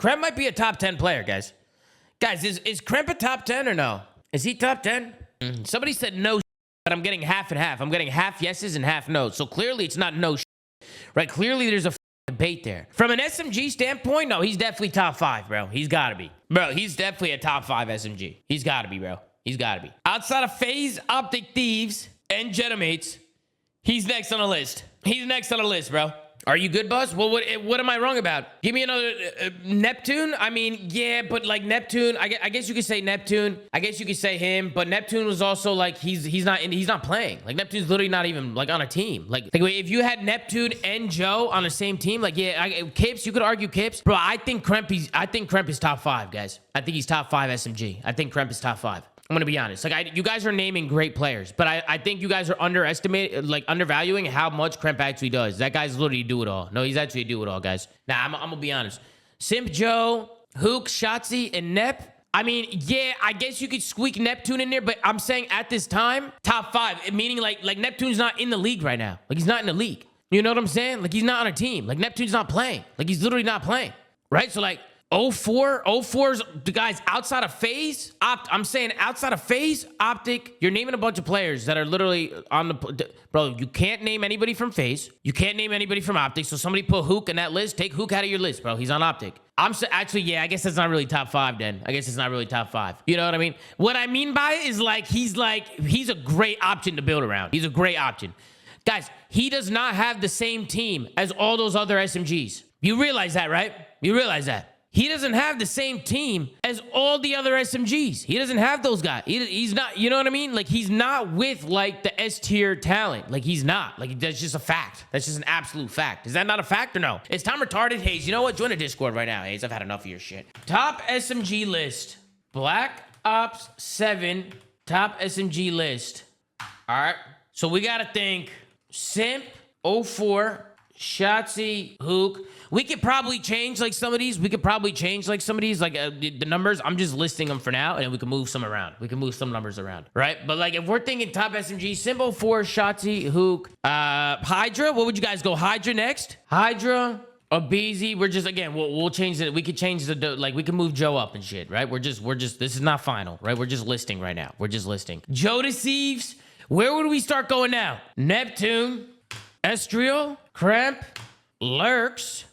Kremp might be a top 10 player, guys. Guys, is Kremp a top 10 or no? Is he top 10? Somebody said no, but I'm getting half and half. I'm getting half yeses and half no's. So clearly it's not no, right? Clearly there's a debate there. From an SMG standpoint, no, he's definitely top 5, bro. He's got to be. Bro, he's definitely a top 5 SMG. He's got to be, bro. He's got to be. Outside of FaZe, Optic Thieves, and Jetamates, he's next on the list. He's next on the list, bro. Are you good, Buzz? Well, what am I wrong about? Give me another Neptune. I mean, yeah, but like Neptune, I guess you could say Neptune. I guess you could say him, but Neptune was also like he's not playing. Like Neptune's literally not even like on a team. Like if you had Neptune and Joe on the same team, like yeah, Kips, you could argue Kips, bro. I think Kremp is top 5, guys. I think he's top 5 SMG. I think Kremp is top 5. I'm gonna be honest. Like you guys are naming great players, but I think you guys are undervaluing how much Kremp actually does. That guy's literally do it all. No, he's actually do it all, guys. Now I'm gonna be honest. Simp Joe, Hook, Shotzzy, and Nep. I mean, yeah, I guess you could squeak Neptune in there, but I'm saying at this time, top 5, meaning like Neptune's not in the league right now. Like he's not in the league. You know what I'm saying? Like he's not on a team. Like Neptune's not playing. Like he's literally not playing. Right? So like 04's the guys outside of FaZe. I'm saying outside of FaZe, Optic. You're naming a bunch of players that are literally on the bro. You can't name anybody from FaZe. You can't name anybody from Optic. So somebody put Hook in that list. Take Hook out of your list, bro. He's on Optic. Actually, yeah. I guess that's not really top 5. Then I guess it's not really top 5. You know what I mean? What I mean by it is he's a great option to build around. He's a great option, guys. He does not have the same team as all those other SMGs. You realize that, right? You realize that. He doesn't have the same team as all the other SMGs. He doesn't have those guys. He's not, you know what I mean? Like, he's not with, like, the S-tier talent. Like, he's not. Like, that's just a fact. That's just an absolute fact. Is that not a fact or no? Is Tom retarded? Hayes, you know what? Join the Discord right now, Hayes. I've had enough of your shit. Top SMG list. Black Ops 7 top SMG list. All right. So we got to think Simp, 04, Shotzzy, Hook. We could probably change like some of these. Like the numbers. I'm just listing them for now, and we can move some around. We can move some numbers around, right? But like if we're thinking top SMG, Simp 04, Shotzzy, Hook, Hydra. What would you guys go? Hydra next. Hydra, Abizi. We're just we'll change it. We could change we can move Joe up and shit, right? We're just. This is not final, right? We're just listing right now. We're just listing. Joe Deceives. Where would we start going now? Neptune, Estriel, Kremp, Lurks,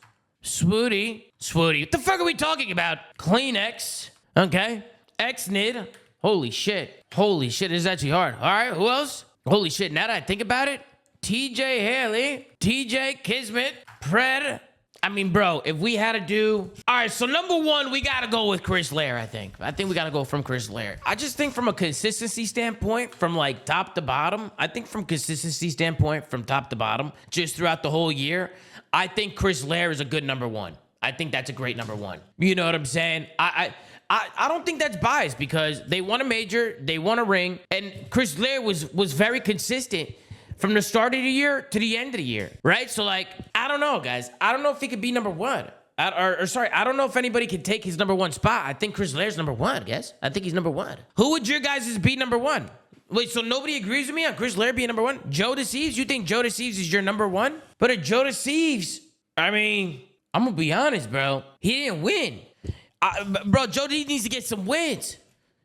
Swooty. What the fuck are we talking about? Kleenex. Okay. Xnid. Holy shit. This is actually hard. All right. Who else? Holy shit. Now that I think about it, TJ Haley, TJ Kismet, Pred. I mean, bro, if we had to do... All right, so number 1, we got to go with Chris Lair, I think. I think we got to go from Chris Lair. I just think from a consistency standpoint, from like top to bottom, from top to bottom, just throughout the whole year, I think Chris Lair is a good number 1. I think that's a great number 1. You know what I'm saying? I don't think that's biased because they won a major, they won a ring, and Chris Lair was very consistent from the start of the year to the end of the year, right? So, like, I don't know, guys. I don't know if he could be number 1. I don't know if anybody can take his number 1 spot. I think Chris Lair's number 1, guys. I think he's number 1. Who would your guys be number 1? Wait, so nobody agrees with me on Chris Lair being number 1? Joe Deceives? You think Joe Deceives is your number 1? But if Joe Deceives, I mean, I'm going to be honest, bro. He didn't win. Bro, Joe needs to get some wins.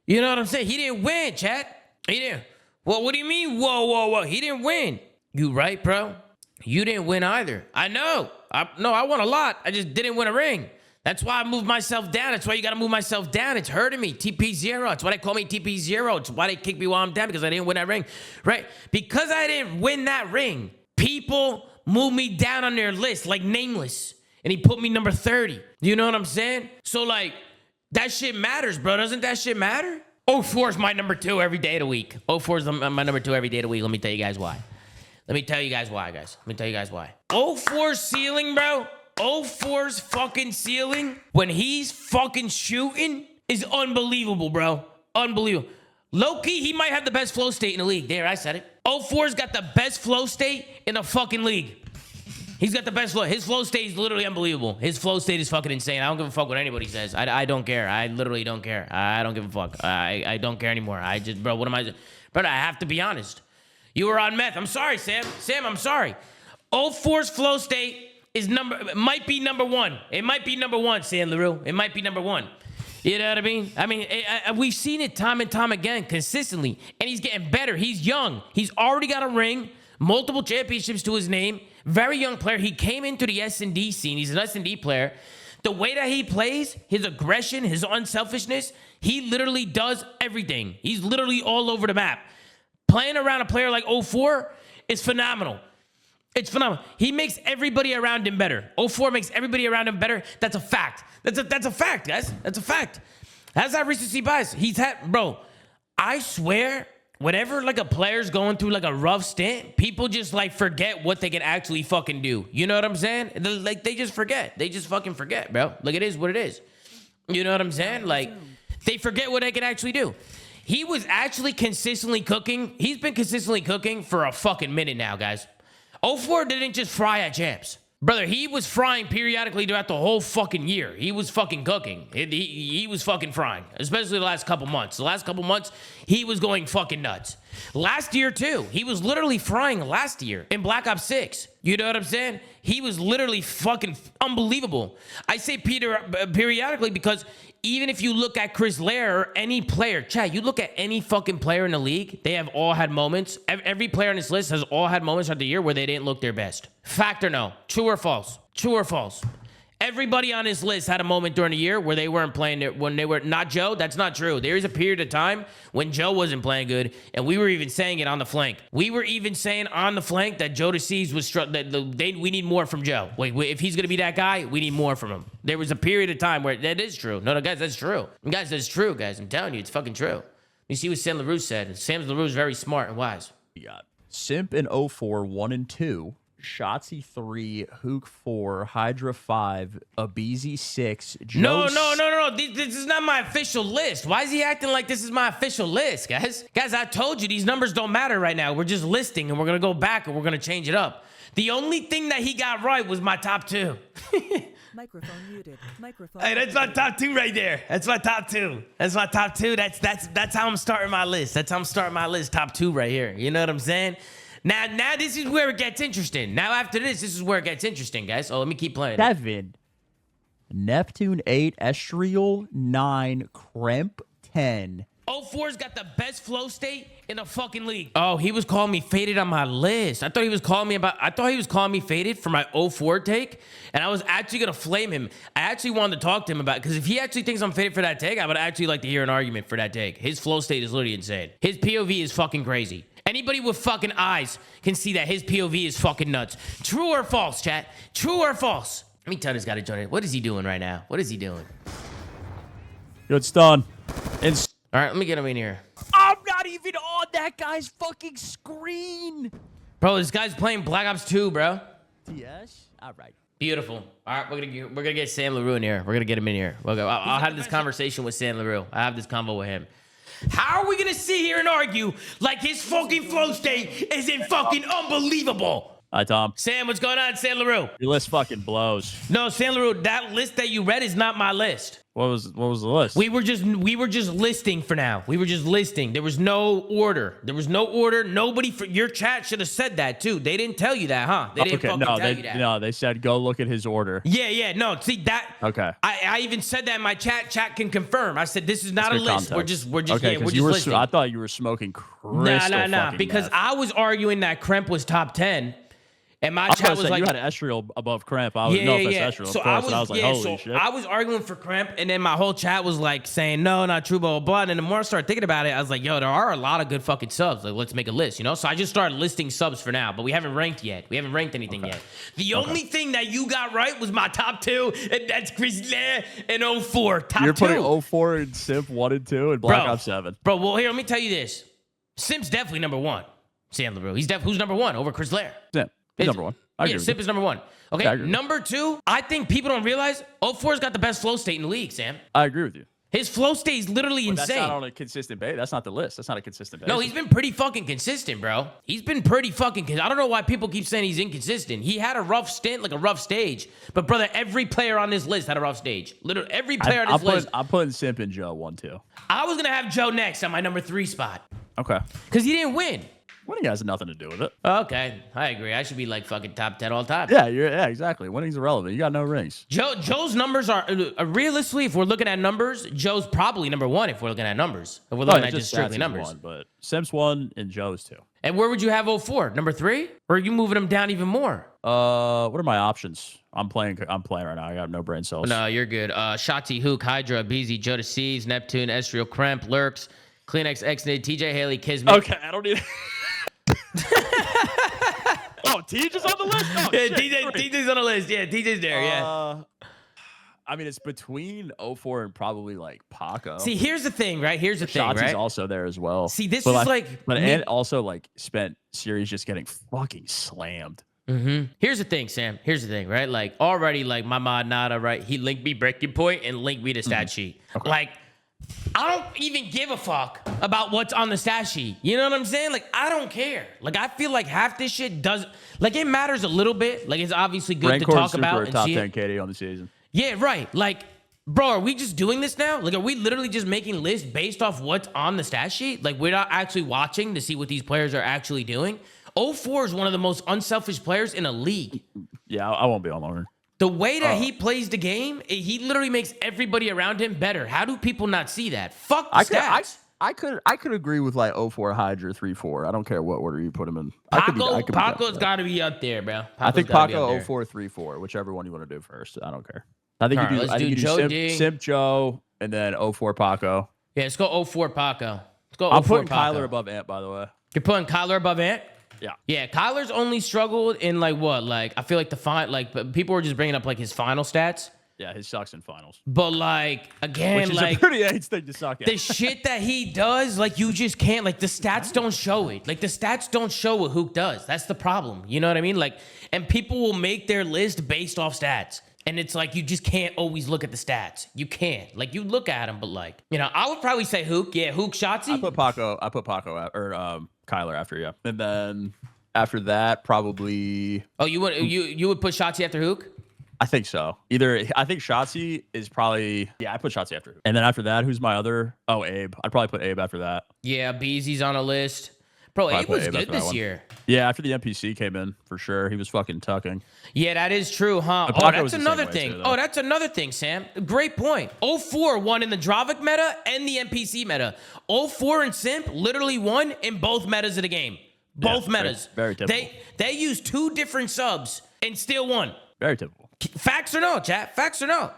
You know what I'm saying? He didn't win, chat. He didn't. Well, what do you mean? Whoa. He didn't win. You right, bro? You didn't win either. I know. I won a lot. I just didn't win a ring. That's why I moved myself down. That's why you got to move myself down. It's hurting me. TP0. That's why they call me TP0. It's why they kick me while I'm down because I didn't win that ring. Right? Because I didn't win that ring, people move me down on their list like Nameless. And he put me number 30. You know what I'm saying? So, like, that shit matters, bro. Doesn't that shit matter? 04 is my number 2 every day of the week. 04 is my number 2 every day of the week. Let me tell you guys why. Guys. 04's ceiling, bro. 04's fucking ceiling, when he's fucking shooting, is unbelievable, bro. Unbelievable. Low-key, he might have the best flow state in the league. There, I said it. 04's got the best flow state in the fucking league. He's got the best flow. His flow state is literally unbelievable. His flow state is fucking insane. I don't give a fuck what anybody says. I don't care. I literally don't care. I don't give a fuck. I don't care anymore. Bro, what am I... Brother, I have to be honest. You were on meth. I'm sorry, Sam. I'm sorry. 04's flow state might be number one. It might be number one, Sam LaRue. It might be number one. You know what I mean? We've seen it time and time again, consistently, and he's getting better. He's young. He's already got a ring, multiple championships to his name. Very young player. He came into the S&D scene. He's an S&D player. The way that he plays, his aggression, his unselfishness, he literally does everything. He's literally all over the map. Playing around a player like 04 is phenomenal. It's phenomenal. He makes everybody around him better. 04 makes everybody around him better. That's a fact. That's a fact, guys. That's a fact. That's that recency bias. Bro, I swear, whenever like a player's going through like a rough stint, people just like forget what they can actually fucking do. You know what I'm saying? Like they just forget. They just fucking forget, bro. Like it is what it is. You know what I'm saying? Like they forget what they can actually do. He was actually consistently cooking. He's been consistently cooking for a fucking minute now, guys. 04 didn't just fry at champs. Brother, he was frying periodically throughout the whole fucking year. He was fucking cooking. He was fucking frying, especially the last couple months. The last couple months, he was going fucking nuts. Last year, too. He was literally frying last year in Black Ops 6. You know what I'm saying? He was literally fucking unbelievable. I say periodically because even if you look at Chris Lair or any player, Chad, you look at any fucking player in the league, they have all had moments. Every player on this list has all had moments of the year where they didn't look their best. Fact or no? True or false? True or false? Everybody on this list had a moment during the year where they weren't playing it, when they were not Joe. That's not true. There is a period of time when Joe wasn't playing good, and we were even saying it on the flank. We were even saying on the flank that Joe DeCease was we need more from Joe. Wait, if he's gonna be that guy, we need more from him. There was a period of time where that is true. No, guys, that's true. Guys, that's true, guys. I'm telling you, it's fucking true. You see what Sam LaRue said. Sam LaRue is very smart and wise. We got Simp in 04, 1 and 2. Shotzzy 3, Hook 4, Hydra 5, Abizi 6. No. This is not my official list. Why is he acting like this is my official list, guys? Guys, I told you these numbers don't matter right now. We're just listing, and we're going to go back, and we're going to change it up. The only thing that he got right was my top two. Microphone muted. Microphone. Hey, that's my top two right there. That's my top two. That's my top two. That's how I'm starting my list. That's how I'm starting my list. Top two right here. You know what I'm saying? Now this is where it gets interesting. Now after this is where it gets interesting, guys. So let me keep playing. 7, Neptune 8, Estriel 9, Kremp 10. 04's got the best flow state in the fucking league. Oh, he was calling me faded on my list. I thought he was calling me faded for my 04 take, and I was actually gonna flame him. I actually wanted to talk to him about it, because if he actually thinks I'm faded for that take, I would actually like to hear an argument for that take. His flow state is literally insane. His POV is fucking crazy. Anybody with fucking eyes can see that his POV is fucking nuts. True or false, chat? True or false? Let me tell this guy to join it. What is he doing right now? What is he doing? Good stun. All right, let me get him in here. I'm not even on that guy's fucking screen. Bro, this guy's playing Black Ops 2, bro. Yes. All right. Beautiful. All right, we're gonna get Sam LaRue in here. We're gonna get him in here. We'll go. I'll have this conversation with Sam LaRue. I have this convo with him. How are we gonna sit here and argue like his fucking flow state isn't fucking unbelievable? Hi, Tom. Sam, what's going on, Sam LaRue? Your list fucking blows. No, Sam LaRue, that list that you read is not my list. What was the list? We were just listing for now. We were just listing. There was no order. Nobody for your chat should have said that too. They didn't tell you that, huh? They didn't tell you that. No, they said go look at his order. Yeah. No, see that. Okay. I even said that in my chat. Chat can confirm. I said this is not a list. Context. We're just listing. I thought you were smoking crystal. Nah. Because I was arguing that Kremp was top 10. And my chat was like, you had an Estriel above Kremp. I would know if that's Estriel, so of course. And I was like, holy shit. I was arguing for Kremp, and then my whole chat was like saying, no, not true, blah, blah, blah. And then the more I started thinking about it, I was like, yo, there are a lot of good fucking subs. Like, let's make a list, you know? So I just started listing subs for now, but we haven't ranked yet. We haven't ranked anything yet. The only thing that you got right was my top two, and that's Chris Lair and 04. Top You're two. putting 04 and Simp 1 and 2 and Black Ops 7. Bro, well, here, let me tell you this. Simp's definitely number one. Sam LaRue. Who's number one over Chris Lair? Simp. He's number one. Simp is number one. Okay, yeah, number two, I think people don't realize 04's got the best flow state in the league, Sam. I agree with you. His flow state is literally insane. That's not on a consistent base. That's not the list. That's not a consistent base. No, he's been pretty fucking consistent, bro. He's been pretty fucking consistent. I don't know why people keep saying he's inconsistent. He had a rough stint, like a rough stage. But, brother, every player on this list had a rough stage. Literally, every player on this list. I'm putting Simp and Joe 1, 2. I was going to have Joe next on my number 3 spot. Okay. Because he didn't win. Winning has nothing to do with it. Okay, I agree. I should be like fucking top 10 all time. Yeah, exactly. Winning's irrelevant. You got no rings. Joe's numbers are realistically, if we're looking at numbers, Joe's probably number 1 if we're looking at numbers. If we're looking at just strictly numbers. One, but Simps 1 and Joe's 2. And where would you have 04? Number 3? Or are you moving them down even more? What are my options? I'm playing right now. I got no brain cells. No, you're good. Shotzi, Hook, Hydra, Beezy, Joe Seas, Neptune, Estriel, Kremp, Lurks, Kleenex, Xnid, TJ Haley, Kismet. Okay, I don't need. Oh, TJ's on the list. Oh, yeah, shit, TJ's on the list. Yeah, TJ's there. Yeah. I mean, it's between 04 and probably like Paco. See, here's the thing, right? Here's the thing, Shotzi's right? also there as well. See, this but is and also like spent series just getting fucking slammed. Mm-hmm. Here's the thing, Sam. Here's the thing, right? Like already, like my mod Nada, right? He linked me breaking point and linked me to stat sheet. Okay. Like, I don't even give a fuck about what's on the stat sheet. You know what I'm saying? Like, I don't care. Like, I feel like half this shit does. Like, it matters a little bit. Like, it's obviously good to talk about and top see 10 it. KD on the season. Yeah, right. Like, bro, are we just doing this now? Like, are we literally just making lists based off what's on the stat sheet? Like, we're not actually watching to see what these players are actually doing. 04 is one of the most unselfish players in a league. Yeah, I won't be on longer. The way that he plays the game, he literally makes everybody around him better. How do people not see that? Fuck the stats. I could agree with like 04 Hydra 3-4. I don't care what order you put him in. Paco's got to be up there, bro. I think Paco 04 3-4, whichever one you want to do first. I don't care. I think you do Simp Joe and then 04 Paco. Yeah, let's go 04 Paco. Let's go 04 I'm putting Paco. Kyler above Ant, by the way. You're putting Kyler above Ant? Yeah. Yeah, Kyler's only struggled in like what? Like I feel like people were just bringing up like his final stats. Yeah, he sucks in finals. But like again, which is like a pretty AIDS thing to suck at. The shit that he does, like you just can't. Like the stats don't show it. Like the stats don't show what Hook does. That's the problem. You know what I mean? Like, and people will make their list based off stats. And it's like you just can't always look at the stats. You can't. Like you look at them, but like I would probably say Hook. Yeah, Hook, Shotzi. I put Paco or Kyler after, yeah, and then after that probably. Oh, you would put Shotzi after Hook? I think so. I think Shotzi is probably I put Shotzi after Hook, and then after that, who's my other? Oh, Abe. I'd probably put Abe after that. Yeah, Beezy's on a list. Bro, Abe was good this year. Yeah, after the NPC came in, for sure. He was fucking tucking. Yeah, that is true, huh? But Oh, that's another thing. That's another thing, Sam. Great point. 04 won in the Dravic meta and the NPC meta. 04 and Simp literally won in both metas of the game. Both metas. Very typical. They used 2 different subs and still won. Very typical. Facts or no, chat? Facts or no?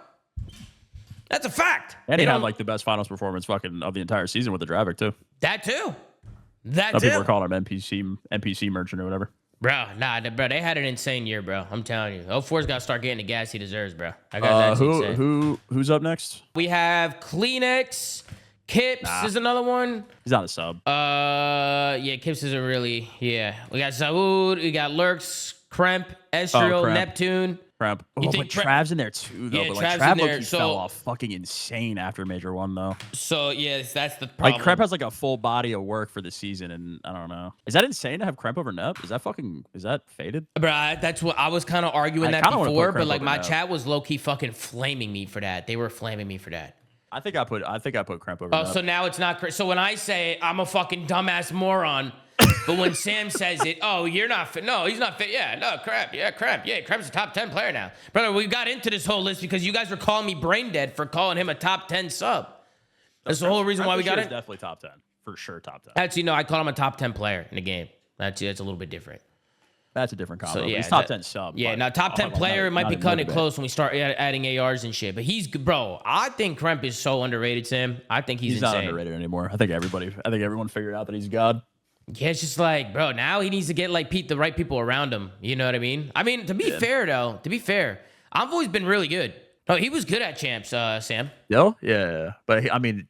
That's a fact. And he had like the best finals performance fucking of the entire season with the Dravic, too. That too. Some people are calling him NPC merchant or whatever. Bro, they had an insane year, bro. I'm telling you. 04's got to start getting the gas he deserves, bro. Who's up next? We have Kleenex. Kips is another one. He's on a sub. Yeah, Kips isn't really. Yeah. We got Zawood. We got Lurks, Kremp, Estriel, Neptune. Kremp. Oh, but Trav's in there too, though. Yeah, but like Trav fell off fucking insane after Major 1, though. So, yeah, that's the problem. Like, Kremp has like a full body of work for the season, and I don't know. Is that insane to have Kremp over Nep? Is that faded? Bro, that's what I was kind of arguing that before, but like my chat was low-key fucking flaming me for that. They were flaming me for that. I think I put Kremp over. Oh, Nep. So now it's not. So when I say I'm a fucking dumbass moron, but when Sam says it, oh, you're not fit. No, he's not fit. Yeah, no, Kremp. Yeah, Kremp. Yeah, Kremp's a top 10 player now. Brother, we got into this whole list because you guys were calling me brain dead for calling him a top 10 sub. That's the whole reason why we got it. Definitely top 10. For sure, top 10. Actually, no, I call him a top 10 player in the game. That's a little bit different. That's a different combo. So, yeah, he's top 10 sub. Yeah, now top 10 player, it might be cutting it close when we start adding ARs and shit. But he's, bro, I think Kremp is so underrated, Sam. I think he's insane. Not underrated anymore. I think everyone figured out that he's God. Yeah, it's just like, bro, now he needs to get like the right people around him. You know what I mean? I mean, to be fair, I've always been really good. Oh, he was good at champs, Sam. Yeah. But I mean,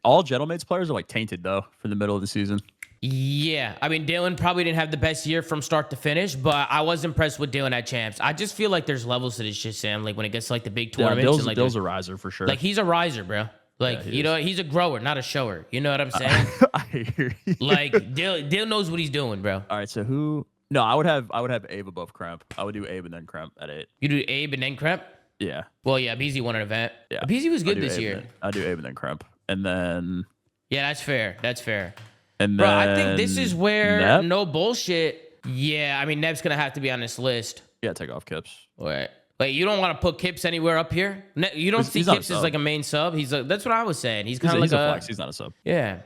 all Gentlemates players are like tainted though for the middle of the season. Yeah, I mean, Dylan probably didn't have the best year from start to finish, but I was impressed with Dylan at champs. I just feel like there's levels to this shit, Sam. Like when it gets to like the big tournaments, Bill's a riser for sure. Like he's a riser, bro. Like he's a grower, not a shower. You know what I'm saying? I hear you. Like Dylan knows what he's doing, bro. All right, so who? No, I would have Abe above Kremp. I would do Abe and then Kremp at 8. You do Abe and then Kremp? Yeah. Well, yeah, BZ won an event. Yeah, BZ was good this year. I do Abe and then Kremp, and then. Yeah, that's fair. That's fair. And Bro, then I think this is where Nep? no bullshit. Yeah, I mean, Neb's going to have to be on this list. Yeah, take off Kips. Wait, you don't want to put Kips anywhere up here? You don't see he's not a Kips as sub. like a main sub? That's what I was saying. He's kind of He's like a flex. He's not a sub. Yeah.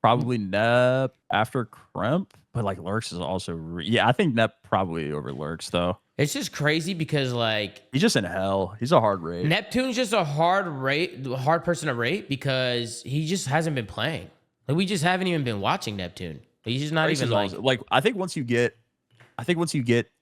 Probably Nep after Kremp, but like Lurks is also I think Nep probably over Lurks though. It's just crazy because like He's just in hell. He's a hard rate. Neptune's just a hard person to rate because he just hasn't been playing. Like we just haven't even been watching Neptune. He's just not Trace even is also, like I think once you get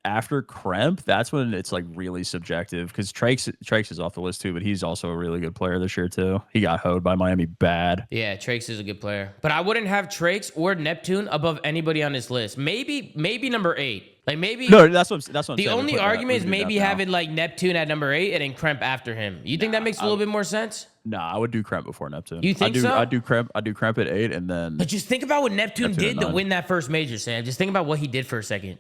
after Kremp, that's when it's like really subjective because Trace is off the list too, but he's also a really good player this year too. He got hoed by Miami bad. Yeah, Trace is a good player, but I wouldn't have Trace or Neptune above anybody on this list. Maybe number 8. Like maybe No, that's what I'm the saying. only argument is We do that maybe now. having like Neptune at number 8 and then Kremp after him. You think that makes a little bit more sense? Nah, I would do Kremp before Neptune. You think so? so? I do Kremp at 8 and then But just think about what Neptune Neptune did at to 9. win that first major, Sam. Just think about what he did for a second.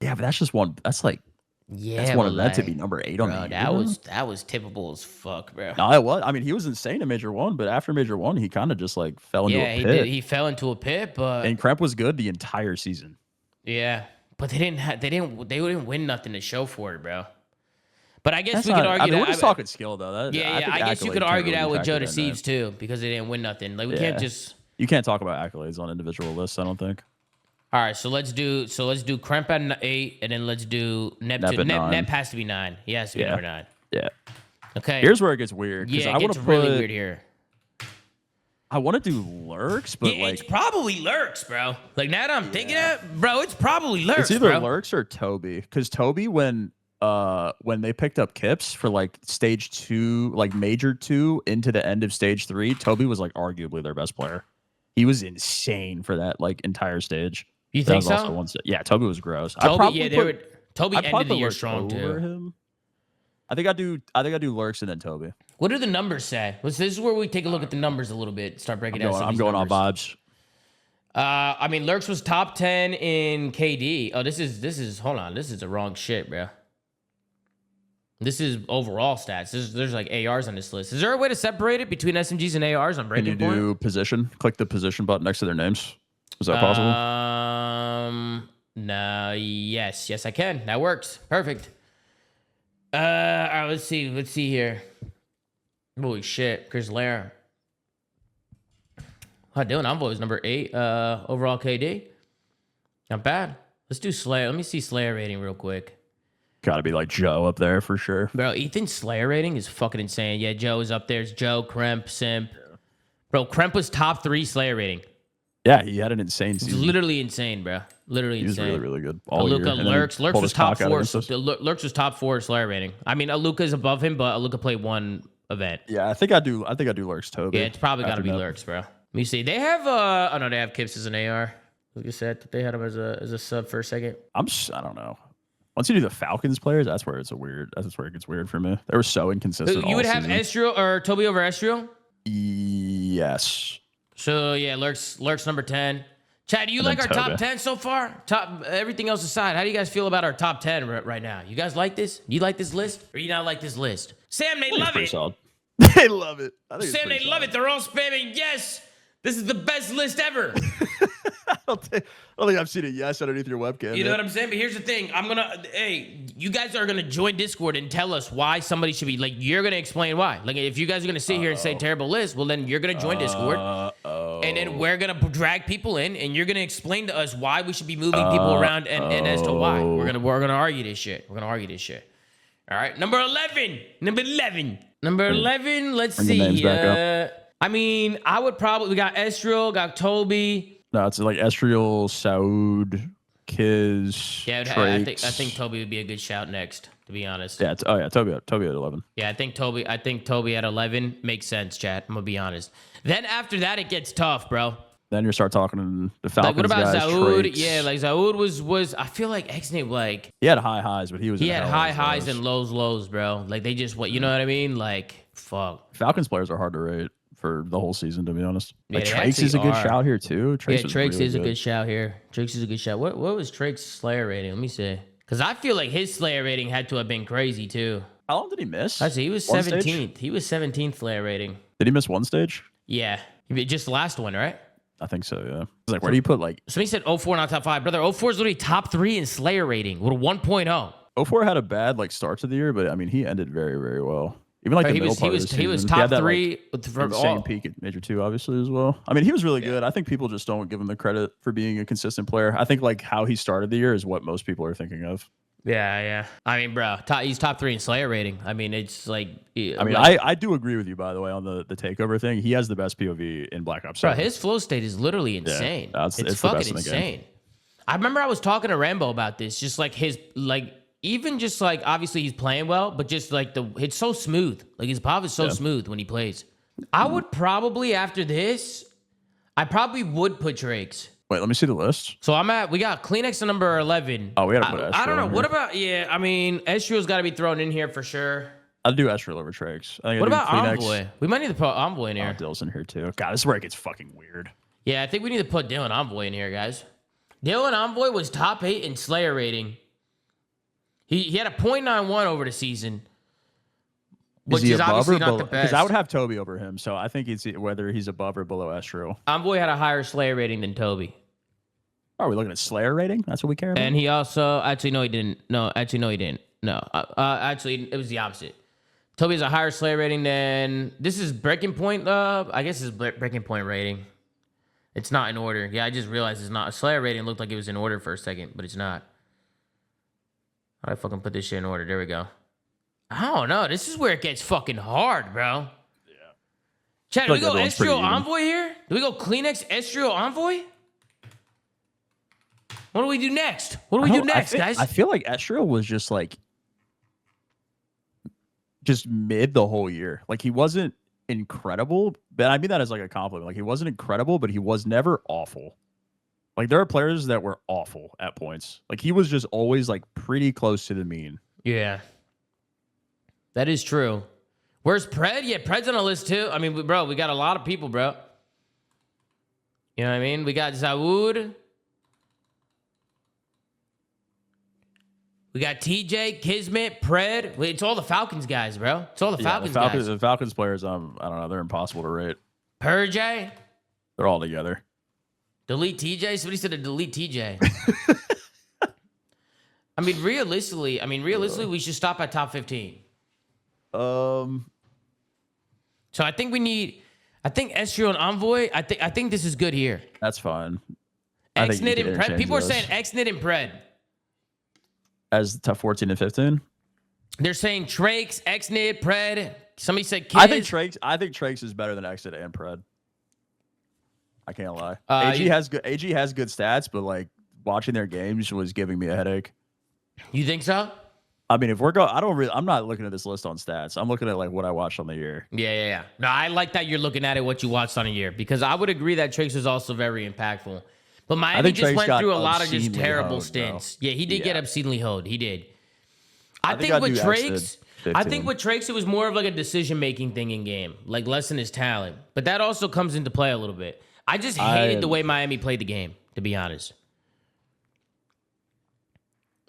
yeah, but that's just one. That's like Yeah, that's one but of that to like, be number 8 on bro, the that year. was tippable as fuck, bro. No, it was. I mean, he was insane in Major 1, but after Major 1, he kind of just like fell into Yeah, a he pit. did. He fell into a pit, but And Kremp was good the entire season. yeah, but they didn't win nothing to show for it, bro. But I guess That's we could not- argue I mean, that. we're just talking skill though. That, yeah, think I guess you accolades could can't argue really that with factor Joe in that. Deceives too, because they didn't win nothing. Like we can't just. You can't talk about accolades on individual lists. I don't think. All right, so let's do Kremp at 8, and then let's do Neptune. Nep at 9. Nep has to be 9. He has to be Yeah. number 9. Yeah. Okay. Here's where it gets weird. yeah, I it want gets to really weird here. I want to do Lurks, but Yeah, like it's probably Lurks, bro. Like now that I'm thinking it, bro, it's probably Lurks, it's either bro. Lurks or Toby. Because Toby, when they picked up Kips for like stage 2, like major 2 into the end of stage 3, Toby was like arguably their best player. He was insane for that like entire stage. You That think was so? also one yeah, Toby was gross. Toby, Toby I'd probably ended the put year Lurks strong too. over him. I think I do Lurks and then Toby. What do the numbers say? This is where we take a look at the numbers a little bit. Start breaking down. I'm going on vibes. I mean, Lurks was top 10 in KD. Oh, this is. Hold on, this is the wrong shit, bro. This is overall stats. There's like ARs on this list. Is there a way to separate it between SMGs and ARs on Can breaking you point? do position? Click the position button next to their names. Is that possible? No, yes, I can. That works. Perfect. All right, let's see here. Holy shit, Chris Lair. How doing? Envoy was number 8 overall KD. Not bad. Let's do Slayer. Let me see Slayer rating real quick. Got to be like Joe up there for sure. Bro, Ethan's Slayer rating is fucking insane. Yeah, Joe is up there. It's Joe, Kremp, Simp. Bro, Kremp was top 3 Slayer rating. Yeah, he had an insane It's season. literally insane, bro. Literally He was insane. really, really good all Aluka, year. And then he Lurks pulled was his top cock out 4. against us. Lurks was top 4 Slayer rating. I mean, Aluka is above him, but Aluka played one event. Yeah, I think I do Lurks Toby. Yeah, it's probably got to after be that. Lurks, bro. Let me see. They have oh no, they have Kips as an AR. Like you said, they had him as a sub for a second. I don't know. Once you do the Falcons players, that's where it gets weird for me. They were so inconsistent. You would all have season. Estriel or Toby over Estriel? Yes. So yeah, Lurks number 10. Chad, do you And like then our top Toby. 10 so far? Top everything else aside, how do you guys feel about our top 10 right now? You guys like this? You like this list? Or you not like this list? Sam, they I think it's love pretty it. solid. They love it. I think it's Sam, they pretty love solid. it. They're all spamming yes. This is the best list ever. I don't think I've seen a yes underneath your webcam. You know man. what I'm saying? But here's the thing. Hey, you guys are going to join Discord and tell us why somebody should be, like, you're going to explain why. Like, if you guys are going to sit here and say terrible list, well, then you're going to join Discord. And then we're going to drag people in, and you're going to explain to us why we should be moving people around and as to why. We're going to argue this shit. All right. Number 11. Number 11, let's Bring the see. names back I mean, I would probably, we got Estriel, got Toby. No, it's like Estriel, Saud, Kiz, Yeah, I think Toby would be a good shout next, to be honest. Yeah, Toby at 11. Yeah, I think Toby at 11 makes sense, chat. I'm gonna be honest. Then after that, it gets tough, bro. Then you start talking to the Falcons Like, what about guys, Zaud? Traits. Yeah, like Zaud was. I feel like X-Name, like He had high highs, but he was he in had hell high on his highs lows. and lows, bro. Like they just you know what I mean? Like fuck. Falcons players are hard to rate for the whole season, to be honest. Yeah, Like they Trace is a actually good are. shout here too. Trace Yeah, was Trace really is a good shout here. Trace is a good shout. What was Trake's Slayer rating? Let me see. Because I feel like his Slayer rating had to have been crazy too. How long did he miss? I see. He was One stage? 17th. He was 17th Slayer rating. Did he miss one stage? Yeah, just the last one, right? I think so, yeah. It's like, where do you put like... Somebody said 04 not top 5. Brother, 04 is literally top 3 in Slayer rating with a 1.0. 04 had a bad like start to the year, but I mean, he ended very, very well. Even like the middle part of the season. He was He top had that, 3 like, from insane all. peak at Major 2, obviously, as well. I mean, he was really good. I think people just don't give him the credit for being a consistent player. I think like how he started the year is what most people are thinking of. Yeah. I mean, bro, he's top 3 in Slayer rating. I mean, it's like... I mean, I do agree with you, by the way, on the takeover thing. He has the best POV in Black Ops 7. Bro, his flow state is literally insane. Yeah, it's the fucking best in the game. insane. I remember I was talking to Rambo about this. Just like his, like, even just like, obviously he's playing well, but just like it's so smooth. Like his pop is so smooth when he plays. I would probably, after this, I probably would put Drake's. Wait, let me see the list. So we got Kleenex at number 11. Oh, we gotta put Estro I don't know. in What here. about, I mean, Estro's got to be thrown in here for sure. I'll do Estro over Trakes. I think What I'd about do Kleenex. Envoy? We might need to put Envoy in Oh, here. Dill's in here too. God, this is where it gets fucking weird. Yeah, I think we need to put Dylan Envoy in here, guys. Dylan Envoy was top 8 in Slayer rating. He had a .91 over the season, which he is above obviously or not below? the best. Because I would have Toby over him, so I think it's whether he's above or below Estro. Envoy had a higher Slayer rating than Toby. Are we looking at Slayer rating? That's what we care about. And he also, actually, no, he didn't. No, he didn't. No, actually, it was the opposite. Toby has a higher Slayer rating than, this is Breaking Point, I guess it's Breaking Point rating. It's not in order. Yeah, I just realized it's not. A Slayer rating looked like it was in order for a second, but it's not. How do I fucking put this shit in order? There we go. I don't know. This is where it gets fucking hard, bro. Yeah. Chad, do we go Estro Envoy here? Do we go Kleenex Estro Envoy? What do we do next? What do we do next, guys? I feel like Estro was just like mid the whole year. Like he wasn't incredible, but I mean that as like a compliment. Like he wasn't incredible, but he was never awful. Like there are players that were awful at points. Like he was just always like pretty close to the mean. Yeah. That is true. Where's Pred? Yeah, Pred's on the list too. I mean, bro, we got a lot of people, bro. You know what I mean? We got Zawood. We got TJ, Kismet, Pred. It's all the Falcons guys, bro. It's all the Falcons guys. The Falcons players, I don't know. They're impossible to rate. Purge. They're all together. Delete TJ? Somebody said to delete TJ. I mean, realistically, we should stop at top 15. So I think Estro and Envoy, I think this is good here. That's fine. Xnit and Pred. People are saying Xnit and Pred. As top 14 and 15? They're saying Trakes, Xnit, Pred. Somebody said Kids. I think Trakes is better than Xnit and Pred. I can't lie. AG has good stats, but like watching their games was giving me a headache. You think so? I mean, I'm not looking at this list on stats. I'm looking at like what I watched on the year. Yeah. No, I like that you're looking at it what you watched on a year, because I would agree that Trakes was also very impactful. But Miami just went through a lot of just terrible stints. Bro. Yeah, he did get obscenely hoed. He did. I think with Trakes, it was more of like a decision-making thing in game, like less than his talent. But that also comes into play a little bit. I just hated the way Miami played the game, to be honest.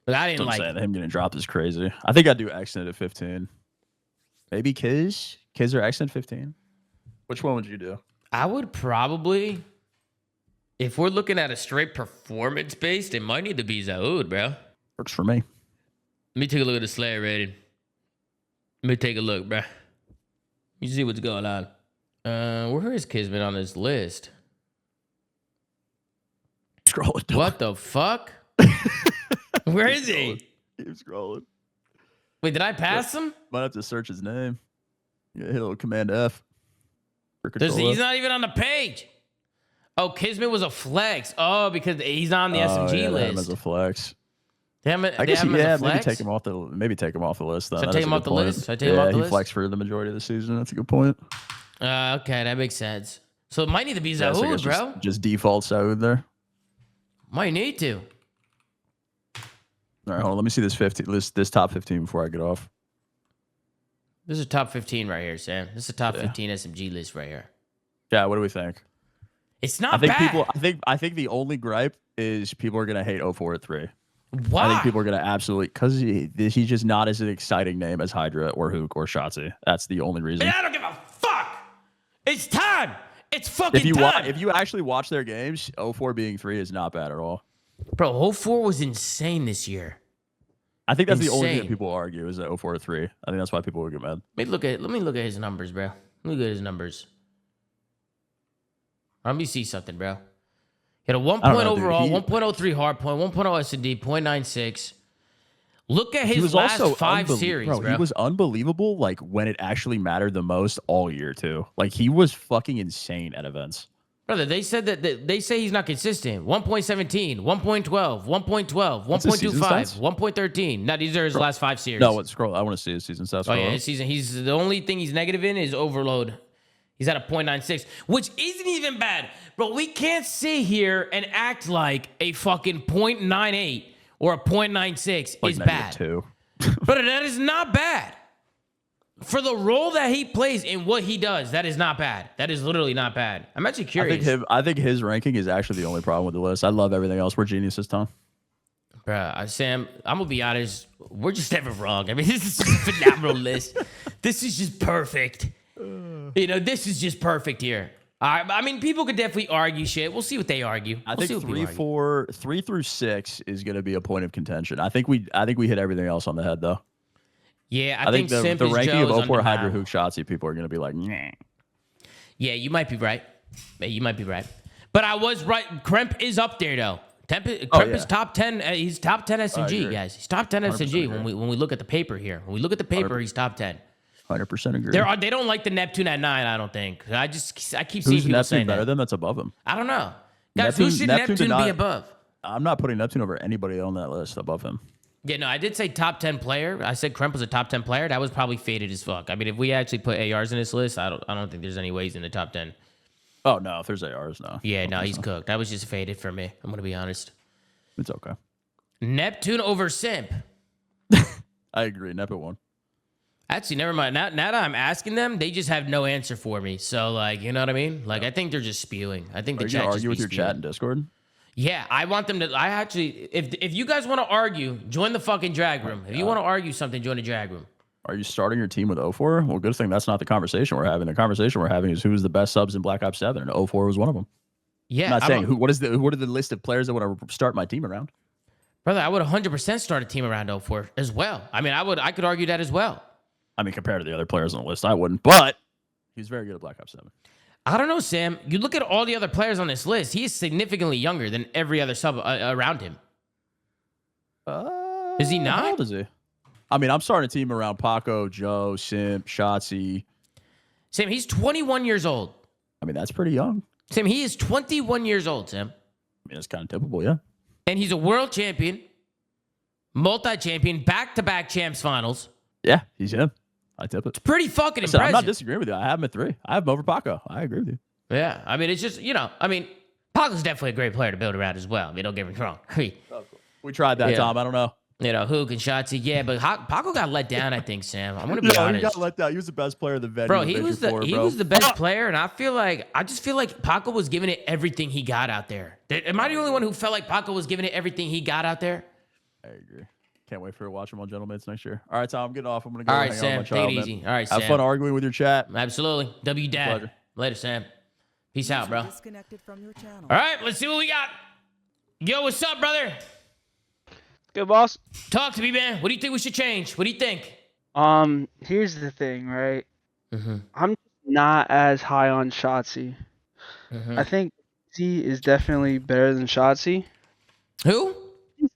But I didn't like him getting dropped is crazy. I think I'd do Xnit at 15. Maybe Kiz or Xnit 15. Which one would you do? I would probably, if we're looking at a straight performance based, it might need to be Zaud, bro. Works for me. Let me take a look at the Slayer rating. Let me take a look, bro. You see what's going on. Where is Kismet on this list? Scrolling down. What the fuck? Where is he? Keep scrolling. Wait, did I pass him? Might have to search his name. Yeah, hit a little Command F. He's not even on the page. Oh, Kismet was a flex. Oh, because he's on the SMG list. Him as a flex. I guess maybe take him off the list. Then. Should I take him off the list? He flexed for the majority of the season. That's a good point. Okay, that makes sense. So it might need to be Zahoud, bro. Just default Zahoud there. Might need to. All right, hold on. Let me see this top 15 before I get off. This is top 15 right here, Sam. This is a top 15 SMG list right here. Yeah, what do we think? It's not bad. I think the only gripe is people are gonna hate 04 at 3. Why? I think people are gonna absolutely because he's just not as an exciting name as Hydra or Hook or Shotzi. That's the only reason. I don't give a fuck. It's time. It's fucking if you actually watch their games, 0-4 being 3 is not bad at all. Bro, 04 was insane this year. I think that's the only thing that Insane. people argue is that 0-4-3. I think that's why people would get mad. Let me look at his numbers, bro. Let me look at his numbers. Let me see something, bro. He had a 1 point overall, 1.03 hard point, 1.0 S&D, 0.96. Look at his last 5 series, bro. He was unbelievable, like, when it actually mattered the most all year, too. Like, he was fucking insane at events. Brother, they said they say he's not consistent. 1.17, 1.12, 1.12, 1.25, 1.13. Now, these are his last 5 series. No, scroll. I want to see his season stats. Oh, yeah, his season. He's the only thing he's negative in is overload. He's at a 0.96, which isn't even bad. Bro, we can't sit here and act like a fucking 0.98 or a 0.96 is bad. -2. But that is not bad. For the role that he plays and what he does, that is not bad. That is literally not bad. I'm actually curious. I think his ranking is actually the only problem with the list. I love everything else. We're geniuses, Tom. Bruh, Sam, I'm going to be honest. We're just never wrong. I mean, this is just a phenomenal list. This is just perfect. You know, this is just perfect here. I mean, people could definitely argue shit. We'll see what they argue. I think 3 through 6 is going to be a point of contention. I think we hit everything else on the head, though. Yeah, I think the Simp ranking Joe of is 04 Hydra undeniable. Hook Shotzi, people are going to be like, nah. Yeah, you might be right. You might be right. But I was right. Kremp is up there, though. Kremp is top 10. He's top 10 SNG, guys. He's top 10 SNG when we look at the paper here. When we look at the paper, he's top 10. 100% agree. They don't like the Neptune at 9, I don't think. I keep seeing Who's people Neptune saying better that. than? That's above him. I don't know. Guys, who should Neptune be above? I'm not putting Neptune over anybody on that list above him. Yeah, no, I did say top 10 player. I said Kremp was a top 10 player. That was probably faded as fuck. I mean, if we actually put ARs in this list, I don't think there's any ways in the top 10. Oh, no. If there's ARs, no. Yeah, no, he's cooked. That was just faded for me. I'm going to be honest. It's okay. Neptune over Simp. I agree. Nep at 1. Actually, never mind. Now that I'm asking them, they just have no answer for me. So, like, you know what I mean? Like, I think they're just spewing. I think the Are you chat going to just argue with be your spewing. chat in Discord? Yeah, I want them to. I actually, if you guys want to argue, join the fucking drag room. If you want to argue something, join the drag room. Are you starting your team with 04? Well, good thing that's not the conversation we're having. The conversation we're having is who's the best subs in Black Ops 7, and 04 was one of them. Yeah, I'm not saying what are the list of players that want to start my team around? Brother, I would 100% start a team around 04 as well. I mean, I could argue that as well. I mean, compared to the other players on the list, I wouldn't, but he's very good at Black Ops 7. I don't know, Sam. You look at all the other players on this list, he is significantly younger than every other sub around him. Is he not? How old is he? I mean, I'm starting a team around Paco, Joe, Simp, Shotzi. Sam, he's 21 years old. I mean, that's pretty young. Sam, he is 21 years old, Sam. I mean, it's kind of typical, yeah. And he's a world champion, multi-champion, back-to-back champs finals. Yeah, he's him. I tip it. Pretty fucking Listen, impressive. I'm not disagreeing with you. I have him at 3. I have him over Paco. I agree with you. Yeah, I mean, it's just, you know, I mean, Paco's definitely a great player to build around as well. I mean, don't get me wrong. We tried that, Yeah. Tom. I don't know. You know, Hook and Shotzi, yeah, but Paco got let down, I think, Sam. I'm going to be No, he honest. got let down. He was the best player of the venue. Bro, he was the best player, and I just feel like Paco was giving it everything he got out there. Am I the only one who felt like Paco was giving it everything he got out there? I agree. Can't wait for to watch him on Gentlemen's next year. All right, Tom, I'm getting off. I'm gonna go. All right, hang Sam, out with my take it child, easy. man. All right, Have Sam. fun arguing with your chat. Absolutely. W Dad. Pleasure. Later, Sam. Peace out, bro. Disconnected from your channel. All right, let's see what we got. Yo, what's up, brother? Good, boss. Talk to me, man. What do you think we should change? What do you think? Here's the thing, right? Mm-hmm. I'm not as high on Shotzi. Mm-hmm. I think Z is definitely better than Shotzi. Who?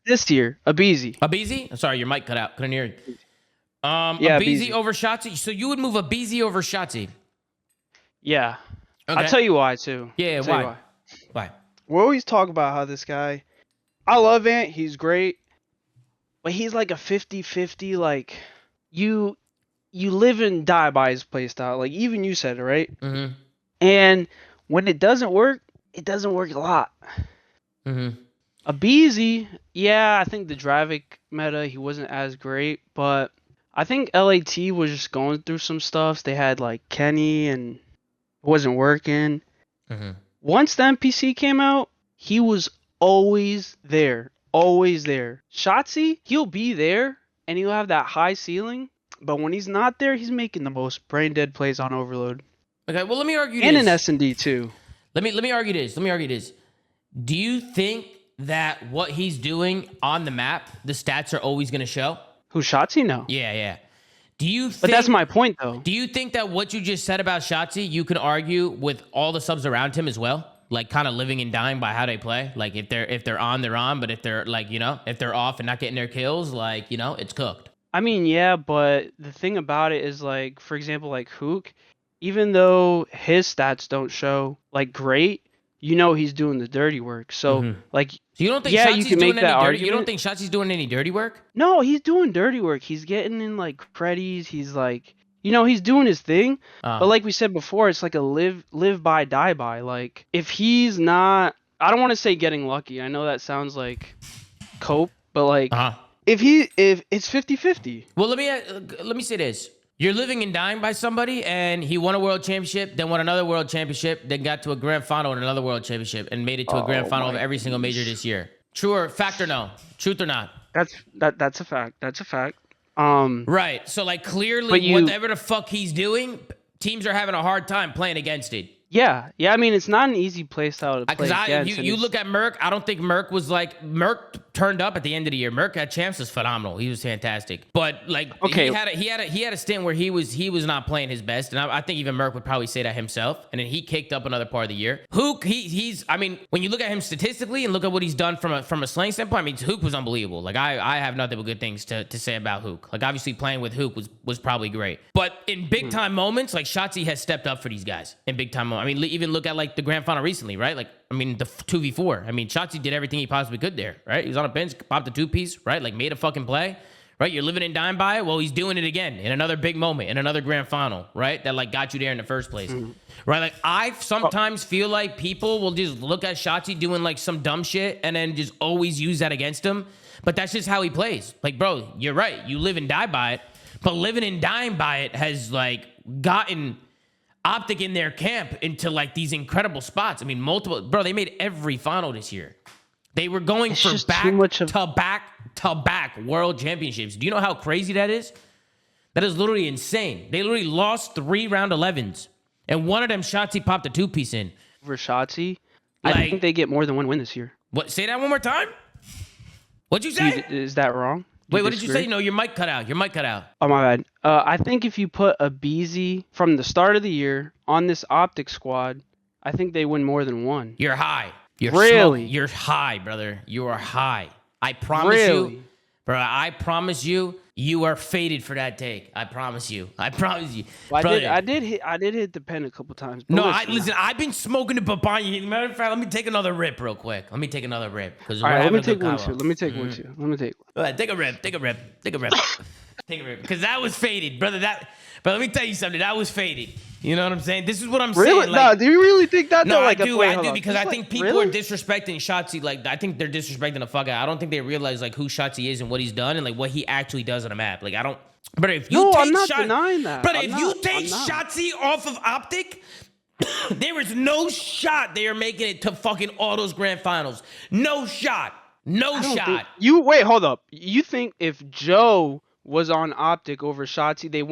This year, Abizi. Abizi? Sorry, your mic cut out. Couldn't hear you. Yeah, Abizi Abizi. over Shotzi? So you would move Abizi over Shotzi? Yeah. Okay. I'll tell you why, too. Yeah, I'll tell you why? Why? We always talk about how this guy... I love Ant. He's great. But he's like a 50-50. Like, you live and die by his playstyle. Like, even you said it, right? Mm-hmm. And when it doesn't work a lot. Mm-hmm. Abizi, yeah, I think the Dravik meta, he wasn't as great, but I think LAT was just going through some stuff. They had like Kenny and it wasn't working. Mm-hmm. Once the NPC came out, he was always there. Always there. Shotzi, he'll be there and he'll have that high ceiling, but when he's not there, he's making the most brain dead plays on Overload. Okay, well, let me argue And this. an S&D too. Let me argue this. Let me argue this. Do you think that what he's doing on the map, the stats are always going to show? Who Shotzi? No. Yeah, yeah. Do you think, But that's my point, though. Do you think that what you just said about Shotzi, you can argue with all the subs around him as well? Like kind of living and dying by how they play? Like if they're on, they're on, but if they're like, you know, if they're off and not getting their kills, like, you know, it's cooked. I mean, yeah, but the thing about it is, like, for example, like Hook, even though his stats don't show like great, you know he's doing the dirty work. So like, So you don't think yeah, Shotzi's you can doing make that any dirty? argument. You don't think Shotzi's doing any dirty work? No, he's doing dirty work. He's getting in like credits. He's like, you know, he's doing his thing. But like we said before, it's like a live by, die by. Like if he's not, I don't want to say getting lucky. I know that sounds like cope, but like if it's 50-50. Well, let me say this. You're living and dying by somebody, and he won a world championship, then won another world championship, then got to a grand final in another world championship, and made it to a grand final of every single major this year. True or fact or no? Truth or not? That's a fact. That's a fact. Right. So like clearly, whatever the fuck he's doing, teams are having a hard time playing against it. Yeah. I mean, it's not an easy playstyle to play against. You look at Merc. I don't think Merc was like Merc turned up at the end of the year. Merc at champs was phenomenal. He was fantastic. But like, okay, he had a stint where he was not playing his best, and I think even Merc would probably say that himself. And then he kicked up another part of the year. Hook, he's. I mean, when you look at him statistically and look at what he's done from a slaying standpoint, I mean, Hook was unbelievable. Like I have nothing but good things to say about Hook. Like obviously playing with Hook was probably great. But in big time moments, like Shotzi has stepped up for these guys in big time moments. I mean, even look at like the grand final recently, right? Like, I mean, the 2v4. I mean, Shotzi did everything he possibly could there, right? He was on a bench, popped a two-piece, right? Like, made a fucking play, right? You're living and dying by it. Well, he's doing it again in another big moment, in another grand final, right? That, like, got you there in the first place, right? Like, I sometimes feel like people will just look at Shotzi doing, like, some dumb shit and then just always use that against him. But that's just how he plays. Like, bro, you're right. You live and die by it. But living and dying by it has, like, gotten Optic in their camp into like these incredible spots. I mean, bro, they made every final this year. They were going for back world championships. Do you know how crazy that is? That is literally insane. They literally lost 3 round 11s, and one of them Shotzi popped a two-piece in. For Shotzi, Like, I think they get more than one win this year. What? Say that one more time. What'd you say? Is that wrong? Wait, what did you say? No, your mic cut out. Your mic cut out. Oh, my bad. I think if you put a BZ from the start of the year on this Optic squad, I think they win more than one. You're high. You're high, brother. You are high. I promise you. Bro, I promise you, you are faded for that take. I promise you. I promise you. Well, I did hit the pen a couple times. No, listen, I've been smoking the papaya. Matter of fact, let me take another rip real quick. Let me take another rip. All right, let me take one too. Let me take one too. All right, take a rip. Take a rip. Because that was faded, brother. But let me tell you something. That was faded. You know what I'm saying? This is what I'm saying. Really? No, do you really think that? No, though? Like, I do because I think people really? are disrespecting Shotzi. Like, I think they're disrespecting the fuck out. I don't think they realize like who Shotzi is and what he's done and like what he actually does on the map. Like, I don't. But if you I'm not denying that. But if you take Shotzi off of Optic, there is no shot they are making it to fucking all those grand finals. No shot. No shot. Wait, hold up. You think if Joe was on Optic over Shotzi, they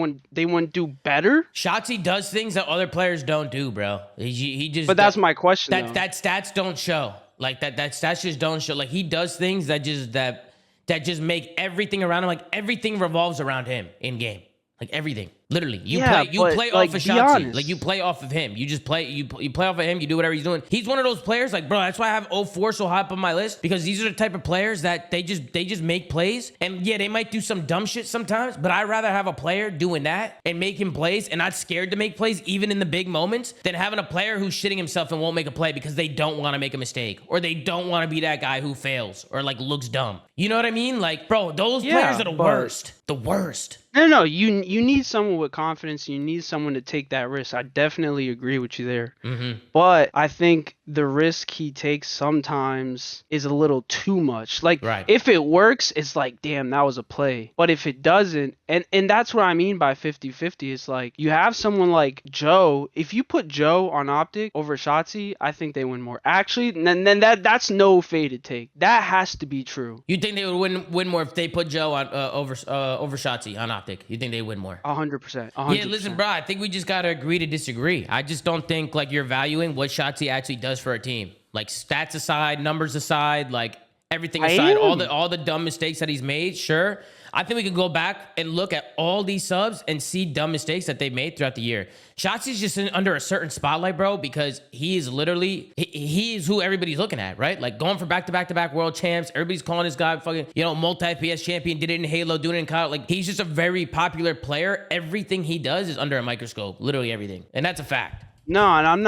wouldn't do better? Shotzi does things that other players don't do, bro. He just. But that's my question. That stats don't show. Like that stats just don't show. Like he does things that just make everything around him. Like everything revolves around him in game. Like everything. Literally, you play off of Shotzi. Like you play off of him. You just play. You play off of him. You do whatever he's doing. He's one of those players. Like bro, that's why I have 04 so high up on my list because these are the type of players that they just make plays. And yeah, they might do some dumb shit sometimes. But I'd rather have a player doing that and making plays and not scared to make plays even in the big moments than having a player who's shitting himself and won't make a play because they don't want to make a mistake or they don't want to be that guy who fails or like looks dumb. You know what I mean? Like bro, those players are the worst. The worst. No. You need someone with confidence. You need someone to take that risk. I definitely agree with you there. Mm-hmm. But I think the risk he takes sometimes is a little too much. Like if it works, it's like, damn, that was a play. But if it doesn't, and that's what I mean by 50-50. It's like you have someone like Joe. If you put Joe on Optic over Shotzi, I think they win more. Actually, then that's no faded take. That has to be true. You think they would win more if they put Joe on over Shotzi on Optic? Optic? You think they win more? 100%. Yeah, listen, bro. I think we just gotta agree to disagree. I just don't think like you're valuing what Shotzi actually does for a team. Like stats aside, numbers aside, like everything aside, all the dumb mistakes that he's made. Sure, I think we can go back and look at all these subs and see dumb mistakes that they've made throughout the year. Shotzi's just under a certain spotlight, bro, because he is literally he is who everybody's looking at, right? Like going for back-to-back world champs. Everybody's calling this guy fucking, multi-PS champion, did it in Halo, doing it in COD. Like he's just a very popular player. Everything he does is under a microscope, literally everything. And that's a fact. No, and I'm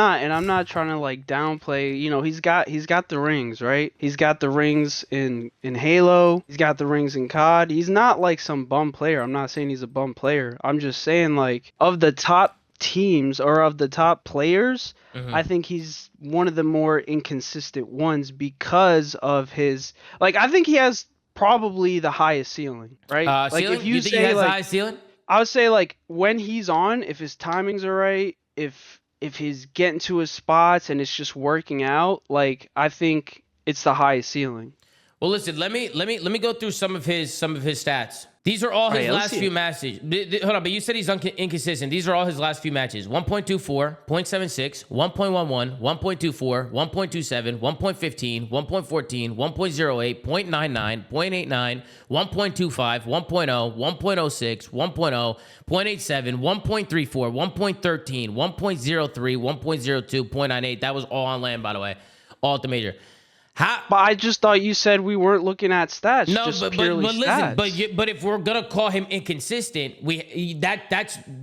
not trying to like downplay. He's got the rings, right? He's got the rings in Halo. He's got the rings in COD. He's not like some bum player. I'm not saying he's a bum player. I'm just saying like of the top teams or of the top players, I think he's one of the more inconsistent ones because of his I think he has probably the highest ceiling, right? Like ceiling? if you think say he has the like highest ceiling? I would say like when he's on, if his timings are right, if he's getting to his spots and it's just working out, like I think it's the highest ceiling. Well, listen, let me go through some of his stats. These are all his last few matches. Hold on, but you said he's inconsistent. These are all his last few matches. 1.24, 0.76, 1.11, 1.24, 1.27, 1.15, 1.14, 1.08, 0.99, 0.89, 1.25, 1.0, 1.06, 1.0, 0.87, 1.34, 1.13, 1.03, 1.02, 0.98. That was all on land, by the way. All at the major. But I just thought you said we weren't looking at stats. No, just but purely listen, stats. but if we're gonna call him inconsistent,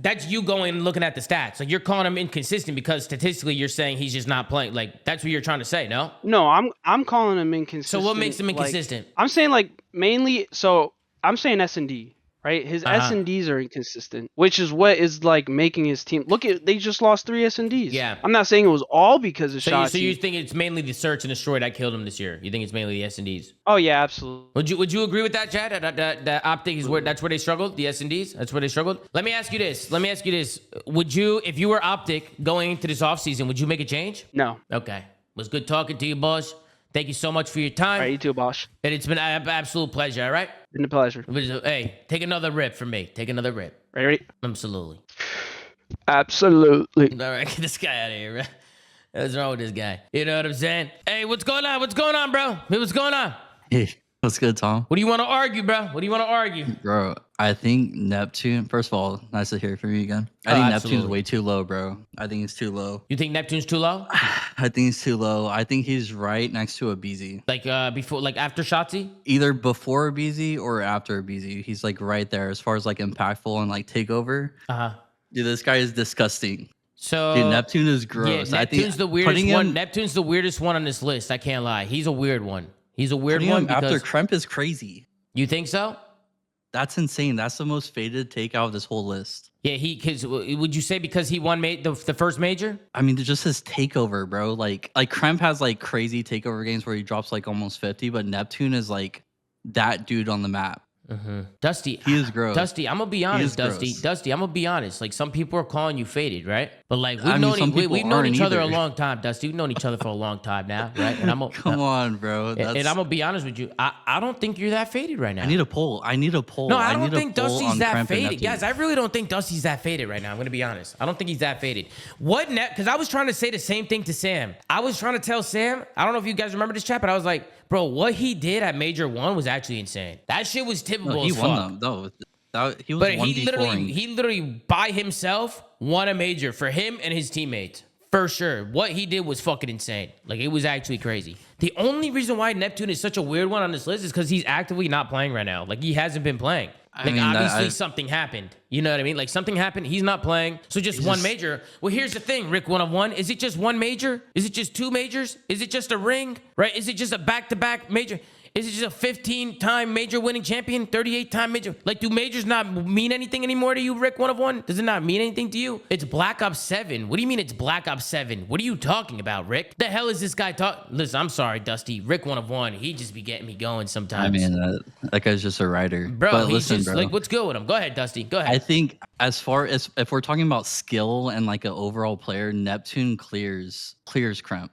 that's you going and looking at the stats. Like you're calling him inconsistent because statistically you're saying he's just not playing. Like that's what you're trying to say, no? No, I'm calling him inconsistent. So what makes him inconsistent? I'm saying like mainly. So I'm saying S&D. Right, his S&Ds are inconsistent, which is what is like making his team. Look at they just lost 3 S&Ds. Yeah, I'm not saying it was all because of Shotzi. So you think it's mainly the search and destroy that killed him this year? You think it's mainly the S&Ds? Oh yeah, absolutely. Would you agree with that, Chad? That Optic is that's where they struggled. The S&Ds, that's where they struggled. Let me ask you this. Would you, if you were Optic going into this offseason, would you make a change? No. Okay. Was good talking to you, boss. Thank you so much for your time. All right, you too, boss. And it's been an absolute pleasure, all right? Been a pleasure. Hey, take another rip from me. Take another rip. Ready? Absolutely. Absolutely. All right, get this guy out of here, right? What's wrong with this guy? You know what I'm saying? Hey, what's going on? What's going on, bro? Hey, what's going on? Hey, what's good, Tom? What do you want to argue, bro? What do you want to argue? Bro, I think Neptune, first of all, nice to hear from you again. I think Neptune's way too low, bro. I think it's too low. You think Neptune's too low? I think it's too low. I think he's right next to a BZ. Like before, like after Shotzi? Either before a BZ or after a BZ. He's like right there as far as like impactful and like takeover. Dude, this guy is disgusting. So dude, Neptune is gross. Yeah, Neptune's the weirdest one. Neptune's the weirdest one on this list. I can't lie. He's a weird one. He's a weird one because after Kremp is crazy. You think so? That's insane. That's the most faded take out of this whole list. Yeah, because would you say because he won the first major? I mean, just his takeover, bro. Like Kremp has like crazy takeover games where he drops like almost 50, but Neptune is like that dude on the map. Dusty, he is gross. Dusty, I'm gonna be honest, Dusty, I'm gonna be honest. Like some people are calling you faded, right? But like we've known each other a long time, Dusty. We've known each other for a long time now, right? And I'm come on, bro. And I'm gonna be honest with you. I don't think you're that faded right now. I need a poll. No, I don't think Dusty's that faded, guys. I really don't think Dusty's that faded right now. I'm gonna be honest. I don't think he's that faded. Because I was trying to say the same thing to Sam. I was trying to tell Sam. I don't know if you guys remember this chat, but I was like, bro, what he did at Major 1 was actually insane. That shit was typical as fuck. He won them, though. He was but he literally by himself won a major for him and his teammates. For sure. What he did was fucking insane. Like, it was actually crazy. The only reason why Neptune is such a weird one on this list is because he's actively not playing right now. Like, he hasn't been playing. Like, obviously something happened. You know what I mean? Like, something happened. He's not playing. So just one major. Well, here's the thing, Rick 101. Is it just one major? Is it just 2 majors? Is it just a ring? Right? Is it just a back-to-back major? Is it just a 15-time major winning champion? 38-time major? Like, do majors not mean anything anymore to you, Rick 101? Does it not mean anything to you? It's Black Ops 7. What do you mean it's Black Ops 7? What are you talking about, Rick? The hell is this guy talking? Listen, I'm sorry, Dusty. Rick 101, he just be getting me going sometimes. I mean, that guy's just a writer. Bro, but he's listen, just, bro. like, what's good with him? Go ahead, Dusty. Go ahead. I think as far as if we're talking about skill and like an overall player, Neptune clears Kremp.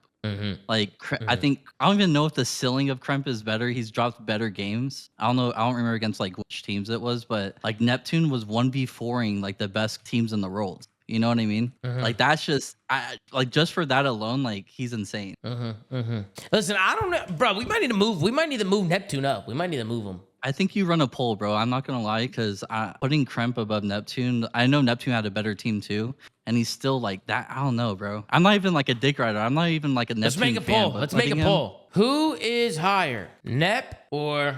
Like I think I don't even know if the ceiling of Kremp is better. He's dropped better games. I don't know. I don't remember against like which teams it was, but like Neptune was 1v4ing like the best teams in the world. You know what I mean? Like that's just like just for that alone, like he's insane. Listen, I don't know, bro. We might need to move. We might need to move Neptune up. We might need to move him. I think you run a poll, bro. I'm not gonna lie, because putting Kremp above Neptune, I know Neptune had a better team too, and he's still like that. I don't know, bro. I'm not even like a dick rider. I'm not even like a Neptune Let's make a fan, poll. Let's make a poll. Who is higher, Nep or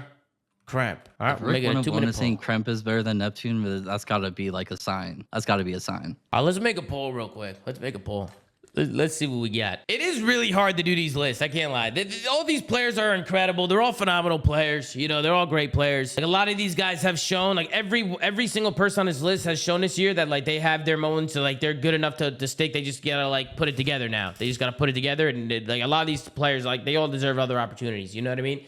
Kremp? All right, we're making a 2-minute poll. Saying Kremp is better than Neptune, but that's gotta be like a sign. That's gotta be a sign. Let's make a poll real quick. Let's make a poll. Let's see what we got. It is really hard to do these lists. I can't lie. All these players are incredible. They're all phenomenal players. You know, they're all great players. Like a lot of these guys have shown, like every single person on this list has shown this year that like they have their moments. So like they're good enough to stick. They just gotta like put it together now. They just gotta put it together. And like a lot of these players, like they all deserve other opportunities. You know what I mean?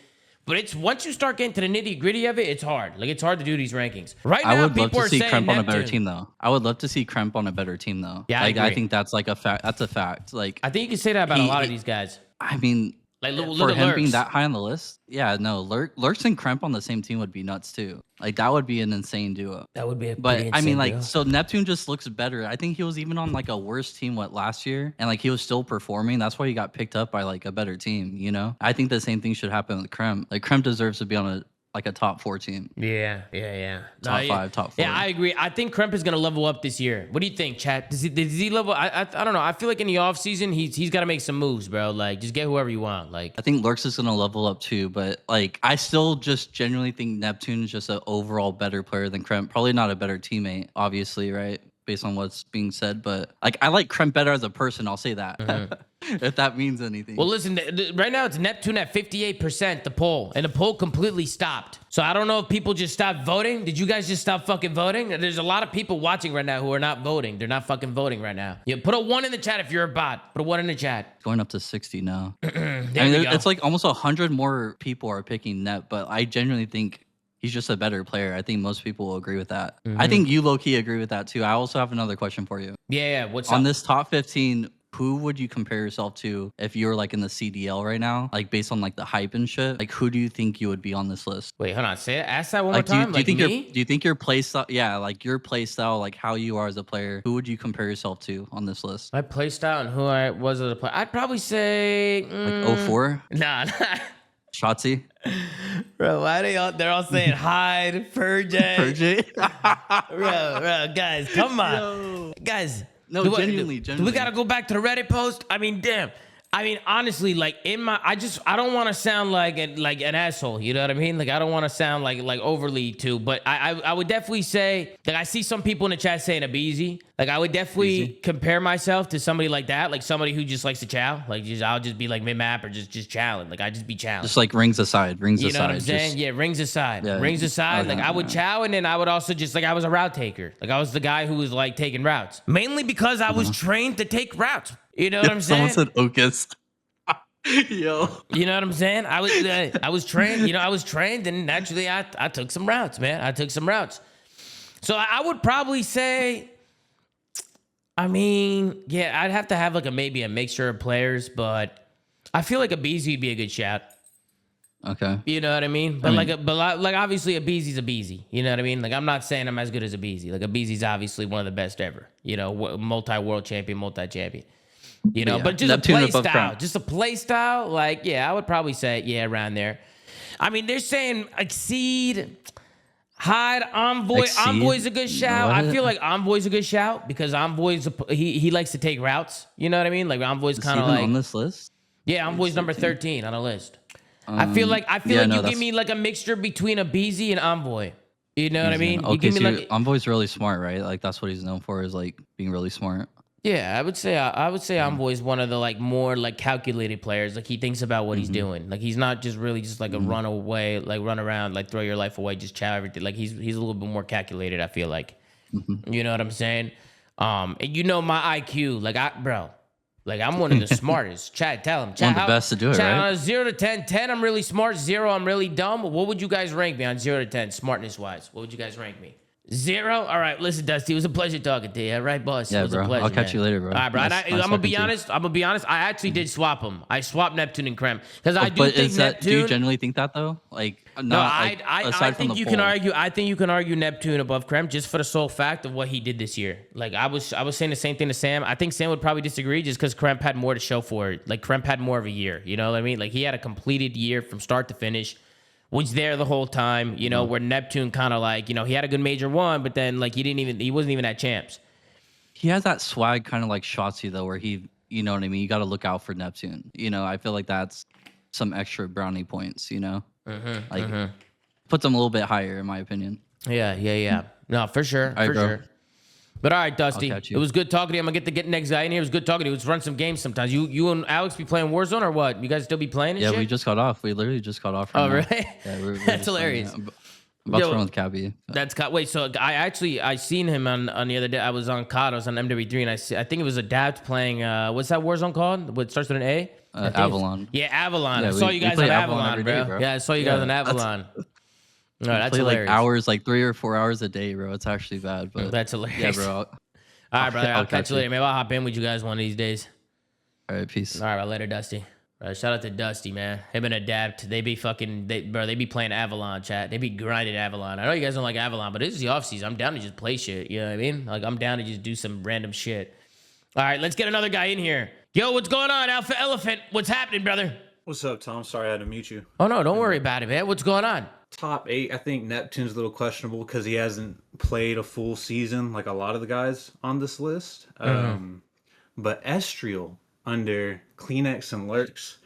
But it's once you start getting to the nitty gritty of it, it's hard. Like it's hard to do these rankings. Right now, I would love people to see are saying Kremp on a better Neptune. team, though. I would love to see Kremp on a better team, though. Yeah, like I agree. think that's like a fact. That's a fact. Like I think you can say that about a lot of these guys. I mean, Like look for at him Lurks. being that high on the list, yeah, no, Lurks and Kremp on the same team would be nuts too. Like that would be an insane duo. That would be a But pretty I mean, insane like, deal. so Neptune just looks better. I think he was even on like a worse team last year, and like he was still performing. That's why he got picked up by like a better team. You know, I think the same thing should happen with Kremp. Like Kremp deserves to be on a top 4 team. Yeah. Top 5, top 4. Yeah, I agree. I think Kremp is gonna level up this year. What do you think, chat? Does he level? I don't know. I feel like in the offseason, he's got to make some moves, bro. Like just get whoever you want. Like I think Lurks is gonna level up too, but like I still just genuinely think Neptune is just an overall better player than Kremp. Probably not a better teammate, obviously, right? Based on what's being said, but like I like Kremp better as a person. I'll say that. If that means anything. Well, listen, right now it's Neptune at 58%, the poll, and the poll completely stopped. So I don't know if people just stopped voting. Did you guys just stop fucking voting? There's a lot of people watching right now who are not voting. They're not fucking voting right now. Yeah, put a 1 in the chat if you're a bot. Put a 1 in the chat. Going up to 60 now. There we go. It's like almost 100 more people are picking Nep, but I genuinely think he's just a better player. I think most people will agree with that. I think you low-key agree with that too. I also have another question for you. Yeah. What's On up? this top 15, who would you compare yourself to if you were like in the CDL right now? Like based on like the hype and shit? Like who do you think you would be on this list? Wait, hold on. Say it. Ask that one Like more time. do you think me? do you think your play style, yeah, like your play style, like how you are as a player, who would you compare yourself to on this list? My play style and who I was as a player. I'd probably say Like 04? Nah. Shotzi? Bro, why they're all saying Hyde, Perjay. Perjay? bro, guys, come on. Guys. No, do genuinely. we gotta go back to the Reddit post? I mean, damn. I mean, honestly, like I don't want to sound like an asshole. You know what I mean? Like I don't want to sound like overly too, but I would definitely say, like I see some people in the chat saying Abizi. Like I would definitely compare myself to somebody like that, like somebody who just likes to chow. Like I'll just be like mid map or just chowing. Like I just be chowing. Just like rings aside. You know what I'm saying? Yeah, rings aside. Yeah. Rings aside. Okay. Like I would chow, and then I would also just like I was a route taker. Like I was the guy who was like taking routes. Mainly because I was trained to take routes. You know what I'm saying? Someone said Ocus. Yo. You know what I'm saying? I was trained, I was trained, and naturally I took some routes, man. I took some routes. So I would probably say, I mean, yeah, I'd have to have like maybe a mixture of players, but I feel like Abizi would be a good shout. Okay. You know what I mean? But like obviously Abizi's Abizi. You know what I mean? Like I'm not saying I'm as good as Abizi. Like Abizi's obviously one of the best ever. You know, multi-world champion, multi-champion. You know, but just Neptune a play above style. Kremp. Just a play style. Like, yeah, I would probably say, yeah, around there. I mean, they're saying Exceed, Hyde, Envoy. Exceed? Envoy's a good shout. What? I feel like Envoy's a good shout because Envoy's he likes to take routes. You know what I mean? Like Envoy's Is kind he of even like on this list? yeah, Envoy's number 13 on the list. I feel like you give me like a mixture between a BZ and Envoy. You know what I mean? You Okay, give me so like Envoy's really smart, right? Like that's what he's known for, is like being really smart. yeah, I would say Envoy's one of the like more like calculated players. Like he thinks about what he's doing. Like he's not just really just like a run away, like run around, like throw your life away, just chow everything. Like he's a little bit more calculated, I feel like. You know what I'm saying? And you know my IQ, like I'm one of the smartest. Chad, tell him. Chad, One of the best to do it, Chad, right? on a 0 to 10, 10 I'm really smart, 0 I'm really dumb. What would you guys rank me on 0 to 10 smartness wise? What would you guys rank me? 0? All right, listen, Dusty, it was a pleasure talking to you. All right, boss? Yeah, It was bro. a pleasure, I'll catch man. you later, bro. All right, bro. Nice I'm gonna talking be to you. honest. I'm gonna be honest. I actually did swap them. I swapped Neptune and Krem because I do But think is that? Neptune. Do you genuinely think that though? Like, No, not like, I aside from think the you can poll. argue. I think you can argue Neptune above Krem just for the sole fact of what he did this year. Like I was saying the same thing to Sam. I think Sam would probably disagree just because Krem had more to show for it. Like Krem had more of a year. You know what I mean? Like he had a completed year from start to finish. Was there the whole time, you know, where Neptune kind of like, you know, he had a good major one, but then like he wasn't even at champs. He has that swag kind of like Shotzi though, where he, you know what I mean? You got to look out for Neptune. You know, I feel like that's some extra brownie points, you know? Like puts him a little bit higher in my opinion. Yeah. No, for sure. All right, For bro. sure. But all right, Dusty, catch it you. was good talking to you. I'm going to get the next guy in here. It was good talking to you. Let's run some games sometimes. You and Alex be playing Warzone or what? You guys still be playing and Yeah, shit? we just got off. We literally just got off. Oh, now. really? Yeah, we're That's just hilarious. About Yo, to run with Cabby. That's wait. So I seen him on the other day. I was on COD. I was on MW3, and I think it was Adapt playing. What's that Warzone called? What starts with an A? I think it's- Avalon. Yeah, Avalon. Yeah, I saw we- you we guys play on Avalon Avalon, every bro. day, bro. Yeah, I saw you guys Yeah, on that's- Avalon. No, that's Play hilarious. like hours, like 3 or 4 hours a day, bro. It's actually bad, but That's hilarious. Yeah, bro. All right, brother. I'll I'll catch catch you you. later. Maybe I'll hop in with you guys one of these days. All right, peace. All right, well, later, Dusty. Shout out to Dusty, man. Him and Adapt. They be playing Avalon, chat. They be grinding Avalon. I know you guys don't like Avalon, but this is the offseason. I'm down to just play shit. You know what I mean? Like, I'm down to just do some random shit. All right, let's get another guy in here. Yo, what's going on, Alpha Elephant? What's happening, brother? What's up, Tom? Sorry I had to mute you. Oh, no, don't worry about it, man. What's going on? Top 8, I think Neptune's a little questionable because he hasn't played a full season like a lot of the guys on this list. But Estriel under Kleenex and Lurks,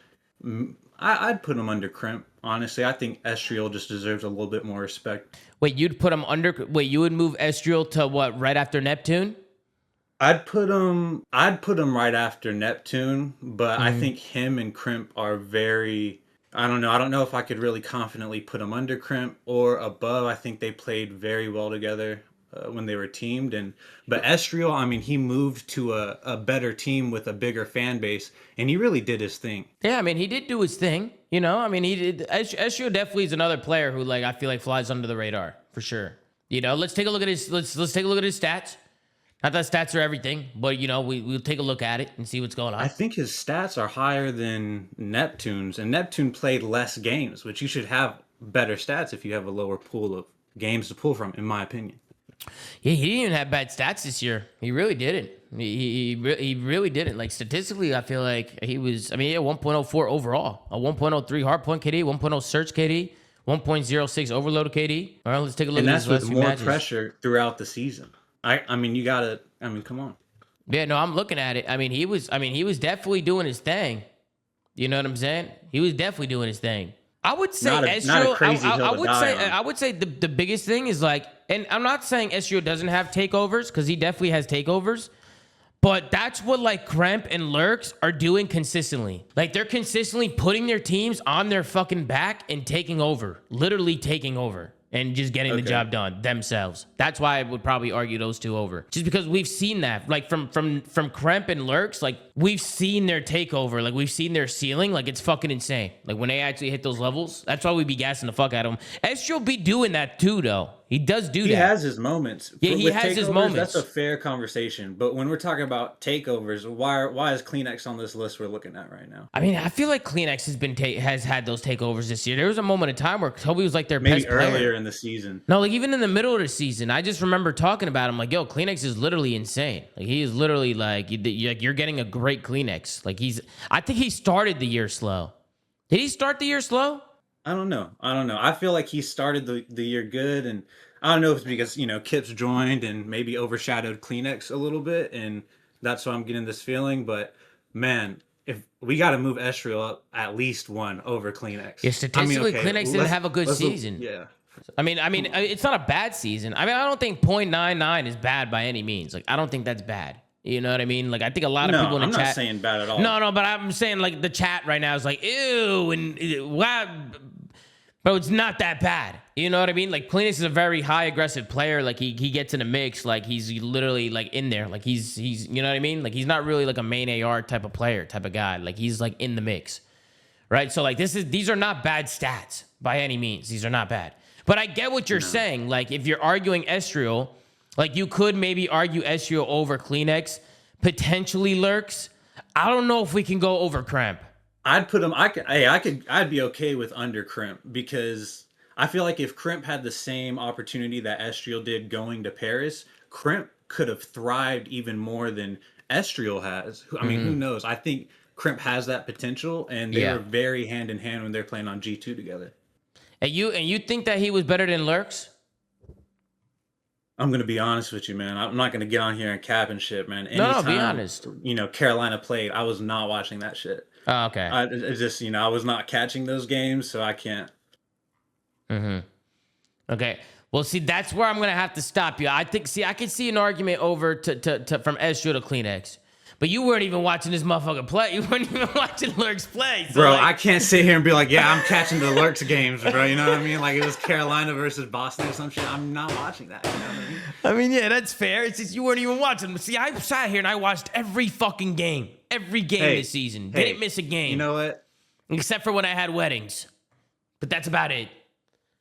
I'd put him under Crimp. Honestly, I think Estriel just deserves a little bit more respect. Wait, you'd put him under... Wait, you would move Estriel to what, right after Neptune? I'd put him right after Neptune, but I think him and Crimp are very... I don't know if I could really confidently put them under Crimp or above. I think they played very well together when they were teamed. But Estriel, I mean, he moved to a better team with a bigger fan base, and he really did his thing. Yeah, I mean, he did do his thing. You know, I mean, he did. Estriel definitely is another player who, like, I feel like flies under the radar for sure. You know, let's take a look at his. Let's take a look at his stats. Not that stats are everything, but you know, we'll take a look at it and see what's going on. I think his stats are higher than Neptune's, and Neptune played less games, which you should have better stats if you have a lower pool of games to pull from, in my opinion. Yeah, he didn't even have bad stats this year. He really didn't. He really didn't. Like statistically, I feel like he was. I mean, he had 1.04 overall, a 1.03 hardpoint KD, 1.0 search KD, 1.06 overload KD. All right, let's take a look And at that's his last with few more matches. pressure throughout the season. I mean, come on. Yeah, no, I'm looking at it. I mean, he was definitely doing his thing. You know what I'm saying? He was definitely doing his thing. I would say Not a Estriel. crazy hill to die on. I would say the biggest thing is like, and I'm not saying Estriel doesn't have takeovers because he definitely has takeovers, but that's what like Kremp and Lurks are doing consistently. Like they're consistently putting their teams on their fucking back and taking over, literally taking over. And just getting the job done themselves. That's why I would probably argue those two over. Just because we've seen that, like from Kremp and Lurks, like we've seen their takeover, like we've seen their ceiling, like it's fucking insane. Like when they actually hit those levels, that's why we be gassing the fuck out of them. Estriel be doing that too, though. He does do that. He has his moments. Yeah, he With has his takeovers, moments. That's a fair conversation. But when we're talking about takeovers, why is Kleenex on this list we're looking at right now? I mean, I feel like Kleenex has had those takeovers this year. There was a moment in time where Toby was like their Maybe best player. earlier in the season. No, like even in the middle of the season, I just remember talking about him like, yo, Kleenex is literally insane. Like he is literally like, you're getting a great Kleenex. Like I think he started the year slow. Did he start the year slow? I don't know. I feel like he started the year good, and I don't know if it's because, Kips joined and maybe overshadowed Kleenex a little bit, and that's why I'm getting this feeling. But man, if we got to move Estriel up at least one over Kleenex. Yeah, statistically, okay, Kleenex didn't have a good let's look- season. Yeah. I mean, it's not a bad season. I mean, I don't think .99 is bad by any means. Like, I don't think that's bad. You know what I mean? Like, I think a lot of people in the I'm chat. not saying bad at all. No, but I'm saying like the chat right now is like, ew, and wow. Bro, it's not that bad. You know what I mean? Like Kleenex is a very high aggressive player. Like he gets in a mix. Like he's literally like in there. Like he's you know what I mean? Like he's not really like a main AR type of player, type of guy. Like he's like in the mix. Right? So like these are not bad stats by any means. These are not bad. But I get what you're saying. Like, if you're arguing Estriel, like, you could maybe argue Estriel over Kleenex, potentially Lurks. I don't know if we can go over Cramp. I'd put him. I'd be okay with under Crimp because I feel like if Crimp had the same opportunity that Estriel did going to Paris, Crimp could have thrived even more than Estriel has. I mean, who knows? I think Crimp has that potential, and they were very hand in hand when they're playing on G2 together. And you think that he was better than Lurks? I'm gonna be honest with you, man. I'm not gonna get on here and cap and shit, man. No, be honest. You know, Carolina played. I was not watching that shit. Oh, okay. It's just, you know, I was not catching those games, so I can't. Okay. Well, see, that's where I'm gonna have to stop you. I think. See, I could see an argument over to from Estriel to Kleenex. But you weren't even watching this motherfucker play. You weren't even watching Lurks play. So bro, like, I can't sit here and be like, yeah, I'm catching the Lurks games, bro. You know what I mean? Like, it was Carolina versus Boston or some shit. I'm not watching that. You know what I mean? I mean, yeah, that's fair. It's just you weren't even watching. See, I sat here and I watched every fucking game. Every game this season. Didn't miss a game. You know what? Except for when I had weddings. But that's about it.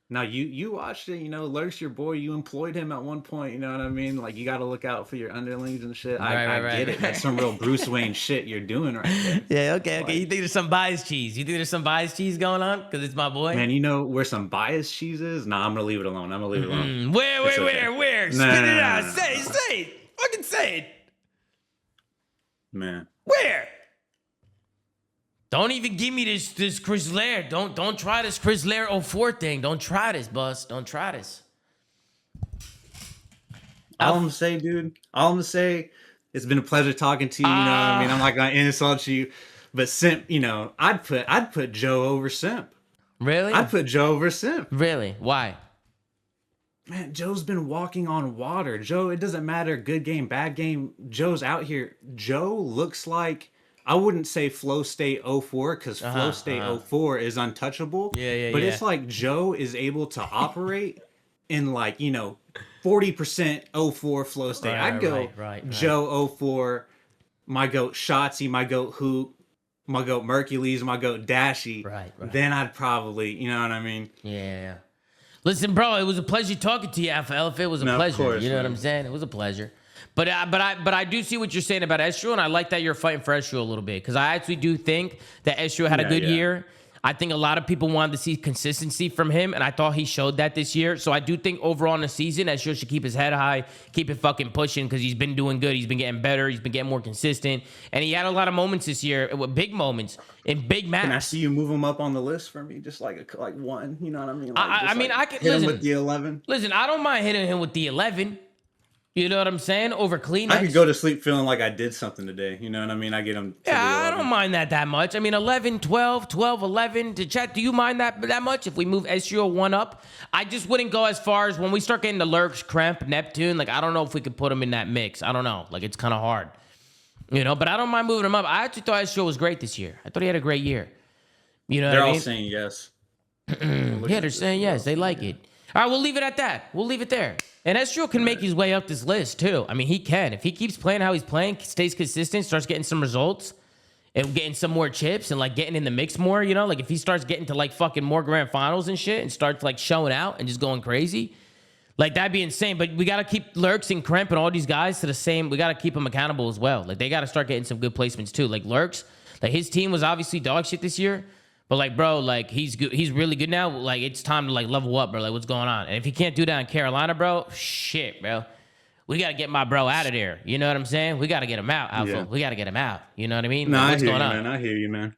Now, you watched it, you know, Lurks, your boy, you employed him at one point, you know what I mean? Like, you got to look out for your underlings and shit. I get it. That's some real Bruce Wayne shit you're doing right there. Yeah, okay. You think there's some biased cheese? You think there's some biased cheese going on? Because it's my boy? Man, you know where some biased cheese is? Nah, I'm going to leave it alone. Where? Nah, Spit it nah, out. nah, Say it. Fucking say it. Man. Where? Don't even give me this Chris Lair. Don't try this Chris Lair 04 thing. Don't try this, Bus. Don't try this. All I'm going to say, dude, it's been a pleasure talking to you. You know what I mean? I'm not going to insult you. But Simp, you know, I'd put Joe over Simp. Really? I'd put Joe over Simp. Really? Why? Man, Joe's been walking on water. Joe, it doesn't matter, good game, bad game. Joe's out here. Joe looks like, I wouldn't say Flow State 04 because Flow State 04 is untouchable. Yeah. But it's like Joe is able to operate in like, you know, 40% 04 Flow State. I'd go Joe 04, my goat Shotzi, my goat Hoop, my goat Mercules, my goat Dashy. Right. Then I'd probably, you know what I mean? Yeah. Listen, bro, it was a pleasure talking to you, Alpha Elephant. It was a pleasure. Of course, you know what I'm saying? It was a pleasure. But I do see what you're saying about Estriel, and I like that you're fighting for Estriel a little bit because I actually do think that Estriel had a good year. I think a lot of people wanted to see consistency from him, and I thought he showed that this year. So I do think overall in the season, Estriel should keep his head high, keep it fucking pushing because he's been doing good. He's been getting better. He's been getting more consistent, and he had a lot of moments this year, big moments in big matches. Can I see you move him up on the list for me? Just like one, you know what I mean? I can hit him with the 11. Listen, I don't mind hitting him with the 11. You know what I'm saying? Over Kleenex. I could go to sleep feeling like I did something today. You know what I mean? I get him. I don't mind that much. I mean, 11, 12, 12, 11. To chat, do you mind that much if we move Estriel one up? I just wouldn't go as far as when we start getting the Lurks, Cramp, Neptune. Like, I don't know if we could put him in that mix. I don't know. Like, it's kind of hard. You know, but I don't mind moving him up. I actually thought Estriel was great this year. I thought he had a great year. You know what I mean? They're all saying yes. Yeah, they're saying yes. They like it. All right, we'll leave it at that. We'll leave it there. And Estriel can make his way up this list, too. I mean, he can. If he keeps playing how he's playing, stays consistent, starts getting some results, and getting some more chips, and, like, getting in the mix more, you know? Like, if he starts getting to, like, fucking more grand finals and shit, and starts, like, showing out and just going crazy, like, that'd be insane. But we got to keep Lurks and Kremp and all these guys to the same. We got to keep them accountable as well. Like, they got to start getting some good placements, too. Like, Lurks, like, his team was obviously dog shit this year. But, like, bro, like, he's good. He's really good now. Like, it's time to, like, level up, bro. Like, what's going on? And if he can't do that in Carolina, bro, shit, bro. We got to get my bro out of there. You know what I'm saying? We got to get him out, Alpha. Yeah. We got to get him out. You know what I mean? No, like, what's going on? Man. I hear you, man.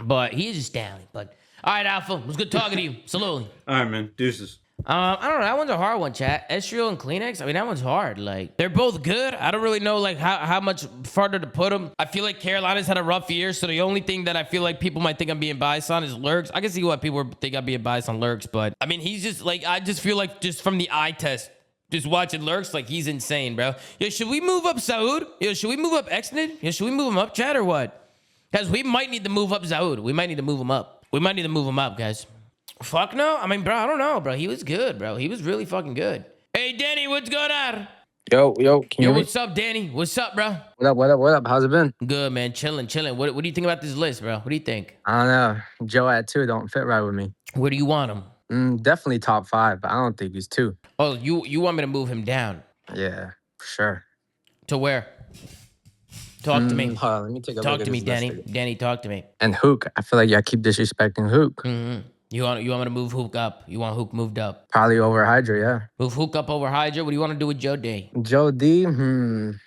But he is just down. But, all right, Alpha. It was good talking to you. Salute. All right, man. Deuces. I don't know. That one's a hard one, chat. Estriel and Kleenex. I mean, that one's hard. Like, they're both good. I don't really know, like, how much farther to put them. I feel like Carolina's had a rough year, so the only thing that I feel like people might think I'm being biased on is Lurks. I can see why people think I'm being biased on Lurks, but, I mean, he's just, like, I just feel like just from the eye test, just watching Lurks, like, he's insane, bro. Yo, should we move up Saud? Yo, should we move up Exnid? Yo, should we move him up, chat, or what? Guys, we might need to move up Saud. We might need to move him up. We might need to move him up, guys. Fuck no. I mean, bro, I don't know, bro. He was good, bro. He was really fucking good. Hey, Danny, what's going on? Yo, can you hear me? What's up, Danny? What's up, bro? What up? How's it been? Good, man. Chilling. What do you think about this list, bro? What do you think? I don't know. Joe at 2 don't fit right with me. Where do you want him? Definitely top 5, but I don't think he's 2. Oh, you want me to move him down Yeah, for sure. to where? Talk to me. Hold on, let me take a Talk look at to me, this list Danny. again. Danny, talk to me. And Hook, I feel like y'all keep disrespecting Hook. You want me to move Hook up? You want Hook moved up? Probably over Hydra, yeah. Move Hook up over Hydra. What do you want to do with Joe D? Joe D,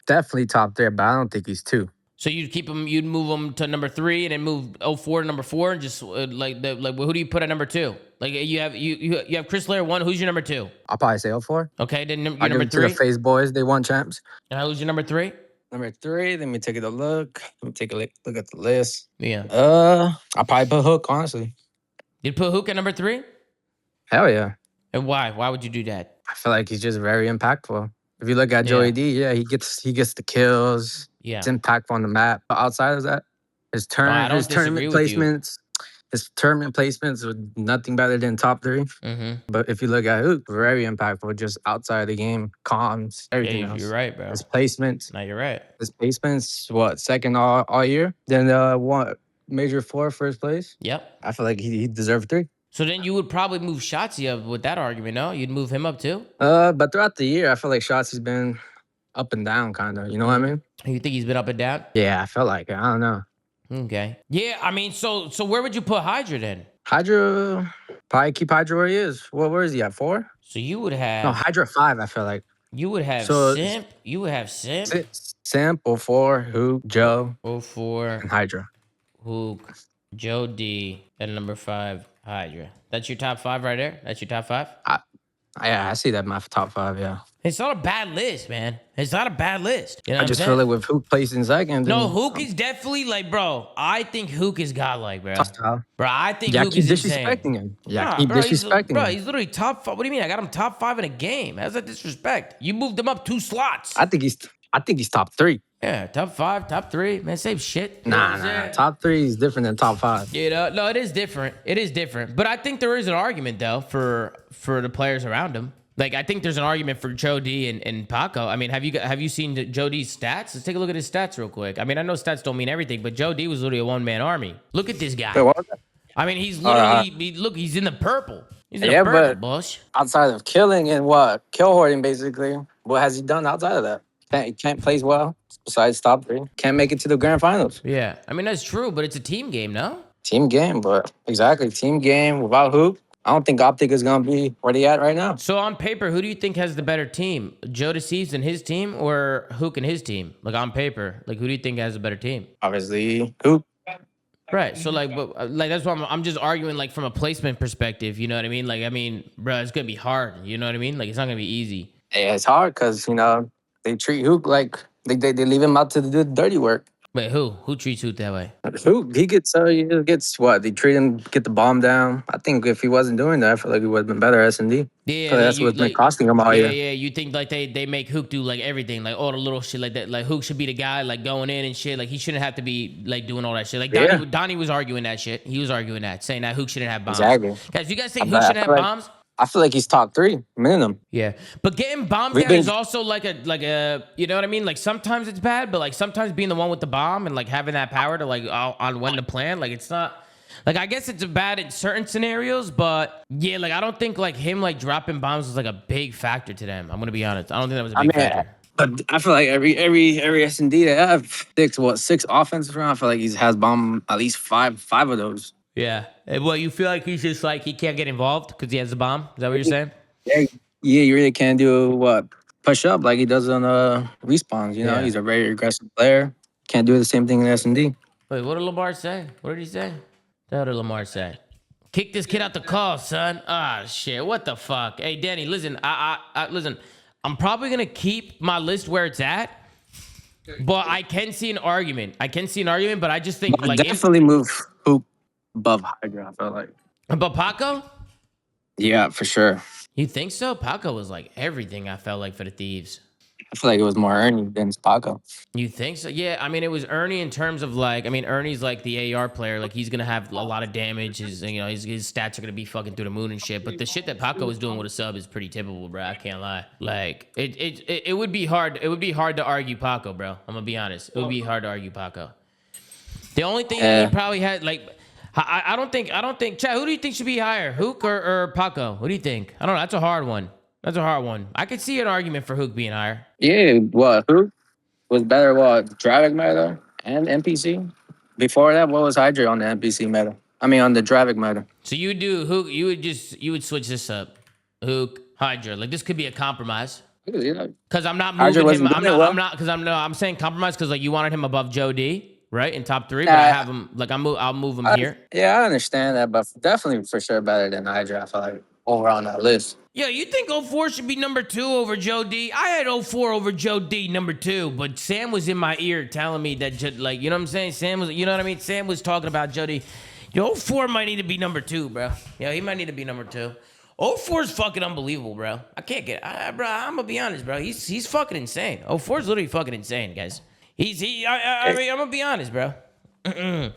definitely top 3, but I don't think he's 2. So you'd keep him, you'd move him to number 3, and then move 04 to number 4, and just like who do you put at number 2? Like you have Chris Lair 1. Who's your number 2? I'll probably say 04. Okay, then your I'll give number it to the 3. Face Boys. They won champs. And who's your number 3? Number 3, let me take a look. Let me take a look at the list. Yeah. I'll probably put Hook, honestly. You'd put Hook at number 3? Hell yeah. And why? Why would you do that? I feel like he's just very impactful. If you look at Joey D, yeah, he gets the kills. Yeah. It's impactful on the map. But outside of that, his I don't his tournament disagree with you. placements were nothing better than top 3. But if you look at Hook, very impactful just outside of the game, comms, everything Yeah, else. you're right, bro. His placements, No, you're right. second all year. Then what? Major 4, first place. Yep. I feel like he deserved 3. So then you would probably move Shotzi up with that argument, no? You'd move him up too? But throughout the year, I feel like Shotzi's been up and down, kind of. You know what I mean? You think he's been up and down? Yeah, I felt like it. I don't know. Okay. Yeah, I mean, so where would you put Hydra then? Hydra, probably keep Hydra where he is. Where is he at? 4? So you would have No, Hydra 5. I feel like you would have So- Simp. You would have Simp. Simp, 04, Hook, Joe, 04, and Hydra. Hook, Joe D, and number 5, Hydra. That's your top 5 right there? That's your top 5? Yeah, I see that my top 5. Yeah, It's not a bad list, man. It's not a bad list. You know I what just I'm feel saying? like with Hook placing second. No, then- Hook is definitely like, bro. I think Hook is godlike, bro. Tough. Bro, I think Yeah, Hook keep is insane. disrespecting him. Yeah, Nah, keep bro, disrespecting bro, him. he's literally top 5. What do you mean? I got him top 5 in a game. How's that disrespect? You moved him up 2 slots. I think he's top 3. Yeah, top 5, top 3. Man, same shit. You know what I'm Nah. saying? Top 3 is different than top 5. You know, no, it is different. It is different. But I think there is an argument though for the players around him. Like I think there's an argument for Joe D and Paco. I mean, have you seen Joe D's stats? Let's take a look at his stats real quick. I mean, I know stats don't mean everything, but Joe D was literally a one-man army. Look at this guy. Wait, what was that? I mean, he's literally look, he's in the purple. He's in Yeah, the purple, but- Bush. Outside of killing and kill hoarding, basically. What has he done outside of that? He can't play well. Besides top 3, can't make it to the grand finals. Yeah, I mean that's true, but it's a team game, no? Team game, but exactly team game without Hoop. I don't think Optic is gonna be where they at right now. So on paper, who do you think has the better team? Joe Deceives and his team, or Hook and his team? Like on paper, like who do you think has a better team? Obviously, Hoop. Right. So but that's why I'm just arguing like from a placement perspective. You know what I mean? Like I mean, bro, it's gonna be hard. You know what I mean? Like it's not gonna be easy. Yeah, it's hard because they treat Hoop like they leave him out to do the dirty work. Wait, who treats Hook that way? Hoop, he gets what? They treat him, get the bomb down. I think if he wasn't doing that, I feel like he would have been better S&D. Yeah, That's what's been costing him all yeah, year. yeah. You think like they make Hook do like everything, like all the little shit like that. Like Hook should be the guy like going in and shit. Like he shouldn't have to be like doing all that shit. Like Yeah. Donnie was arguing that shit. He was arguing that, saying that Hook shouldn't have bombs. Exactly. Guys, you guys think I Hook bet- shouldn't I have feel like- bombs? I feel like he's top 3 minimum. Yeah, but getting bombed We've down been- is also like a you know what I mean? Like sometimes it's bad, but like sometimes being the one with the bomb and like having that power to like on when to plan, like it's not like I guess it's bad in certain scenarios, but yeah, like I don't think like him like dropping bombs was like a big factor to them. I'm gonna be honest. I don't think that was a big factor. But I feel like every S&D they have 6 offensive round. I feel like he has bomb at least five of those. Yeah. Well, you feel like he's just like he can't get involved because he has the bomb? Is that what you're saying? Yeah, you really can't do push up like he does on respawns. Yeah. He's a very aggressive player. Can't do the same thing in S&D. Wait, what did Lamar say? What did he say? What did Lamar say? Kick this kid out the call, son. Ah, shit. What the fuck? Hey, Danny, listen. Listen. I'm probably gonna keep my list where it's at, but I can see an argument. But I just think like Definitely move Hoop above Hydra. I feel like. but Paco. Yeah, for sure. You think so? Paco was like everything. I felt like for the Thieves. I feel like it was more Ernie than Spaco. You think so? Yeah, I mean, it was Ernie in terms of like, I mean, Ernie's like the AR player. Like, he's gonna have a lot of damage. His stats are gonna be fucking through the moon and shit. But the shit that Paco was doing with a sub is pretty typical, bro. I can't lie. Like, it would be hard. It would be hard to argue Paco, bro. I'm gonna be honest. It would be hard to argue Paco. The only thing that he probably had, like, I don't think. Chad, who do you think should be higher, Hook or Paco? What do you think? I don't know. That's a hard one. I could see an argument for Hook being higher. Yeah, what? Who was better? What? Dravik meta and NPC? Before that, what was Hydra on the NPC meta? I mean, on the Dravik meta. So you would do Hook. You would switch this up, Hook, Hydra. Like this could be a compromise. Because I'm not Hydra moving him. wasn't doing well. I'm saying compromise because like you wanted him above Joe D, right, in top 3. But I have him like I'll move him here. Yeah, I understand that, but definitely for sure better than Hydra. I feel like over on that list. Yeah, you think 04 should be number 2 over Joe D? I had 04 over Joe D number 2, but Sam was in my ear telling me that, like, you know what I'm saying? Sam was, you know what I mean? Sam was talking about Joe D. Yo, 04 might need to be number 2, bro. Yeah, he might need to be number 2. 04 is fucking unbelievable, bro. I can't get it. Bro, I'm gonna be honest, bro. He's fucking insane. 04 is literally fucking insane, guys. I mean, I'm gonna be honest, bro. I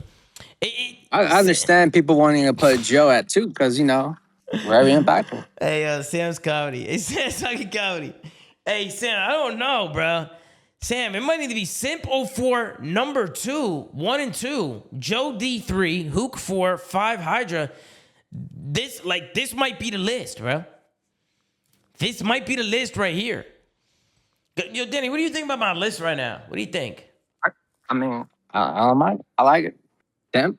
understand people wanting to put Joe at 2 because, you know, very impactful. Hey, Sam's comedy. Hey, Sam's fucking comedy. Hey, Sam, I don't know, bro. Sam, it might need to be Simp 04, number 2, 1 and 2, Joe D 3, Hook 4, 5 Hydra. This might be the list, bro. This might be the list right here. Yo, Danny, what do you think about my list right now? What do you think? I mean, I don't mind. I like it. Them,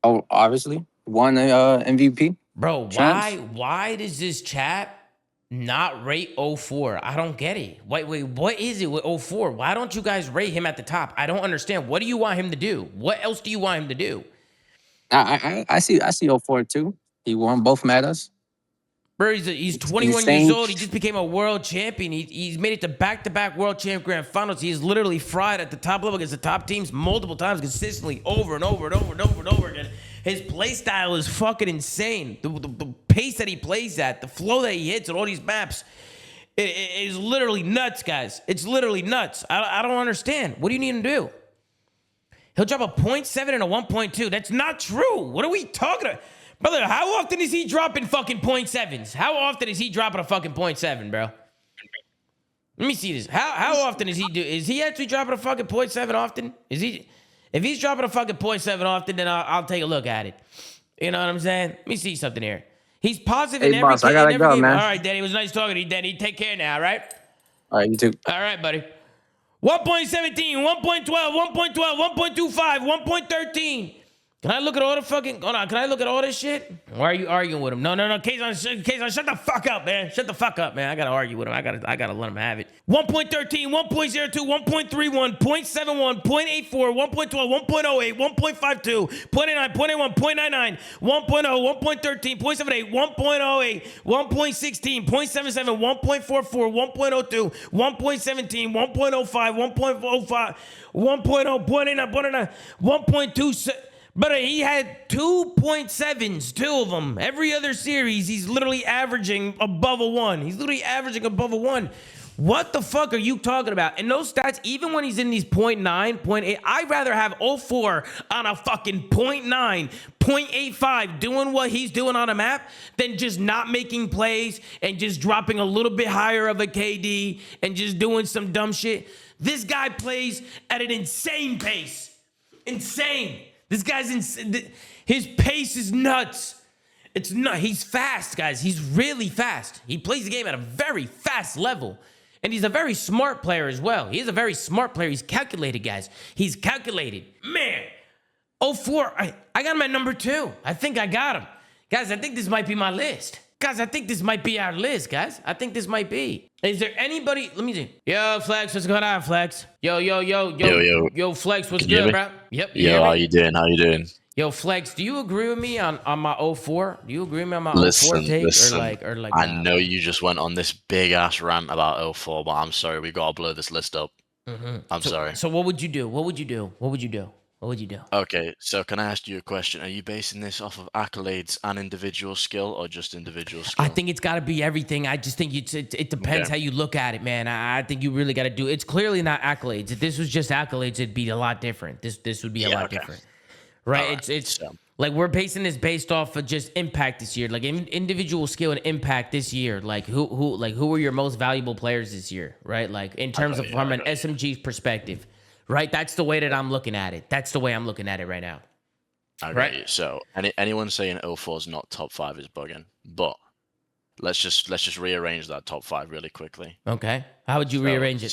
oh, obviously, won the MVP. Bro, Chance. why does this chat not rate 04? I don't get it. Wait, what is it with 04? Why don't you guys rate him at the top? I don't understand. What do you want him to do? What else do you want him to do? I see 04 too. He won both metas. Bro, he's 21 years old. He just became a world champion. He's made it to back-to-back world champ grand finals. He's literally fried at the top level against the top teams multiple times consistently over and over and over and over and over again. His play style is fucking insane. The pace that he plays at, the flow that he hits on all these maps, it is literally nuts, guys. It's literally nuts. I don't understand. What do you need him to do? He'll drop a 0.7 and a 1.2. That's not true. What are we talking about? Brother, how often is he dropping fucking 0.7s? How often is he dropping a fucking 0.7, bro? Let me see this. How often is he actually dropping a fucking 0.7 often? Is he? If he's dropping a fucking 0.7 often, then I'll take a look at it. You know what I'm saying? Let me see something here. He's positive in every boss, I gotta go, man. All right, Danny. It was nice talking to you, Danny. Take care now, all right? All right, you too. All right, buddy. 1.17, 1.12, 1.12, 1.25, 1.13. Can I look at all the fucking... Hold on. Can I look at all this shit? Why are you arguing with him? No. Kazon, shut the fuck up, man. Shut the fuck up, man. I gotta argue with him. I gotta let him have it. 1.13, 1.02, 1.31, 0.71, 0.84, 1.12, 1.08, 1.52, 0.89, 0.81, 0.99, 1.0, 1.13, 0.78, 1.08, 1.16, 0.77, 1.44, 1.02, 1.17, 1.05, 1.05, 1.0, 0.89, 1.27. But he had 2.7s, 2 of them. Every other series, he's literally averaging above a 1. What the fuck are you talking about? And those stats, even when he's in these 0.9, 0.8, I'd rather have 04 on a fucking 0.9, 0.85 doing what he's doing on a map than just not making plays and just dropping a little bit higher of a KD and just doing some dumb shit. This guy plays at an insane pace. Insane. This guy's his pace is nuts. It's not. He's fast, guys. He's really fast. He plays the game at a very fast level. And he's a very smart player as well. He is a very smart player. He's calculated, guys. He's calculated. Man, 04, I got him at number 2. I think I got him. Guys, I think this might be my list. Guys, I think this might be our list, guys. I think this might be. Is there anybody? Let me see. Yo, Flex, what's going on, Flex? Yo, Flex, what's good, bro? Yep. Yo, how you doing? Yo, Flex, do you agree with me on my 04? Do you agree with me on my 04 take? Or like I know you just went on this big ass rant about 04, but I'm sorry, we gotta blow this list up. I'm sorry. So what would you do? What would you do? Okay, so can I ask you a question? Are you basing this off of accolades and individual skill, or just individual skill? I think it's got to be everything. I just think it depends how you look at it, man. I think you really got to do. It's clearly not accolades. If this was just accolades, it'd be a lot different. This would be a lot different, right? It's like we're basing this based off of just impact this year, like individual skill and impact this year. Like who were your most valuable players this year, right? Like in terms of from an SMG perspective. Right? That's the way that I'm looking at it. That's the way I'm looking at it right now. I Right. got you. So anyone saying 04 is not top 5 is bugging. But let's just rearrange that top 5 really quickly. Okay. How would you So, rearrange it?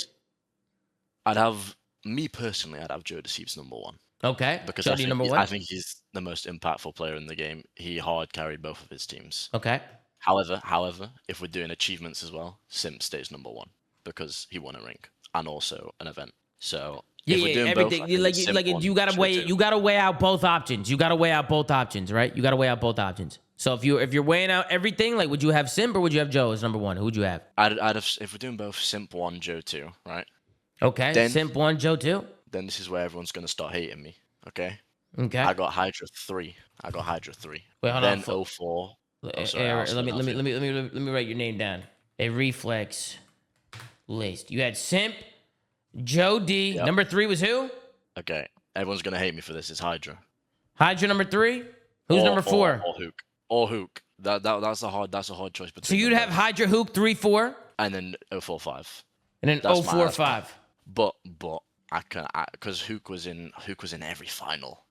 I'd have me personally. I'd have Joe Deceives number 1 Okay. because Jody number 1. I think he's the most impactful player in the game. He hard carried both of his teams. Okay. However, if we're doing achievements as well, Simp stays number 1 because he won a ring and also an event. So if we're doing everything. both, I think Simp one, You gotta Joe weigh. 2. You gotta weigh out both options. You gotta weigh out both options, right? You gotta weigh out both options. So if you're weighing out everything, like, would you have Simp or would you have Joe as number 1? Who'd you have? I'd have, if we're doing both Simp 1, Joe 2, right? Okay. Then- Simp 1, Joe 2. Then this is where everyone's gonna start hating me. Okay. Okay. I got Hydra 3. Wait, hold Then on. 04. Oh, sorry, Let me write your name down. A reflex list. You had Simp, Joe D. Yep. Number 3 was who? Okay. Everyone's gonna hate me for this. It's Hydra. Hydra number 3. Who's Or- number 4? Or Hook. That's a hard choice between. So you'd them have both. Hydra, Hook 3, 4, and then 04-5. and then That's 04, my- 5. But I can, because Hook was in every final.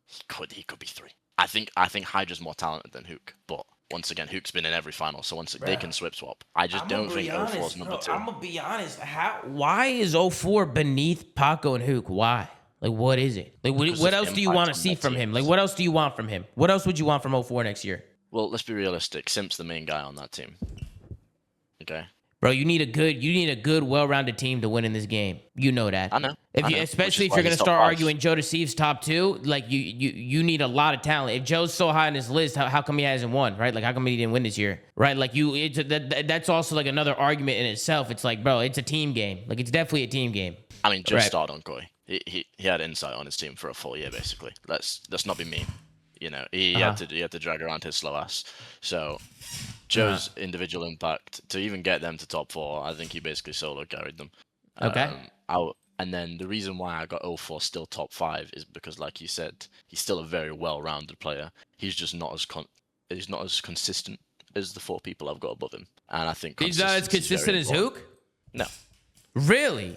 He could be 3. I think Hydra's more talented than Hook. But once again, Hook's been in every final, so they can swap. I just don't think 04 is number 2. I'm gonna be honest. Why is 04 beneath Paco and Hook? Why? Like, what is it? Like, Because what of else do you impact want on to see their from him? teams. Like, what else do you want from him? What else would you want from 04 next year? Well, let's be realistic. Simp's the main guy on that team. Okay. Bro, you need a good, well-rounded team to win in this game. You know that. I know. Especially if why you're gonna he's top start 5. arguing Joe Deceives top 2, like you need a lot of talent. If Joe's so high on his list, how come he hasn't won, right? Like, how come he didn't win this year, right? Like, that's also like another argument in itself. It's like, bro, it's a team game. Like, it's definitely a team game. I mean, just Right. start on Koi. He had insight on his team for a full year, basically. Let's not be mean. You know, he had to drag around his slow ass. So Joe's individual impact to even get them to top 4, I think he basically solo carried them. Okay. And then the reason why I got 04 still top 5 is because, like you said, he's still a very well-rounded player. He's just not as consistent as the 4 people I've got above him. And I think He's not as consistency is very consistent as important. Hook? No. Really?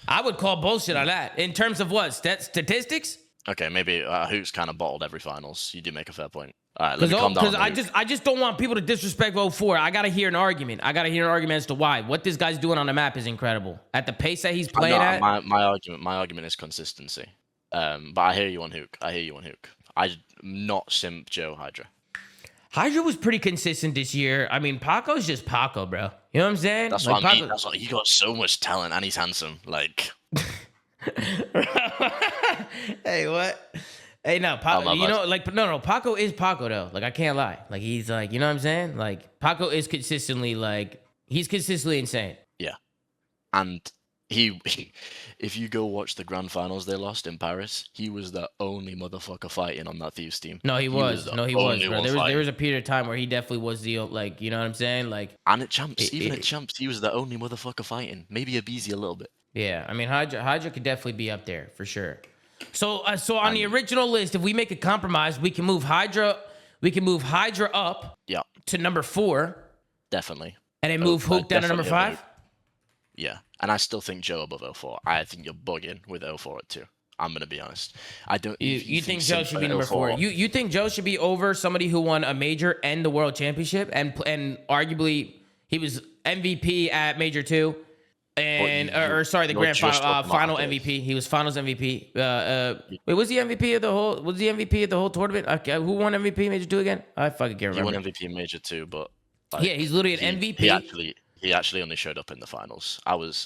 I would call bullshit on that. In terms of what? Statistics? Okay, maybe Hook's kind of bottled every finals. You do make a fair point. All right, let me calm down. Because on Hook. I just don't want people to disrespect 04. I gotta hear an argument. As to why. What this guy's doing on the map is incredible. At the pace that he's playing at. My argument is consistency. But I hear you on Hook. I'm not Simp Joe Hydra. Hydra was pretty consistent this year. I mean, Paco's just Paco, bro. You know what I'm saying? That's Like, what I mean. That's what he got so much talent and he's handsome. Like, Hey, what? Hey, no, Paco. You know, like, no, Paco is Paco though. Like, I can't lie. Like, he's like, you know what I'm saying? Like, Paco is consistently he's consistently insane. yeah, and if you go watch the grand finals they lost in Paris, he was the only motherfucker fighting on that Thieves team. No, he was. the No, he was, only bro. one There fighting. was a period of time where he definitely was the, like, you know what I'm saying? Like, And at champs, at champs, he was the only motherfucker fighting. Maybe Abizi a little bit. yeah. I mean, Hydra could definitely be up there for sure. So on the original list, if we make a compromise, we can move Hydra. We can move Hydra up Yeah, to number 4, definitely. and then move Hook down to number definitely over 5. Yeah, and I still think Joe above 04. I think you're bugging with 04 at 2. I'm gonna be honest. I don't. You think Joe Simp should be at number 4? 04 You think Joe should be over somebody who won a major and the world championship, and arguably he was MVP at major 2, and sorry, the you're grand just final talking final about MVP. He was finals MVP. Wait, was he MVP of the whole? Was he MVP of the whole tournament? Okay, who won MVP major 2 again? I fucking can't He remember. won MVP in major 2, but Yeah, he's literally an MVP. He actually only showed up in the finals. I was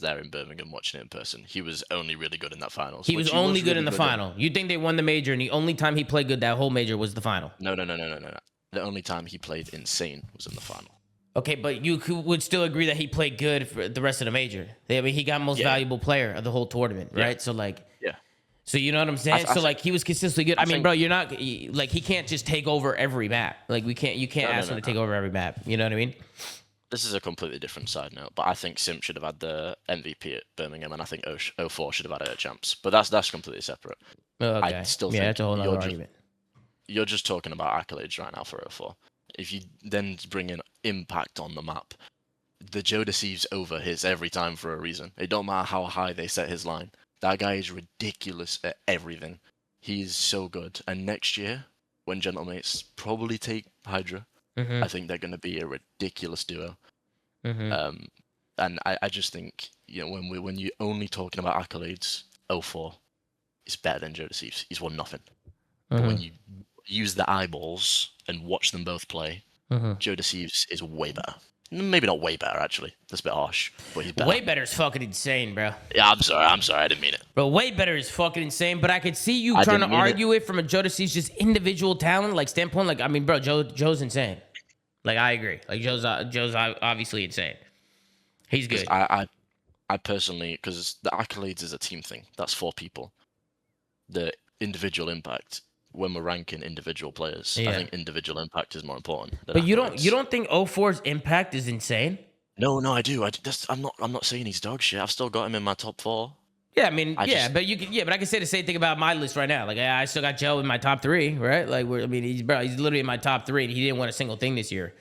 there in Birmingham watching it in person. He was only really good in that finals. He was only good in the final. You think they won the major, and the only time he played good that whole major was the final? No. The only time he played insane was in the final. Okay, but you would still agree that he played good for the rest of the major. I mean, he got most valuable player of the whole tournament, right? So like, Yeah. so you know what I'm saying? So like, he was consistently good. I mean, bro, you're not like, he can't just take over every map. Like, you can't ask him to take over every map. You know what I mean? This is a completely different side note, but I think Simp should have had the MVP at Birmingham, and I think 04 should have had it at Champs. But that's completely separate. Okay. I still yeah, think that's a whole other argument. You're just talking about accolades right now for 04. If you then bring in impact on the map, the Joe Deceives over hits every time for a reason. It don't matter how high they set his line. That guy is ridiculous at everything. He's so good. And next year, when Gentlemates probably take Hydra, I think they're going to be a ridiculous duo. And I just think, you know, when you're only talking about accolades, 04 is better than Joe Deceives. He's won nothing. But when you use the eyeballs and watch them both play, Joe Deceives is way better. Maybe not way better, actually. That's a bit harsh, but he's better. Way better is fucking insane, bro. Yeah, I'm sorry, I didn't mean it. Bro, way better is fucking insane, but I could see you trying to argue it from a Joe Deceives just individual talent, like, standpoint. Like, I mean, bro, Joe's insane. Like, I agree. Like, Joe's obviously insane. He's good. I personally, because the accolades is a team thing. That's 4 people. The individual impact, when we're ranking individual players, I think individual impact is more important. But you don't think 04's impact is insane? No, I do. I'm not saying he's dog shit. I've still got him in my top 4. Yeah, I mean, but I can say the same thing about my list right now. Like, I still got Joe in my top 3, right? Like, he's literally in my top 3, and he didn't win a single thing this year.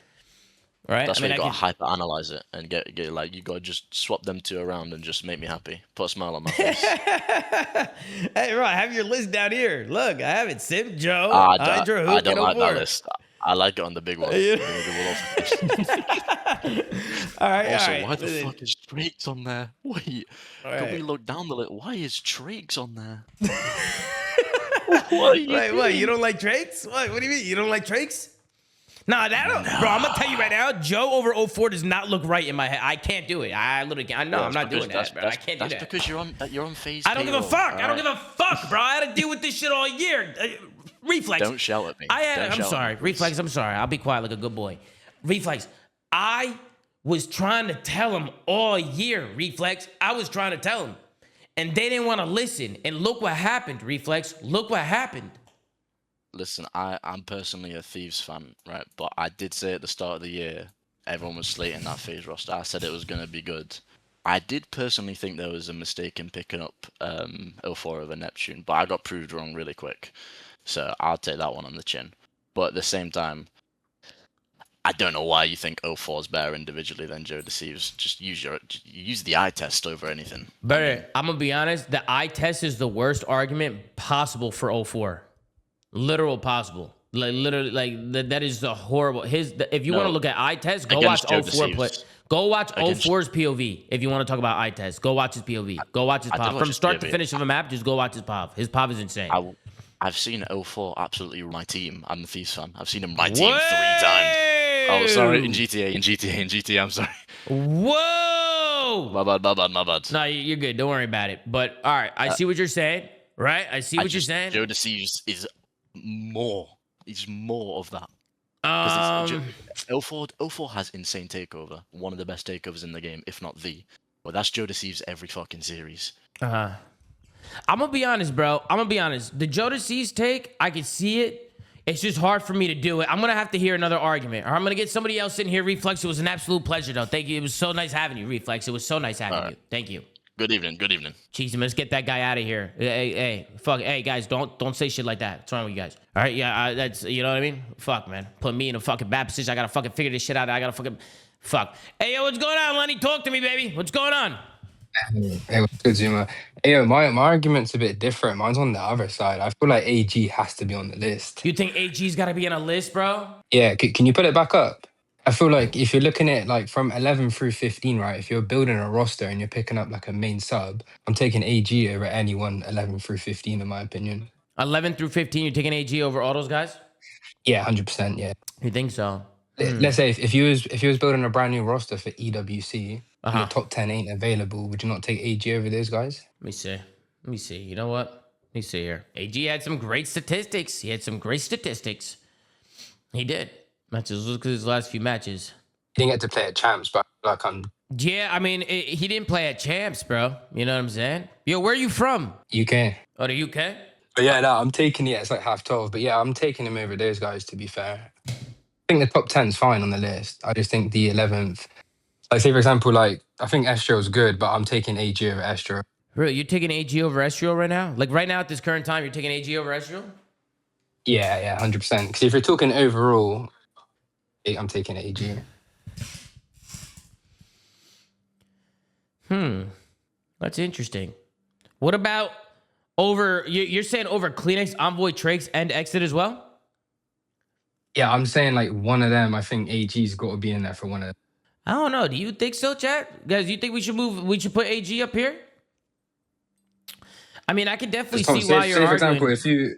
Right? That's why you gotta hyper analyze it and get like, you gotta just swap them 2 around and just make me happy. Put a smile on my face. Hey, bro, I have your list down here. Look, I have it. Sim, Joe, Hydra, I don't like that list. I like it on the big one. All right. Why the fuck is Drake's on there? Wait, can we look down the list? Why is Drake's on there? What? You don't like Drake's? What do you mean? You don't like Drake's? Nah, bro, I'm gonna tell you right now, Joe over 04 does not look right in my head. I can't do it. I literally can't. No, I'm not doing that, bro. I can't do that. That's because you're on phase. I don't give a fuck. I don't give a fuck, bro. I had to deal with this shit all year. Reflex. Don't shout at me. I'm sorry. Reflex, I'm sorry. I'll be quiet like a good boy. Reflex, I was trying to tell him all year, Reflex. I was trying to tell him. And they didn't want to listen. And look what happened, Reflex. Look what happened. Listen, I'm personally a Thieves fan, right? But I did say at the start of the year, everyone was slating that FaZe roster. I said it was going to be good. I did personally think there was a mistake in picking up 04 over Neptune, but I got proved wrong really quick. So I'll take that one on the chin. But at the same time, I don't know why you think 04 is better individually than Joe Deceives. Just use the eye test over anything. But I'm going to be honest, the eye test is the worst argument possible for 04. Literal possible. Like, literally, like, that is the horrible. If you want to look at eye test, go watch 04 play. Go watch 04's POV. If you want to talk about eye test, go watch his POV. Go watch his POV. From start to finish of a map, just go watch his POV. His POV is insane. I've seen 04 absolutely my team. I'm the Thieves fan. I've seen him my team 3 times. Oh, sorry. In GTA, I'm sorry. Whoa! My bad. No, you're good. Don't worry about it. But, all right, I see what you're saying, right? I see what you're saying. Joe Deceives is more. He's more of that. 04 has insane takeover. One of the best takeovers in the game, if not the. But that's Joe Deceives every fucking series. I'm gonna be honest, bro. The Joe Deceives take, I can see it. It's just hard for me to do it. I'm gonna have to hear another argument, or I'm gonna get somebody else in here. Reflex, it was an absolute pleasure, though. Thank you. It was so nice having you, Reflex. It was so nice having you. Thank you. Good evening. Jeez, let's get that guy out of here. Hey, fuck. Hey, guys, don't say shit like that. What's wrong with you guys? All right, yeah, that's, you know what I mean? Fuck, man. Put me in a fucking bad position. I gotta fucking figure this shit out. I gotta fucking, fuck. Hey, yo, what's going on, Lenny? Talk to me, baby. What's going on? Hey, what's good, Zoomaa? Hey, yo, my argument's a bit different. Mine's on the other side. I feel like AG has to be on the list. You think AG's gotta be on a list, bro? Yeah, can you put it back up? I feel like if you're looking at like from 11 through 15, right? If you're building a roster and you're picking up like a main sub, I'm taking AG over anyone 11 through 15, in my opinion. 11 through 15, you're taking AG over all those guys? Yeah, 100%. Yeah. You think so? Let's say if you was building a brand new roster for EWC, and your top 10 ain't available, would you not take AG over those guys? Let me see. You know what? Let me see here. AG had some great statistics. He did. Matches. Look at his last few matches. He didn't get to play at champs, but like Yeah, I mean, he didn't play at champs, bro. You know what I'm saying? Yo, where are you from? UK. Oh, the UK? But yeah, no, I'm taking it. It's like half 12. But yeah, I'm taking him over those guys, to be fair. I think the top 10's fine on the list. I just think the 11th, like say for example, like I think Estro's good, but I'm taking AG over Estro. Really? You're taking AG over Estro right now? Like right now at this current time, you're taking AG over Estro? Yeah, 100%. Because if you're talking overall, I'm taking AG. That's interesting. What about Over, you're saying over Kleenex, Envoy, Trakes, and Exit as well? Yeah, I'm saying like one of them. I think AG's got to be in there for one of them. I don't know. Do you think so, chat? Guys, you think we should put AG up here? I mean, I can definitely see why you're say for arguing. example,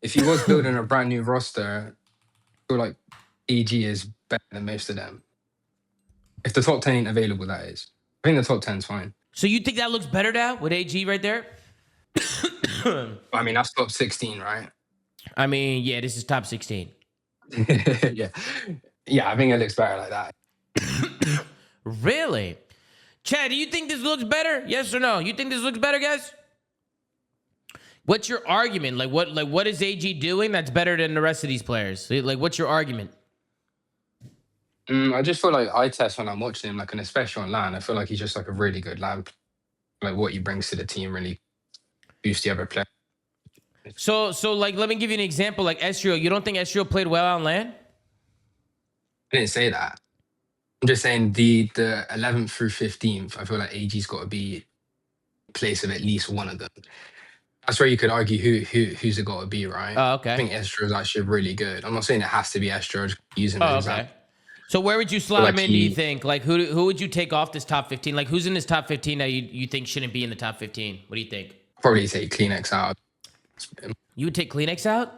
if you was building a brand new roster, I feel like AG is better than most of them. If the top 10 ain't available, that is. I think the top 10's fine. So you think that looks better now with AG right there? I mean, that's top 16, right? I mean, yeah, this is top 16. yeah. Yeah, I think it looks better like that. Really? Chad, do you think this looks better? Yes or no? You think this looks better, guys? What's your argument? Like what is AG doing that's better than the rest of these players? Like what's your argument? I just feel like I test when I'm watching him, like, and especially online, I feel like he's just like a really good lad. Like what he brings to the team really boosts the other player. So like let me give you an example. Like Estrio, you don't think Estrio played well on LAN? I didn't say that. I'm just saying the 11th through 15th, I feel like AG's got to be in place of at least one of them. That's where you could argue who's it got to be, right? Oh, okay. I think Estro is actually really good. I'm not saying it has to be Estro. Just using Oh, an okay. example. So where would you slot Like him in, do you think? Like who would you take off this top 15? Like who's in this top 15 that you think shouldn't be in the top 15? What do you think? Probably take Kleenex out. You would take Kleenex out?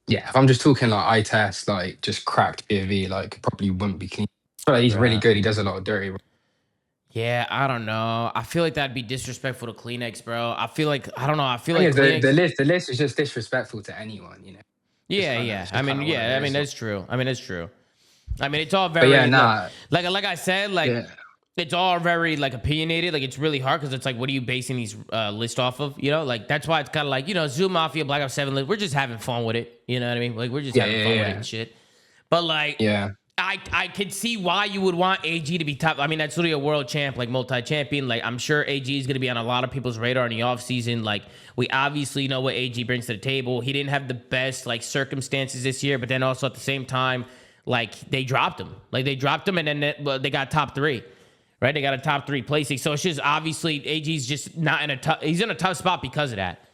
Yeah, if I'm just talking like eye test, like just cracked POV, like probably wouldn't be clean. I feel like he's really good. He does a lot of dirty. Yeah, I don't know. I feel like that'd be disrespectful to Kleenex, bro. I feel like I don't know. I feel like the list is just disrespectful to anyone, you know. Yeah. I mean, that's true. I mean, it's all But very yeah, nah. like I said, like Yeah. it's all very like opinionated. Like it's really hard because it's like, what are you basing these lists off of? You know, like that's why it's kind of like, you know, Zoo Mafia, Black Ops 7 list. We're just having fun with it. You know what I mean? Like we're just having fun with it and shit. But like, Yeah. I could see why you would want AG to be top. I mean, that's literally a world champ, like multi-champion. Like I'm sure AG is going to be on a lot of people's radar in the offseason. Like we obviously know what AG brings to the table. He didn't have the best like circumstances this year, but then also at the same time, like they dropped him. Like they dropped him and then they got top 3. Right? They got a top 3 placing. So it's just obviously AG's just not in a tough, he's in a tough spot because of that.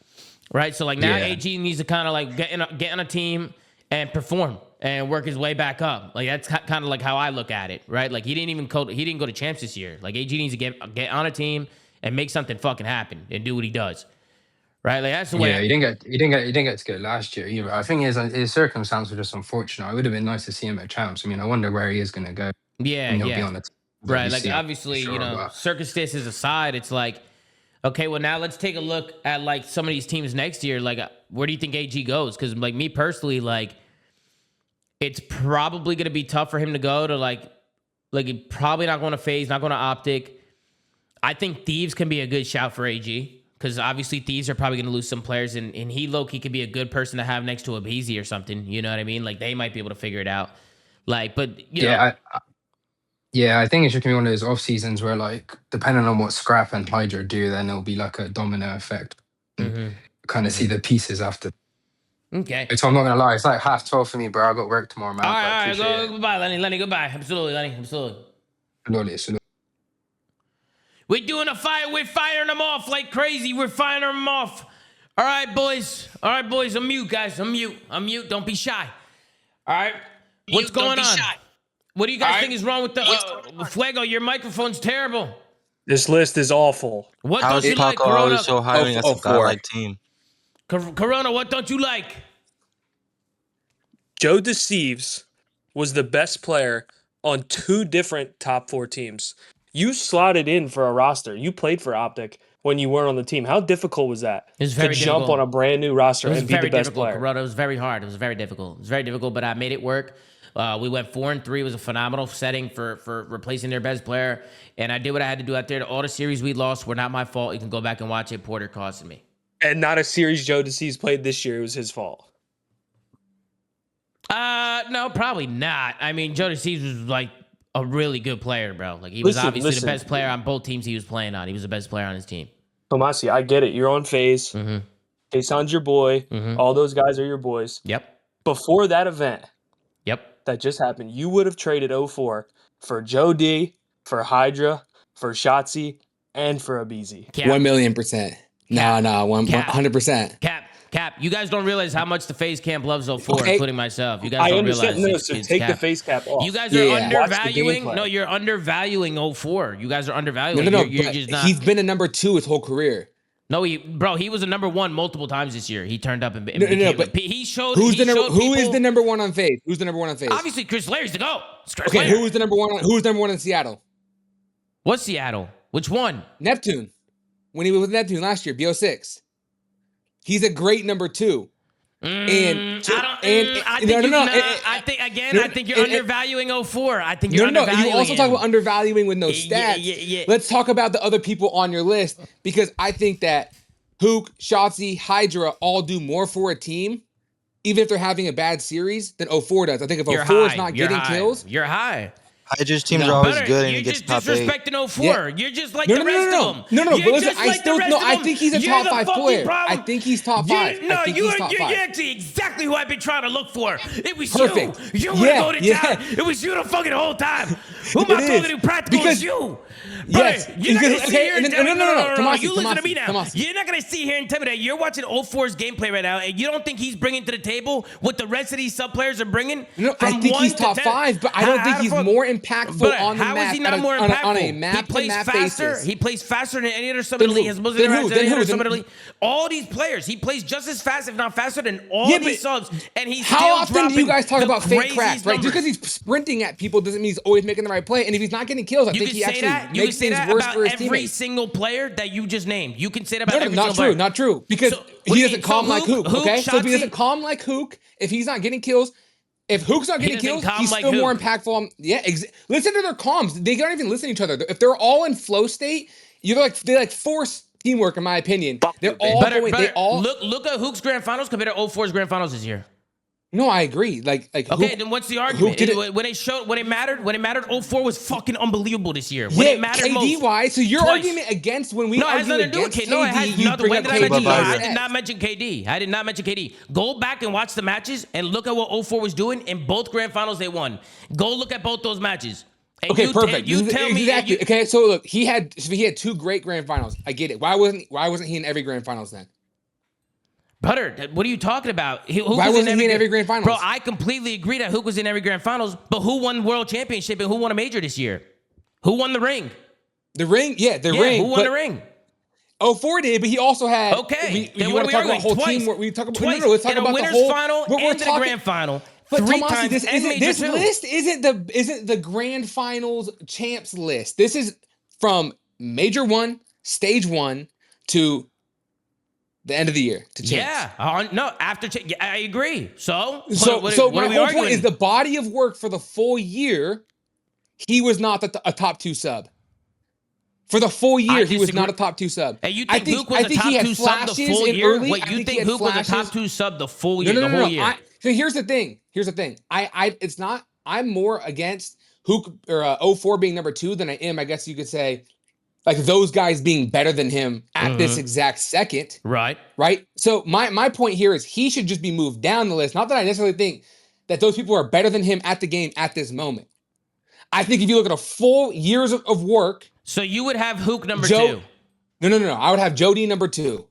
Right? So like now AG needs to kind of like get on a team and perform and work his way back up. Like that's kind of like how I look at it, right? Like he didn't go to champs this year. Like AG needs to get on a team and make something fucking happen and do what he does. Right? Like that's the way. Yeah, he didn't get to go last year either. I think his circumstances were just unfortunate. It would have been nice to see him at champs. I mean, I wonder where he is going to go. Yeah, and he'll be on the team. Right, like obviously, you know, circumstances aside, it's like, okay, well now let's take a look at like some of these teams next year. Like, where do you think AG goes? Because like me personally, like, it's probably gonna be tough for him to go to like probably not going to FaZe, not going to Optic. I think Thieves can be a good shout for AG because obviously Thieves are probably gonna lose some players, and he low-key could be a good person to have next to a BZ or something. You know what I mean? Like they might be able to figure it out. Like, but you know. Yeah, I think it's just gonna be one of those off seasons where, like, depending on what Scrap and Hydra do, then it'll be like a domino effect. Kind of see the pieces after. Okay. So I'm not gonna lie, it's like 12:30 for me, bro. I got work tomorrow, man. All right, go goodbye, Lenny. Goodbye. Absolutely, Lenny. Absolutely. We're doing a fire. We're firing them off like crazy. We're firing them off. All right, boys. I'm mute, guys. I'm mute. Don't be shy. All right. What's going on? What do you guys think is wrong with the Fuego? Your microphone's terrible. This list is awful. What don't you like, Corona? So highly as a godlike team. Corona, what don't you like? Joe Deceives was the best player on 2 different top 4 teams. You slotted in for a roster. You played for Optic when you weren't on the team. How difficult was that? It was very difficult. Jump on a brand new roster and be the best player. Corona, it was very hard. It was very difficult. It was very difficult, but I made it work. We went 4-3. It was a phenomenal setting for replacing their best player. And I did what I had to do out there. All the series we lost were not my fault. You can go back and watch it. Porter costed me. And not a series Joe Deceives played this year. It was his fault. No, probably not. I mean, Joe Deceives was like a really good player, bro. Like he was obviously the best player on both teams he was playing on. He was the best player on his team. Tomasi, I get it. You're on FaZe. Jason's your boy. All those guys are your boys. Yep. Before that event. Yep. That just happened, you would have traded 04 for Joe D, for Hydra, for Shotzi, and for a BZ. 1,000,000%. No, 100%. Cap. You guys don't realize how much the FaZe camp loves 04, Okay. including myself. You guys I don't understand. realize. No, so take the cap. face cap off. You guys are Yeah. undervaluing. Watch the gameplay. No, you're undervaluing 04. You guys are undervaluing. No. You're But just not. he's been a number 2 his whole career. No, he was a number 1 multiple times this year. He turned up and No, but he showed. Who is the people, number 1 on FaZe? Who's the number 1 on FaZe? Obviously, Chris Larry's the GOAT. It's Chris Okay, Larry. who's number 1 in Seattle? What's Seattle? Which one? Neptune. When he was with Neptune last year, BO6. He's a great number 2. I think you're undervaluing 04. I think you're undervaluing. You also talk about undervaluing with no stats. Yeah. Let's talk about the other people on your list because I think that Hook, Shotzi, Hydra all do more for a team, even if they're having a bad series, than 04 does. I think if 04 is not getting kills, you're high. Hydra's teams are always good and you're he gets just top 8. disrespecting 04. Yeah. You're just like the rest of them. No, but You're listen, just I like still the rest no. of I them. think he's a You're top the 5 fucking player. problem. I think he's top 5. No, I think he's top 5. you're actually exactly who I've been trying to look for. It was Perfect. you. You were going to town. Yeah. It was you the fucking whole time. Who am I talking to practical? Because- It's you. Yes. Brother, you're not going to sit here and tell me, no. Tomasi, You listen to me now. Tomasi. You're not going to sit here and tell me that you're watching 04's gameplay right now and you don't think he's bringing to the table what the rest of these sub players are bringing? No, I think he's top 5, but I don't think he's more impactful on the map. How is he not more on impactful? a map He plays faster. basis. He plays faster than any other sub in the league. Has most of the interactions than any other sub in the league. All these players, he plays just as fast, if not faster, than all these subs, and he's still how often do you dropping guys talk the about fake craziest cracks? Right? Just numbers. because he's sprinting at people doesn't mean he's always making the right play. And if he's not getting kills, I You think can he say actually that. You makes can say things that worse about for his every teammates. single player that you just named. You can say that about every not single true, player. not true. Because So, what he do you doesn't mean? calm So like Hook. Okay, so if he Shotzi- doesn't calm like Hook, if he's not getting kills, if Hook's not getting doesn't kills, calm he's like still more Hook. impactful. Listen to their comms. They don't even listen to each other. If they're all in flow state, they force teamwork, in my opinion. They're all going. They all look at Hook's grand finals compared to 04's grand finals this year. No, I agree. Like Okay, Hook, then what's the argument? did it- When it mattered, 04 was fucking unbelievable this year. When yeah, it mattered KD most. wise. So your Twice. argument against when we No, it has argue nothing to do with against KD. No, it has KD, you nothing. bring When up did I mention KD. KD? I did not mention KD. I did not mention KD. Go back and watch the matches and look at what 04 was doing in both grand finals they won. Go look at both those matches. And Okay, you, perfect. And you tell me. Exactly. Okay, so look, he had 2 great grand finals. I get it. Why wasn't he in every grand finals then? Butter, what are you talking about? Why wasn't he in every grand finals? Bro, I completely agree that Hook was in every grand finals, but who won world championship and who won a major this year? Who won the ring? The ring? Yeah, the ring. Who won the ring? 04 did, but he also had. Okay. You want to talk about whole team? We talk about twice no, let's talk in a about winners the whole final we're and the talking, grand final. But 3 Tomasi, times this and isn't major this too. list isn't the grand finals champs list. This is from major 1, stage 1 to the end of the year to champs. Yeah. No, after I agree. So My whole point is the body of work for the full year. He was not a top 2 sub. For the full year, he was not a top 2 sub. And you think Hook was a top 2 sub the full year? Wait, you think Hook was a top 2 sub the full year? The whole year? So here's the thing. It's not. I'm more against Hook or 04 being number 2 than I am. I guess you could say, like those guys being better than him at this exact second. Right. So my point here is he should just be moved down the list. Not that I necessarily think that those people are better than him at the game at this moment. I think if you look at a full years of work. So you would have Hook number 2. No. I would have Joe D number 2.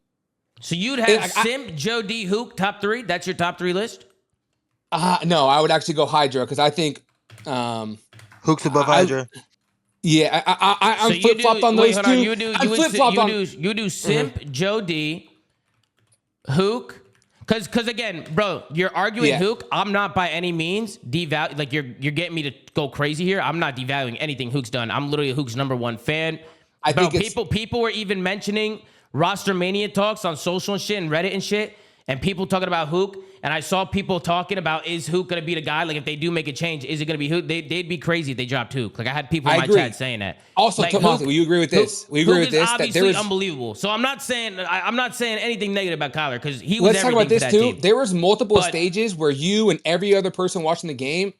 So you'd have Simp, Joe D, Hook top 3. That's your top 3 list. No, I would actually go Hydra because I think Hook's above Hydra. I'm flip flopped on those 2. You do Simp, Joe D, Hook. Because again, bro, you're arguing Hook. I'm not by any means devaluing. Like you're getting me to go crazy here. I'm not devaluing anything Hook's done. I'm literally Hook's number 1 fan. I think people were even mentioning roster mania talks on social and shit and Reddit and shit, and people talking about Hook. And I saw people talking about, is Hook going to be the guy? Like, if they do make a change, is it going to be Hook? They'd be crazy if they dropped Hook. Like, I had people in my chat saying that. Also, like, Tomasi, will you agree with this? We agree with this. Hook is obviously unbelievable. So I'm not saying anything negative about Kyler because he was Let's talk everything about this for that too. team. There was multiple stages where you and every other person watching the game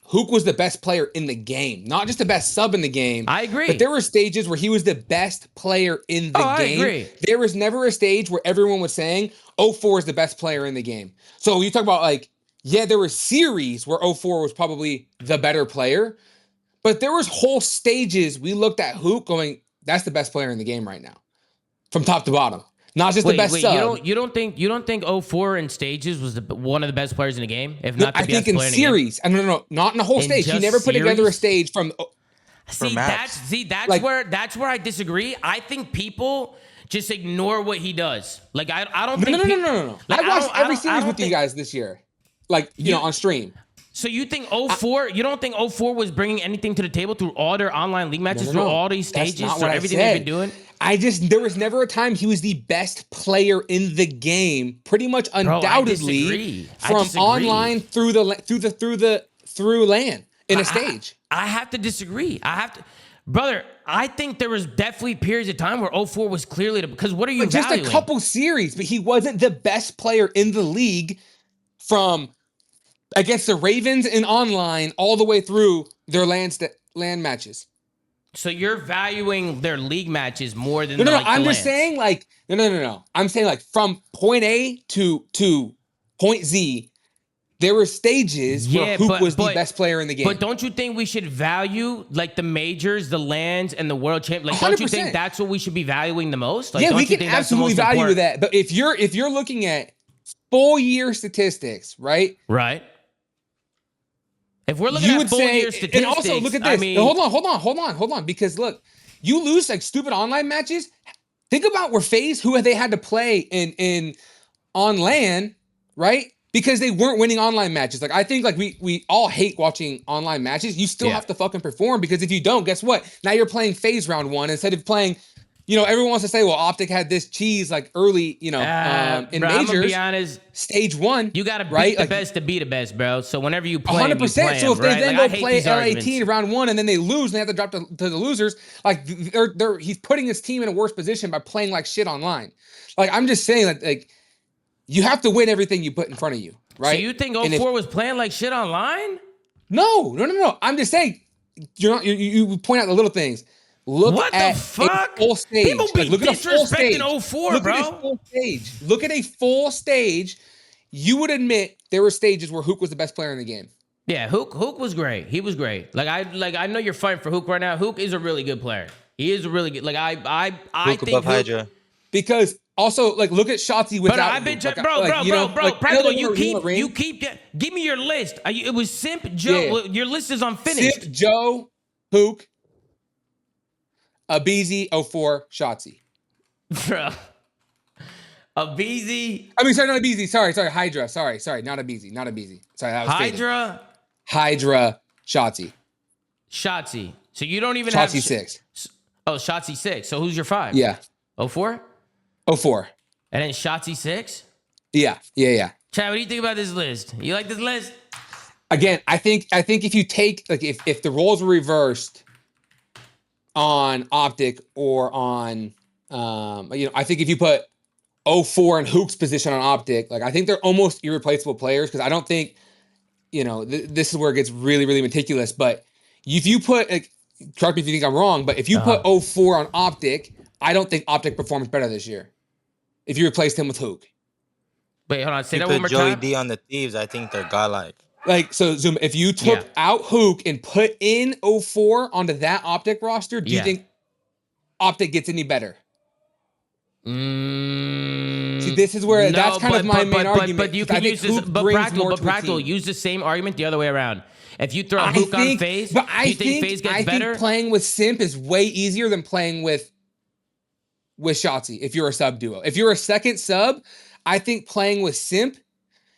Hook was the best player in the game, not just the best sub in the game. I agree. But there were stages where he was the best player in the game. I agree. There was never a stage where everyone was saying 04 is the best player in the game. So you talk about there were series where 04 was probably the better player, but there was whole stages we looked at Hook going, that's the best player in the game right now, from top to bottom. Not just the best sub. You don't think 04 in stages was one of the best players in the game, if No, not the I best think in player series. No, not in the whole In stage. He just never put together a series? stage from. See, maps. that's Like- where I disagree. I think people just ignore what he does. Like I don't think No. Like, I watched don't- every I series don't with you think- guys this year, like you know, on stream. So you think 04? You don't think 04 was bringing anything to the table through all their online league matches, through all these That's stages, not through what I everything they've been said. doing? There was never a time he was the best player in the game, pretty much I undoubtedly disagree. I from disagree. online through LAN in a stage. I have to disagree. Brother, I think there was definitely periods of time where 04 was clearly because what are you But just valuing? a couple series, but he wasn't the best player in the league from against the Ravens in online all the way through their LAN matches. So you're valuing their league matches more than No. like, I'm the just LANs. saying, like, no. I'm saying, like, from point A to point Z, there were stages where Hoop was the best player in the game. But don't you think we should value like the majors, the lands, and the world champ? Like, don't you 100%. think that's what we should be valuing the most? Like, Yeah, don't we you can think that's the absolutely most value important? that. But if you're looking at full year statistics, right? Right. If we're looking You at would full say, year statistics, and also look at this. I mean, hold on, because look, you lose like stupid online matches. Think about where FaZe, who they had to play in on LAN, right? Because they weren't winning online matches. Like I think like we all hate watching online matches. You still have to fucking perform because if you don't, guess what? Now you're playing FaZe round one instead of playing. You know, everyone wants to say, well, Optic had this cheese like early, in bro, majors. I'm gonna be honest. Stage one. You gotta beat right? the Like, best to be the best, bro. So whenever you play, 100%. you play So if they right? then Like, I go hate play these LAT arguments. in round one and then they lose and they have to drop to the losers, like he's putting his team in a worse position by playing like shit online. Like I'm just saying that like you have to win everything you put in front of you, right? So you think And 04 was playing like shit online? No. I'm just saying you point out the little things. Look What at the fuck? a full stage. People be look at a full stage. disrespecting 04, Look bro. at a full stage. Look at a full stage. You would admit there were stages where Hook was the best player in the game. Yeah, Hook was great. He was great. I know you're fighting for Hook right now. Hook is a really good player. He is a really good. Like I Hook think above Hydra. Because also like look at Shotzi without. But I've been Hook. bro, Like, practical. you Keep give me your list. It was Simp Joe. Yeah. Your list is unfinished. Simp, Joe, Hook, Abizi, 04, Shotzi. Bro. Abizi. I mean, sorry, not Abizi. Sorry, Hydra. Sorry, not Abizi. Sorry, that was faded. Hydra, Shotzi. Shotzi. So you don't even Shotzi have 6. Oh, Shotzi 6. So who's your 5? Yeah. 04? 04. And then Shotzi 6? Yeah. Chad, what do you think about this list? You like this list? Again, I think if you take like if the roles were reversed on Optic or on I think if you put 04 in Hook's position on Optic, like I think they're almost irreplaceable players because I don't think this is where it gets really, really meticulous. But if you put correct me if you think I'm wrong, but if you put 04 on Optic, I don't think Optic performs better this year. If you replaced him with Hook. Wait, hold on. Say You that one more put Joey time. D on the Thieves, I think they're godlike. Like, so Zoom, if you took out Hook and put in 04 onto that Optic roster, do you think Optic gets any better? See, this is where that's kind of my main argument. But you can use this. But practical. Use the same argument the other way around. If you throw Hook on FaZe, do you think FaZe gets better? I think playing with Simp is way easier than playing with Shotzi. If you're a sub duo, if you're a second sub, I think playing with Simp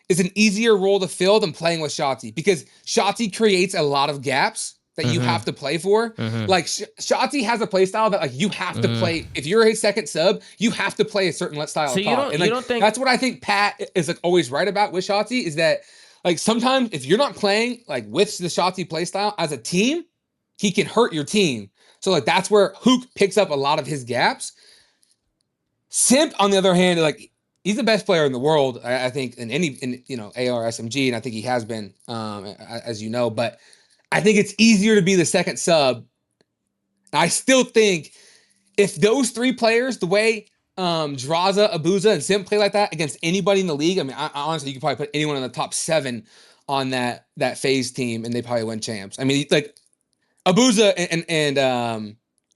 is an easier role to fill than playing with Shotzi because Shotzi creates a lot of gaps that you have to play for. Like Shotzi has a play style that like you have to play. If you're a second sub, you have to play a certain style. So of talk. you don't think that's what I think Pat is like always right about with Shotzi is that like sometimes if you're not playing like with the Shotzi play style as a team, he can hurt your team. So like that's where Hook picks up a lot of his gaps. Simp, on the other hand, like he's the best player in the world, I think, in AR SMG, and I think he has been, as you know. But I think it's easier to be the second sub. I still think if those three players, the way Draza, Abuza, and Simp play like that against anybody in the league, I mean, I honestly, you could probably put anyone in the top 7 on that FaZe team, and they probably win champs. I mean, like Abuza and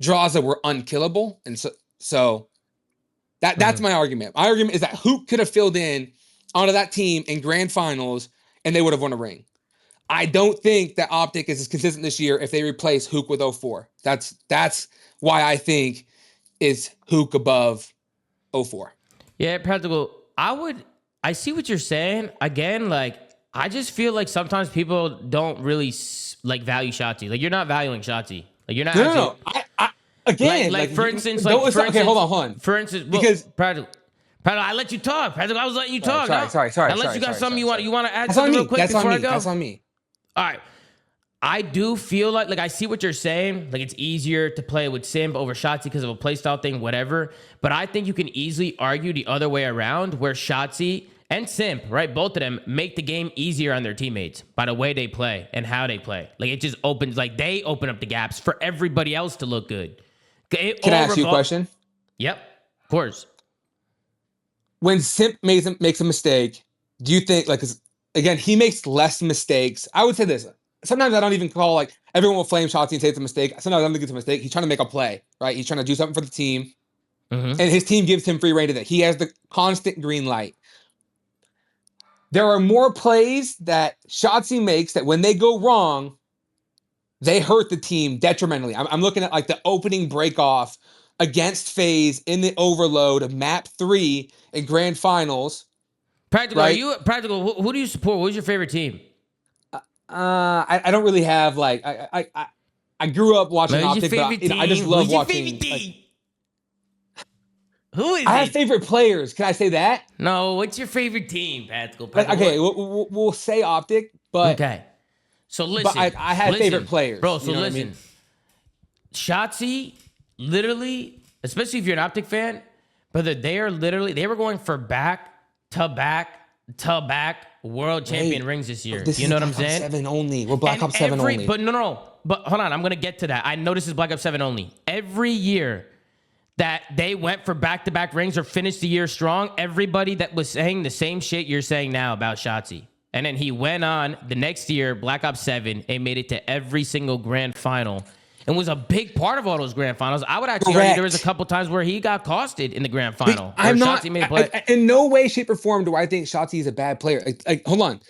Draza were unkillable, and so That's my argument. My argument is that Hook could have filled in onto that team in grand finals and they would have won a ring. I don't think that Optic is as consistent this year if they replace Hook with 04. That's why I think is Hook above 04. Yeah, practical. I see what you're saying. Again, like, I just feel like sometimes people don't really value Shotzi. Like, you're not valuing Shotzi. Like, you're not. No. I again, like for instance, okay, hold on. For instance, because practical, I let you talk. Practical, I was letting you talk. Sorry. Unless you got something you want to add That's something on me. real quick That's before on I me. go. That's on me. All right. I do feel like I see what you're saying. Like, it's easier to play with Simp over Shotzi because of a playstyle thing, whatever. But I think you can easily argue the other way around, where Shotzi and Simp, right, both of them make the game easier on their teammates by the way they play and how they play. Like, it just opens, like, they open up the gaps for everybody else to look good. Can I ask you a question? Yep, of course. When Simp makes a mistake, do you think, like, 'cause, again, he makes less mistakes. I would say this. Sometimes I don't even call, like, everyone will flame Shotzi and say it's a mistake. Sometimes I don't think it's a mistake. He's trying to make a play, right? He's trying to do something for the team. And his team gives him free rein to that. He has the constant green light. There are more plays that Shotzi makes that when they go wrong, they hurt the team detrimentally. I'm looking at, like, the opening break off against FaZe in the overload of map 3 in grand finals. Practical, right? are you practical? Who do you support? Who's your favorite team? I don't really have, like, I grew up watching Optic, but I just love watching. Who is I have favorite players. Can I say that? No, what's your favorite team, Practical? Okay, we'll say Optic, but okay. So listen, but I have favorite players, bro. So you know listen, what I mean? Shotzi, literally, especially if you're an Optic fan, brother, they were going for back to back world champion rings this year. You know what I'm saying? 7 only. We're Black Ops 7 only. But no. But hold on, I'm gonna get to that. I know this is Black Ops 7 only. Every year that they went for back-to-back rings or finished the year strong, everybody that was saying the same shit you're saying now about Shotzi. And then he went on the next year, Black Ops 7, and made it to every single grand final and was a big part of all those grand finals. I would actually argue there was a couple times where he got costed in the grand final. I'm not, Shotzi made a play. in no way, shape, or form do I think Shotzi is a bad player. Like, hold on.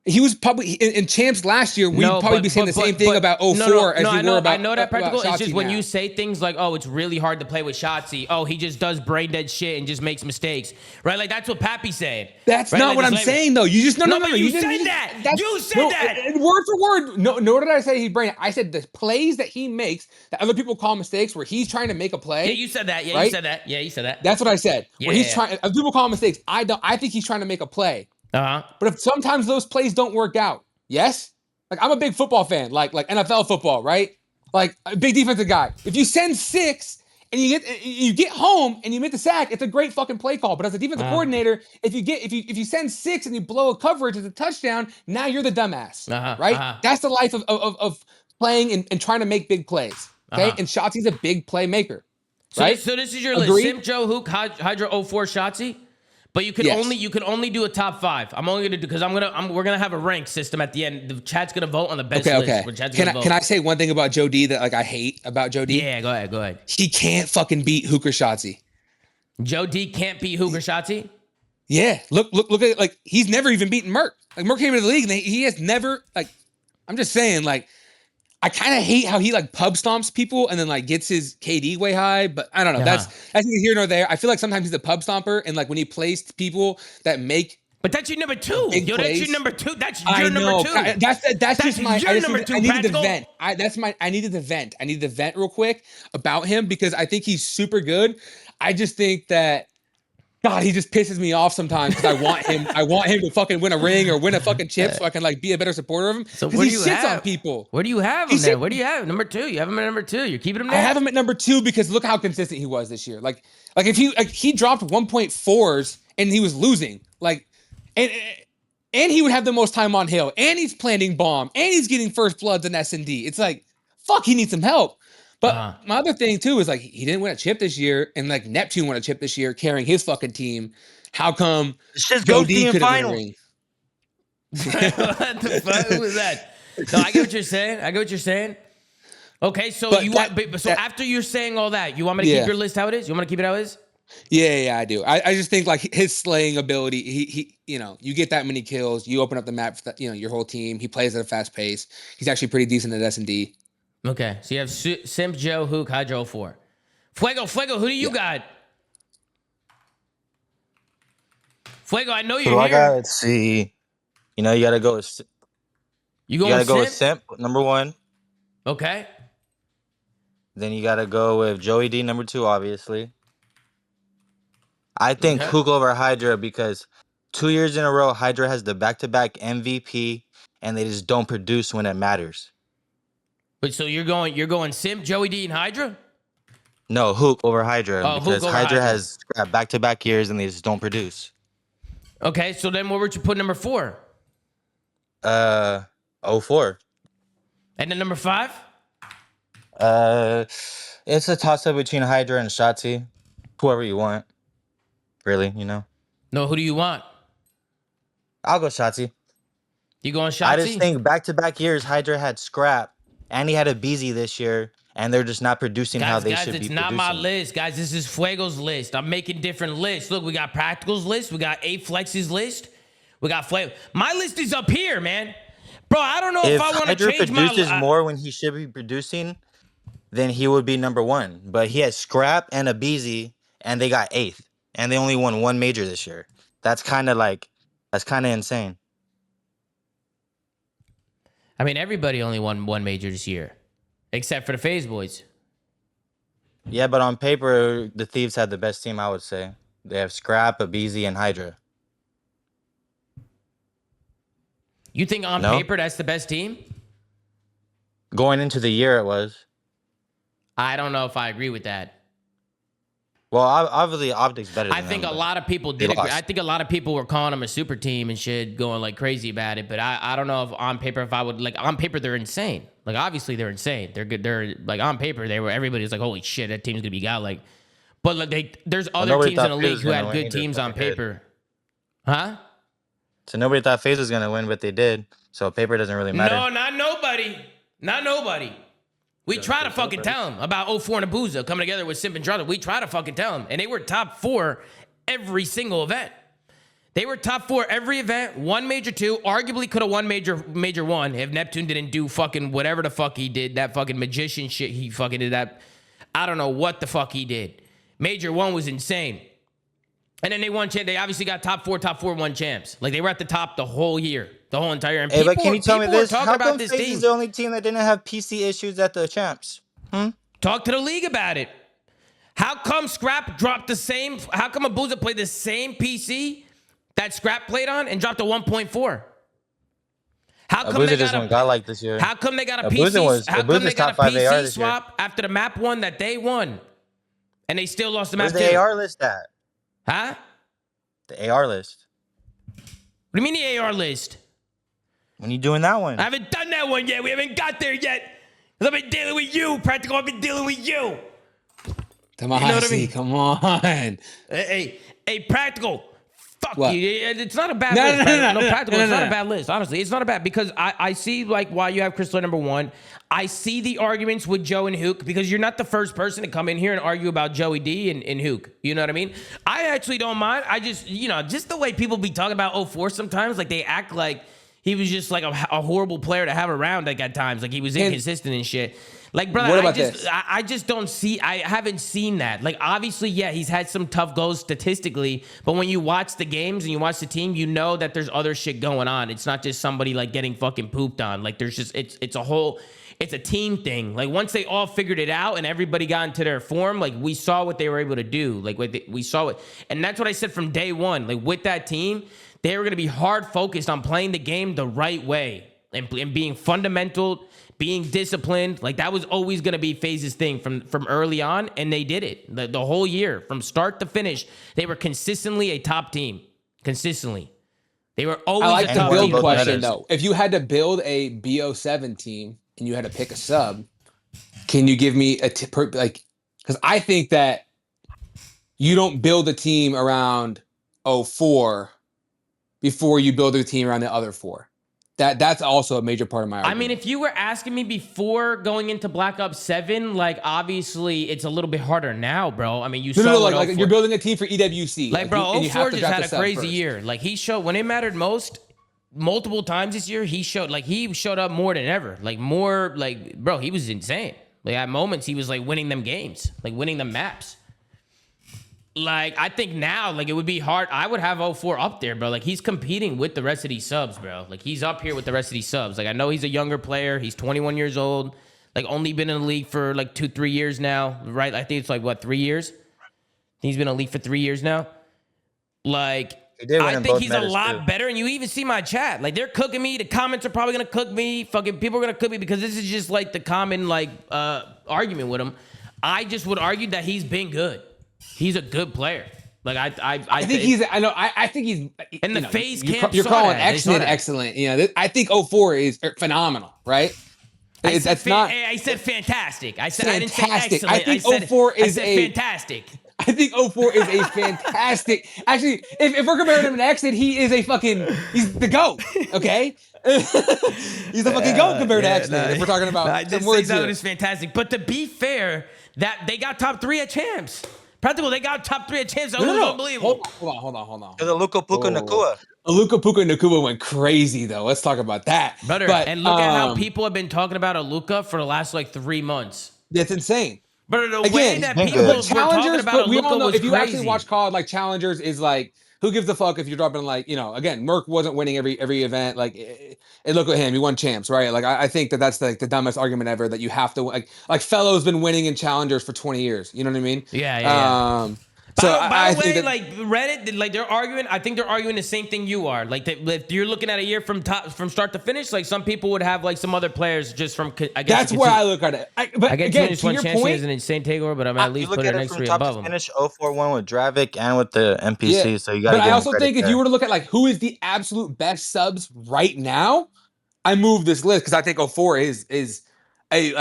He was probably in champs last year. We'd probably be saying the same thing about 04 as we were about. I know that, Practical. It's just when now. you say things like, "Oh, it's really hard to play with Shotzi. Oh, he just does brain dead shit and just makes mistakes." Right? Like, that's what Pappy's saying. That's right? not what I'm saying, though. You just no. You said that. You said that. Word for word. No, nor did I say he's brain. I said the plays that he makes that other people call mistakes, where he's trying to make a play. Yeah, you said that. Yeah, right? you said that. Yeah, you said that. That's what I said. Yeah, where he's trying. People call mistakes. I don't. I think he's trying to make a play. But if sometimes those plays don't work out. Yes? Like, I'm a big football fan, like NFL football, right? Like, a big defensive guy. If you send 6 and you get home and you make the sack, it's a great fucking play call. But as a defensive coordinator, if you send 6 and you blow a coverage as a touchdown, now you're the dumbass, right? That's the life of playing and trying to make big plays, okay? And Shotzi's a big playmaker, right? So this is your list: Simp, Joe, Hook, Hydra, 04, Shotzi. But you can only do a top 5. I'm only gonna do because we're gonna have a rank system at the end. The chat's gonna vote on the best list. Okay. Can I say one thing about Joe D that, like, I hate about Joe D? Yeah, go ahead. He can't fucking beat Hook or Shotzi. Joe D can't beat Hook or Shotzi? Yeah. Look at it. Like, he's never even beaten Merc. Like, Merc came into the league and he has never, like, I'm just saying, like, I kind of hate how he, like, pub stomps people and then, like, gets his KD way high, but I don't know. That's neither here nor there. I feel like sometimes he's a pub stomper, and, like, when he plays people that make, but that's your number 2. That's your number 2. That's your number number 2. That's just my. Your number 2. I needed to vent. I needed to vent. I needed to vent real quick about him because I think he's super good. I just think that, God, he just pisses me off sometimes because I want him to fucking win a ring or win a fucking chip so I can, like, be a better supporter of him. So where do you sits on people? Where do you have him there? Where do you have him? Number 2? You have him at number 2. You're keeping him there? I have him at number 2 because look how consistent he was this year. Like if he dropped 1.4s and he was losing. Like, and he would have the most time on hill, and he's planting bomb, and he's getting first bloods in S&D. It's like, fuck, he needs some help. But my other thing, too, is, like, he didn't win a chip this year, and, like, Neptune won a chip this year carrying his fucking team. How come Joe D couldn't win a ring? What the fuck? Who was that? No, I get what you're saying. Okay, so after you're saying all that, you want me to keep your list how it is? You want me to keep it how it is? Yeah, I do. I just think like his slaying ability. He, you get that many kills, you open up the map for your whole team. He plays at a fast pace. He's actually pretty decent at S&D. Okay, so you have Simp, Joe, Hook, Hydro 4. Fuego, who do you got? Fuego, I know Who do you're I got? here. Let's see. You gotta go with You you gotta go with Simp? Simp number 1. Okay. Then you gotta go with Joey D number 2, obviously. I think Okay. Hook over Hydra because 2 years in a row, Hydra has the back-to-back MVP, and they just don't produce when it matters. But so you're going Simp, Joey D, and Hydra? No, Hook over Hydra Oh, Hook because over Hydra Hydra. has back-to-back years and they just don't produce. Okay, so then where would you put number 4? 04. And then number 5? It's a toss-up between Hydra and Shotzi. Whoever you want. Really, No, who do you want? I'll go Shotzi. You going Shotzi? I just think back-to-back years, Hydra had Scrap, and he had a Beezy this year, and they're just not producing how they should be it's producing. not my list. Guys, this is Fuego's list. I'm making different lists. Look, we got Practical's list. We got A-Flex's list. We got Fuego. My list is up here, man. Bro, I don't know if I want to Hydra change my... produces more when he should be producing, then he would be number 1. But he has Scrap and a Beezy, and they got 8th. And they only won 1 major this year. That's kind of insane. I mean, everybody only won 1 major this year, except for the FaZe boys. Yeah, but on paper, the Thieves had the best team, I would say. They have Scrap, a Beezy, and Hydra. You think on paper that's the best team? Going into the year, it was. I don't know if I agree with that. Well, obviously, Optic's better than I think them, a but lot of people they did agree. lost. I think a lot of people were calling them a super team and shit, going like crazy about it. But I don't know if on paper, if I would like on paper, they're insane. Like obviously they're insane. They're good. They're like on paper, everybody's like, holy shit, that team's gonna be got like. But like there's other nobody teams in thought the FaZe league was who gonna had win good either, teams but on they did. paper. Huh? So nobody thought FaZe was going to win, but they did. So paper doesn't really matter. No, not nobody. Not nobody. We try to fucking tell them about 04 and Abuza coming together with Simp and Drada. We try to fucking tell them. And they were top 4 every single event. They were top 4 every event. 1 major 2. Arguably could have won major 1 if Neptune didn't do fucking whatever the fuck he did. That fucking magician shit he fucking did that. I don't know what the fuck he did. Major 1 was insane. And then they won champ. They obviously got top 4 1 champs. Like they were at the top the whole year, the whole entire. And Hey, but can you tell me people were this? talking How about come this FaZe team. is the only team that didn't have PC issues at the champs? Talk to the league about it. How come Scrap dropped the same? How come Abuza played the same PC that Scrap played on and dropped a 1.4? How come Abuza they just got went godlike this year. How come they got a Abuza PC? was- How come Abuza's they got a top 5 AR PC this year. swap after the map one that they won, and they still lost the map Where's too? the AR list at? Huh? The AR list. What do you mean the AR list? When you doing that one? I haven't done that one yet. We haven't got there yet. 'Cause I've been dealing with you, Practical. I've been dealing with you. Come on, You know what I mean? come on. Hey, Practical. Fuck What? you. It's not a bad No, list. no, Practical. no, no, Practical. no, It's no, not no. a bad list. Honestly, it's not a bad because I see like why you have Crystal number 1. I see the arguments with Joe and Hook because you're not the first person to come in here and argue about Joey D and Hook. You know what I mean? I actually don't mind. I just, just the way people be talking about 04 sometimes, like they act like he was just like a horrible player to have around like at times. Like he was inconsistent and shit. Like, brother, What about this? I just don't see, I haven't seen that. Like, obviously, yeah, he's had some tough goals statistically, but when you watch the games and you watch the team, you know that there's other shit going on. It's not just somebody like getting fucking pooped on. Like, there's just, it's a team thing. Like, once they all figured it out and everybody got into their form, like, we saw what they were able to do. Like, we saw it. And that's what I said from day one. Like, with that team, they were going to be hard focused on playing the game the right way and being fundamental, being disciplined. Like that was always going to be FaZe's thing from early on, and they did it the whole year from start to finish. They were consistently a top team. Consistently, they were always I like a the top build team. question though. If you had to build a BO7 team and you had to pick a sub, can you give me a tip? Like, because I think that you don't build a team around 04 before you build a team around the other 4. That's also a major part of my I argument. mean, if you were asking me before going into Black Ops 7, like, obviously, it's a little bit harder now, bro. I mean, you saw no, what like 04 you're building a team for EWC. Like, bro, and you 04 have to just draft had a a sub crazy first. year. Like, he showed, when it mattered most, multiple times this year, he showed up more than ever. Like, more, like, bro, he was insane. Like, at moments, he was, like, winning them games. Like, winning them maps. Like, I think now, like, it would be hard. I would have 04 up there, bro. Like, he's competing with the rest of these subs, bro. Like, he's up here with the rest of these subs. Like, I know he's a younger player. He's 21 years old. Like, only been in the league for, like, 2-3 years now, right? I think it's, like, what, 3 years? He's been in the league for 3 years now. Like, I think he's a lot better. And you even see my chat. Like, they're cooking me. The comments are probably going to cook me. Fucking people are going to cook me because this is just, like, the common, like, argument with him. I just would argue that he's been good. He's a good player. Like I think he's. I know. I think he's. And the phase camp. You're calling excellent. You know. I think 04 is phenomenal, right? That's not. I said fantastic. I said fantastic. I didn't say excellent. I think 04 is fantastic. I think 04 is a fantastic. Actually, if we're comparing him to Exit, he is he's the GOAT. Okay. He's the fucking GOAT compared to Exit. If we're talking about some words here. Is fantastic. But to be fair, that they got top 3 at champs. Practical, they got top 3 at champs. That was unbelievable. Hold on. Because Aluka Puka Nakua. Aluka Puka Nakua went crazy though. Let's talk about that. Brother, and look at how people have been talking about Aluka for the last like 3 months. That's insane. But the way that people were talking about Aluka was if you crazy. actually watch COD, like challengers is like, who gives a fuck if you're dropping like, you know, again, Merc wasn't winning every event. Like, and look at him, he won champs, right? Like, I think that's like the dumbest argument ever that you have to like Fellow's been winning in challengers for 20 years. You know what I mean? Yeah. So by the way, think that, like Reddit, like they're arguing. I think they're arguing the same thing you are. Like if you're looking at a year from start to finish, like some people would have like some other players just from. I guess that's where I look at it. But again, to your chance point, is an insane takeover, but I'm at least put it next to above him. Finish 0-4-1 with Dravik and with the NPC, so you got. But I also think if you were to look at like who is the absolute best subs right now, I move this list because I think 04 is a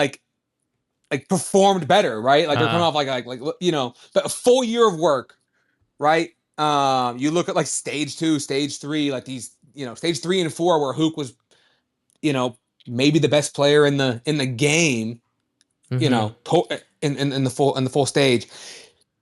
like performed better, right? Like they're coming off like you know, but a full year of work. Right. You look at like stage 2, stage 3, like these, you know, stage 3 and 4 where Hook was, you know, maybe the best player in the game, you know, in the full stage.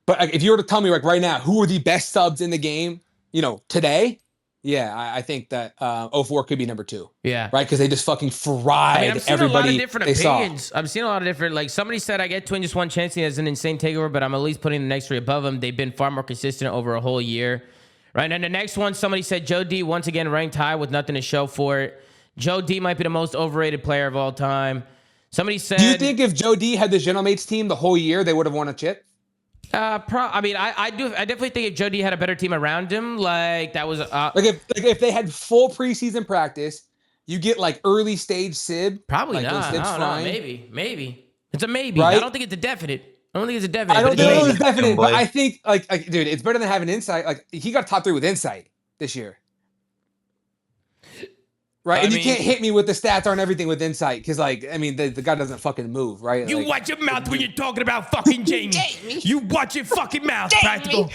But if you were to tell me like right now, who are the best subs in the game, you know, today? Yeah, I think that 04 could be number 2. Yeah. Right? Because they just fucking fried I'm seeing everybody. A lot of different opinions. Saw. I'm seeing a lot of different, like somebody said I get Twin just one chance. He has an insane takeover, but I'm at least putting the next 3 above him. They've been far more consistent over a whole year. Right. And the next one, somebody said Joe D once again ranked high with nothing to show for it. Joe D might be the most overrated player of all time. Somebody said, do you think if Joe D had the Genomates team the whole year, they would have won a chip? I mean, I definitely think if Jody had a better team around him, like that was like if they had full preseason practice, you get like early stage Sib. Probably like not. I don't know. Maybe it's a maybe. Right? I don't think it's a definite. I don't think it's a definite. I don't think it's definite, but boy. I think like dude, it's better than having insight. Like he got top 3 with insight this year. Right, and you can't hit me with the stats on everything with insight because, like, I mean, the guy doesn't fucking move, right? You like, watch your mouth when you're talking about fucking Jamie. You watch your fucking mouth, Practical.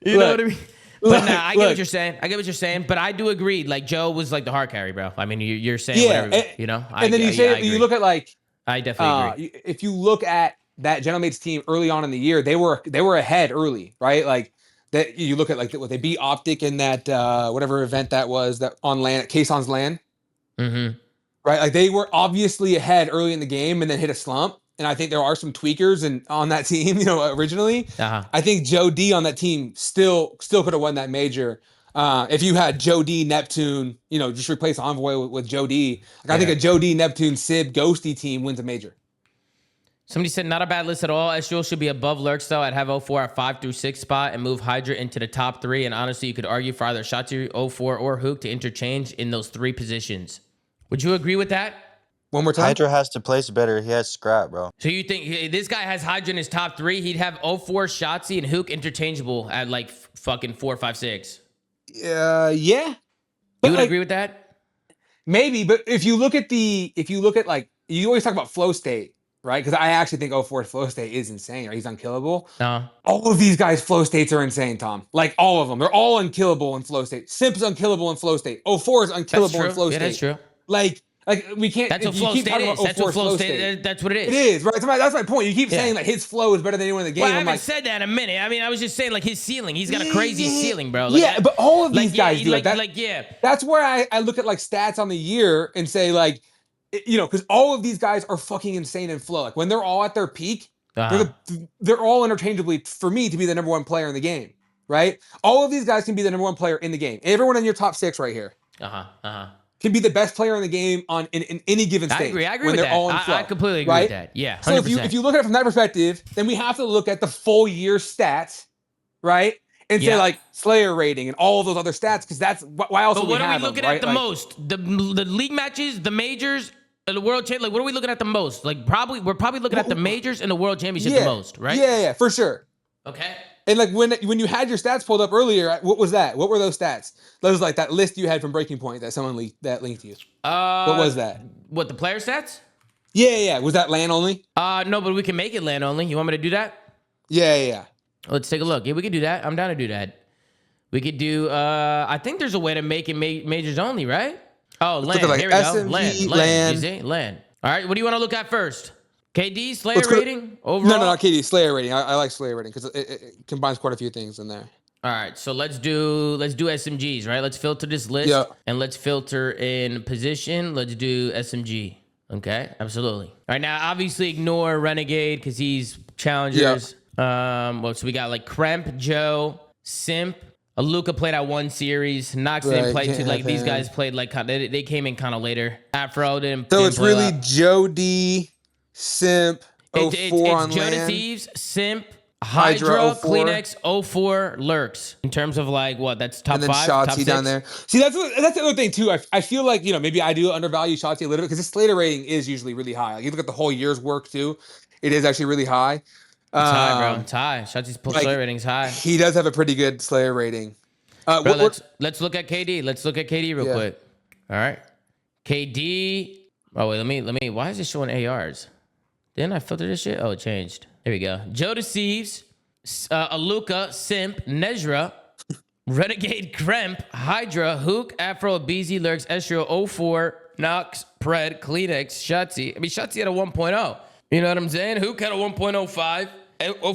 You know what I mean? But nah, I get what you're saying. I get what you're saying. But I do agree. Like Joe was like the hard carry, bro. I mean, you're saying whatever, you know. And then you look at like, I definitely agree. If you look at that Genomates team early on in the year, they were ahead early, right? Like that. You look at like what they beat Optic in that whatever event that was that on land at Kaison's LAN. Mm-hmm. Right, like they were obviously ahead early in the game and then hit a slump. And I think there are some tweakers and on that team, you know, originally. I think Joe D on that team still could have won that major. If you had Joe D, Neptune, you know, just replace Envoy with Joe D. Like I think a Joe D, Neptune, Sib, Ghosty team wins a major. Somebody said not a bad list at all. SGL should be above Lurks though. I'd have 04 at 5 through 6 spot and move Hydra into the top 3. And honestly, you could argue for either Shatu, 04, or Hook to interchange in those 3 positions. Would you agree with that? One more time. Hydra has to place better. He has scrap, bro. So you think this guy has Hydra in his top 3? He'd have 04, Shotzi, and Hook interchangeable at like fucking 4, 5, 6. Yeah. You would agree with that? Maybe, but if you look at like, you always talk about flow state, right? Because I actually think 04's flow state is insane. Right? He's unkillable. All of these guys' flow states are insane, Tom. Like all of them. They're all unkillable in flow state. Simp's unkillable in flow state. 04 is unkillable in flow state. Yeah, that's true. Like we can't. That's what you flow keep state talking is. about That's what 04 flow state. That's what it is. It is, right? That's my point. You keep Yeah. saying that his flow is better than anyone in the game. Well, I I'm haven't like, said that in a minute. I mean, I was just saying like his ceiling. He's got a crazy ceiling, bro. Like, yeah, but all of these guys do like, that. like, yeah. That's where I look at like stats on the year and say like, because all of these guys are fucking insane in flow. Like when they're all at their peak, they're all interchangeably for me to be the number one player in the game, right? All of these guys can be the number one player in the game. Everyone in your top 6 right here can be the best player in the game in any given stage. I agree when with they're that. all in flow, I completely agree right? with that. Yeah, 100%. So if you look at it from that perspective, then we have to look at the full year stats, right? And say like Slayer rating and all of those other stats, because that's why else. But would what we are we have looking them, right? at the Like, most? The league matches, the majors, the world champ. Like, what are we looking at the most? Like, we're probably looking at the majors and the world championship the most, right? Yeah, for sure. Okay. And like when you had your stats pulled up earlier, what was that? What were those stats? Those like that list you had from Breaking Point that someone linked to you. What was that? What, the player stats? Yeah. Was that LAN only? No, but we can make it LAN only. You want me to do that? Yeah. Let's take a look. Yeah, we could do that. I'm down to do that. We could do. I think there's a way to make it majors only, right? Oh, LAN. Look at, like, Here we go. SMG, LAN. LAN. You see? LAN. All right. What do you want to look at first? KD Slayer rating overall. No, not KD Slayer rating. I like Slayer rating because it combines quite a few things in there. All right, so let's do SMGs, right? Let's filter this list and let's filter in position. Let's do SMG. Okay, absolutely. All right, now obviously ignore Renegade because he's challengers. Well, so we got like Kremp, Joe, Simp. Luca played out one series. Nox didn't play two. Like these guys played like they came in kind of later. Afro didn't. So it's play really a lot. Joe D, Simp, 04 on It's Joe LAN. Thieves, Simp, Hydra, 04. Kleenex, 04, Lurks. In terms of like what? That's top and then 5, top Shotzi 6? down there. See, that's the other thing too. I feel like maybe I do undervalue Shotzi a little bit because his Slater rating is usually really high. Like you look at the whole year's work too, it is actually really high. It's high, bro. It's high. Shotzi's Slayer rating's high. He does have a pretty good Slayer rating. Bro, let's look at KD. Let's look at KD real quick. All right, KD. Oh wait, let me. Why is it showing ARs? Didn't I filter this shit? Oh, it changed. There we go. Joe Deceives, Aluka, Simp, Nezra, Renegade, Kremp, Hydra, Hook, Afro, BZ, Lurks, Estrio, 04, Nox, Pred, Kleenex, Shotzi. I mean, Shotzi had a 1.0. You know what I'm saying? Hook had a 1.05.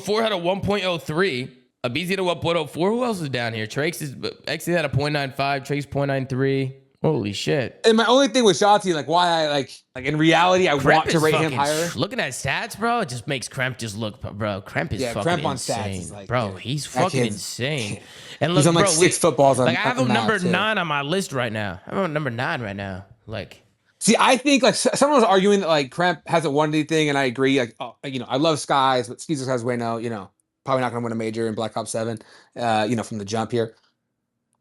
04 had a 1.03. BZ had a 1.04. Who else is down here? Trace is actually had a 0.95. Trace 0.93. Holy shit. And my only thing with Shotzi, like why I like in reality, I want to rate him higher. Looking at stats, bro, it just makes Kremp just look, bro. Kremp is fucking Kremp on insane. stats is like, bro, dude, he's fucking insane. And look, he's on like bro, 6 footballs on like I have him number too. 9 on my list right now. I'm on number 9 right now. Like, see, I think like someone was arguing that like Kremp has a 1D thing, and I agree. Like, I love Skies, but Skies has Wayno, probably not going to win a major in Black Ops 7, from the jump here.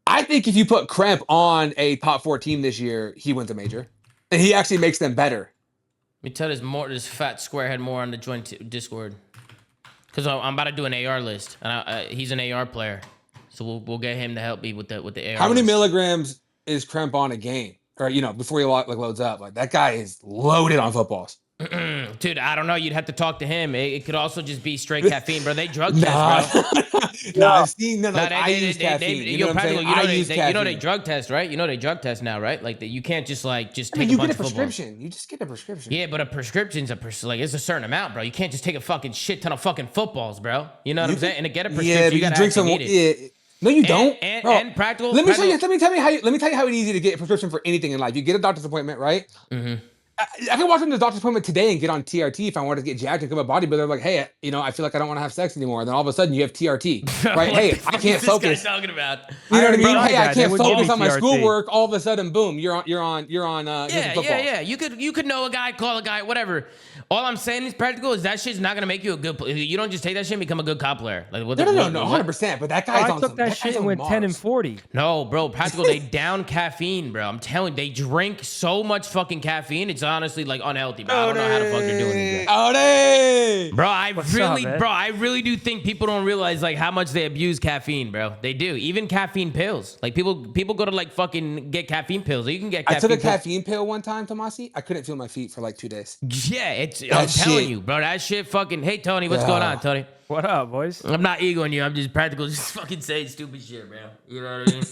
I think if you put Kremp on a top 4 team this year, he wins a major. And he actually makes them better. Let me tell this fat squarehead more on the joint Discord. Because I'm about to do an AR list. And he's an AR player. So we'll get him to help me with the AR How many list. milligrams is Kremp on a game? Or, before he loads up? Like, that guy is loaded on footballs. Dude, I don't know. You'd have to talk to him. It could also just be straight caffeine, bro. They drug test, bro. I've seen I use caffeine. You know what I'm saying? You know they drug test, right? You know they drug test now, right? Like you can't just take a you bunch get a of prescription. footballs. You just get a prescription. Yeah, but a prescription's it's a certain amount, bro. You can't just take a fucking shit ton of fucking footballs, bro. You know what I'm saying? And to get a prescription, you gotta drink some. need it. Yeah. No, you don't. And practical. Let me tell you how it's easy to get a prescription for anything in life. You get a doctor's appointment, right? Mm-hmm. I can walk into the doctor's appointment today and get on TRT if I wanted to get jacked and become a bodybuilder. Like, hey, I feel like I don't want to have sex anymore. And then all of a sudden you have TRT, right? Hey, I can't focus. This guy's talking about. You know what I mean? Hey, I can't would focus be on my TRT. schoolwork. All of a sudden, boom, you're on. Yeah. You could know a guy, call a guy, whatever. All I'm saying is practical is that shit's not gonna make you a good. You don't just take that shit and become a good cop player. Like, No, 100%. But that guy's on. I took that shit and went 10 and 40. No, bro, practical. They down caffeine, bro. I'm telling you, they drink so much fucking caffeine. It's honestly like unhealthy, bro. I don't know how the fuck they're doing it, bro. I really do think people don't realize like how much they abuse caffeine, bro. They do. Even caffeine pills. Like people go to like fucking get caffeine pills. You can get. I took a caffeine pill one time, Tomasi. I couldn't feel my feet for like 2 days. Yeah, I'm telling you, bro. That shit fucking. Hey, Tony, what's going on, Tony? What up, boys? I'm not egoing you. I'm just practical, just fucking saying stupid shit, bro. You know what I mean?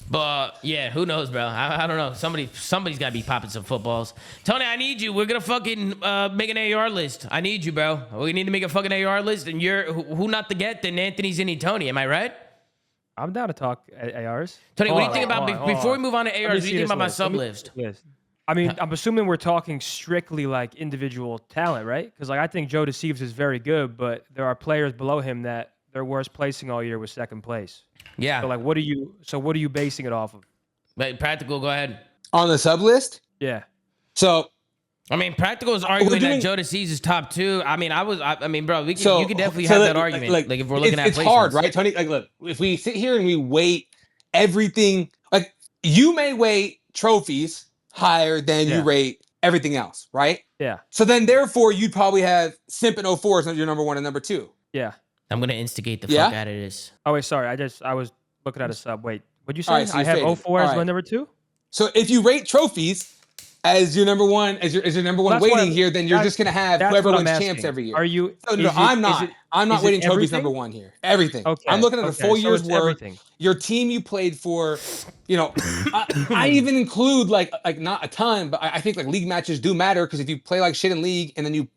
But yeah, who knows, bro? I don't know. Somebody's got to be popping some footballs. Tony, I need you. We're gonna fucking make an AR list. I need you, bro. We need to make a fucking AR list, and you're who not to get? Then Anthony's in Tony. Am I right? I'm down to talk ARs. Tony, what do you think about before we move on to ARs? What do you think about my sub list? Yes. I mean, I'm assuming we're talking strictly like individual talent, right? Because like I think Joe Deceives is very good, but there are players below him that their worst placing all year was second place. Yeah. So like, what are you basing it off of? But Practical, go ahead. On the sub list? Yeah. So I mean, Practical is arguing that Joe Deceives is top 2. I mean, bro, you can definitely have that argument. Like if we're looking at it's hard, right, Tony? Like, look, if we sit here and we weight everything, like you may weight trophies higher than you rate everything else, right? Yeah. So then, therefore, you'd probably have Simp and 04 as your number 1 and number 2. Yeah. I'm gonna instigate the fuck out of this. Oh wait, sorry. I was looking at a sub. Wait, what'd you say? All right, so I have faded. 04 as All my right. number 2. So if you rate trophies as your number 1, as your number 1 That's why weighting here, then you're just gonna have whoever wins champs every year. Are you? No, I'm not. I'm not weighting trophies number 1 here. Everything. Okay. I'm looking at a full year's it's work. everything. Your team you played for, I even include like not a ton, but I think like league matches do matter because if you play like shit in league and then you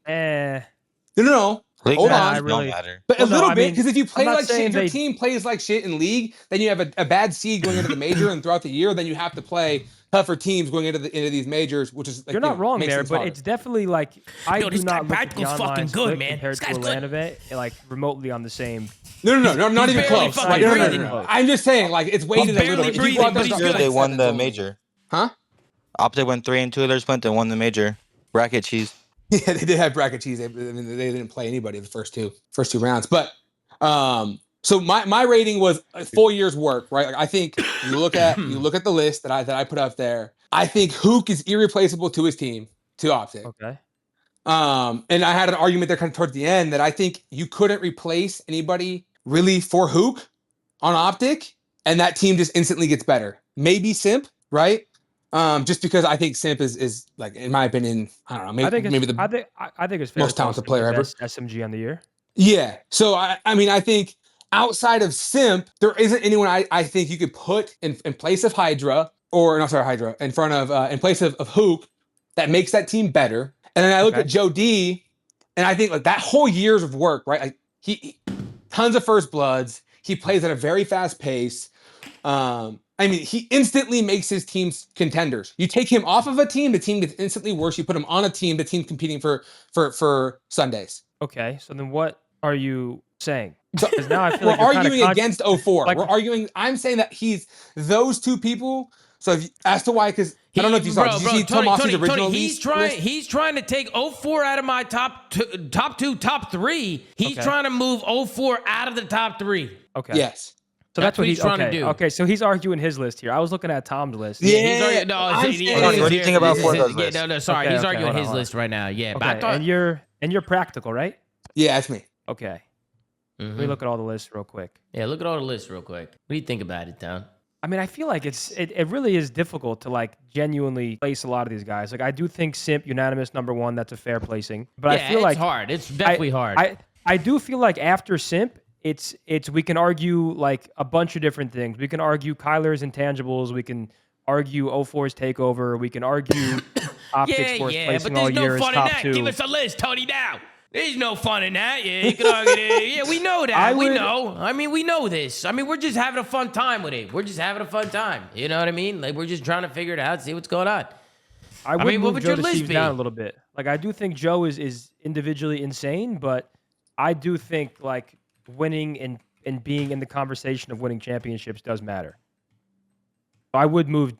no. League Hold matches on. don't matter. But Well, a little I bit, mean, because if you play I'm not like shit, saying if your they- team plays like shit in league, then you have a bad seed going into the major, and throughout the year, then you have to play tougher teams going into these majors, which is like, You're not wrong makes there, things but harder. it's definitely like I Yo, do this guy not look at the Practical's online fucking split good, man. compared This to guy's a good. LAN event, like remotely on the same. No, not He's even barely close. fucking Like, no. breathing. I'm just saying, like it's weighted a little barely bit. If you breathing, go out but there he's and good. start They won the sevens only. major. Huh? Optic went 3-2 their split and won the major. Bracket cheese. Yeah, they did have bracket cheese. They didn't play anybody the first two rounds. But so my rating was a full year's work, right? Like, I think you look at the list that I put up there. I think Hook is irreplaceable to his team, to Optic. Okay. And I had an argument there kind of towards the end that I think you couldn't replace anybody really for Hook on Optic, and that team just instantly gets better. Maybe Simp, right? Just because I think Simp is like, in my opinion, I don't know, maybe I think it's fair most to call talented Simp player the ever. best SMG on the year. Yeah. So I mean, I think outside of Simp, there isn't anyone I think you could put in place of Hydra in front of in place of Hoop that makes that team better. And then I look at Joe D, and I think like that whole year's of work, right? Like he tons of first bloods. He plays at a very fast pace. I mean, he instantly makes his teams contenders. You take him off of a team, the team gets instantly worse. You put him on a team, the team's competing for Sundays. Okay, so then what are you saying? Because now I feel We're like you're kinda arguing against 04. like- We're arguing. I'm saying that he's those two people. So as to why, because I don't know if you saw. Did you see Tomas's original he's list? He's trying to take 04 out of my top 2, top 3. He's trying to move 04 out of the top 3. Okay. Yes. So that's what he's trying to do. Okay, so he's arguing his list here. I was looking at Tom's list. He's Yeah. arguing, no, I'm he's- saying- What do you think about Forgo's list? No, sorry, Okay, he's okay, arguing hold on, his hold on. list right now. Yeah, but Okay, I thought. and you're practical, right? Yeah, that's me. Okay. Mhm. Let me look at all the lists real quick. Yeah, look at all the lists real quick. What do you think about it, Tom? I mean, I feel like it really is difficult to like genuinely place a lot of these guys. Like I do think Simp unanimous number 1, that's a fair placing. But Yeah, I feel it's like hard. It's definitely hard. I do feel like after Simp, it's we can argue like a bunch of different things. We can argue Kyler's intangibles. We can argue 04's takeover. We can argue Optic Sports but placing all there's no year as fun in top that. 2. Give us a list, Tony, now. There's no fun in that. Yeah, you can argue that. Yeah, we know that. We know. I mean, we know this. I mean, we're just having a fun time with it. We're just having a fun time. You know what I mean? Like, we're just trying to figure it out, see what's going on. I would mean, what move would Joe your list Deceives be? down a little bit. Like I do think Joe is individually insane, but I do think like winning and being in the conversation of winning championships does matter. So I would move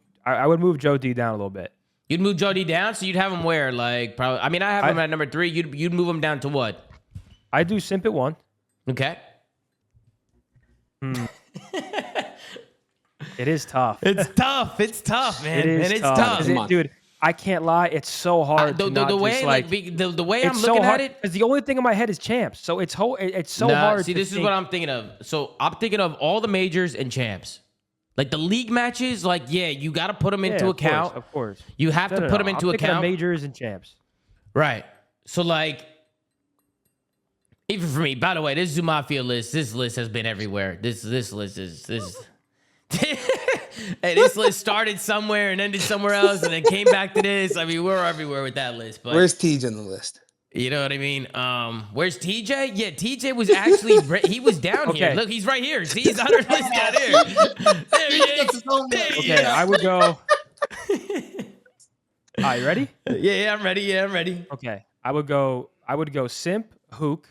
Joe D down a little bit. You'd move Jody down, so you'd have him where? Like, probably. I mean, I have him at number 3. You'd move him down to what? I do Simp at 1. Okay. It is tough. It's tough. It's tough, man. It is and it's tough. tough. 'Cause dude, I can't lie. It's so hard. The way, the way I'm it's looking so hard, at it. because the only thing in my head is champs. So it's so Nah, hard. See, to this is think- what I'm thinking of. So I'm thinking of all the majors and champs. Like the league matches, like, yeah, you got to put them into of account. Of course. You have to put them into I'm thinking of account. majors and champs. Right. So, like, even for me, by the way, this Zoomaa list has been everywhere. This list is Hey, this list started somewhere and ended somewhere else, and then came back to this. I mean, we're everywhere with that list. But Where's TJ on the list? you know what I mean? Where's TJ? Yeah, TJ was actually he was down here. Okay. Look, he's right here. See, he's on our list down here. There he is. There he Okay, is. I would go. Are you ready? Yeah, I'm ready. Yeah, I'm ready. Okay, I would go Simp, Hook,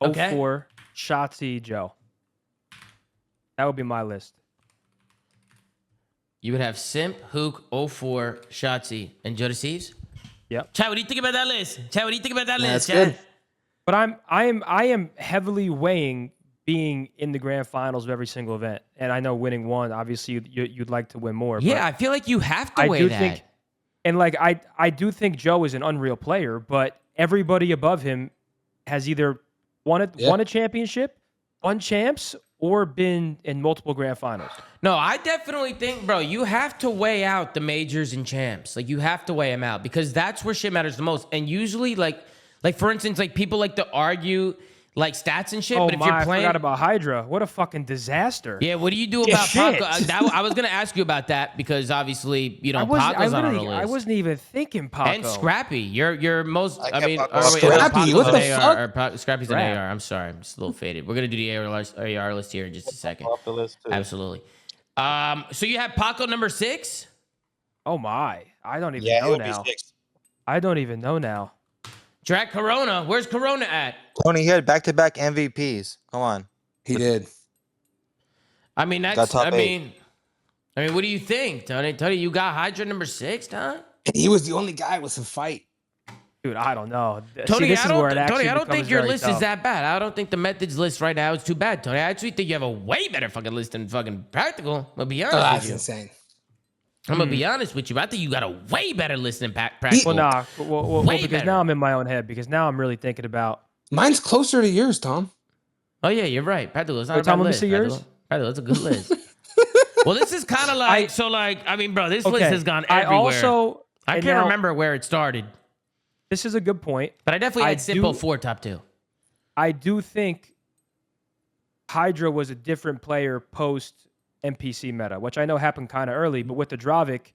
Okay. 04, Shotzi, Joe. That would be my list. You would have Simp, Hook, 04, Shotzi, and Joe Deceives? Yep. Chad, what do you think about that list? Chad, what do you think about that list, That's Chad? good. But I am heavily weighing being in the grand finals of every single event, and I know winning one. Obviously, you'd like to win more. Yeah, but I feel like you have to I weigh do that. think, and like I do think Joe is an unreal player, but everybody above him has either won a championship, won champs, or been in multiple grand finals. No, I definitely think, bro, you have to weigh out the majors and champs. Like, you have to weigh them out because that's where shit matters the most. And usually, like for instance, like people like to argue like stats and shit. Oh but if my! you're playing, I forgot about Hydra. What a fucking disaster. yeah, what do you do about Shit. Paco? I was gonna ask you about that because obviously, you know, Paco's on our list. I wasn't even thinking Paco. And Scrappy, you're most. I kept mean, Paco. Scrappy, Paco's what an the AR, fuck? or Scrappy's an Crap. AR. I'm sorry, I'm just a little faded. We're gonna do the AR list here in just a second. Off the list too. Absolutely. So you have Paco number 6. Oh my! I don't even Yeah, know he'll be now. 6. I don't even know now. Drac Corona. Where's Corona at? Tony, he had back-to-back MVPs. Come on. He did. I mean, Got that's. top I 8. mean, what do you think, Tony? Tony, you got Hydra number 6, Don? And he was the only guy with some fight. Dude, I don't know. Tony, See, this is where it actually Tony, I don't becomes think your very list tough. is that bad. I don't think the Methodz list right now is too bad, Tony. I actually think you have a way better fucking list than fucking Practical. I'm gonna be honest Oh, with that's you. insane. I'm gonna be honest with you. I think you got a way better list than Practical. Well, nah. Well, Way because better. now I'm in my own head. Because now I'm really thinking about. Mine's closer to yours, Tom. Oh yeah, you're right. Practical. It's not Wait, a bad Tom, let me list. see yours. Practical, that's a good list. Well, this is kind of like I mean, bro, this list Okay, has gone I everywhere. also. I and can't now- remember where it started, This is a good point. but I definitely I had Simple do- 4 top 2. I do think Hydra was a different player post NPC meta, which I know happened kind of early, but with the Dravic,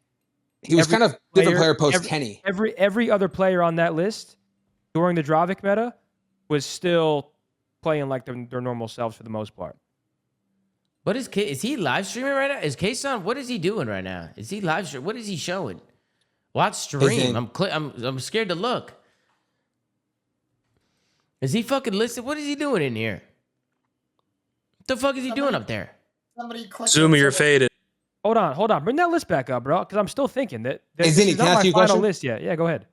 He was Every kind of different player- player post every- Kenny. every other player on that list during the Dravic meta was still playing like their normal selves for the most part. What is he live streaming right now? Is K-Son, what is he doing right now? Is he live stream? What is he showing? Watch stream. I'm scared to look. Is he fucking listening? What is he doing in here? What the fuck is he doing up there? Zoomaa, you're faded. Hold on. Bring that list back up, bro, because I'm still thinking that Hey, this Zinni, is can I not ask my you a final question? list yet. Yeah, go ahead.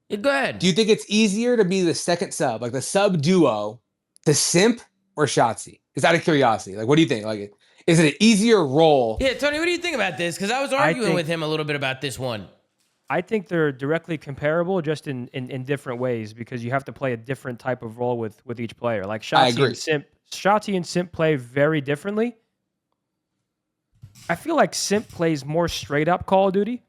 Yeah, go ahead. Do you think it's easier to be the second sub, like the sub duo, to Simp or Shotzi? Just out of curiosity. Like, what do you think? Like, is it an easier role? Yeah, Tony, what do you think about this? Because I was arguing with him a little bit about this one. I think they're directly comparable, just in different ways, because you have to play a different type of role with each player. Like I Shotzi agree. and Simp play very differently. I feel like Simp plays more straight up Call of Duty.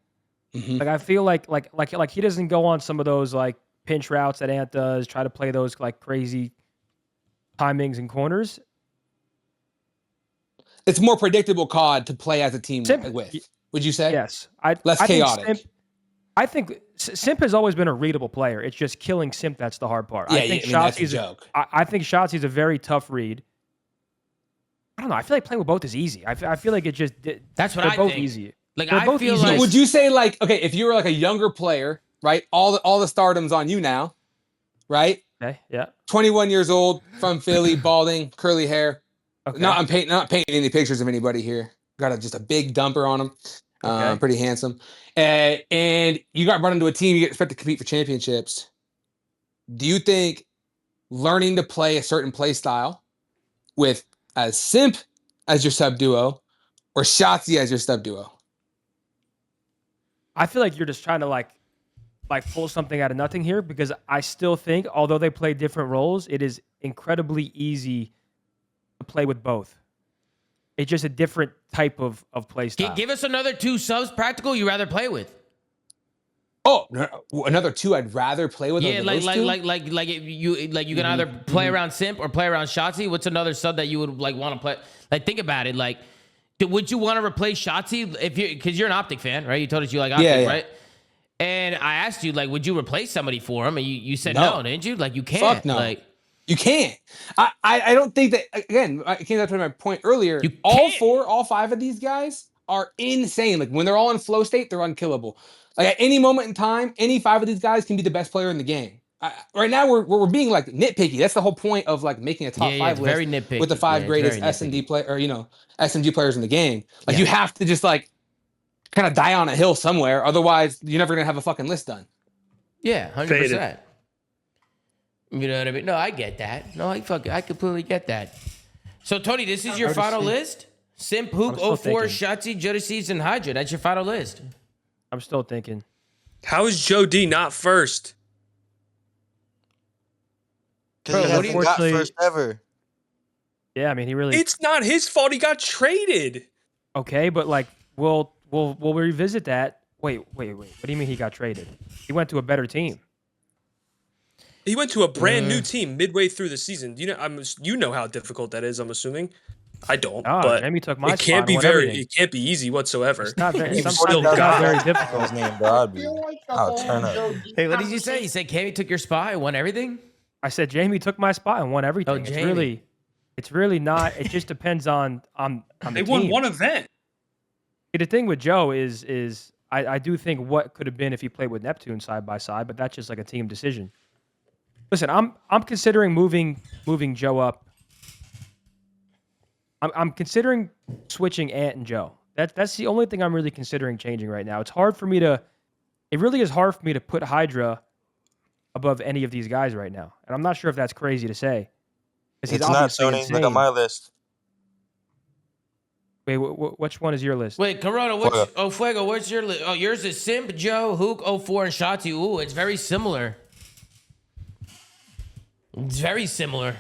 Mhm. Like I feel like he doesn't go on some of those like pinch routes that Ant does, try to play those like crazy timings and corners. It's more predictable COD to play as a team Simp- with. Would you say? Yes, Less I think chaotic. I think Simp has always been a readable player. It's just killing Simp that's the hard part. Yeah, I think that's a Shotzi's joke. I think Shotzi's a very tough read. I don't know. I feel like playing with both is easy. I feel like it just That's what they're I both think. easy. Like, They're I both feel easy. like... Would you say like, okay, if you were like a younger player, right? All the stardom's on you now, right? Okay, yeah. 21 years old, from Philly, balding, curly hair. Okay. Not painting any pictures of anybody here. Got just a big dumper on him. Okay. Pretty handsome. And you got run into a team, you get expected to compete for championships. Do you think learning to play a certain play style with as Simp as your sub duo or Shotzi as your sub duo? I feel like you're just trying to like pull something out of nothing here, because I still think, although they play different roles, it is incredibly easy to play with both. It's just a different type of play style. Give us another 2 subs Practical you rather play with. Oh, another 2 I'd rather play with. Yeah, over like those 2? you can either play around Simp or play around Shotzi. What's another sub that you would like want to play? Like, think about it. Like, Would you want to replace Shotzi because you're an Optic fan, right? You told us you like Optic, Yeah. right? And I asked you, like, would you replace somebody for him? And you said no, didn't you? Like, you can't. Fuck no. Like, you can't. I don't think that, again, I came back to my point earlier. You All can't. all 5 of these guys are insane. Like when they're all in flow state, they're unkillable. Like at any moment in time, any 5 of these guys can be the best player in the game. Right now, we're being like nitpicky. That's the whole point of like making a top 5 list very nitpicky. with the 5 Yeah, greatest it's very SMG play or SMG players in the game. Like Yeah. you have to just like kind of die on a hill somewhere. Otherwise, you're never gonna have a fucking list done. Yeah, 100%. Faded. You know what I mean? No, I get that. No, I completely get that. So, Tony, this is your final list? Simp, Hook, still 04, thinking. Shotzi, Jodeci, and Hydra. That's your final list. I'm still thinking. How is Joe D not first? Because he Bro, what do hasn't you- got Unfortunately- first ever. Yeah, I mean, he really It's not his fault. He got traded. okay, but like we'll revisit that. Wait. What do you mean he got traded? He went to a better team. He went to a brand new team midway through the season. You know how difficult that is. I'm assuming. I don't, Ah, but Jamie took my it can't spot be and won very. everything. It can't be easy whatsoever. It's not very. You've Sometimes still it's not got very it. difficult. His name, bro. I'll turn up. Hey, what did you say? You said Cammy took your spot and won everything? I said Jamie took my spot and won everything. Oh, Jamie. It's really not. It just depends on the They won team. one event. See, the thing with Joe is I do think what could have been if he played with Neptune side by side, but that's just like a team decision. Listen, I'm considering moving Joe up. I'm considering switching Ant and Joe. That's the only thing I'm really considering changing right now. It really is hard for me to put Hydra above any of these guys right now. And I'm not sure if that's crazy to say. 'Cause he's It's not, obviously Tony. Look at insane. my list. Wait, which one is your list? Wait, Corona, Fuego, what's your list? Oh, yours is Simp, Joe, Hook, 04, and Shotzi. Ooh, it's very similar. It's very similar.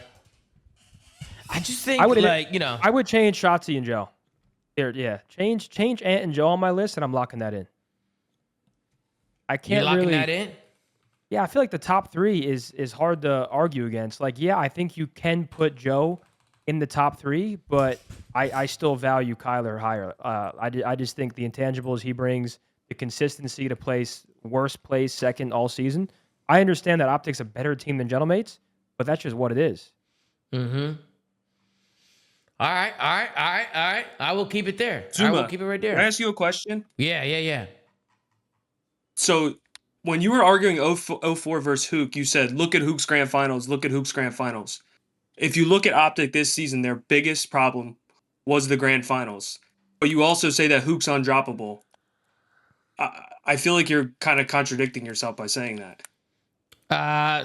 I just think, I would I would change Shotzi and Joe. There, yeah. Change Ant and Joe on my list, and I'm locking that in. I you can't locking really. that in? Yeah, I feel like the top 3 is hard to argue against. Like, yeah, I think you can put Joe in the top 3, but I still value Kyler higher. I just think the intangibles he brings, the consistency to place second all season. I understand that Optic's a better team than Gentlemates, but that's just what it is. Mm-hmm. All right. I will keep it there. I Zoomaa, will keep it right Can I there. ask you a question? Yeah. So when you were arguing 04 versus Hook, you said, look at Hook's grand finals, look at Hook's grand finals. If you look at Optic this season, their biggest problem was the grand finals. But you also say that Hook's undroppable. I feel like you're kind of contradicting yourself by saying that.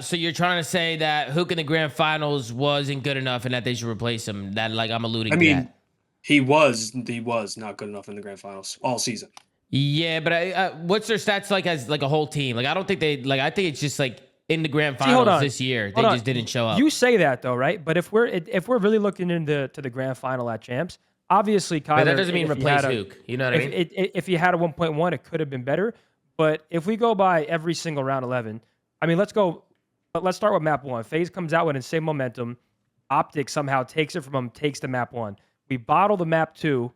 So you're trying to say that Hook in the grand finals wasn't good enough and that they should replace him. That, like, I'm alluding I to mean, that. he was not good enough in the grand finals all season. Yeah, but what's their stats like as like a whole team? Like, I don't think I think it's just like in the grand See, hold finals on. this year, they Hold on. just didn't show up. You say that though, right? But if we're really looking into the grand final at champs, obviously Kyler. But that doesn't mean if he replace had Hook. You know what I mean? If he had a 1.1, it could have been better. But if we go by every single round 11, I mean, let's start with map 1. FaZe comes out with insane momentum. Optic somehow takes it from him, takes the map 1. We bottle the map 2,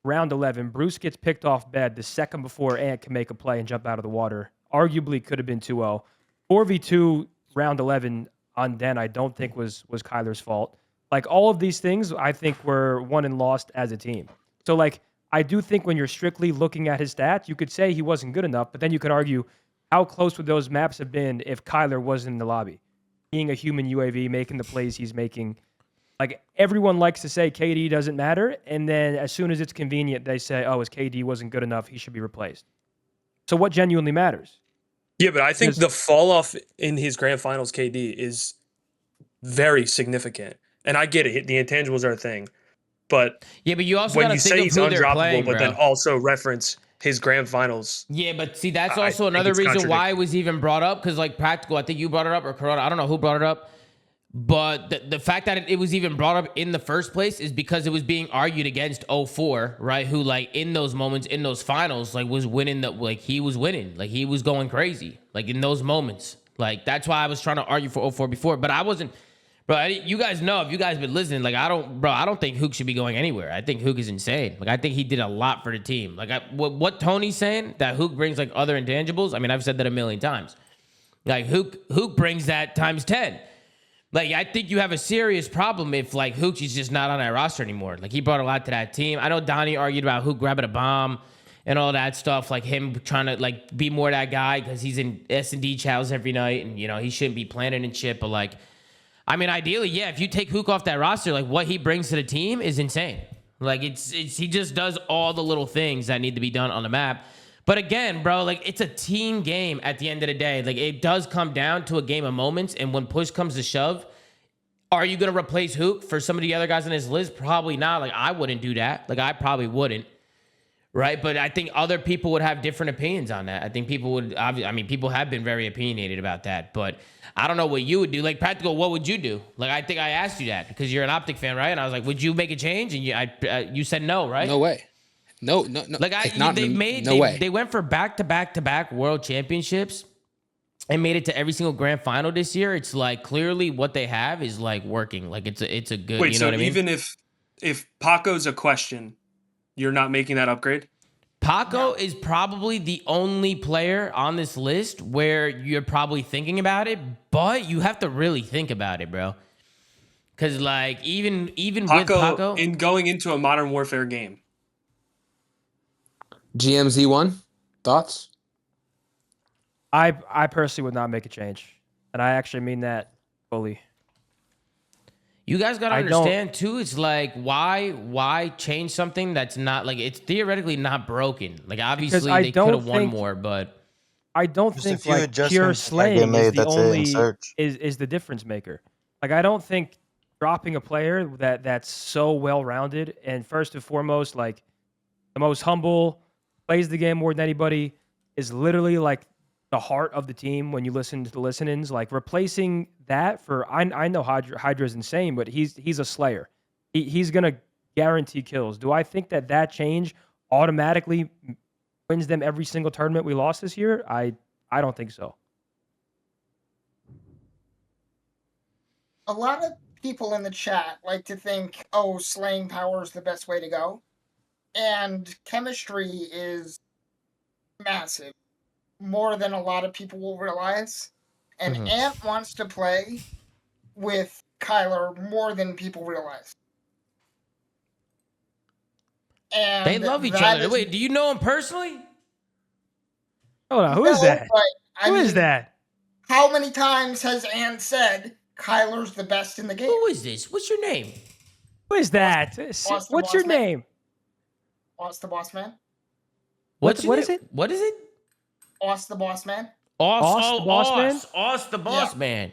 round 11. Bruce gets picked off bed the second before Ant can make a play and jump out of the water. Arguably could have been 2-0. 4v2 round 11 on Den, I don't think was Kyler's fault. Like, all of these things, I think were won and lost as a team. So, like, I do think when you're strictly looking at his stats, you could say he wasn't good enough, but then you could argue how close would those maps have been if Kyler wasn't in the lobby? Being a human UAV, making the plays he's making. Like, everyone likes to say KD doesn't matter, and then as soon as it's convenient, they say, oh, his KD wasn't good enough, he should be replaced. So what genuinely matters? Yeah, but I think Because- the fall off in his grand finals KD is very significant. And I get it, the intangibles are a thing. But Yeah, but you also when got to you say think of he's who they're undroppable, playing, but bro. then also reference his grand finals. Yeah, but see, that's I also think another it's reason why it was even brought up. Because, like, Practical, I think you brought it up, or Corona, I don't know who brought it up. But the fact that it was even brought up in the first place is because it was being argued against 04, right? Who, like, in those moments, in those finals, like, was winning, he was winning. Like, he was going crazy, like, in those moments. Like, that's why I was trying to argue for 04 before. But I wasn't, Bro, you guys know, if you guys been listening, like I don't think Hook should be going anywhere. I think Hook is insane. Like I think he did a lot for the team. Like what Tony's saying, that Hook brings like other intangibles. I mean, I've said that a million times. Like Hook brings that times 10. Like I think you have a serious problem if like Hook is just not on that roster anymore. Like he brought a lot to that team. I know Donnie argued about Hook grabbing a bomb and all that stuff, like him trying to like be more that guy because he's in S&D chows every night and you know he shouldn't be planning and shit. But like, I mean, ideally, yeah, if you take Hook off that roster, like what he brings to the team is insane. Like it's he just does all the little things that need to be done on the map. But again, bro, like it's a team game at the end of the day. Like it does come down to a game of moments, and when push comes to shove, are you gonna replace Hook for some of the other guys on his list? Probably not. Like I wouldn't do that. Like I probably wouldn't. Right, but I think other people would have different opinions on that. I think people would. I mean, people have been very opinionated about that, but I don't know what you would do. Like Practical, what would you do? Like I think I asked you that because you're an Optic fan, right? And I was like, would you make a change? And you said no, right? No way. No. Like they went for back-to-back World Championships and made it to every single grand final this year. It's like clearly what they have is like working. Like it's a good. Wait, you know so what I mean? even if Paco's a question, you're not making that upgrade? Paco is probably the only player on this list where you're probably thinking about it, but you have to really think about it, bro. Because like even with Paco, in going into a Modern Warfare game. GMZ1, thoughts? I personally would not make a change, and I actually mean that fully. you guys gotta understand too. It's like why change something that's not like it's theoretically not broken. Like obviously they could have won more, but I don't Just a think few like pure adjustments that get slaying is made, the that's it, in only search. is the difference maker. Like I don't think dropping a player that's so well rounded and first and foremost like the most humble, plays the game more than anybody, is literally like the heart of the team when you listen to the listen-ins. Like replacing that for I know Hydra's insane, but he's a slayer. He's gonna guarantee kills. Do I think that change automatically wins them every single tournament we lost this year? I don't think so. A lot of people in the chat like to think, oh, slaying power is the best way to go. And chemistry is massive, more than a lot of people will realize. And Ant wants to play with Kyler more than people realize. And they love each other. Wait, do you know him personally? Hold on, who is that? Who is that? How many times has Ant said Kyler's the best in the game? Who is this? What's your name? Who is that? What's your name? Oz the Boss Man. What is it? What is it? Oz the Boss Man. Oz the Boss Man? Oz the Boss Man.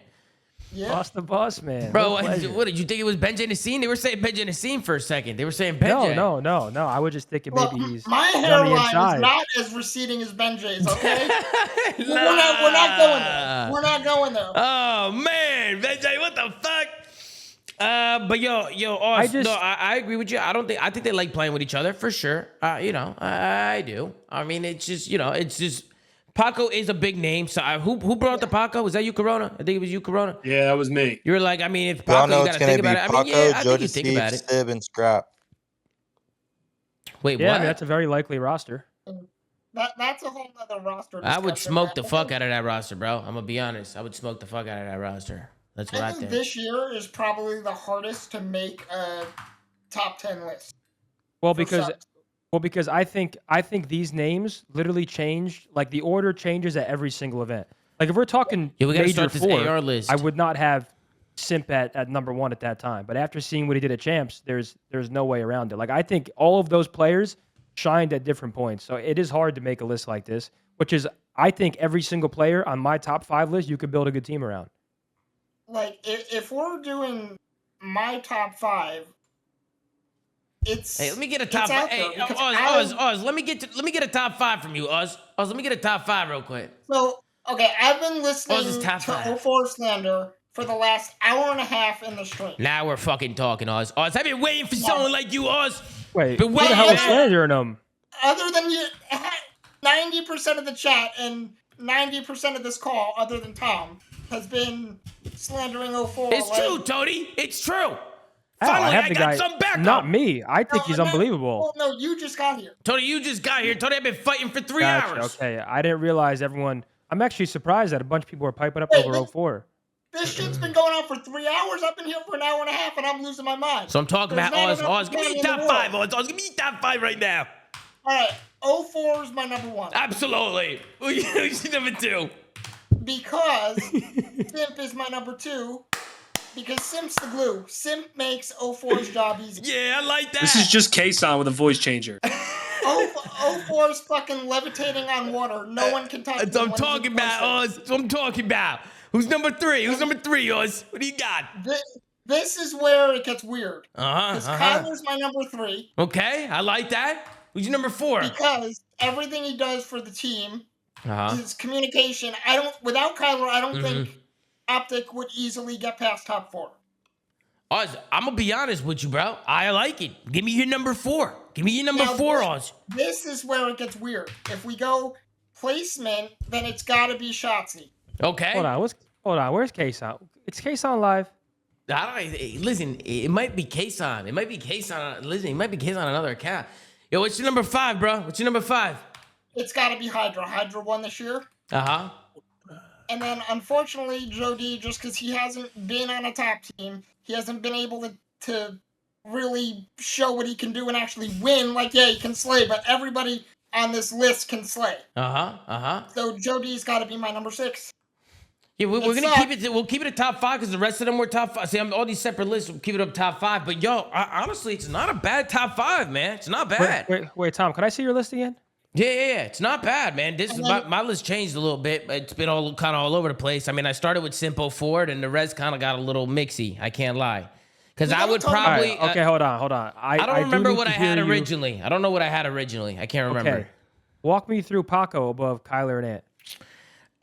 Yeah. Oz the Boss Man. Bro, what did you think it was Benji Nassim? They were saying Benji Nassim for a second. They were saying Benji. No. I was just thinking maybe he's my on the hairline inside. is not as receding as Benji's, okay? We're not going there. We're not going there. Oh man, Benji, what the fuck? But yo, Oz, I agree with you. I think they like playing with each other for sure. I do. I mean, it's just Paco is a big name. So who brought the Paco? Was that you, Corona? I think it was you, Corona. Yeah, that was me. You were like, I mean, if Y'all Paco, know you it's gotta gonna think be about it. I mean, Paco, yeah, I think you Jodeci, think about it. Stib, and Scrap. Wait, Yeah, what? I mean, that's a very likely roster. That's a whole other roster. I would discussion, smoke man. the fuck out of that roster, bro. I'm gonna be honest. I would smoke the fuck out of that roster. That's what I think. This year is probably the hardest to make a top 10 list. Well, because I think these names literally change. Like the order changes at every single event. Like if we're talking we gotta major start this four, AR list. I would not have Simp at number one at that time. But after seeing what he did at Champs, there's no way around it. Like I think all of those players shined at different points. So it is hard to make a list like this, which is I think every single player on my top 5 list you could build a good team around. Like if we're doing my top 5, it's hey, let me get a top 5. Hey, Oz, let me get a top 5 from you, Oz. Oz, let me get a top 5 real quick. So okay, I've been listening Oz's top to 5. 04 Slander for the last hour and a half in the stream. Now we're fucking talking, Oz. Oz, I've been waiting for someone like you, Oz. Wait, But who the hell is slandering them? Other than you, 90% of the chat and 90% of this call, other than Tom, has been slandering 04. It's true, Tony. It's true. Hell, Finally, I have I the got guy. some backup. Not me. I think he's unbelievable. Well, no, you just got here. Tony, you just got here. Tony, I've been fighting for 3 Gotcha, hours. okay, I didn't realize everyone. I'm actually surprised that a bunch of people were piping up Wait, over 04. This shit's been going on for 3 hours. I've been here for an hour and a half, and I'm losing my mind. So I'm talking There's about not Oz. enough Oz, give me money your in the top 5, world. Oz. Give me your top 5 right now. All right, 04 is my number 1. Absolutely. Who's number 2? Because Simp is my number 2. Because Simp's the glue. Simp makes 04's job easy. Yeah, I like that. This is just K-Son with a voice changer. 04's fucking levitating on water. No one can touch That's what I'm talking about, Oz. That's what I'm talking about. Who's number 3? Who's number 3, Oz? What do you got? This is where it gets weird. Uh-huh. Because Kyler's my number 3. Okay, I like that. Who's your number 4? Because everything he does for the team, Uh-huh. his communication. Without Kyler, I don't think Optic would easily get past top 4. Oz, I'm gonna be honest with you, bro. I like it. Give me your number 4. Give me your number Now, 4, Oz. This is where it gets weird. If we go placement, then it's got to be Shotzi. Okay. Hold on. Where's K-Son? It's K-Son live. Listen, it might be K-Son. It might be K-Son. Listen, it might be K-Son on another account. Yo, what's your number 5, bro? What's your number 5? It's got to be Hydra. Hydra won this year. Uh-huh. And then, unfortunately, Joe D, just because he hasn't been on a top team, he hasn't been able to really show what he can do and actually win. Like, yeah, he can slay, but everybody on this list can slay. So Joe D's got to be my number 6. Yeah, we're gonna keep it. We'll keep it at top 5 because the rest of them were top 5. See, all these separate lists. We'll keep it up top 5. But yo, honestly, it's not a bad top 5, man. It's not bad. Wait, Tom. Can I see your list again? Yeah. It's not bad, man. This is my list changed a little bit. It's been kind of all over the place. I mean, I started with Simple Ford, and the rest kind of got a little mixy. I can't lie, because I would probably. Right, okay, hold on. I don't remember what I had originally. I don't know what I had originally. I can't remember. Okay. Walk me through Paco above Kyler and Ant.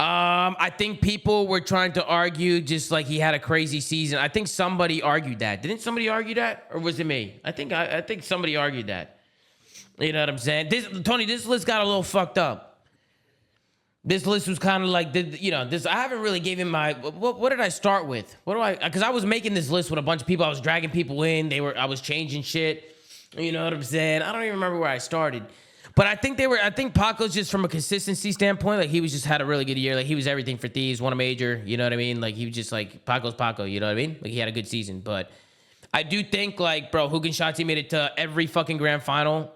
I think people were trying to argue just like he had a crazy season. I think somebody argued that. Didn't somebody argue that, or was it me? I think somebody argued that. You know what I'm saying? Tony, this list got a little fucked up. This list was kind of like, this. I haven't really given my. What did I start with? Because I was making this list with a bunch of people. I was dragging people in. I was changing shit. You know what I'm saying? I don't even remember where I started. But I think Paco's just from a consistency standpoint, like he was just had a really good year. Like he was everything for Thieves, won a major, you know what I mean? Like he was just like Paco's Paco, you know what I mean? Like he had a good season. But I do think like, bro, Hook and Shotzi made it to every fucking grand final,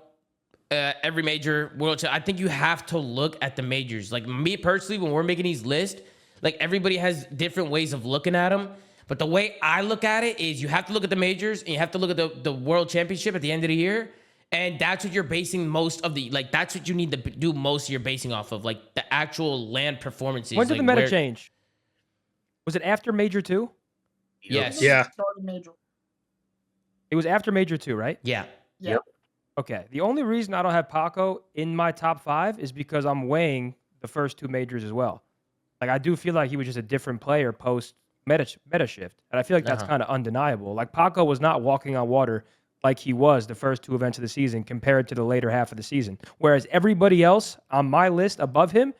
every major world. I think you have to look at the majors. Like me personally, when we're making these lists, like everybody has different ways of looking at them. But the way I look at it is you have to look at the majors and you have to look at the world championship at the end of the year. And that's what you're basing most of that's what you need to do most of your basing off of, like the actual land performances. When did like the meta change? Was it after Major 2? Yes. Yeah. It was after Major 2, right? Yeah. Yep. Okay. The only reason I don't have Paco in my top 5 is because I'm weighing the first 2 majors as well. Like I do feel like he was just a different player post meta shift. And I feel like that's kind of undeniable. Like Paco was not walking on water like he was the first 2 events of the season compared to the later half of the season. Whereas everybody else on my list above him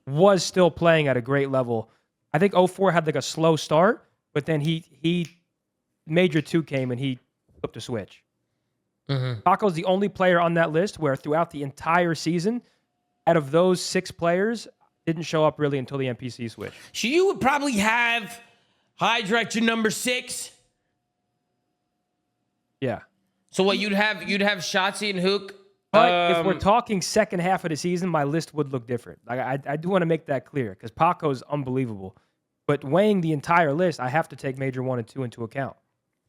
was still playing at a great level. I think 04 had like a slow start, but then he Major 2 came and he flipped the switch. Paco's the only player on that list where throughout the entire season, out of those 6 players, didn't show up really until the NPC switch. So you would probably have Hydra at your number 6. Yeah. So what you'd have Shotzi and Hook. But if we're talking second half of the season, my list would look different. Like I do want to make that clear because Paco's unbelievable. But weighing the entire list, I have to take Major 1 and 2 into account.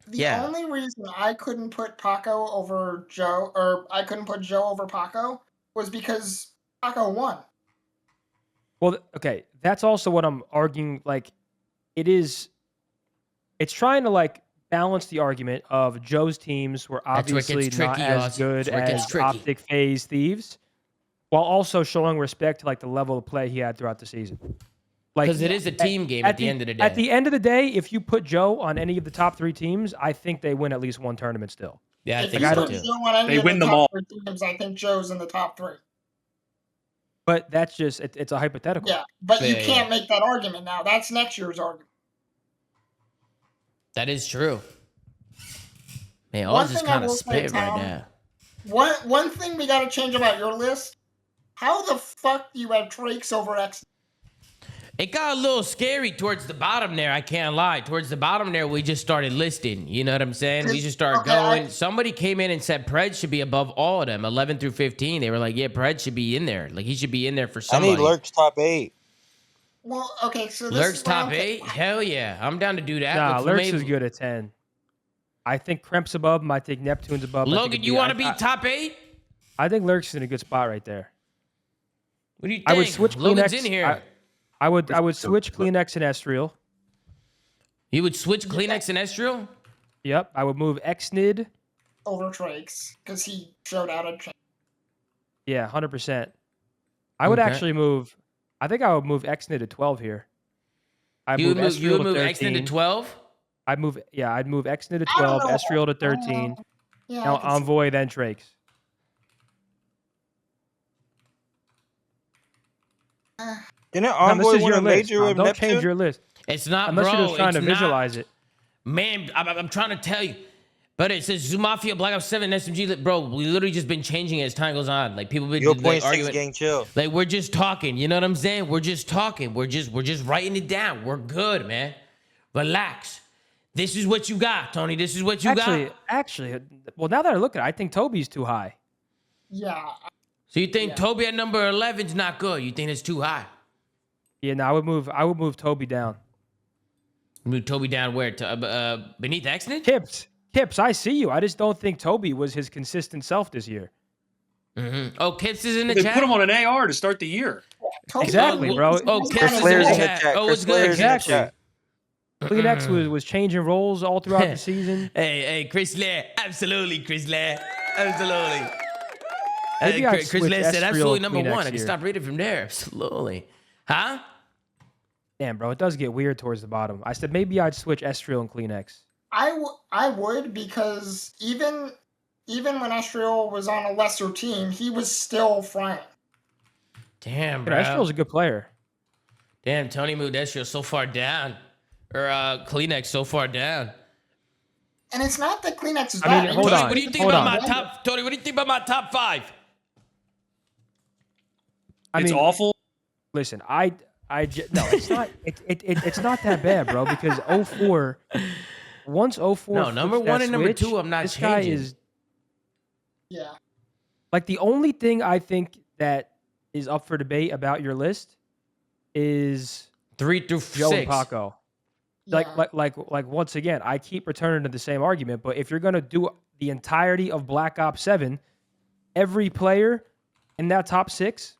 The only reason I couldn't put Paco over Joe, or I couldn't put Joe over Paco, was because Paco won. Well, okay, that's also what I'm arguing. Like, it's trying to like balance the argument of Joe's teams were obviously not as good as Optic Phase Thieves, while also showing respect to like the level of play he had throughout the season. Because it is a team game at the end of the day. At the end of the day, if you put Joe on any of the top 3 teams, I think they win at least 1 tournament still. Yeah, I If think you so put too. Joe on any They of win the them top all. 3 teams, I think Joe's in the top 3. But that's just, it's a hypothetical. Yeah, but you can't make that argument now. That's next year's argument. That is true. Man, One all just thing I kind of will say, spit right Tom, now. One thing we got to change about your list. How the fuck do you have Drakes over X? It got a little scary towards the bottom there. I can't lie. Towards the bottom there, we just started listing. You know what I'm saying? We just started going. Somebody came in and said Pred should be above all of them, 11 through 15. They were like, yeah, Pred should be in there. Like, he should be in there for somebody. I need Lurk's top 8. Well, okay, so this Lurk's is where top I'm 8? Hell yeah. I'm down to do that. Nah, Look for Lurks maybe- is good at 10. I think Kremp's above him. I think Neptune's above him. Logan, you want to be top 8? I think Lurks is in a good spot right there. What do you think? I would switch Logan's Kleenex. in here. I would switch Kleenex and Estriel. You would switch Kleenex and Estriel? Yep. I would move Xnid. over Drakes because he showed out a change. Yeah, 100%. I would actually move. I think I would move Xnid to 12 here. You would move Xnid to 12? I'd move Xnid to 12, Estriel to 13. Yeah, now Envoy, then Drakes. Didn't Envoy win a major with Don't Neptune? change your list. It's not, unless bro. you're just trying to it's visualize not. it. Man, I'm trying to tell you. But it says Zoomafia, Black Ops 7, SMG. Bro, we literally just been changing it as time goes on. Like, people been like, arguing. Gang, chill. Like, we're just talking. You know what I'm saying? We're just talking. We're just writing it down. We're good, man. Relax. This is what you got, Tony. This is what you got. Actually, well, now that I look at it, I think Toby's too high. Yeah. So you think Toby at number 11 is not good? You think it's too high? Yeah, no, I would move Toby down. Move Toby down where? To beneath Xnid? Kips, I see you. I just don't think Toby was his consistent self this year. Mm-hmm. Oh, Kips is in the They chat? put him on an AR to start the year. Exactly, bro. Oh, Kips is in the chat. Oh, it's good. Exactly. Kleenex was changing roles all throughout the season. Hey, Chris Lair. Absolutely, Chris Lair. Absolutely. Maybe I'd Chris switch Lair said Estriel absolutely to number Kleenex 1. I can here. stop reading from there. Absolutely. Huh? Damn, bro, it does get weird towards the bottom. I said maybe I'd switch Estriel and Kleenex. I would because even when Estriel was on a lesser team, he was still frying. Damn, You bro. know, Estriel's a good player. Damn, Tony moved Estriel so far down. Or Kleenex so far down. And it's not that Kleenex is I mean, bad. hold Tony, on. what do you think hold about on. my top? Tony, what do you think about my top 5? It's awful. Listen, no, it's not. It's not that bad, bro. Because 04, once 04. No, number flips that 1 and number switch, 2, I'm not this changing. guy is Yeah. like the only thing I think that is up for debate about your list is 3 through Joe 6. and Paco. Like once again, I keep returning to the same argument. But if you're gonna do the entirety of Black Ops 7, every player in that top 6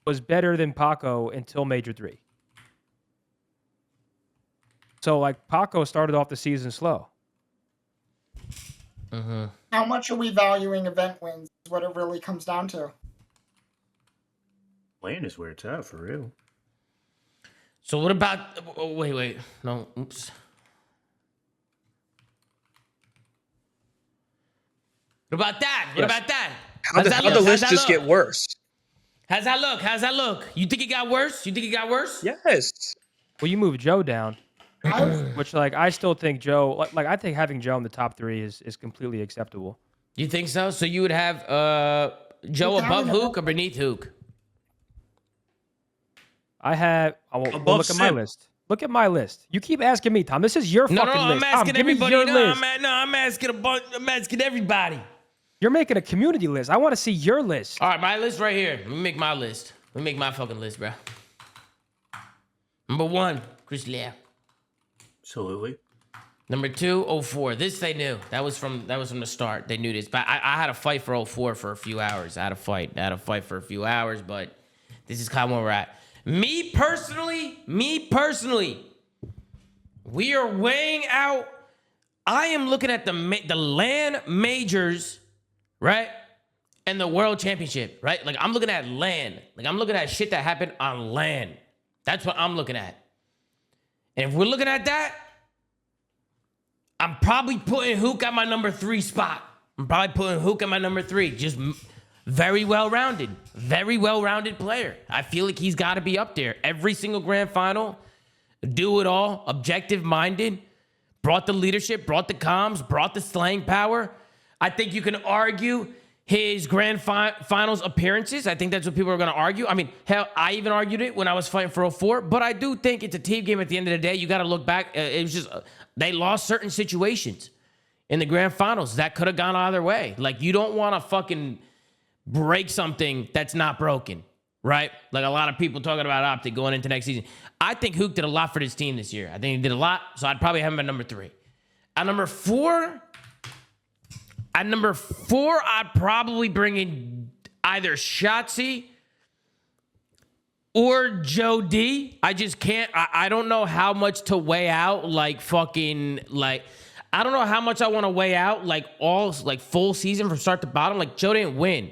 was better than Paco until Major 3. So like Paco started off the season slow. Mm-hmm. How much are we valuing event wins is what it really comes down to. Land is where it's at for real. So what about? Oh, wait. No, oops. What about that? What about that? How'd the list just get worse? How's that look? How's that look? You think it got worse? Yes. Well, you move Joe down, which like I still think Joe. Like I think having Joe in the top 3 is completely acceptable. You think so? So you would have Joe above Hook or beneath Hook? I have. Well, Above look at my Sim. list. Look at my list. You keep asking me, Tom. This is your No, fucking I'm list. asking Tom, give me everybody. your No, list. I'm asking a bunch. I'm asking everybody. You're making a community list. I want to see your list. All right, my list right here. Let me make my list. Let me make my fucking list, bro. Number 1, Chris Lair. Absolutely. Number 2, 04. This they knew. That was from the start. They knew this. But I had to fight for 04 for a few hours. I had to fight for a few hours, but this is kind of where we're at. Me personally, we are weighing out. I am looking at the LAN majors, right? And the world championship, right? Like I'm looking at LAN. Like I'm looking at shit that happened on LAN. That's what I'm looking at. And if we're looking at that, I'm probably putting Hook at my number 3 spot. Just very well-rounded player. I feel like he's got to be up there. Every single grand final, do it all, objective-minded, brought the leadership, brought the comms, brought the slang power. I think you can argue his grand finals appearances. I think that's what people are going to argue. I mean, hell, I even argued it when I was fighting for 04, but I do think it's a team game at the end of the day. You got to look back. It was just, they lost certain situations in the grand finals that could have gone either way. Like, you don't want to fucking break something that's not broken, right? Like a lot of people talking about Optic going into next season. I think Hook did a lot for this team this year. I think he did a lot, so I'd probably have him at number 3. At number 4, I'd probably bring in either Shotzi or Joe D. I just can't. I don't know how much to weigh out. Like fucking like. I don't know how much I want to weigh out. Like all like full season from start to bottom. Like Joe didn't win.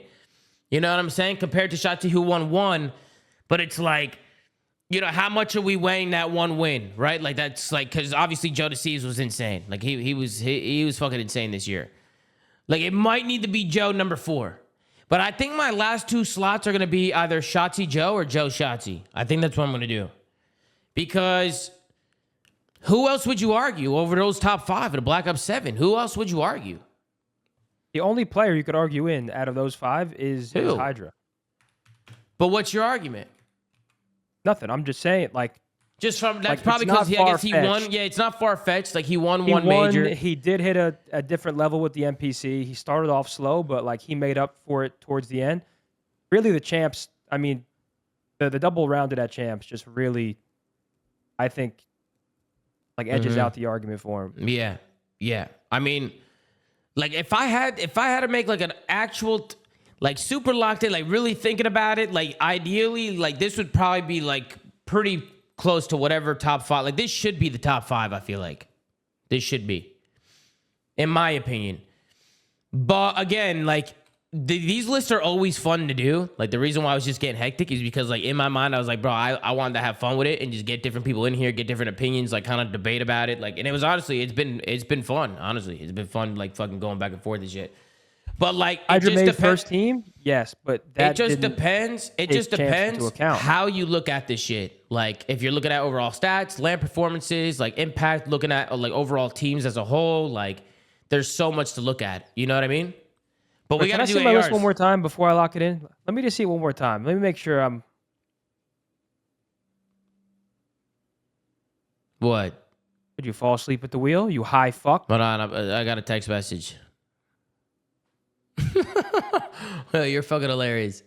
You know what I'm saying? Compared to Shotzi who won 1, but it's like, you know, how much are we weighing that 1 win, right? Like that's like because obviously Joe DeCease was insane. Like he was fucking insane this year. Like, it might need to be Joe number 4. But I think my last 2 slots are going to be either Shotzi Joe or Joe Shotzi. I think that's what I'm going to do. Because who else would you argue over those top 5 in the Black Ops 7? Who else would you argue? The only player you could argue in out of those 5 is Hydra. But what's your argument? Nothing. I'm just saying, like, just from that's like, probably because I guess he won. far-fetched. Yeah, it's not far fetched. Like he won one major. He did hit a different level with the NPC. He started off slow, but like he made up for it towards the end. Really, the champs. I mean, the double rounded at champs just really, I think, like edges out the argument for him. Yeah, yeah. I mean, like if I had to make like an actual like super locked in, like really thinking about it, like ideally, like this would probably be like pretty close to whatever top 5. Like this should be the top 5. I feel like this should be, in my opinion. But again, like these lists are always fun to do. Like the reason why I was just getting hectic is because like in my mind I was like, bro, I wanted to have fun with it and just get different people in here, get different opinions, like kind of debate about it. Like, and it was honestly, it's been fun. Honestly, it's been fun, like fucking going back and forth and shit. But like, it Hydra just made depends. first team, yes, but that It just didn't depends. It take just champs depends into account. how you look at this shit. Like if you're looking at overall stats, land performances, like impact, looking at like overall teams as a whole, like there's so much to look at. You know what I mean? But we Can got I to do see my list ARs. one more time before I lock it in? Let me just see it one more time. Let me make sure I'm. What? Did you fall asleep at the wheel? You high fuck. Hold on, I got a text message. You're fucking hilarious.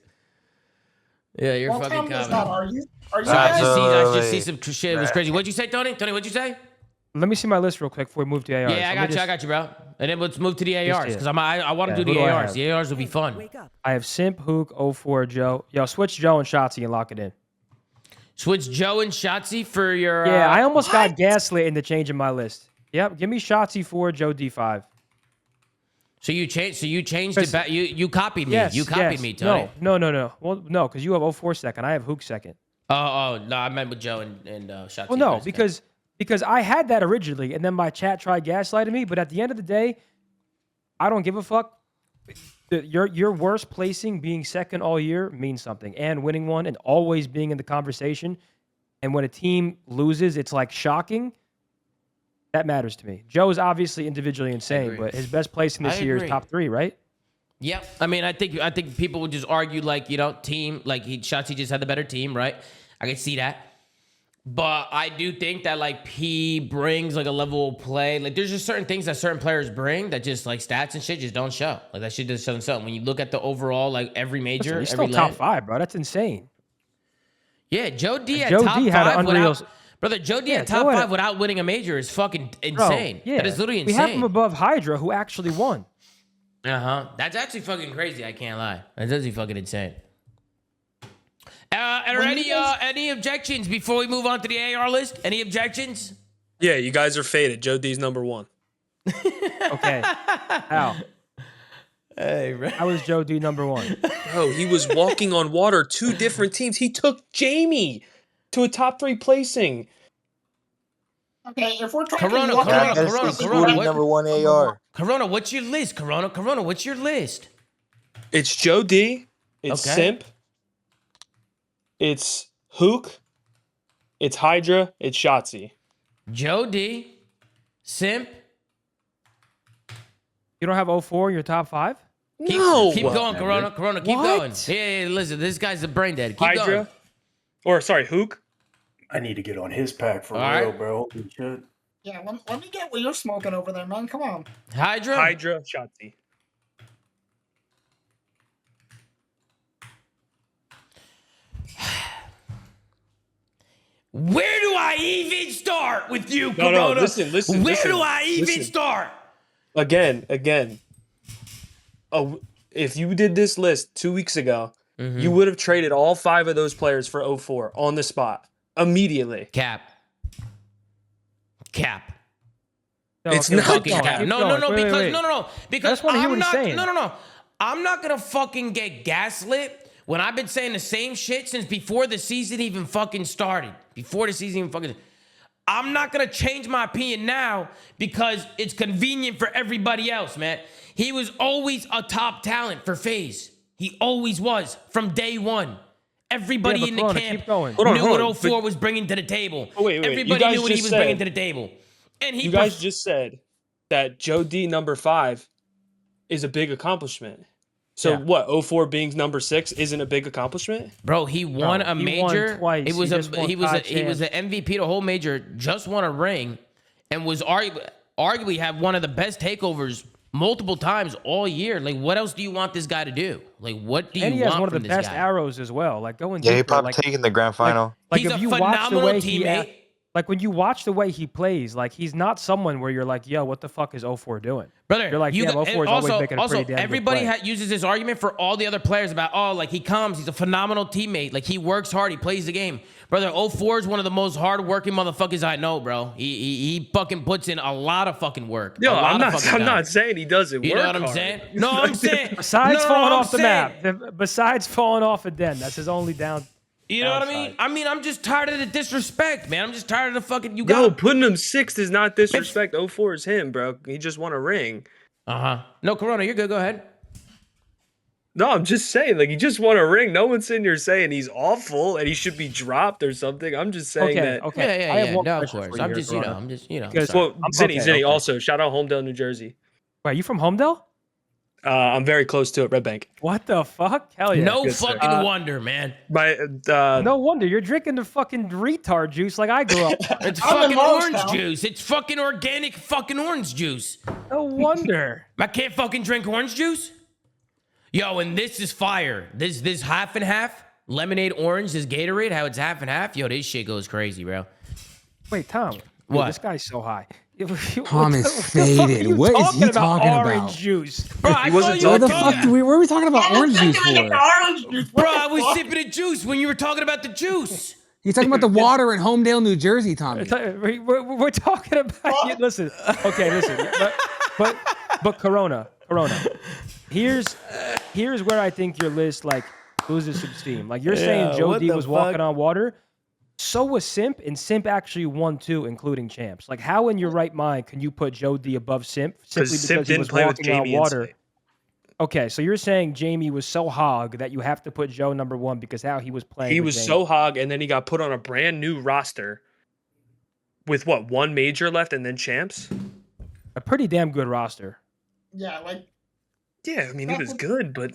Yeah, you're Well, fucking Tom does comedy. not argue. Are you So I guys? just see some shit. It was crazy. What'd you say, Tony? Tony, what'd you say? Let me see my list real quick before we move to ARs. Yeah, I got you, bro. And then let's move to the Just ARs it. because I want to Yeah, do who the do I ARs. have? The ARs will be fun. Wake up. I have Simp, Hook, 04, Joe. Yo, switch Joe and Shotzi and lock it in. Switch Joe and Shotzi for your. Yeah, I almost got gaslit into changing my list. Yep, give me Shotzi 4, Joe D5. So you changed it back. You copied me. Yes, You copied yes. me, Tony. No. Well, no, because you have 04 second. I have Hook second. Oh, no, I meant with Joe and Shotzi. Well, no, first. because I had that originally, and then my chat tried gaslighting me. But at the end of the day, I don't give a fuck. Your worst placing, being second all year, means something, and winning one, and always being in the conversation. And when a team loses, it's like shocking. That matters to me. Joe is obviously individually insane, but his best placing this year is top 3, right? Yep. I mean, I think people would just argue like, team, like Shotzi just had the better team, right? I can see that. But I do think that like he brings like a level of play. Like there's just certain things that certain players bring that just like stats and shit just don't show. Like that shit just doesn't show. When you look at the overall, like every major, He's every still top land- 5, bro. That's insane. Yeah, Joe D at Joe top D 5 had an unreal. Brother, Joe D Yeah, at top Joe had 5 without winning a major is fucking Bro, insane. yeah. That is literally We have him insane. above Hydra, who actually won. That's actually fucking crazy. I can't lie. That's actually fucking insane. Are any objections before we move on to the AR list? Any objections? Yeah, you guys are faded. Joe D's number 1. Okay. How? Hey, bro. How was Joe D number 1? Oh, he was walking on water. 2 different teams. He took Jamie to a top 3 placing. Okay, if we're talking Corona, luck, Corona, I Corona, guess this is Corona, what- number 1 AR. Corona, what's your list? Corona, what's your list? It's Joe D. It's Okay. Simp. It's Hook. It's Hydra. It's Shotzi. Joe D, Simp. You don't have 04 in your top 5? Keep going, Corona. Corona, keep going. Yeah, listen, this guy's a brain dead. Keep Hydra. going. Or sorry, Hook. I need to get on his pack for All real, right. bro. Holy shit. Yeah, let me get what you're smoking over there, man. Come on. Hydra. Hydra, Shotzi. Where do I even start with you, No, Corona? no, listen. Where do I even start? Again. Oh, if you did this list 2 weeks ago, you would have traded all 5 of those players for 04 on the spot immediately. Cap. No, It's okay, not keep Fucking going, cap. keep No, going. no, Wait, wait, because wait. because I just wanna hear I'm what he's not. saying. No. I'm not gonna fucking get gaslit when I've been saying the same shit since before the season even fucking started. I'm not gonna change my opinion now because it's convenient for everybody else, man. He was always a top talent for FaZe. He always was from day one. Everybody in the Corona, camp keep going. knew what 04 was bringing to the table. Oh, wait. Everybody knew what he was bringing to the table. And he You guys just said that Joe D number 5 is a big accomplishment. So Yeah. what? 04 being number 6 isn't a big accomplishment? Bro, he won a he major. won twice. It was He just won he was 5 an MVP the whole major. Just won a ring, and was arguably had one of the best takeovers multiple times all year. Like, what else do you want this guy to do? Like, what do you And he want has one of from the this best guy? arrows as well. Like going Yeah, he deeper, probably like, taking the grand final. like He's if a you watch the phenomenal way teammate. like when you watch the way he plays, like he's not someone where you're like, yo, what the fuck is 04 doing? Brother, You're like, yeah, 04 is always making a pretty damn good everybody play. uses this argument for all the other players about, like he comes, he's a phenomenal teammate, like he works hard, he plays the game. Brother, 04 is one of the most hardworking motherfuckers I know, bro. He fucking puts in a lot of fucking work. Yo, I'm I'm not saying he doesn't You work know what I'm hard. saying? No, I'm saying. Besides no, falling I'm off the saying- map, besides falling off a den, that's his only down. You know what I mean? downside. I mean, I'm just tired of the disrespect, man. I'm just tired of the fucking. You Yo, got. putting him 6th is not disrespect. 04 is him, bro. He just won a ring. No, Corona, you're good. Go ahead. No, I'm just saying, like, he just won a ring. No one's sitting here saying he's awful and he should be dropped or something. I'm just saying Okay, that. okay. Yeah, I have one no, of question course. for you I'm here, just, you know, Corona. I'm just, you know. I'm Because- sorry. Well, Zinni, okay. also, shout out Homedale, New Jersey. Wait, you from Homedale? I'm very close to it, Red Bank. What the fuck? Hell yeah. No good, sir. fucking wonder, man. My, No wonder you're drinking the fucking retard juice like I grew up. It's I'm in fucking orange Morristown. juice. It's fucking organic fucking orange juice. No wonder. I can't fucking drink orange juice. Yo, and this is fire. This half and half lemonade orange, this Gatorade, how it's half and half. Yo, this shit goes crazy, bro. Wait, Tom. Dude, What? This guy's so high. Tom is faded. What is he talking orange about? juice. Bro, I wasn't thought you What were the talking. fuck? What are we talking about orange juice for? Orange juice. Bro, I was sipping the juice when you were talking about the juice. He's talking about the water in Homedale, New Jersey, Tommy. We're talking about. Listen, okay, listen. But Corona. Here's where I think your list like loses some steam. Like you're saying, Joe what D the was fuck? walking on water. So was Simp, and Simp actually won 2, including champs. Like, how in your right mind can you put Joe D above Simp simply because Simp he didn't was play with walking on Jamie and water? Slay. Okay, so you're saying Jamie was so hog that you have to put Joe number 1 because how he was playing. He with was Jamie. so hog, and then he got put on a brand new roster with what, 1 major left and then champs? A pretty damn good roster. Yeah, like Yeah, I mean, he was good, but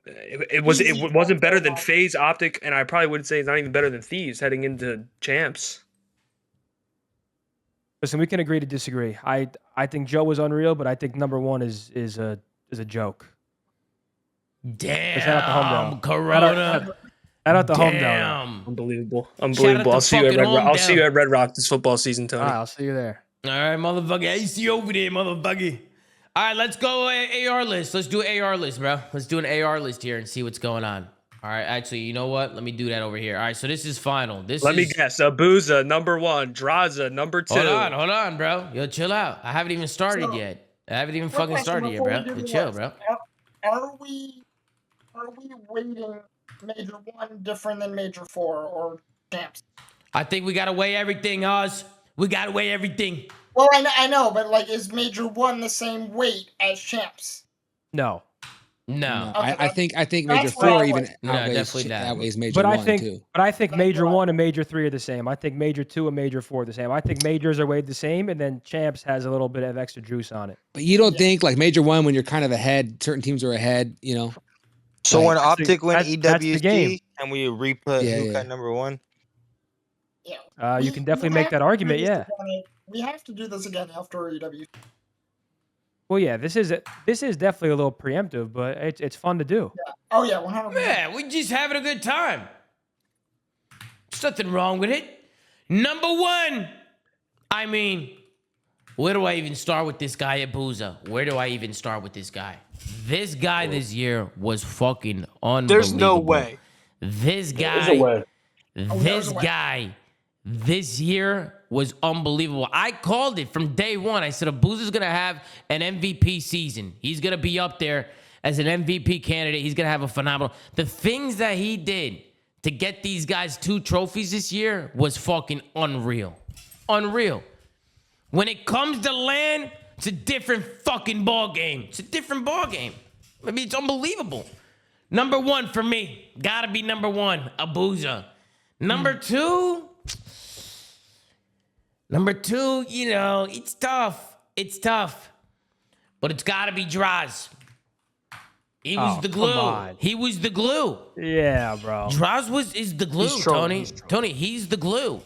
it wasn't better than FaZe, Optic, and I probably would say it's not even better than Thieves heading into champs. Listen, we can agree to disagree. I think Joe was unreal, but I think number 1 is a joke. Damn, Shout out to Homedale. Corona. Shout out to Homedale. Damn. Unbelievable. to I'll see you at fucking Red Rock. I'll see you Homedale. at Red Rock this football season, Tony. All right, I'll see you there. All right, motherfucker. I see you over there, motherfucker. All right, let's go AR list. Let's do an AR list, bro. Let's do an AR list here and see what's going on. All right, actually, you know what? Let me do that over here. All right, so this is final. Let me guess. Abuza, number 1. Draza, number 2. Hold on, bro. Yo, chill out. I haven't even started yet. I haven't even fucking started yet, bro. Yo, chill, bro. Are we weighting major 1 different than major 4 or champs? I think we gotta weigh everything, Oz. We gotta weigh everything. Well, I know, but like, is major 1 the same weight as champs? No. No. I think Major That's what I 4 would- even No, definitely not. outweighs Major But 1 I think, too. but I think Major 1 and Major 3 are the same. I think Major 2 and Major 4 are the same. I think Majors are weighed the same, and then Champs has a little bit of extra juice on it. But you don't think like Major 1 when you're kind of ahead, certain teams are ahead, you know? So Like, when that's the- Optic win that's the game. EWC, can we re-put Yeah, Hook yeah. at number 1? Yeah. You can definitely make have that to do argument, this yeah. again. We have to do this again after EW. Well, yeah, this is definitely a little preemptive, but it's fun to do. Yeah. Oh yeah, 100%. Yeah, we just having a good time. There's nothing wrong with it. Number 1. I mean, where do I even start with this guy at Booza? Where do I even start with this guy? This guy this year was fucking unbelievable. There's no way. This There's guy. a way. This guy this year was unbelievable. I called it from day one. I said, Abuza's going to have an MVP season. He's going to be up there as an MVP candidate. He's going to have a phenomenal. The things that he did to get these guys 2 trophies this year was fucking unreal. Unreal. When it comes to land, it's a different fucking ball game. It's a different ball game. I mean, it's unbelievable. Number 1 for me. Gotta be number 1, Abuza. Number 2, you know, it's tough. It's tough. But it's got to be Draws. He was the glue. Come on. He was the glue. Yeah, bro. Draws is the glue, He's strong, Tony. he's strong. Tony, he's the glue.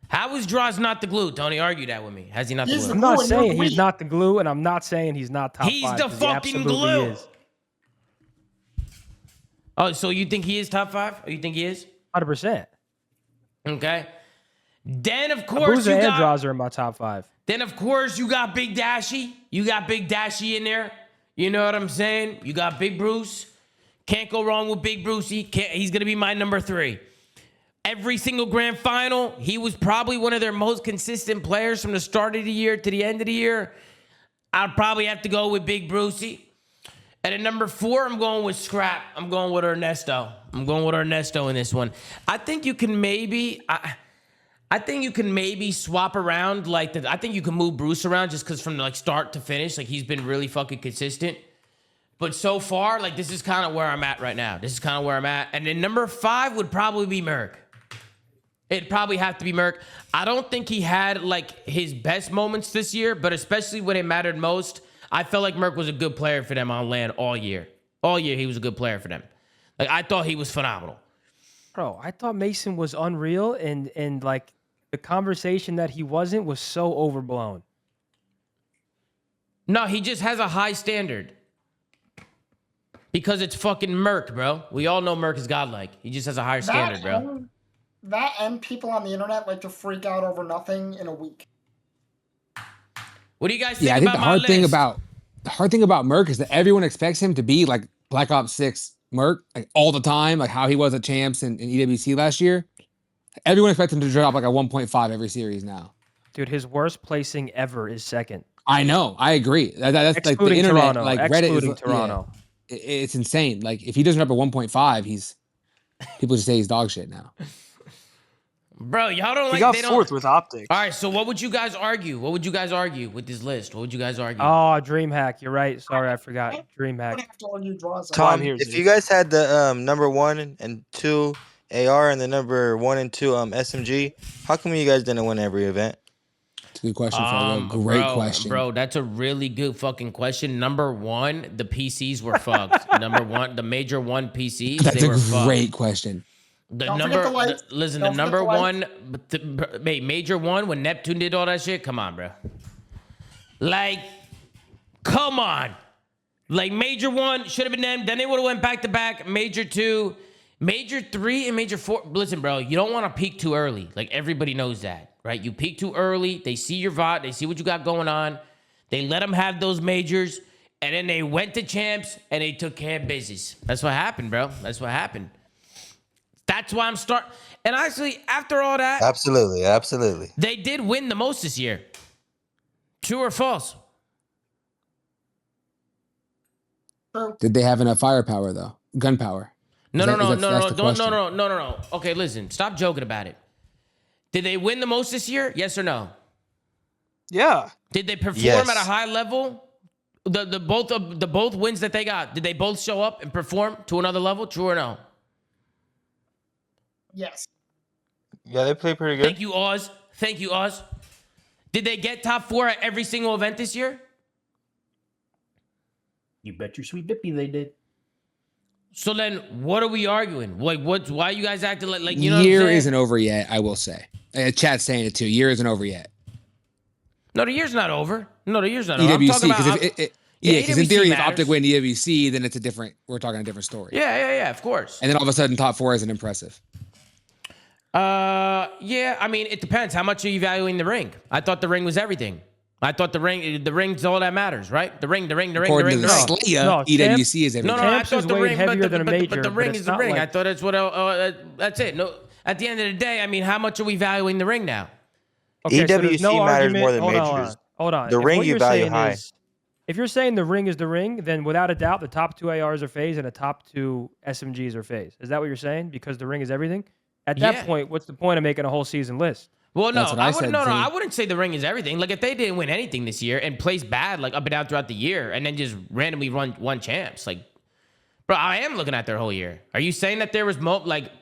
How is Draws not the glue? Tony, argue that with me. Has he not the He's glue? I'm not saying he's not the glue, and I'm not saying he's not top He's 5. the 'cause he fucking absolutely glue. is. Oh, so you think he is top 5? Or you think he is? 100%. Okay. Then, of course, Abuza you and got... Draws are in my top 5. Then, of course, you got Big Dashy. You got Big Dashy in there. You know what I'm saying? You got Big Bruce. Can't go wrong with Big Bruce. He's going to be my number 3. Every single grand final, he was probably one of their most consistent players from the start of the year to the end of the year. I'd probably have to go with Big Brucey. And at number 4, I'm going with Scrap. I'm going with Ernesto. I'm going with Ernesto in this one. I think you can maybe... I think you can maybe swap around I think you can move Bruce around just because from like start to finish, like he's been really fucking consistent. But so far, like this is kind of where I'm at right now. This is kind of where I'm at. And then number 5 would probably be Merc. It'd probably have to be Merc. I don't think he had like his best moments this year, but especially when it mattered most, I felt like Merc was a good player for them on land all year. All year he was a good player for them. Like I thought he was phenomenal. Bro, I thought Mason was unreal, and like the conversation that he wasn't was so overblown. No, he just has a high standard. Because it's fucking Merc, bro. We all know Merc is godlike. He just has a higher standard, bro. That and people on the internet like to freak out over nothing in a week. What do you guys think Yeah, I think about the my hard thing about Merc is that everyone expects him to be like Black Ops 6 Merc like all the time, like how he was at Champs and EWC last year. Everyone expects him to drop like a 1.5 every series now. Dude, his worst placing ever is 2nd. I know. I agree. That's like the Excluding internet, Toronto. like Reddit is Excluding Toronto. It's insane. Like if he doesn't drop a 1.5, people just say he's dog shit now. Bro, y'all don't He like got they 4th don't. with Optic. All right, so what would you guys argue? What would you guys argue with this list? What would you guys argue? Oh, DreamHack. You're right. Sorry, I forgot. DreamHack. have to argue draws. Tom, here, if Z. you guys had the number 1 and 2 AR and the number 1 and 2 SMG, how come you guys didn't win every event? It's a good question, Fargo. Great question. Bro, that's a really good fucking question. Number 1, the PCs were fucked. Number 1, the major 1 PCs, That's they a were fucked. great question. Don't forget the lights. Listen, Don't the forget number the lights. 1, major 1 when Neptune did all that shit. Come on, bro. Like, come on. Like major 1 should have been them. Then they would have went back to back. Major 2, major 3, and major 4. Listen, bro, you don't want to peak too early. Like everybody knows that, right? You peak too early. They see your VOD. They see what you got going on. They let them have those majors, and then they went to Champs and they took care of business. That's what happened, bro. That's what happened. That's why I'm starting. And actually, after all that, Absolutely. they did win the most this year. True or false? Did they have enough firepower though? Gunpower? No. That's the question. No. Okay, listen. Stop joking about it. Did they win the most this year? Yes or no? Yeah. Did they perform Yes. at a high level? the both wins that they got, did they both show up and perform to another level? True or no? Yes. Yeah, they play pretty good. Thank you, Oz. Thank you, Oz. Did they get top 4 at every single event this year? You bet your sweet bippy they did. So then, what are we arguing? Like, why are you guys acting like you know? Year what I'm saying? isn't over yet. I will say. Chat's saying it too. Year isn't over yet. No, the year's not over. No, the year's not over. I'm EWC talking because about, because in EWC theory, if matters. Optic win EWC, then it's a different. We're talking a different story. Yeah, of course. And then all of a sudden, top 4 isn't impressive. Yeah. I mean, it depends. How much are you valuing the ring? I thought the ring was everything. I thought the ring's all that matters, right? The ring. According to the the ring. Slayer, No, EWC is everything. No, I Champs thought is the way ring, heavier than a but major, the but ring it's is the not ring. like- I thought that's what. That's it. No, at the end of the day, I mean, how much are we valuing the ring now? Okay, so there's EWC no matters argument. more than Hold on, majors. Hold on. The If ring what you you're value saying high. is- if you're saying the ring is the ring, then without a doubt, the top 2 ARs are FaZe and the top 2 SMGs are FaZe. Is that what you're saying? Because the ring is everything? At that Yeah. point, what's the point of making a whole season list? Well, no, That's what I I would said, no, Zane. I wouldn't say the ring is everything. Like if they didn't win anything this year and placed bad, like up and down throughout the year, and then just randomly won champs, like, bro, I am looking at their whole year. Are you saying that there was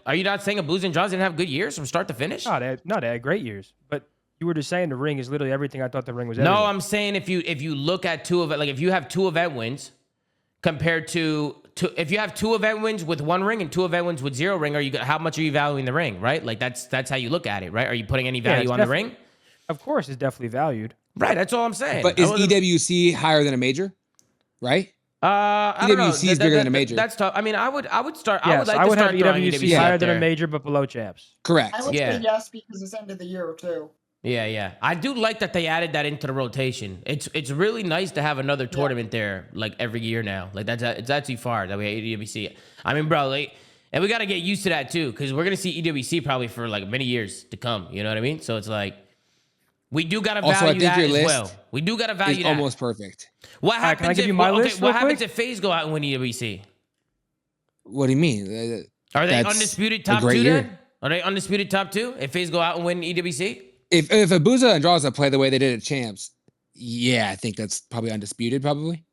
are you not saying Abuza and Jaws didn't have good years from start to finish? No, they had great years. But you were just saying the ring is literally everything. I thought the ring was everything. No, I'm saying if you look at if you have 2 event wins compared to if you have 2 event wins with 1 ring and 2 event wins with 0 ring, how much are you valuing the ring, right? Like that's how you look at it, right? Are you putting any value it's on the ring? Of course, it's definitely valued. Right, that's all I'm saying. But I is wasn't- EWC higher than a major? Right? I don't know. EWC is bigger than a major. That's tough. I mean, I would start. I Yes, would like I to would have start throwing EWC out higher than a there. major, but below champs. Correct. I would Yeah. say yes because it's end of the year too. Yeah. I do like that they added that into the rotation. It's really nice to have another tournament there like every year now. Like it's actually far that we have EWC. I mean, bro, and we got to get used to that too because we're gonna see EWC probably for like many years to come. You know what I mean? So it's like we do gotta Also, I value think that your as list well. We do gotta value It's that. almost perfect. What All right, happens can I give if you my what list what real happens quick? if FaZe go out and win EWC? What do you mean? Are they That's undisputed a top great 2 year. then? Are they undisputed top 2 if FaZe go out and win EWC? If Abuza and Draza play the way they did at champs, yeah, I think that's probably undisputed. Probably.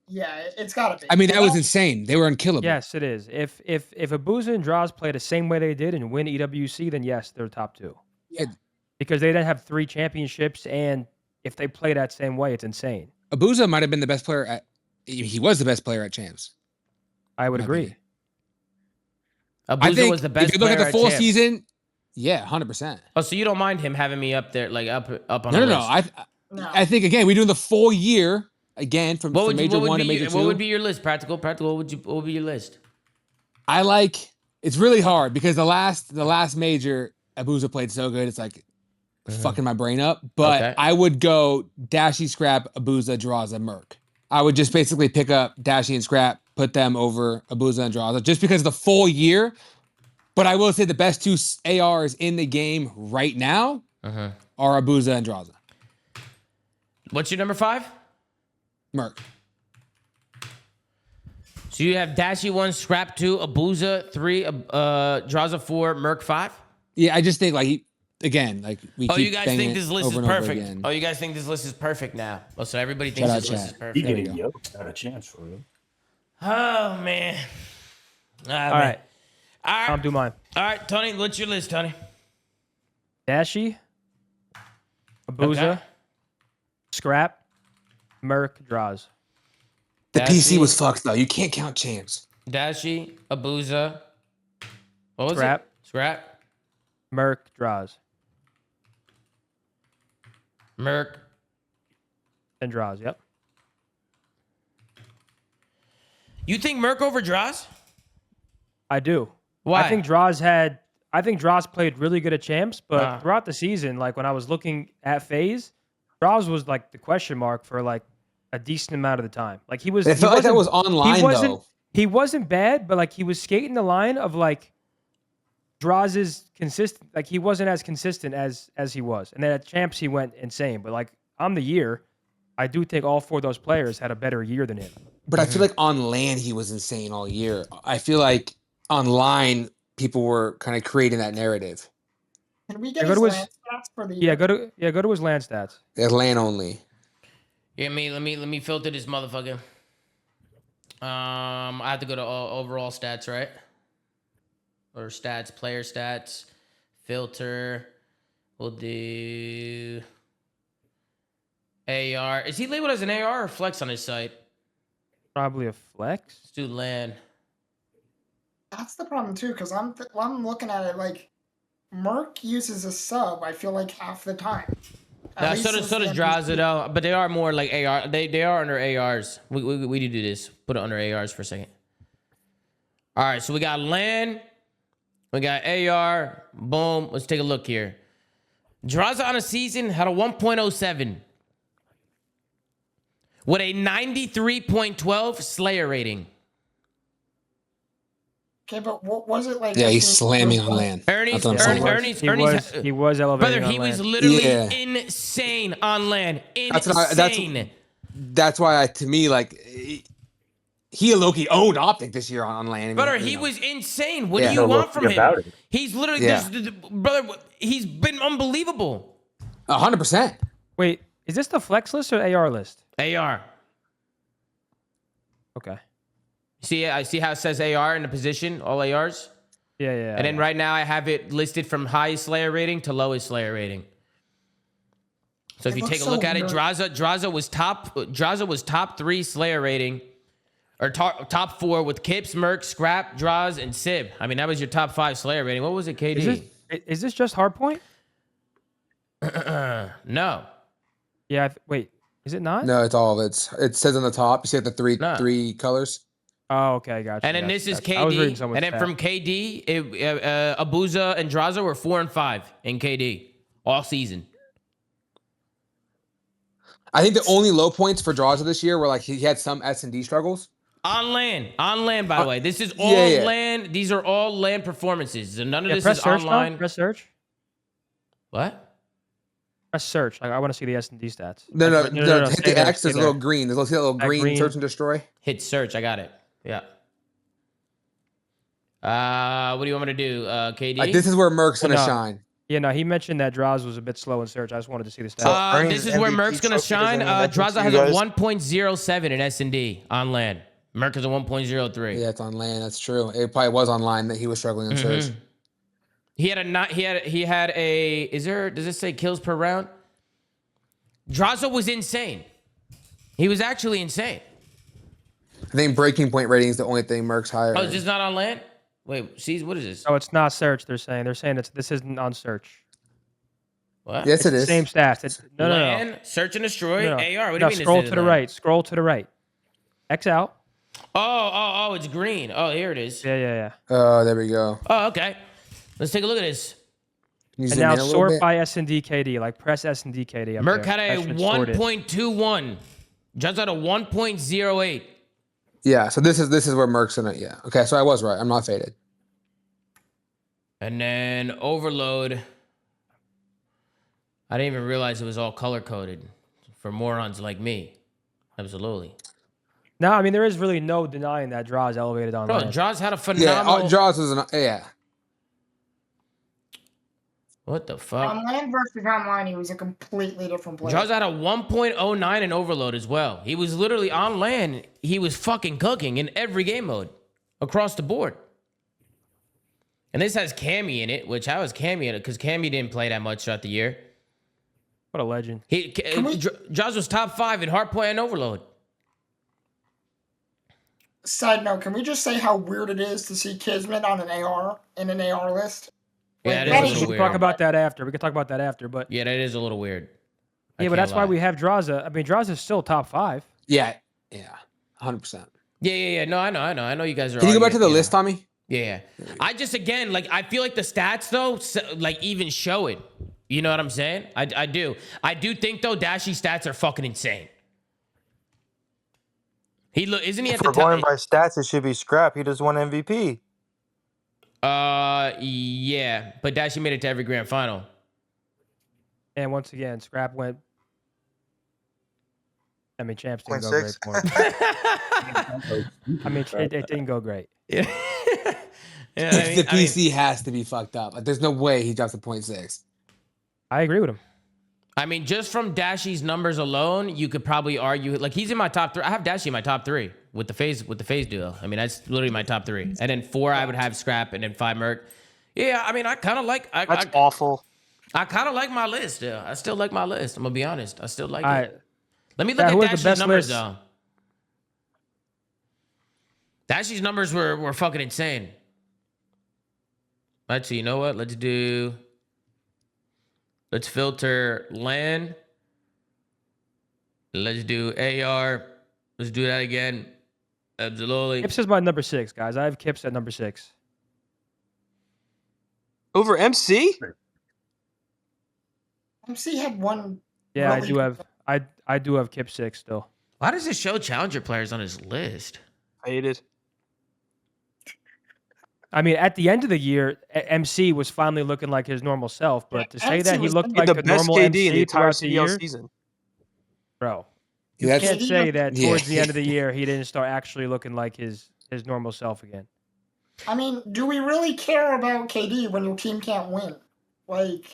Yeah, it's gotta be. I mean, that was Well, insane. They were unkillable. Yes, it is. If Abuza and Draws play the same way they did and win EWC, then yes, they're top 2. Yeah. Because they then have 3 championships, and if they play that same way, it's insane. Abuza might have been the best player at. He was the best player at champs. I would My agree. opinion. Abuza I think was the best if you look at player the full champs. season, yeah, 100%. Oh, so you don't mind him having me up there, like up on No, the no, no. list? No. I think again, we're doing the full year again from What would, major what would 1 be to major your, 2. what would be your list? Practical. What would be your list? I like. It's really hard because the last major Abuza played so good. It's like fucking my brain up. But Okay. I would go Dashy, Scrap, Abuza, Draza, Merc. I would just basically pick up Dashy and Scrap, put them over Abuza and Draza just because of the full year. But I will say the best 2 ARs in the game right now are Abuza and Draza. What's your number 5? Merc. So you have Dashy 1, Scrap 2, Abuza 3, Draza 4, Merc 5. Yeah, I just think like we Oh, keep you guys banging think it this list is over and over perfect? again. Oh, you guys think this list is perfect now? Oh, so everybody thinks Shout out this list chat. is perfect. You There get we it, go. yo. Not a chance for real. Oh man. All right. All right. I'll do mine. All right, Tony. What's your list, Tony? Dashy, Abuza, Okay. Scrap, Merc, Draws. The Dashy, PC was fucked though. You can't count champs. Dashy, Abuza. What was Scrap. it? Scrap. Merc, Draws. Merc. And Draws, yep. You think Merc over Draws? I do. Why? I think Draws played really good at champs, but throughout the season, like when I was looking at FaZe, Draws was like the question mark for like a decent amount of the time. Like he was. It felt like that was online though. He wasn't bad, but like he was skating the line of like Draws is consistent. Like he wasn't as consistent as he was. And then at champs he went insane. But like on the year, I do think all 4 of those players had a better year than him. But I feel like on land he was insane all year. I feel like online people were kind of creating that narrative. Can we get go his to his- land stats for the Yeah, go to his land stats. They're land only. Yeah, let me filter this motherfucker. I have to go to overall stats, right? Or stats, player stats, filter. We'll do AR. Is he labeled as an AR or flex on his site? Probably a flex. Let's do land. That's the problem too, because I'm looking at it like Merc uses a sub. I feel like half the time. No, so does Draza though, but they are more like AR. They are under ARs. We do this. Put it under ARs for a second. All right, so we got land, we got AR. Boom. Let's take a look here. Draza on a season had a 1.07 with a 93.12 Slayer rating. Okay, but what was it like? Yeah, he's slamming on land. Ernie's, He was elevated. brother, on he was land. literally insane on land. Insane. That's why to me, like, he low-key owned Optic this year on land. I mean, Brother, you he know. was insane. What Yeah. do you No, want from him? about it. He's literally, brother, he's been unbelievable. 100%. Wait, is this the flex list or AR list? AR. Okay. See, I see how it says AR in the position, all ARs. Yeah. And then right now I have it listed from highest Slayer rating to lowest Slayer rating. So if you take a look at it, Draza was top 3 Slayer rating, or top 4 with Kips, Merc, Scrap, Draws, and Sib. I mean, that was your top 5 Slayer rating. What was it, KD? Is this just hardpoint? No. Yeah. Wait, is it not? No, it's all. It says on the top. You see the three colors. Oh, okay, gotcha. And then this is I was reading KD. someone's And then stat. from KD, Abuza and Draza were 4 and 5 in KD all season. I think the only low points for Draza this year were like he had some S&D struggles. On land, by the way. This is all land. These are all land performances. So none of this press is search, online. Press search. What? Press search. I want to see the S&D stats. No. Hit the stay there, X. stay There's a there. little green. There's a little green search and destroy. Hit search. I got it. Yeah. What do you want me to do, KD? Like this is where Merc's gonna shine. Yeah, no, he mentioned that Draws was a bit slow in search. I just wanted to see the stats. This is where Merc's gonna shine. Draza has a 1.07 in S&D on land. Merc is a 1.03. Yeah, it's on land. That's true. It probably was on line that he was struggling in search. He had a. Does it say kills per round? Draza was insane. He was actually insane. I think breaking point rating is the only thing Merc's higher. Oh, is this not on land? Wait, see, what is this? Oh, it's not search. They're saying this isn't on search. What? Yes, it is. Same stats. No. Land, search and destroy, AR. What do you mean? Scroll to the right. Scroll to the right. X out. Oh, it's green. Oh, here it is. Yeah. Oh, there we go. Oh, okay. Let's take a look at this. And now sort by S&D KD. Like press S&D KD. Merc had a 1.21. Just had a 1.08. Yeah, so this is where Merc's in it. Yeah. Okay, so I was right. I'm not faded. And then overload. I didn't even realize it was all color coded for morons like me. Absolutely. No, I mean there is really no denying that Draws elevated on. Bro, land. Draws had a phenomenal. Yeah, Draws was What the fuck? On land versus online, he was a completely different player. Draws had a 1.09 in overload as well. He was literally on land. He was fucking cooking in every game mode across the board. And this has Cammy in it, which how is Cammy in it? Because Cammy didn't play that much throughout the year. What a legend. Draws was top 5 in hardpoint and overload. Side note, can we just say how weird it is to see Kismet on an AR in an AR list? Yeah, Like, that is a We little can weird. talk about that after. We can talk about that after. But Yeah, that is a little weird. yeah, but that's why we have Draza. I mean, Draza's still top 5. Yeah, 100%. Yeah. No, I know you guys are. Can you go back to arguing, the list, Tommy? Yeah. I just again I feel like the stats though like even show it. You know what I'm saying? I do. I do think though Dashy stats are fucking insane. Isn't he at If the we're going top? by stats, it should be Scrap. He just won MVP. Yeah, but Dashy made it to every grand final. And once again, Scrap went. I mean, champs didn't go 0.6. great for him. I mean, it didn't go great. Yeah. The PC has to be fucked up. Like, there's no way he drops a 0.6. I agree with him. I mean, just from Dashy's numbers alone, you could probably argue like he's in my top 3. I have Dashy in my top 3 with the phase duo. I mean, that's literally my top 3. And then 4, I would have Scrap, and then 5 Merc. Yeah, I mean, I kind of like. That's awful. I kind of like my list. Yeah, I still like my list. I'm gonna be honest. I still like All it. right. Let me look who at has the Dashy's best numbers list? though. Dashy's numbers were fucking insane. Actually, you know what? Let's filter LAN. Let's do AR. Let's do that again. Absolutely. Kips is my number 6, guys. I have Kips at number 6. Over MC? MC had one. Yeah, really I do have. I do have Kip 6 still. Why does it show challenger players on his list? Hated. I mean, at the end of the year, MC was finally looking like his normal self. But to say MC that he was looked He had like the a best normal KD MC in the entire throughout the CDL year, season. bro, you That's- can't say that Yeah. towards the end of the year he didn't start actually looking like his normal self again. I mean, do we really care about KD when your team can't win? Like,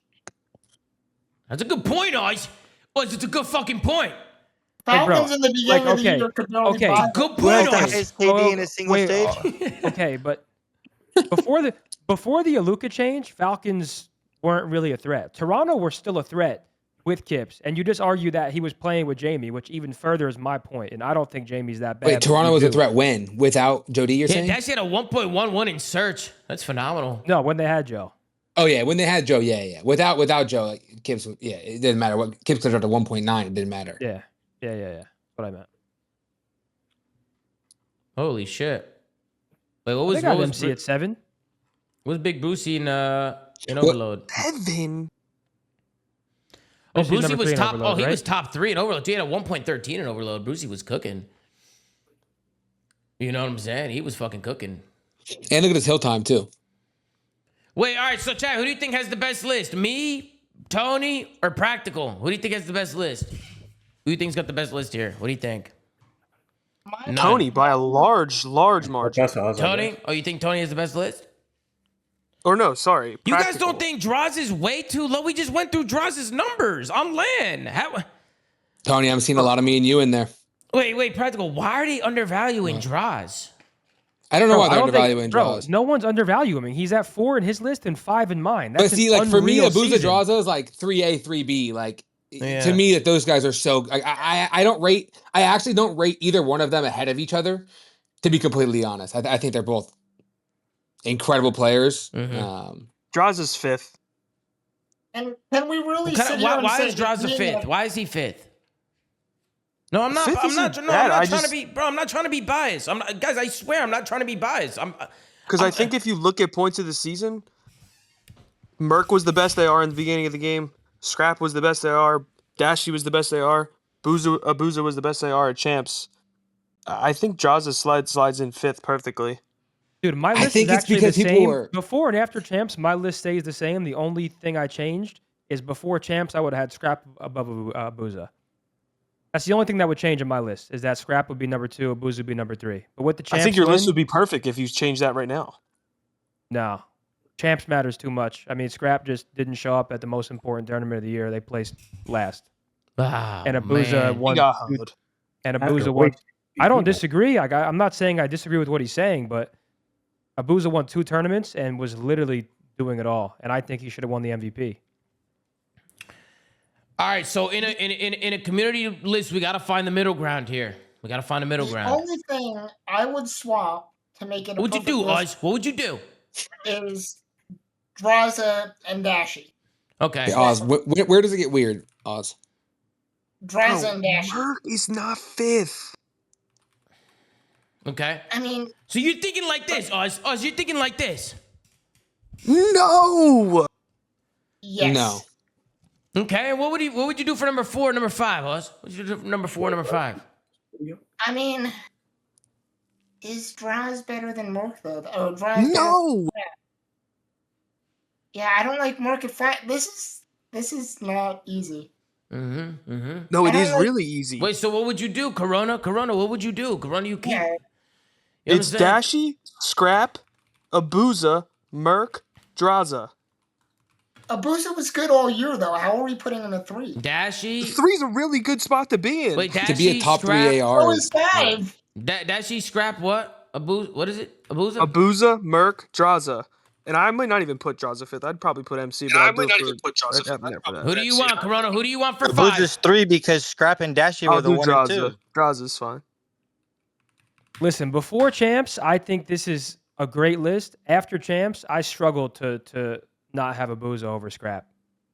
That's a good point, Oz. Oz, it's a good fucking point. Hey, bro, Falcons in the beginning of the okay, year could barely okay. buy Good them. point, Well, Oz. guys, KD in a single Wait, stage. Okay, but before the Aluka change, Falcons weren't really a threat. Toronto were still a threat with Kips, and you just argue that he was playing with Jamie, which even furthers my point. And I don't think Jamie's that bad. Wait, but Toronto you was a do. threat when? Without Jody, you're Yeah, saying? Dashy had a 1.11 in search. That's phenomenal. No, when they had Joe. Oh yeah, when they had Joe, yeah. Without Joe, like, Kips, yeah, it didn't matter. What Kips could have dropped to 1.9, it didn't matter. Yeah. That's what I meant. Holy shit. Wait, what They was got what was, MC at 7. what was Big Boosie in Overload? Heaven. Oh, Boosie's Boosie number was 3 in top. Overload, Oh, he right? was top 3 in Overload. He had a 1.13 in Overload. Boosie was cooking. You know what I'm saying? He was fucking cooking. And look at his hill time too. Wait, all right. So, Chad, who do you think has the best list? Me, Tony, or Practical? Who do you think has the best list? Who do you think's got the best list here? What do you think? None. Tony by a large margin. That's what I was like, Tony? Oh, you think Tony has the best list? Or no, sorry. You guys Practical. don't think Draws is way too low? We just went through Draws' numbers on LAN. How? Tony, I'm seeing a lot of me and you in there. Wait, Practical. Why are they undervaluing Draws? I don't know why they're don't think- undervaluing bro, draws. no one's undervaluing him. He's at 4 in his list and 5 in mine. But That's see, an like for me, unreal Abuza season. draws is like 3A, 3B. Like Yeah. to me, that those guys are so. I don't rate. I actually don't rate either one of them ahead of each other. To be completely honest, I think they're both incredible players. Mhm. Draws is 5th. And can we really sit here and Why say is Draws the being 5th? Why is he 5th? No, I'm not. Fifth I'm not. isn't No, bad. I'm not I trying just- to be, bro. I'm not trying to be biased. I'm not, guys. I swear, I'm not trying to be biased. Because I think if you look at points of the season, Merc was the best they are in the beginning of the game. Scrap was the best they are. Dashy was the best they are. Abuza was the best they are at champs. I think Jaws' slides in 5th perfectly. Dude, my I list think is it's actually the because people same. were- Before and after champs, my list stays the same. The only thing I changed is before champs, I would have had Scrap above Abuza. That's the only thing that would change in my list, is that Scrap would be number 2, Abuza would be number 3. But with the champs I think your list win, would be perfect if you changed that right now. no. Champs matters too much. I mean, Scrap just didn't show up at the most important tournament of the year. They placed last. And Abuza man. won. He got two- hoed. And After Abuza won. wasting I don't people. disagree. I'm not saying I disagree with what he's saying, but Abuza won 2 tournaments and was literally doing it all. And I think he should have won the MVP. All right. So in a community list, we gotta find the middle ground here. We gotta find a middle The ground. only thing I would swap to make it a What would you perfect do, list Oz? What would you do? is Draza and Dashy. Okay. Hey, Oz, where does it get weird, Oz? Draza and Dashy. Merc is not 5th. Okay. I mean, So you're thinking like this, Oz. Oz, you're thinking like this. No. yes. No. Okay. What would you do for number 4, number 5, Oz? What would you do for number 4, number 5? I mean, is Draz better than Merc though? Or Draz No. Yeah, I don't like Merc at 5. This is not easy. No, it And I is like- really easy. Wait. So what would you do, Corona? Corona, what would you do? Corona, you keep. Yeah. You It's understand? Dashy, Scrap, Abuza, Merc, Draza. Abuza was good all year, though. How are we putting him at 3? Dashy. 3's a really good spot to be in. Wait, Dashy, To be a top Scrap. 3 AR. So is 5. Dashy, Scrap, what? What is it? Abuza? Abuza, Merc, Draza. And I might not even put Draza 5th. I'd probably put MC, but I'll do it for Who do you want, Corona? Who do you want for 5? Abuza's 3 because Scrap and Dashy were I'll the do 1 and Draza. 2. Draza's fine. Listen, before champs, I think this is a great list. After champs, I struggle to not have Abuza over Scrap.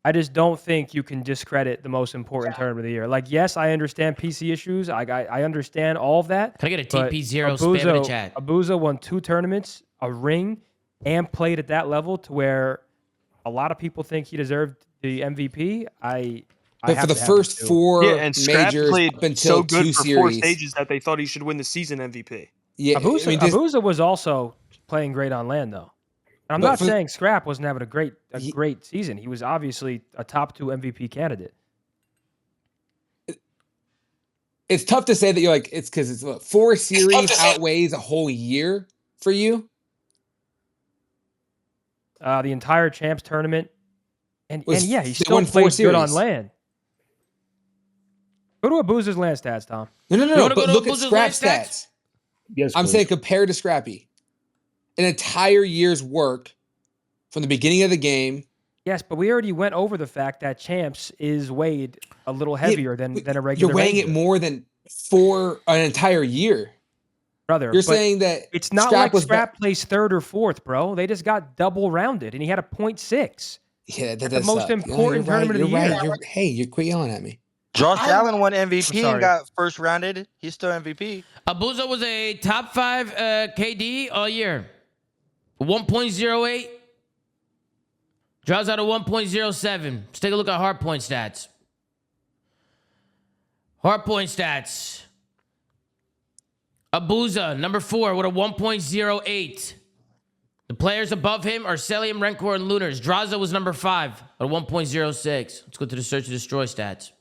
I just don't think you can discredit the most important tournament of the year. Like, yes, I understand PC issues. I understand all of that. Can I get a but TP0 spam in the chat? Abuza won 2 tournaments, a ring, and played at that level to where a lot of people think he deserved the MVP. But for the first 4 and Scrap majors played up until so good 2 for series. 4 stages that they thought he should win the season MVP. Yeah, Abuza, I mean, just- Abuza was also playing great on land, though. And I'm But not for- saying Scrap wasn't having a great season. He was obviously a top 2 MVP candidate. it's tough to say that you're like, it's because it's what, 4 series outweighs a whole year for you. The entire champs tournament, and yeah, he they still won 4 played good on series. land. Go to Abuza's land stats, Tom. No. You wanna But go to look at Abuza's Scrap land stats? stats. Yes, I'm please. saying compared to Scrappy, an entire year's work from the beginning of the game. Yes, but we already went over the fact that champs is weighed a little heavier than a regular. You're weighing it major. more than for an entire year, brother. You're but saying that it's not Scrap like was Scrap placed 3rd or 4th, bro. They just got double rounded, and he had a 0.6. Yeah, that At does the most suck. important tournament of the year. Hey, you quit yelling at me. Josh Allen won MVP sorry. and got first rounded. He's still MVP. Abuza was a top 5 KD all year. 1.08. Draws out a 1.07. Let's take a look at hard point stats. Hard point stats. Abuza, number 4, with a 1.08. The players above him are Celium, Rencor, and Lunars. Draza was number 5 at a 1.06. Let's go to the search and destroy stats.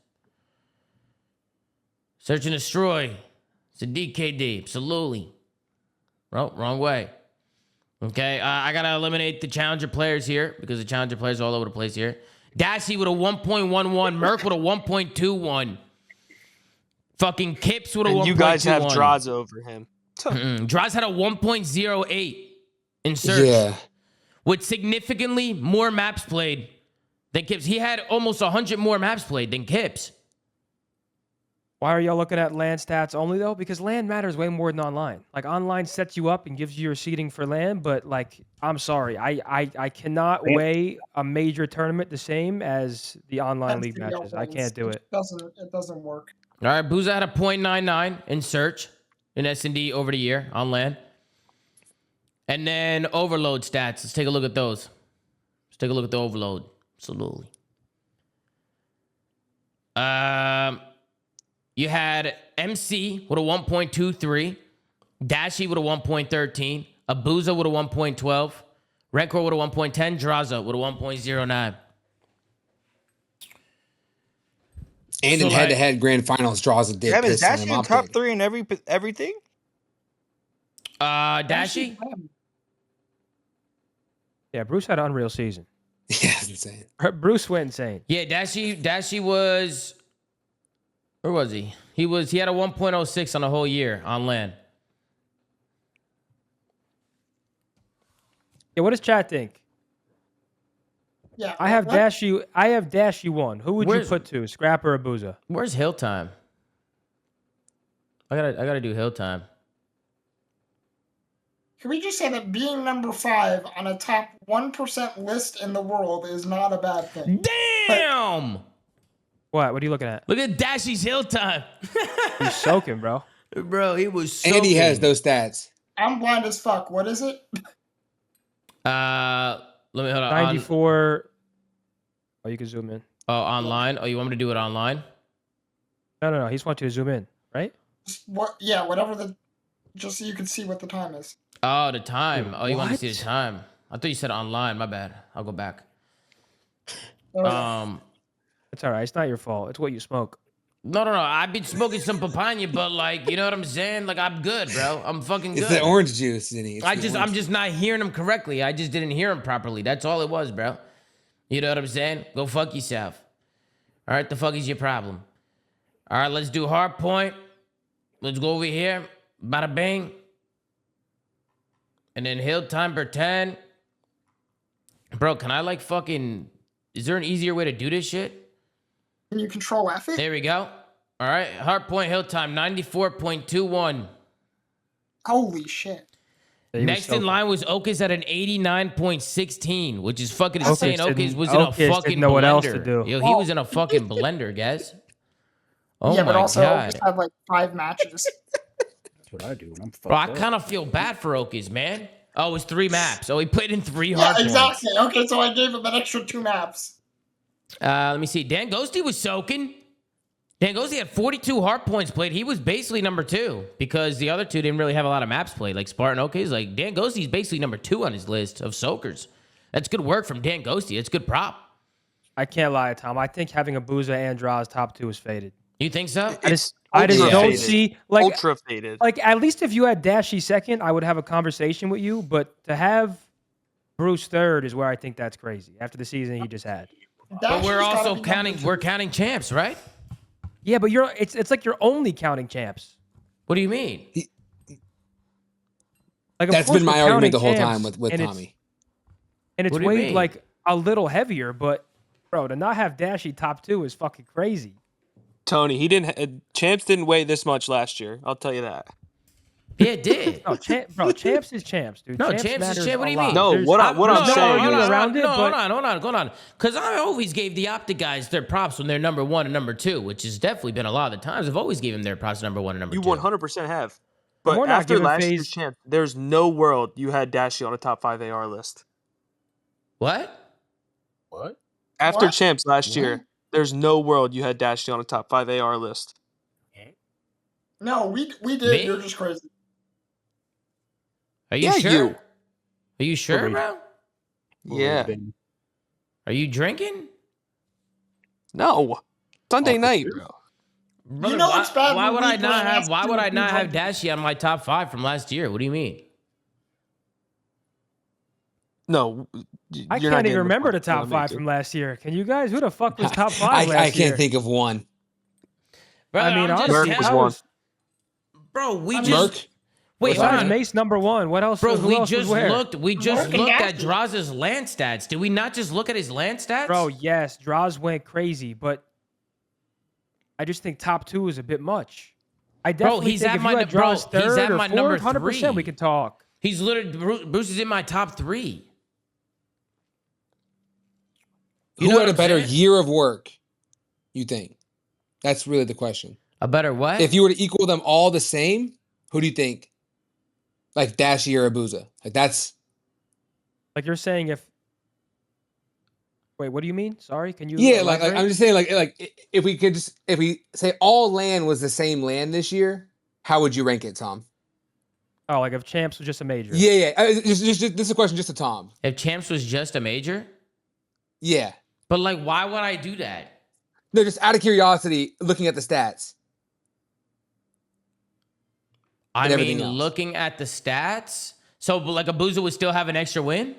Search and destroy. It's a DKD. Absolutely. Well, wrong way. Okay, I got to eliminate the challenger players here because the challenger players are all over the place here. Dashy with a 1.11. Merc with a 1.21. Fucking Kips with a 1.21. And you guys have Draza over him. Draza had a 1.08 in search. Yeah. With significantly more maps played than Kips. He had almost 100 more maps played than Kips. Why are y'all looking at land stats only though? Because land matters way more than online. Like online sets you up and gives you your seeding for land, but like I'm sorry, I cannot weigh a major tournament the same as the online league matches. I can't do it. It doesn't work. All right, Booza had a 0.99 in search in S&D over the year on land. And then overload stats. Let's take a look at those. Let's take a look at the overload. Absolutely. You had MC with a 1.23, Dashy with a 1.13, Abuza with a 1.12, Rencor with a 1.10, Draza with a 1.09. And in head-to-head grand finals, draws a dip. Damn, is Dashy in top 3 in everything? Dashy? Yeah, Bruce had an unreal season. Yeah, that's insane. Bruce went insane. Yeah, Dashy was... Where was he? He had a 1.06 on the whole year on land. Yeah, what does chat think? Yeah, I have Dashy. I have Dashy 1. Who would you put to? Scrap or Abuza? Where's Hill Time? I gotta do Hill Time. Can we just say that being number 5 on a top 1% list in the world is not a bad thing? Damn! What? What are you looking at? Look at Dashy's Hill Time. He's soaking, bro. Bro, he was soaking. And he has those stats. I'm blind as fuck. What is it? Let me hold on. 94. Oh, you can zoom in. Oh, online? Oh, you want me to do it online? No. He just wants you to zoom in, right? What? Yeah, whatever the. Just so you can see what the time is. Oh, the time. Oh, you want to What? see the time? I thought you said online. My bad. I'll go back. It's all right. It's not your fault. It's what you smoke. No. I've been smoking some papaya, but like, you know what I'm saying? Like, I'm good, bro. I'm fucking good. It's the orange juice, Zinni. I'm just not hearing him correctly. I just didn't hear him properly. That's all it was, bro. You know what I'm saying? Go fuck yourself. All right, the fuck is your problem? All right, let's do hard point. Let's go over here. Bada bang. And then hill time per 10. Bro, can I like fucking... Is there an easier way to do this shit? Can you control F it? There we go. All right, hard point hill time, 94.21. Holy shit. Next in line was Okus at an 89.16, which is fucking insane. Okus was in a Okus didn't fucking know blender. what else to do. Yo, he was in a fucking blender, guys. Oh yeah, my but also god. Okus had like 5 matches. That's what I do when I'm fucked Bro, I up. kind of feel bad for Okus, man. Oh, it was 3 maps. Oh, he put in 3 Yeah, hard points. exactly. Okay, so I gave him an extra 2 maps. Let me see. Dan Ghosty was soaking. Dan Ghosty had 42 hard points played. He was basically number 2 because the other 2 didn't really have a lot of maps played. Like Spartan Okus, like Dan Ghosty's basically number 2 on his list of soakers. That's good work from Dan Ghosty. That's good prop. I can't lie, Tom. I think having a Booza and Draws top 2 is faded. You think so? I just don't faded. see like Ultra faded. Like at least if you had Dashy second, I would have a conversation with you. But to have Bruce third is where I think that's crazy after the season he just had. But we're also counting. We're counting champs, right? Yeah, but it's like you're only counting champs. What do you mean? Like of That's course been we're my argument the counting whole time champs, with and Tommy. It's What do you weighed mean? like a little heavier, but bro, to not have Dashy top 2 is fucking crazy. Tony, he didn't. Champs didn't weigh this much last year. I'll tell you that. Yeah, it did. No, champs is champs, dude. No, champs is matters champ. What do a you lot. mean? No, There's- what I'm there's saying no argument is- around it, no, but hold on. Because I always gave the Optic guys their props when they're number 1 and number 2, which has definitely been a lot of the times. I've always given them their props number 1 and number You 2. 100% have. We're But not after giving last FaZe- year's champ, there's no world you had Dashy on a top 5 AR list. What? What? After What? champs last year, there's no world you had Dashy on a top 5 AR list. No, we did. Me? You're just crazy. Are you Yeah, sure? you. Are you sure, Agreed. bro? Yeah. Are you drinking? No. Sunday Oh, night, for bro. Brother, know why, it's bad why when would we I not play have? last Why two would I not have 300? Dashy on my top 5 from last year? What do you mean? No. I you're not can't getting even remember the point. top Let me 5 do. from last year. Can you guys? Who the fuck was top 5 I last year? can't think of one. Brother, I mean, I'm just honestly, Merc was that one. was bro. We I mean, just Merc. wait. Hold besides on. Mace number 1. What else? Bro, who we else was just where? looked. We just Merc and looked at Dashy. Draz's land stats. Did we not just look at his land stats? Bro, yes, Draws went crazy, but I just think top 2 is a bit much. I definitely he's think at if my you nu- had Draws bro, he's third at or my fourth, number 100% we three. could talk. He's literally Bruce is in my top 3. You know Who what had a I'm better saying? year of work, you think? That's really the question. A better what? If you were to equal them all the same, who do you think? Like Dashy or Abuza? Like that's Like you're saying if Wait, what do you mean? Sorry, can you like I'm elaborate? just saying if we could just if we say all land was the same land this year, how would you rank it, Tom? Oh, like if champs was just a major. Yeah. Just this is a question just to Tom. If champs was just a major, Yeah. but like, why would I do that? No, just out of curiosity, looking at the stats. I And everything mean, else. looking at the stats. So, but like, Abuza would still have an extra win.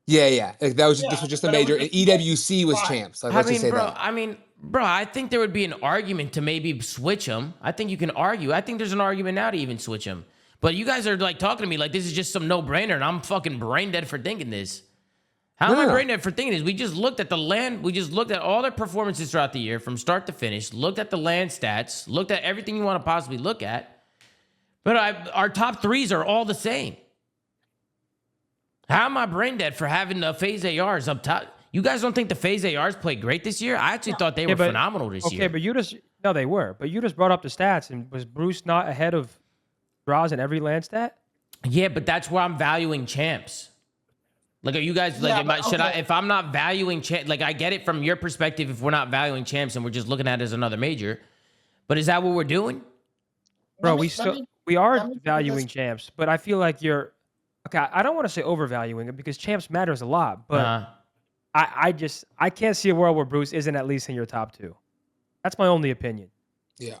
Yeah. Like that was Yeah, this was just a but it was major. And just EWC was five. champs. Like, I let's mean, just say bro. that. I mean, bro. I think there would be an argument to maybe switch them. I think you can argue. I think there's an argument now to even switch them. But you guys are like talking to me like this is just some no-brainer, and I'm fucking brain dead for thinking this. How am I brain dead for thinking this? We just looked at the land. We just looked at all their performances throughout the year from start to finish. Looked at the land stats. Looked at everything you want to possibly look at. But our top 3s are all the same. How am I brain dead for having the FaZe ARs up top? You guys don't think the FaZe ARs played great this year? I actually thought they were phenomenal this year. Okay, but you just no, they were. But you just brought up the stats, and was Bruce not ahead of Draws in every land stat? Yeah, but that's where I'm valuing champs. Like, are you guys like? Yeah, Should I? okay. If I'm not valuing champs, like I get it from your perspective. If we're not valuing champs and we're just looking at it as another major, but is that what we're doing? Bro, Let me- we let still me- we are let me do valuing this. champs, but I feel like you're okay. I don't want to say overvaluing it because champs matters a lot, but I can't see a world where Bruce isn't at least in your top 2. That's my only opinion. Yeah.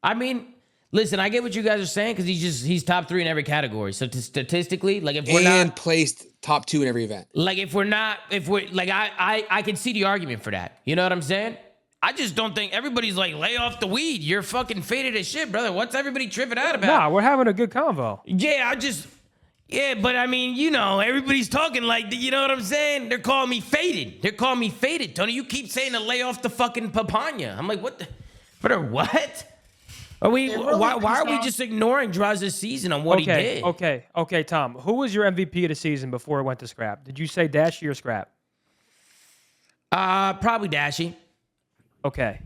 I mean, Listen, I get what you guys are saying because he's top 3 in every category. So statistically, like if we're And not placed top 2 in every event. like if we're like I can see the argument for that. You know what I'm saying? I just don't think everybody's like lay off the weed. You're fucking faded as shit, brother. What's everybody tripping out about? Nah, we're having a good convo. Yeah, but I mean, you know, everybody's talking like, you know what I'm saying? They're calling me faded. They're calling me faded, Tony. You keep saying to lay off the fucking papaya. I'm like, what the, brother, what? Are we? Why are we just ignoring Draza's season on what he did? Okay, Tom. Who was your MVP of the season before it went to scrap? Did you say Dashy or scrap? Probably Dashy. Okay.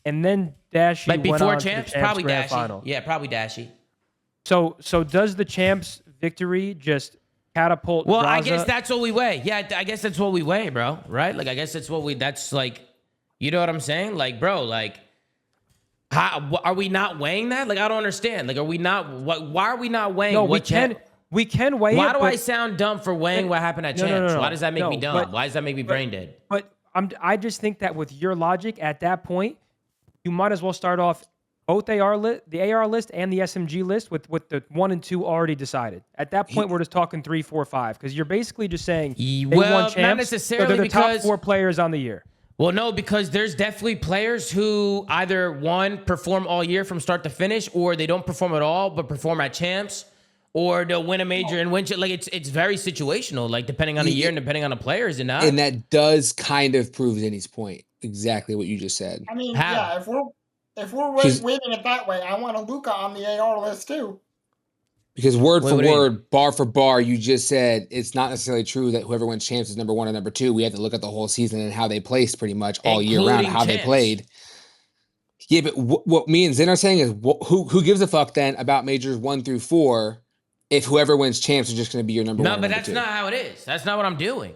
And then Dashy like went before on champs, to the champs probably grand Dashy. final. Yeah, probably Dashy. So does the champs victory just catapult? Well, Draza? I guess that's what we weigh. Yeah, I guess that's what we weigh, bro. Right? Like, I guess that's like, you know what I'm saying? Like, bro, like, how are we not weighing that? Like, I don't understand. Like, are we not? Why are we not weighing? No, what we can weigh Why it. do I sound dumb for weighing what happened at champs? No, Why does that make me no, dumb? Why does that make me brain dead? But I just think that with your logic at that point, you might as well start off both the AR list and the SMG list with the 1 and 2 already decided. At that point, we're just talking 3, 4, 5 because you're basically just saying they won champs. Not necessarily, so they're the because top 4 players on the year. Well, no, because there's definitely players who either one perform all year from start to finish, or they don't perform at all but perform at champs, or they'll win a major and win. Like it's very situational, like depending on the year and depending on the players, and not. And that does kind of prove Zinni's point. Exactly what you just said. I mean, How? yeah, if we're weighting it that way, I want a Luca on the AR list too. Because word for word, bar for bar, you just said it's not necessarily true that whoever wins champs is number 1 or number 2. We have to look at the whole season and how they placed pretty much all year round, how they played. Yeah, but what me and Zin are saying is who gives a fuck then about majors 1 through 4 if whoever wins champs is just going to be your number 1 or No, but number that's 2. not how it is. That's not what I'm doing.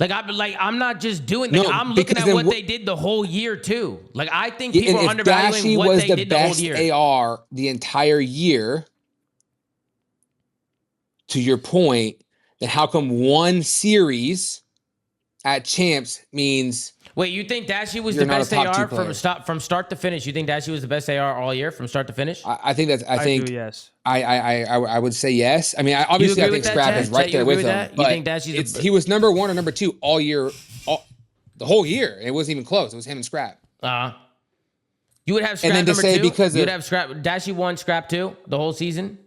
I'm not just doing. Like, I'm looking at what they did the whole year too. Like, I think people are undervaluing what they did the whole year. If Dashy was the best AR the entire year, to your point, then how come one series at champs means? Wait, you think Dashy was the best AR from start to finish? You think Dashy was the best AR all year from start to finish? I think that's. I think yes. I would say yes. I mean, obviously, I think Scrap is right there with him. You think Dashy's? He was number 1 or number 2 all year, the whole year. It wasn't even close. It was him and Scrap. You would have Scrap and then number to say 2. Because you'd have Scrap. Dashy 1, Scrap 2 the whole season.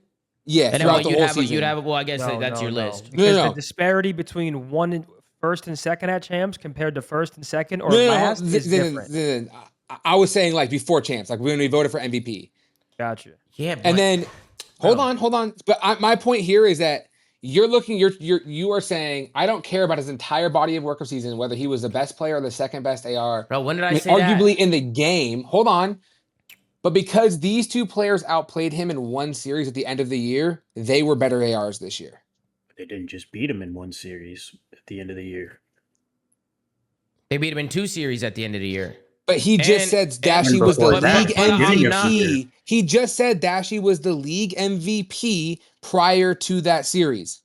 Yeah, and throughout the whole season. You'd have. Well, I guess that's your list. Because the disparity between first and second at champs compared to first and second or last is different. I was saying like before champs, like when we voted for MVP. Gotcha. Yeah, and then hold on. But my point here is that you are saying I don't care about his entire body of work of season, whether he was the best player or the second best AR. Bro, when did I say arguably that? In the game. Hold on. But because these 2 players outplayed him in one series at the end of the year, they were better ARs this year. They didn't just beat him in one series at the end of the year. They beat him in 2 series at the end of the year. But he just said Dashy was the league MVP. He just said Dashy was the league MVP prior to that series.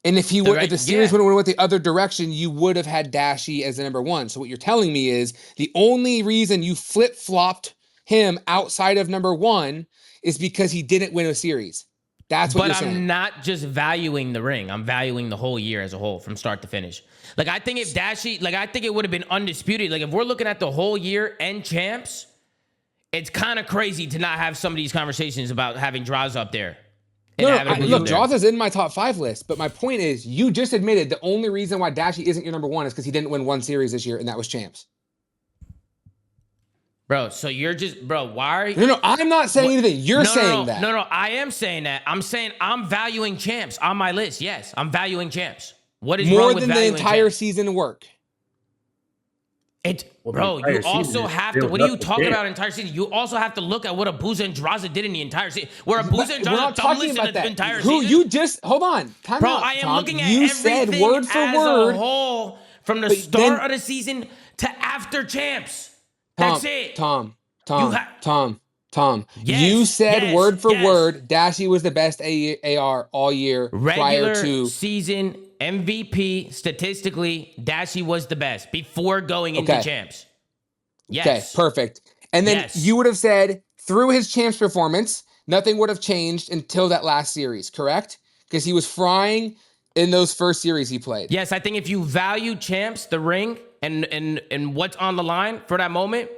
And if if the series would have went with the other direction, you would have had Dashy as the number 1. So what you're telling me is the only reason you flip-flopped him outside of number 1 is because he didn't win a series. That's what you're saying. But I'm not just valuing the ring. I'm valuing the whole year as a whole from start to finish. Like, I think if Dashy, I think it would have been undisputed. Like, if we're looking at the whole year and champs, it's kind of crazy to not have some of these conversations about having Draza up there. Look, Draza's in my top 5 list, but my point is, you just admitted the only reason why Dashy isn't your number 1 is because he didn't win one series this year, and that was champs. Bro, so you're just, why are you? No, I'm not saying anything. You're saying that. No, I am saying that. I'm saying I'm valuing champs on my list. Yes, I'm valuing champs. What is more wrong with than the entire season work? Bro, you also have to. What are you talking about? Entire season. You also have to look at what Abuza and Draza did in the entire season. Where Abuza and Draza talking about the entire season. You just hold on, time bro. out, I am Tom. looking at you everything said word for as word a whole from the start of the season to after champs. That's it. Tom. Yes, you said word for word, Dashy was the best AR all year regular prior to season MVP. Statistically, Dashy was the best before going into champs. Yes. Okay, perfect. And then Yes. you would have said through his champs performance, nothing would have changed until that last series, correct? Because he was frying in those first series he played. Yes, I think if you value champs, the ring, and what's on the line for that moment,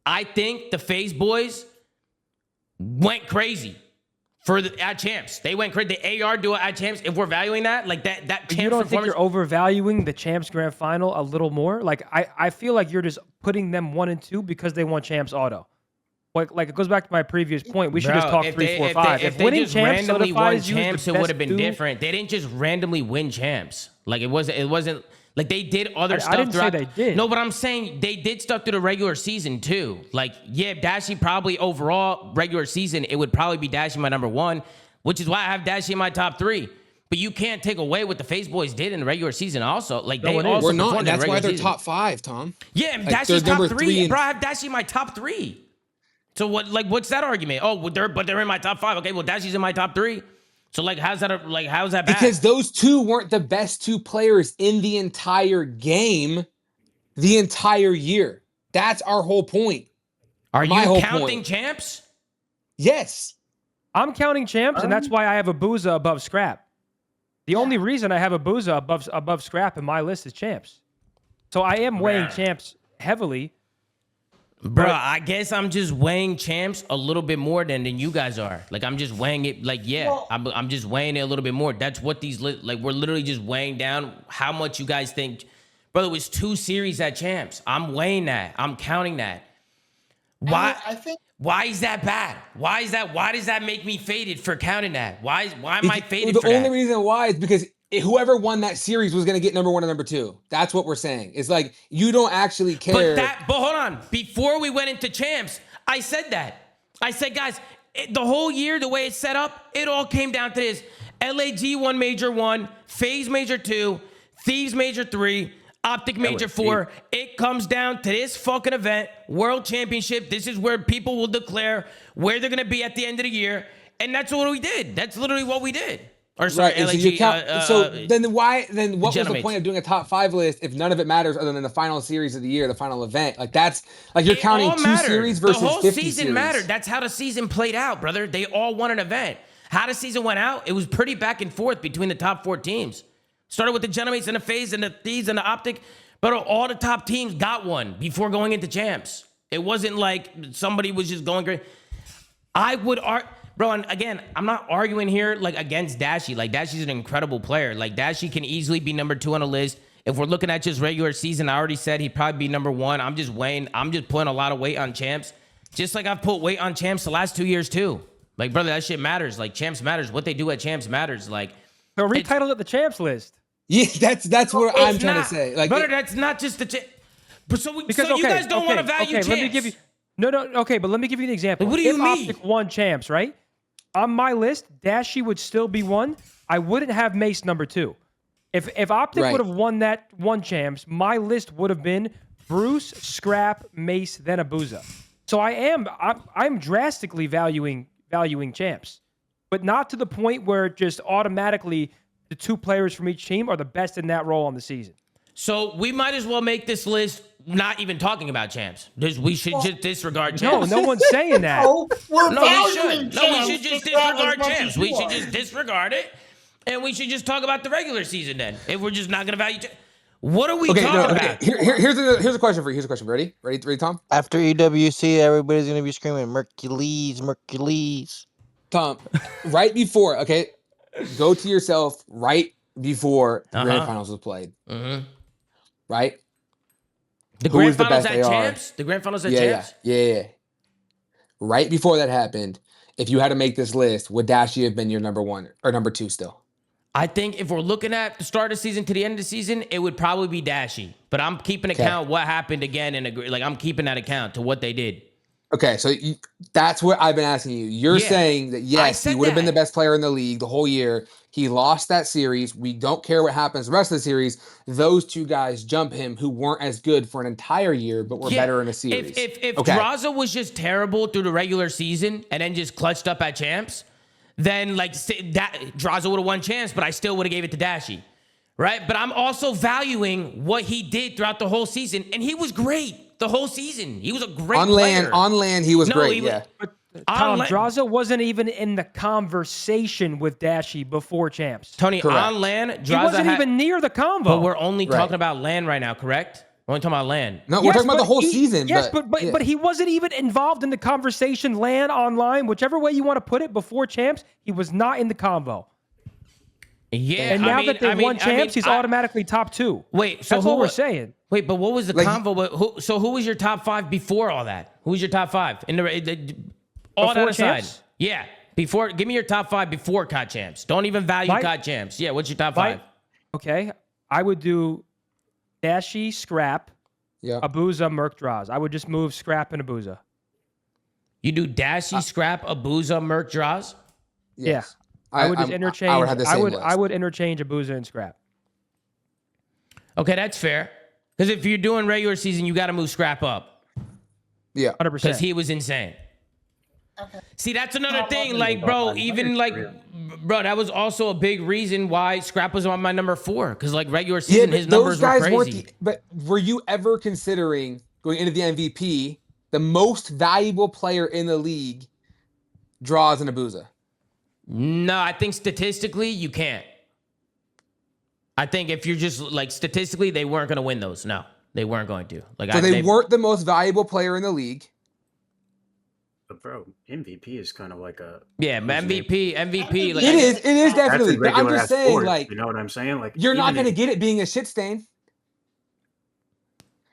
I think the FaZe boys went crazy at champs. They went crazy. The AR duo at champs. If we're valuing that, like that champs You don't think performance. you're overvaluing the champs grand final a little more? Like I feel like you're just putting them 1 and 2 because they won champs auto. Like it goes back to my previous point. We should just talk 3, 4, 5. If they just randomly won champs, champs, it would have been different. They didn't just randomly win champs. Like it wasn't like they did other stuff. I didn't throughout. say they did. No, but I'm saying they did stuff through the regular season too. Like yeah, Dashie probably overall regular season it would probably be Dashie my number 1, which is why I have Dashie in my top 3. But you can't take away what the FaZe boys did in the regular season. Also, like they also We're not. performed in That's the why regular they're season. top 5, Tom. Yeah, Like, Dashie's they're number top 3 3. in- Bro, I have Dashie in my top 3. So what? Like, what's that argument? Oh, well, they're in my top 5. Okay, well, Dashie's in my top 3. So like, how's that bad? Because those two weren't the best 2 players in the entire game, the entire year. That's our whole point. Are you My whole counting point. champs? Yes. I'm counting champs, and that's why I have Abuza above Scrap. The only reason I have Abuza above Scrap in my list is champs. So I am weighing champs heavily. Bro, I guess I'm just weighing champs a little bit more than you guys are. Like I'm just weighing it. Like I'm just weighing it a little bit more. That's what these like we're literally just weighing down how much you guys think. Brother, it was 2 series at champs. I'm weighing that. I'm counting that. Why? I think. Why is that bad? Why is that? Why does that make me faded for counting that? Why am I faded The for only that? reason why is because whoever won that series was going to get number 1 and number 2. That's what we're saying. It's like you don't actually care. But hold on. Before we went into champs, I said that. I said, guys, the whole year, the way it's set up, it all came down to this: LAG 1 major 1, FaZe major 2, Thieves major 3. Optic Major 4. It comes down to this fucking event, World Championship. This is where people will declare where they're gonna be at the end of the year, and that's what we did. That's literally what we did. Or sorry, Right, and LAG, so you count. Then what was the Gentlemates. point of doing a top 5 list if none of it matters other than the final series of the year, the final event? Like that's like you're counting all 2 mattered. series versus the whole 50 season series. mattered. That's how the season played out, brother. They all won an event. How the season went out, it was pretty back and forth between the top 4 teams. Started with the Gentlemates and the FaZe and the Thieves and the Optic. But all the top teams got one before going into champs. It wasn't like somebody was just going great. I would bro, and again, I'm not arguing here like against Dashie. Like Dashie's an incredible player. Like Dashie can easily be number 2 on the list. If we're looking at just regular season, I already said he'd probably be number 1. I'm just putting a lot of weight on champs. Just like I've put weight on champs the last 2 years too. Like, brother, that shit matters. Like champs matters. What they do at champs matters. Like, So retitle it the champs list. Yeah, that's what I'm trying to say. Like, brother, that's not just the so you guys don't want to value champs. Let me give you okay, but let me give you an example. What do you mean? Optic won champs, right? On my list, Dashie would still be 1. I wouldn't have Mace number 2. If Optic Right. would have won champs, my list would have been Bruce, Scrap, Mace, then Abuza. So I'm drastically valuing champs, but not to the point where just automatically the 2 players from each team are the best in that role on the season. So we might as well make this list not even talking about champs. We should just disregard champs. No one's saying that. No, we're No, we valuing should. No, we champs should just just about as disregard much as champs. you We should are. just disregard it, and we should just talk about the regular season then. If we're just not going to value champs. What are we talking about? Here's a question for you. Ready, Tom? After EWC, everybody's gonna be screaming Mercules, Mercules. Tom, right before, okay, go to yourself right before the grand finals was played. Right? The Who grand was the finals best at AR? champs? The grand finals at Yeah, champs? yeah. Right before that happened, if you had to make this list, would Dashie have been your number 1 or number 2 still? I think if we're looking at the start of the season to the end of the season, it would probably be Dashie. But I'm keeping account what happened again, and like I'm keeping that account to what they did. Okay, so that's what I've been asking you. You're Yeah, saying that yes, he said would have been that. the best player in the league the whole year. He lost that series. We don't care what happens the rest of the series. Those 2 guys jump him who weren't as good for an entire year, but were better in a series. If okay. Draza was just terrible through the regular season and then just clutched up at champs, then like that Draza would have won champs, but I still would have gave it to Dashie, right? But I'm also valuing what he did throughout the whole season, and he was great. the whole season. He was a great on player. land, he was great. Yeah. Tom, Draza wasn't even in the conversation with Dashy before champs. Tony, Correct. on land, Draza He wasn't even near the convo. But we're only Right. talking about land right now, correct? We're only talking about land. No, we're Yes, talking about but the whole he- season. Yes, but but he wasn't even involved in the conversation. Land online, whichever way you want to put it. Before champs, he was not in the convo. Yeah, And now that they've won champs, he's automatically top 2. Wait, so That's who what we're was- saying. Wait, but what was the Like- convo? Who was your top 5 before all that? Who was your top 5 in all that Before aside? champs? Yeah, before. Give me your top 5 before COD champs. Don't even value COD champs. Yeah, what's your top 5? Okay, I would do Dashy, Scrap, yeah. Abuza, Merc, Draws. I would just move Scrap and Abuza. You do Dashy, Scrap, Abuza, Merc, Draws? Yes. I would just I'm- interchange. I would have the same I list. would interchange Abuza and Scrap. Okay, that's fair. Because if you're doing regular season, you got to move Scrap up. Yeah. 100%. Because he was insane. Okay. See, that's another thing. Like, bro, even like, bro, that was also a big reason why Scrap was on my number 4. Because like regular season, but his numbers were crazy. but were you ever considering going into the MVP, the most valuable player in the league, Draws and Abuza? No, I think statistically you can't. I think if you're just like statistically, they weren't going to win those. No, they weren't going to. Like, So they weren't the most valuable player in the league. But bro, MVP is kind of like a Yeah, MVP. Like, It is definitely. That's a But I'm regular just ass saying, sport, like, you know what I'm saying? Like you're not even going to if- get it being a shit stain.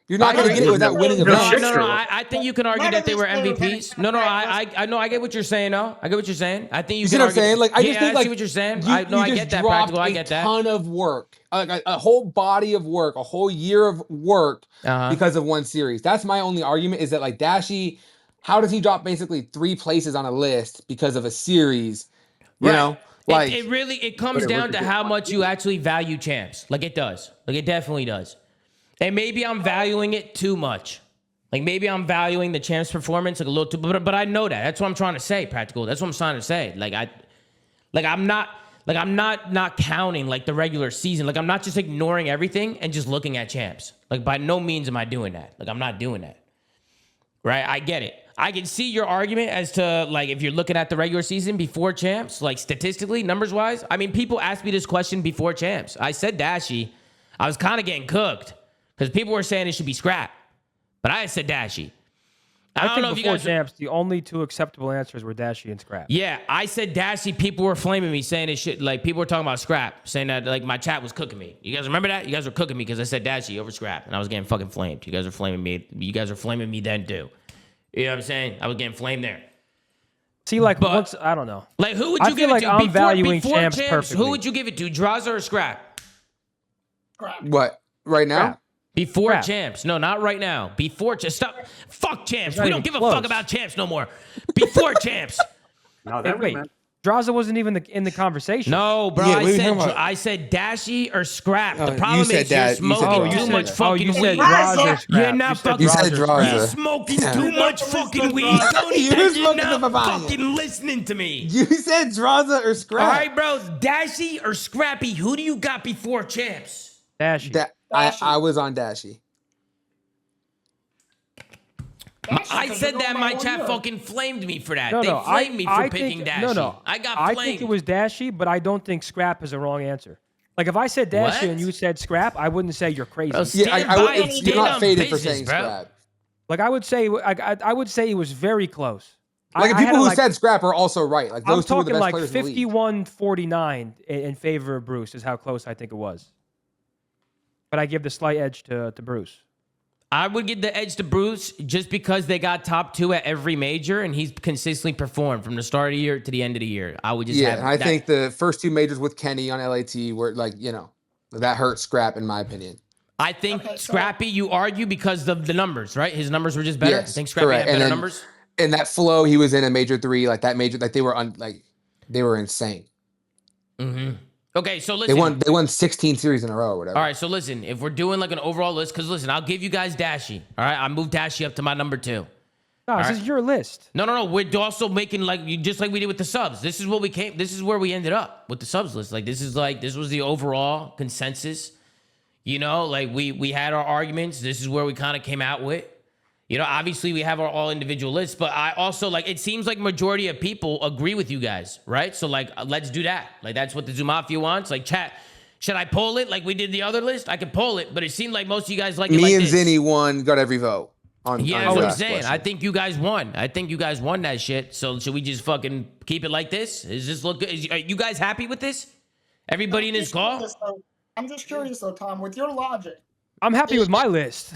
You're not going to get it without winning a No, match. no. I think you can argue that they were MVPs. No. I know. I get what you're saying. No, I get what you're saying. I think you You see can what I'm argue. saying? Like, I just Yeah, think, I like, see what you're saying. You, I you get just that. dropped Practical. I get a that. ton of work, like a whole body of work, a whole year of work because of one series. That's my only argument. Is that like Dashy, how does he drop basically 3 places on a list because of a series? You Right. know, like it really comes down to how much you actually value champs. Like it does. Like it definitely does. And maybe I'm valuing it too much. Like maybe I'm valuing the champs' performance like a little too. But I know that. That's what I'm trying to say. Practical. That's what I'm trying to say. I'm not counting like the regular season. Like I'm not just ignoring everything and just looking at champs. Like by no means am I doing that. Like I'm not doing that. Right? I get it. I can see your argument as to like if you're looking at the regular season before champs, like statistically, numbers wise. I mean, people asked me this question before champs. I said Dashy. I was kind of getting cooked because people were saying it should be Scrap, but I said Dashy. I don't think know if you before guys. champs, the only 2 acceptable answers were Dashy and Scrap. Yeah, I said Dashy. People were flaming me, saying it should like people were talking about Scrap, saying that like my chat was cooking me. You guys remember that? You guys were cooking me because I said Dashy over Scrap, and I was getting fucking flamed. You guys are flaming me. You guys are flaming me then too. You know what I'm saying? I was getting flamed there. See, like once I don't know. Like who would I you feel give like it to? I'm valuing before champs perfectly. Who would you give it to? Draza or Scrap? what right now? Scrap. Before Scrap. champs. No, not right now. Before champs. Stop. Fuck champs. It's not We don't even give a close. fuck about champs no more. Before champs. No, Hey, that wait, man. Draza wasn't even in the conversation. No, bro. Yeah, what are you talking about? I said Dashy or Scrap. Oh, The you problem said is you're that. You said smoking Draza. too much fucking you said weed. Draza or Scrap. You're not fucking. You said Draza. You're smoking Yeah. too much fucking weed. Tony, You were you're smoking the not papaya. fucking listening to me. You said Draza or Scrap. All right, bro. Dashy or Scrappy? Who do you got before champs? Dashy. I was on Dashy. I said that my chat fucking flamed me for that. No, they no, flamed me for I picking think, Dashy. No, I got I flamed. think it was Dashy, but I don't think Scrap is a wrong answer. Like if I said Dashy What? and you said Scrap, I wouldn't say you're crazy. Bro, Yeah, stand I by would, and you're stand not on faded for business, saying bro. Scrap. Like I would say, I would say it was very close. Like I people had who like, said Scrap are also right. Like I'm those two are the talking best like players in the league. 51-49 in favor of Bruce is how close I think it was. But I give the slight edge to Bruce. I would give the edge to Bruce just because they got top 2 at every major and he's consistently performed from the start of the year to the end of the year. I would just Yeah, have and I that. think the first 2 majors with Kenny on LAT were like, that hurt Scrap in my opinion. I think Scrappy, you argue because of the numbers, right? His numbers were just better. Yes, I think Scrappy correct. had better And then- numbers. And that flow, he was in a major 3, like that major, like they were insane. Mm-hmm. Okay, so listen. They won 16 series in a row or whatever. All right, so listen, if we're doing like an overall list, because listen, I'll give you guys Dashy. All right, I moved Dashy up to my number 2. No, this is your list. No. We're also making just like we did with the subs. This is what we came. This is where we ended up with the subs list. Like this was the overall consensus. You know, like we had our arguments. This is where we kind of came out with. You know, obviously we have our all individual lists, but I also like, it seems like majority of people agree with you guys, right? So like, let's do that. Like, that's what the Zoo Mafia wants. Like, chat, should I poll it like we did the other list? I could poll it, but it seemed like most of you guys like it like Me and this. Zinni won, got every vote. Yeah, on that's what I'm Zach's saying. question. I think you guys won. I think you guys won that shit. So should we just fucking keep it like this? Is this look good? Are you guys happy with this? Everybody in this call? I'm just curious though, Tom, with your logic. I'm happy with my list.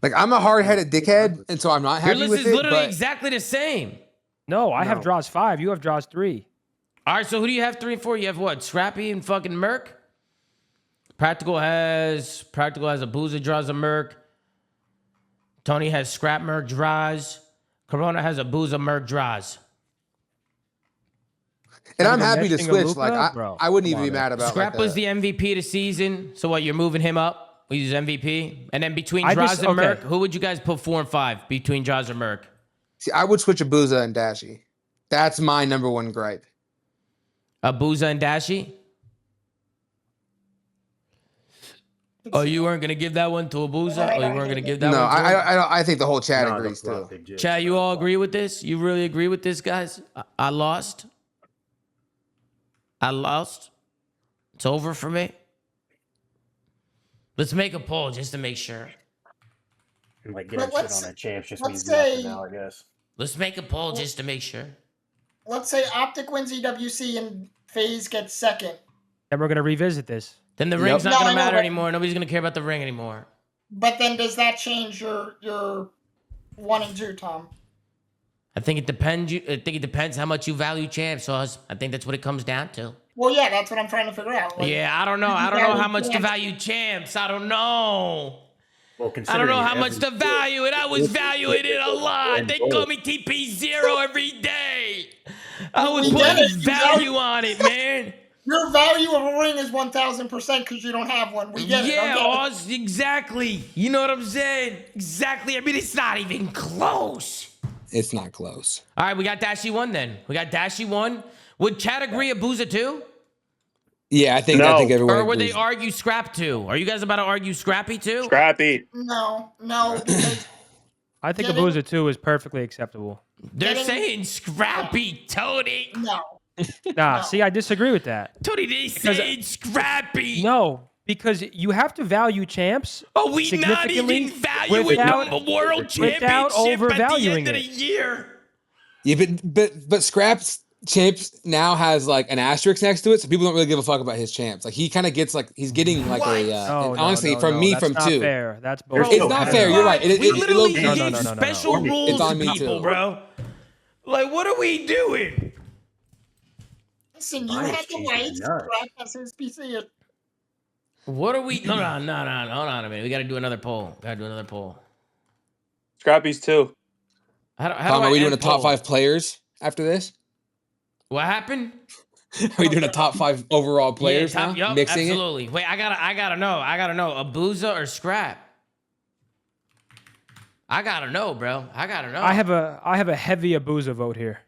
Like, I'm a hard-headed dickhead, and so I'm not Your happy list with is it. literally But exactly the same. No, I have No. draws 5. You have draws 3. All right, so who do you have 3 and 4? You have what? Scrappy and fucking Merc? Practical has a Boozer draws a Merc. Tony has Scrap Merc draws. Corona has a Boozer Merc draws. and I'm Even happy to mentioning a switch. Luka? Like, Bro, I wouldn't come even be on, mad about Scrap like was a- the MVP of the season. So what? You're moving him up. He's MVP. And then between I draws just- and okay. Merc, who would you guys put 4 and 5 between draws and Merc? See, I would switch Abuza and Dashi. That's my number one gripe. Abuza and Dashi? Oh, you weren't gonna give that one to Abuza? Oh, you weren't gonna give that No, one to him? I think the whole chat No, agrees the too. Chad, you all agree with this? You really agree with this, guys? I lost. I lost. It's over for me. Let's make a poll just to make sure. And like getting But shit on a champs just means let's nothing say- now, I guess. Let's make a poll just to make sure. Let's say Optic wins EWC and FaZe gets second. Then we're going to revisit this. Then the Yep. ring's not No, gonna I know, matter but- anymore. Nobody's gonna care about the ring anymore. But then does that change your 1 and 2, Tom? I think it depends. I think it depends how much you value champ sauce. I think that's what it comes down to. Well, yeah, that's what I'm trying to figure out. Like, Yeah, I don't know. I don't know how much to value champs. I don't know. Well, I don't know how much to value it. I was valuing it a lot. They call me TP0 every day. I was We get putting it. You value on it, man. Your value of a ring is 1,000% because you don't have one. We get it. Yeah, Okay. Oz, exactly. You know what I'm saying? Exactly. I mean, it's not even close. It's not close. All right, we got Dashi 1 then. We got Dashi 1. Would Chad agree Abuza 2? Yeah, I think No. everyone Or would they agrees. argue Scrap 2? Are you guys about to argue Scrappy 2? Scrappy. No, because I think Getting- Abuza 2 is perfectly acceptable. They're Getting- saying Scrappy, Tony. no. Nah, No. see, I disagree with that. Tony, they saying Scrappy. No, because you have to value champs. Are we not significantly even valuing without- the world without championship at the overvaluing end of the it. year? Yeah, but Scraps champs now has like an asterisk next to it, so people don't really give a fuck about his champs. Like he kind of gets like he's getting like What? a No, and no, honestly no, from no, me that's from not 2. fair. That's Bro, bullshit. It's not fair. You're right. We literally No, no, gave no, no, no, special no. rules It's on to me people, too. bro. Like, what are we doing? Listen, you Mine had is the cheesy rights. nuts. Scrap has his PC. What are we? No. Hold on a minute. We got to do another poll. Scrappy's 2. How Tom, do I are we doing a end top poll? 5 players after this? What happened? Are we doing a top 5 overall players yeah, now? yup, Mixing absolutely. Wait, I gotta know. Abuza or Scrap? I gotta know, bro. I gotta know. I have a heavy Abuza vote here.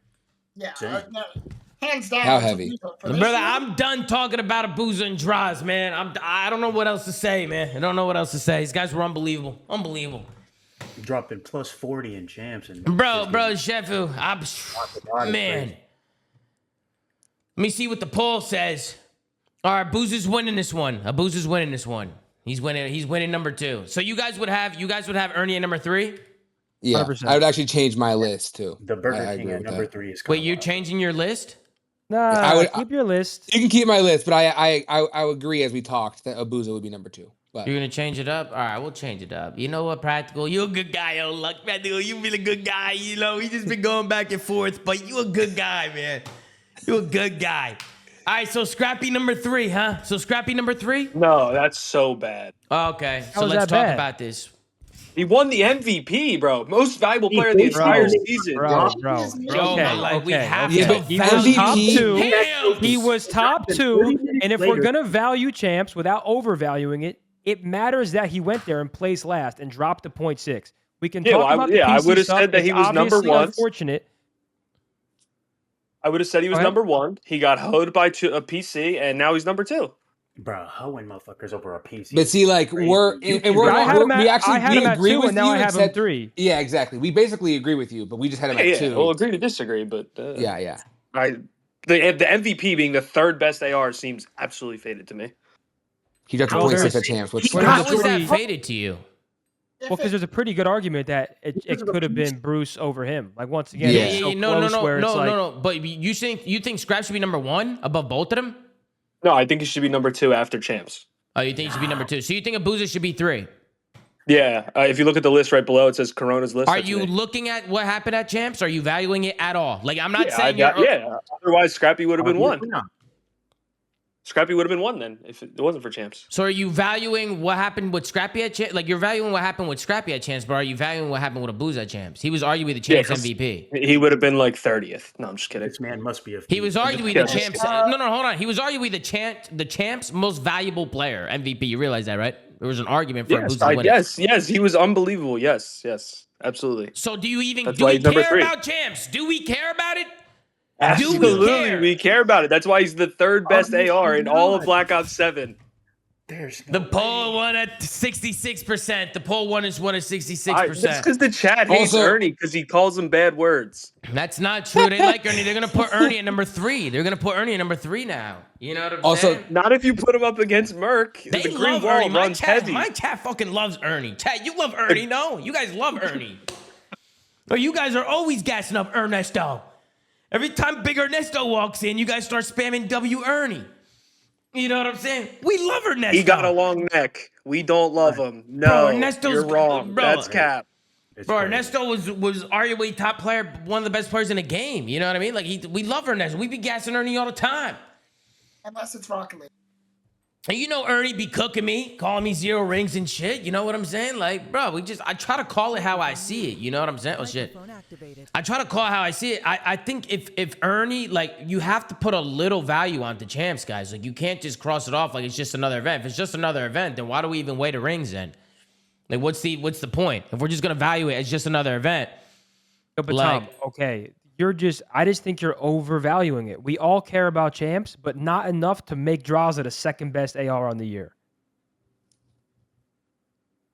Yeah, Same. no, hands down. How it's a heavy? veto for this Brother, year. I'm done talking about Abuza and Draws, man. I don't know what else to say, man. I don't know what else to say. These guys were unbelievable. Unbelievable. Dropping plus 40 in champs. And Bro, Shefu, man. Let me see what the poll says. All right, Abuza's winning this one. He's winning number 2. So you guys would have Ernie at number 3? Yeah, 100%. I would actually change my list too. The Burger I King agree at with number that. 3 is Wait, kinda you're wild. changing your list? Nah, would- keep your list. You can keep my list, but I agree as we talked that Abuza would be number 2. But You're gonna change it up? All right, we'll change it up. You know what, Practical? You a good guy, yo. Luck, Practical. You been a good guy. You know, we just been going back and forth, but you a good guy, man. You a good guy. All right, so Scrappy number 3, huh? So Scrappy number 3? No, that's so bad. Okay, so How is let's that talk bad? about this. He won the MVP, bro. Most valuable player of the entire season. Bro. Yo, Okay, but like we okay, have okay. to But He was value top MVP 2. him. He was top 2, and if we're gonna value champs without overvaluing it, it matters that he went there and placed last and dropped to 0.6. We can Yeah, talk well, about the I PC would've stuff. said that he It's was number obviously 1. Unfortunate. I would have said he was Go ahead. number 1. He got hoed by a PC, and now he's number 2. Bro, hoeing motherfuckers over a PC. But see, like Crazy. I had him we at, actually I had him at agree 2, with and now you I have him except 3. Yeah, exactly. We basically agree with you, but we just had him Yeah, at yeah. 2. We'll agree to disagree, but Yeah. the MVP being the third best AR seems absolutely faded to me. He dropped a Well, 0.6 there's- at champs, which Well, How was that faded to you? Well, because there's a pretty good argument that it could have been Bruce over him. Like once again, Yeah. it was Yeah, so no, close where it's like, no. But you think Scrap should be number 1 above both of them? No, I think he should be number 2 after champs. Oh, you think he should be number 2? So you think Abuza should be 3? Yeah, if you look at the list right below, it says Corona's list. Are that's you me. looking at what happened at champs? Are you valuing it at all? Like I'm not Yeah, saying yeah. Otherwise, Scrappy would have been Obviously 1. not. Scrappy would have been 1 then if it wasn't for champs. So are you valuing what happened with Scrappy at champs? Like you're valuing what happened with Scrappy at champs, but are you valuing what happened with Abuza at champs? He was arguably the champs 'cause MVP. He would have been like 30th. No, I'm just kidding. This man must be a. He was arguably Yeah. the champs. No, hold on. He was arguably the champs most valuable player MVP. You realize that, right? There was an argument for Abuza winning. Yes, he was unbelievable. Yes, absolutely. So do you even That's do why we he's number care 3. about champs? Do we care about it? Absolutely, we care about it. That's why he's the third best AR in all of Black Ops 7. There's The poll won at 66%. The poll won at 66%. That's because the chat hates Also- Ernie because he calls him bad words. That's not true. They like Ernie. They're gonna put Ernie at number 3. They're gonna put Ernie at number 3 now. You know what I'm Also- saying? Not if you put him up against Merc. They The green love wall Ernie. runs heavy. My chat fucking loves Ernie. Chat, you love Ernie, no? You guys love Ernie. Or you guys are always gassing up Ernesto. Every time Big Ernesto walks in, you guys start spamming W Ernie. You know what I'm saying? We love Ernesto. He got a long neck. We don't love him. No, Bro, Ernesto's- you're wrong. bro. That's cap. Bro, Ernesto was arguably top player, one of the best players in the game. You know what I mean? Like we love Ernesto. We be gassing Ernie all the time. Unless it's Rocket League. And you know Ernie be cooking me, calling me 0 rings and shit. You know what I'm saying? Like, bro, I try to call it how I see it. You know what I'm saying? Oh shit. Microphone activated. I try to call it how I see it. I think if Ernie, like, you have to put a little value onto champs, guys. Like, you can't just cross it off like it's just another event. If it's just another event, then why do we even weigh the rings then? Like, what's the point? If we're just gonna value it as just another event. No, but Like- Tom, okay, I just think you're overvaluing it. We all care about champs, but not enough to make Draza the second best AR on the year.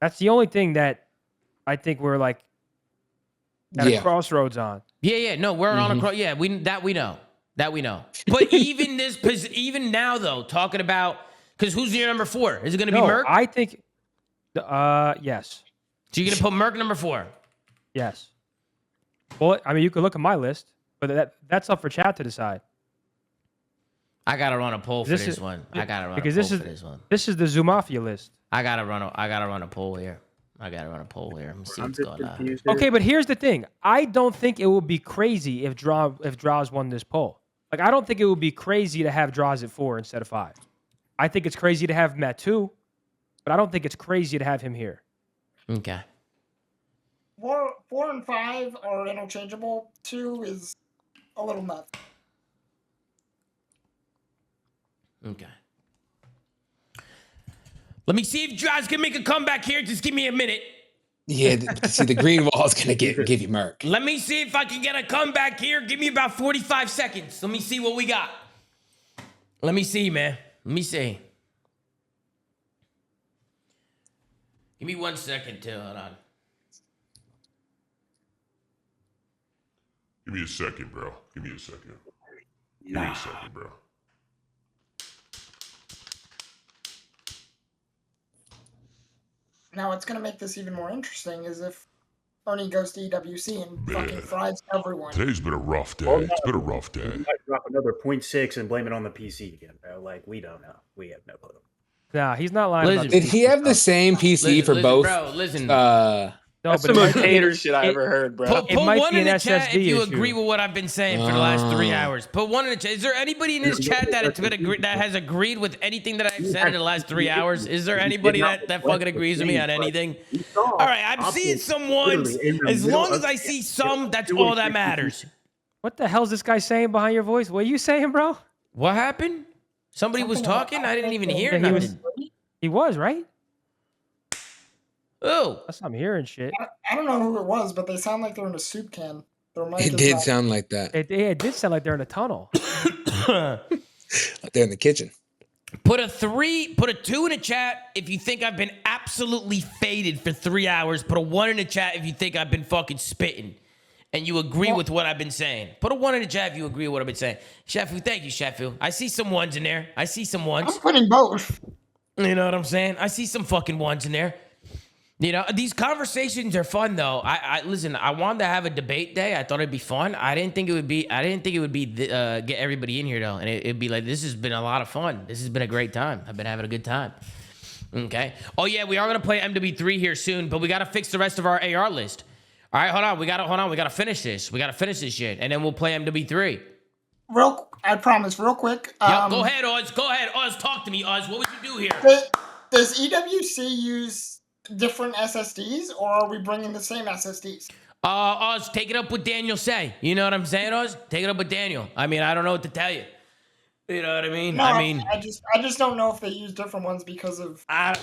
That's the only thing that I think we're like at a crossroads on. Yeah, no, we're on a cross. Yeah, we know. But even now though, talking about because who's your number 4? Is it gonna be Merc? I think, yes, So you're gonna put Merc number 4? yes. Well, I mean, you could look at my list, but that's up for chat to decide. I gotta run a poll for This this is- one. I gotta run because a poll for this one. This is the Zoomafia list. I gotta run a poll here. Let me see what's going on. Okay, but here's the thing. I don't think it would be crazy if Draws won this poll. Like, I don't think it would be crazy to have Draws at 4 instead of 5. I think it's crazy to have him at 2, but I don't think it's crazy to have him here. Okay. 4 and 5 are interchangeable. 2 is a little nuts. Okay. Let me see if Draws can make a comeback here. Just give me a minute. Yeah, see, the green wall is gonna give you Merc. Let me see if I can get a comeback here. Give me about 45 seconds. Let me see what we got. Let me see, man. Let me see. Give me 1 second, too. Hold on. Give me a second, bro. Give me a second. Give me a second, bro. Now, what's going to make this even more interesting is if Ernie goes to EWC and fucking fries everyone. Today's been a rough day. Well, It's been a rough day. You might drop another 0.6 and blame it on the PC again, bro. Like, we don't know. We have no clue. Nah, he's not lying. Listen, about Did he have the same PC for both? Bro, listen. No, That's but the it most might be- hater shit I ever heard, bro. Put might one be in an the chat SSD if you issue. agree with what I've been saying for the last 3 Oh. hours. Put one in the chat. Is there anybody in this chat that has agreed with anything that I've said in the last 3 hours? Is there anybody that fucking agrees with me on anything? All right, I'm seeing some ones. As long as I see some, that's all that matters. What the hell's this guy saying behind your voice? What are you saying, bro? What happened? Somebody was talking? I didn't even hear Yeah, nothing. he was, right? Oh. That's what I'm hearing shit. I don't know who it was, but they sound like they're in a soup can. Their mic It is did not- sound like that. It did sound like they're in a tunnel. Like they're in the kitchen. Put a 2 in the chat if you think I've been absolutely faded for 3 hours. Put a 1 in the chat if you think I've been fucking spitting and you agree with what I've been saying. Put a 1 in the chat if you agree with what I've been saying. Sheffield, thank you, Sheffield. I see some 1s in there. I see some 1s. I'm putting both. You know what I'm saying? I see some fucking 1s in there. You know, these conversations are fun though. I listen, I wanted to have a debate day. I thought it'd be fun. I didn't think it would be get everybody in here though. And it'd be like, this has been a lot of fun. This has been a great time. I've been having a good time. Okay. Oh yeah, we are gonna play MW3 here soon, but we gotta fix the rest of our AR list. All right, hold on. We gotta finish this. We gotta finish this shit. And then we'll play MW3. I promise, real quick. Go ahead, Oz. Go ahead. Oz, talk to me, Oz. What would you do here? Does EWC use different SSDs, or are we bringing the same SSDs? Oz, take it up with Daniel Say. You know what I'm saying, Oz? Take it up with Daniel. I mean, I don't know what to tell you. You know what I mean? No, I just don't know if they use different ones because of. Oz,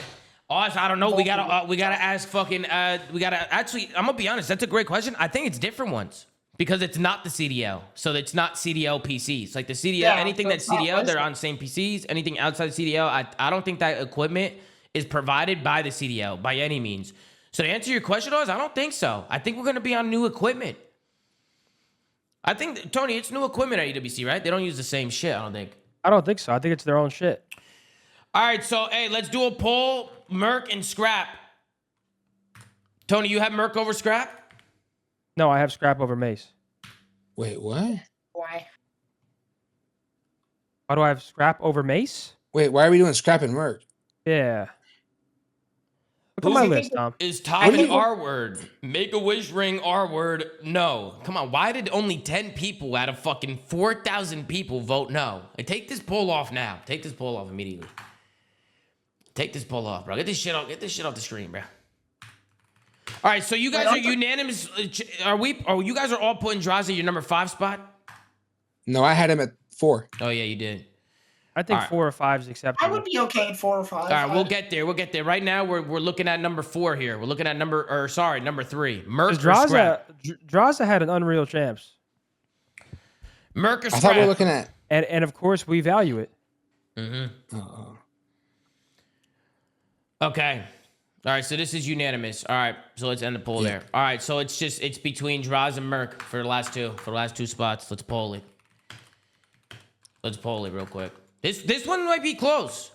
I don't know. We gotta ask fucking. Actually, I'm gonna be honest. That's a great question. I think it's different ones because it's not the CDL, so it's not CDL PCs. Like the CDL, anything that's CDL, they're on same PCs. Anything outside CDL, I don't think that equipment is provided by the CDL by any means. So to answer your question, Oz, I don't think so. I think we're going to be on new equipment. I think, Tony, it's new equipment at EWC, right? They don't use the same shit, I don't think. I don't think so. I think it's their own shit. All right, so, hey, let's do a poll, Merc and Scrap. Tony, you have Merc over Scrap? No, I have Scrap over Mace. Wait, what? Why? Why do I have Scrap over Mace? Wait, why are we doing Scrap and Merc? Yeah. Look at my list, Tom. Is Tom an R word? Make a wish ring R word? No. Come on. Why did only 10 people out of fucking 4,000 people vote no? And take this poll off now. Take this poll off immediately. Take this poll off, bro. Get this shit off the screen, bro. All right, so you guys are unanimous. You guys are all putting Draza at your number 5 spot? No, I had him at 4. Oh yeah, you did. I think 4 or 5 is acceptable. I would be okay at 4 or 5. All right, we'll get there. We'll get there. Right now, we're looking at number 4 here. We're looking at number 3. Merc or Scrap? Draza had an Unreal Champs. Merc or Scrap? I thought we were looking at... And of course, we value it. Mm-hmm. Okay. All right, so this is unanimous. All right, so let's end the poll there. All right, so it's between Draza and Merc for the last two spots. Let's poll it. Let's poll it real quick. This one might be close.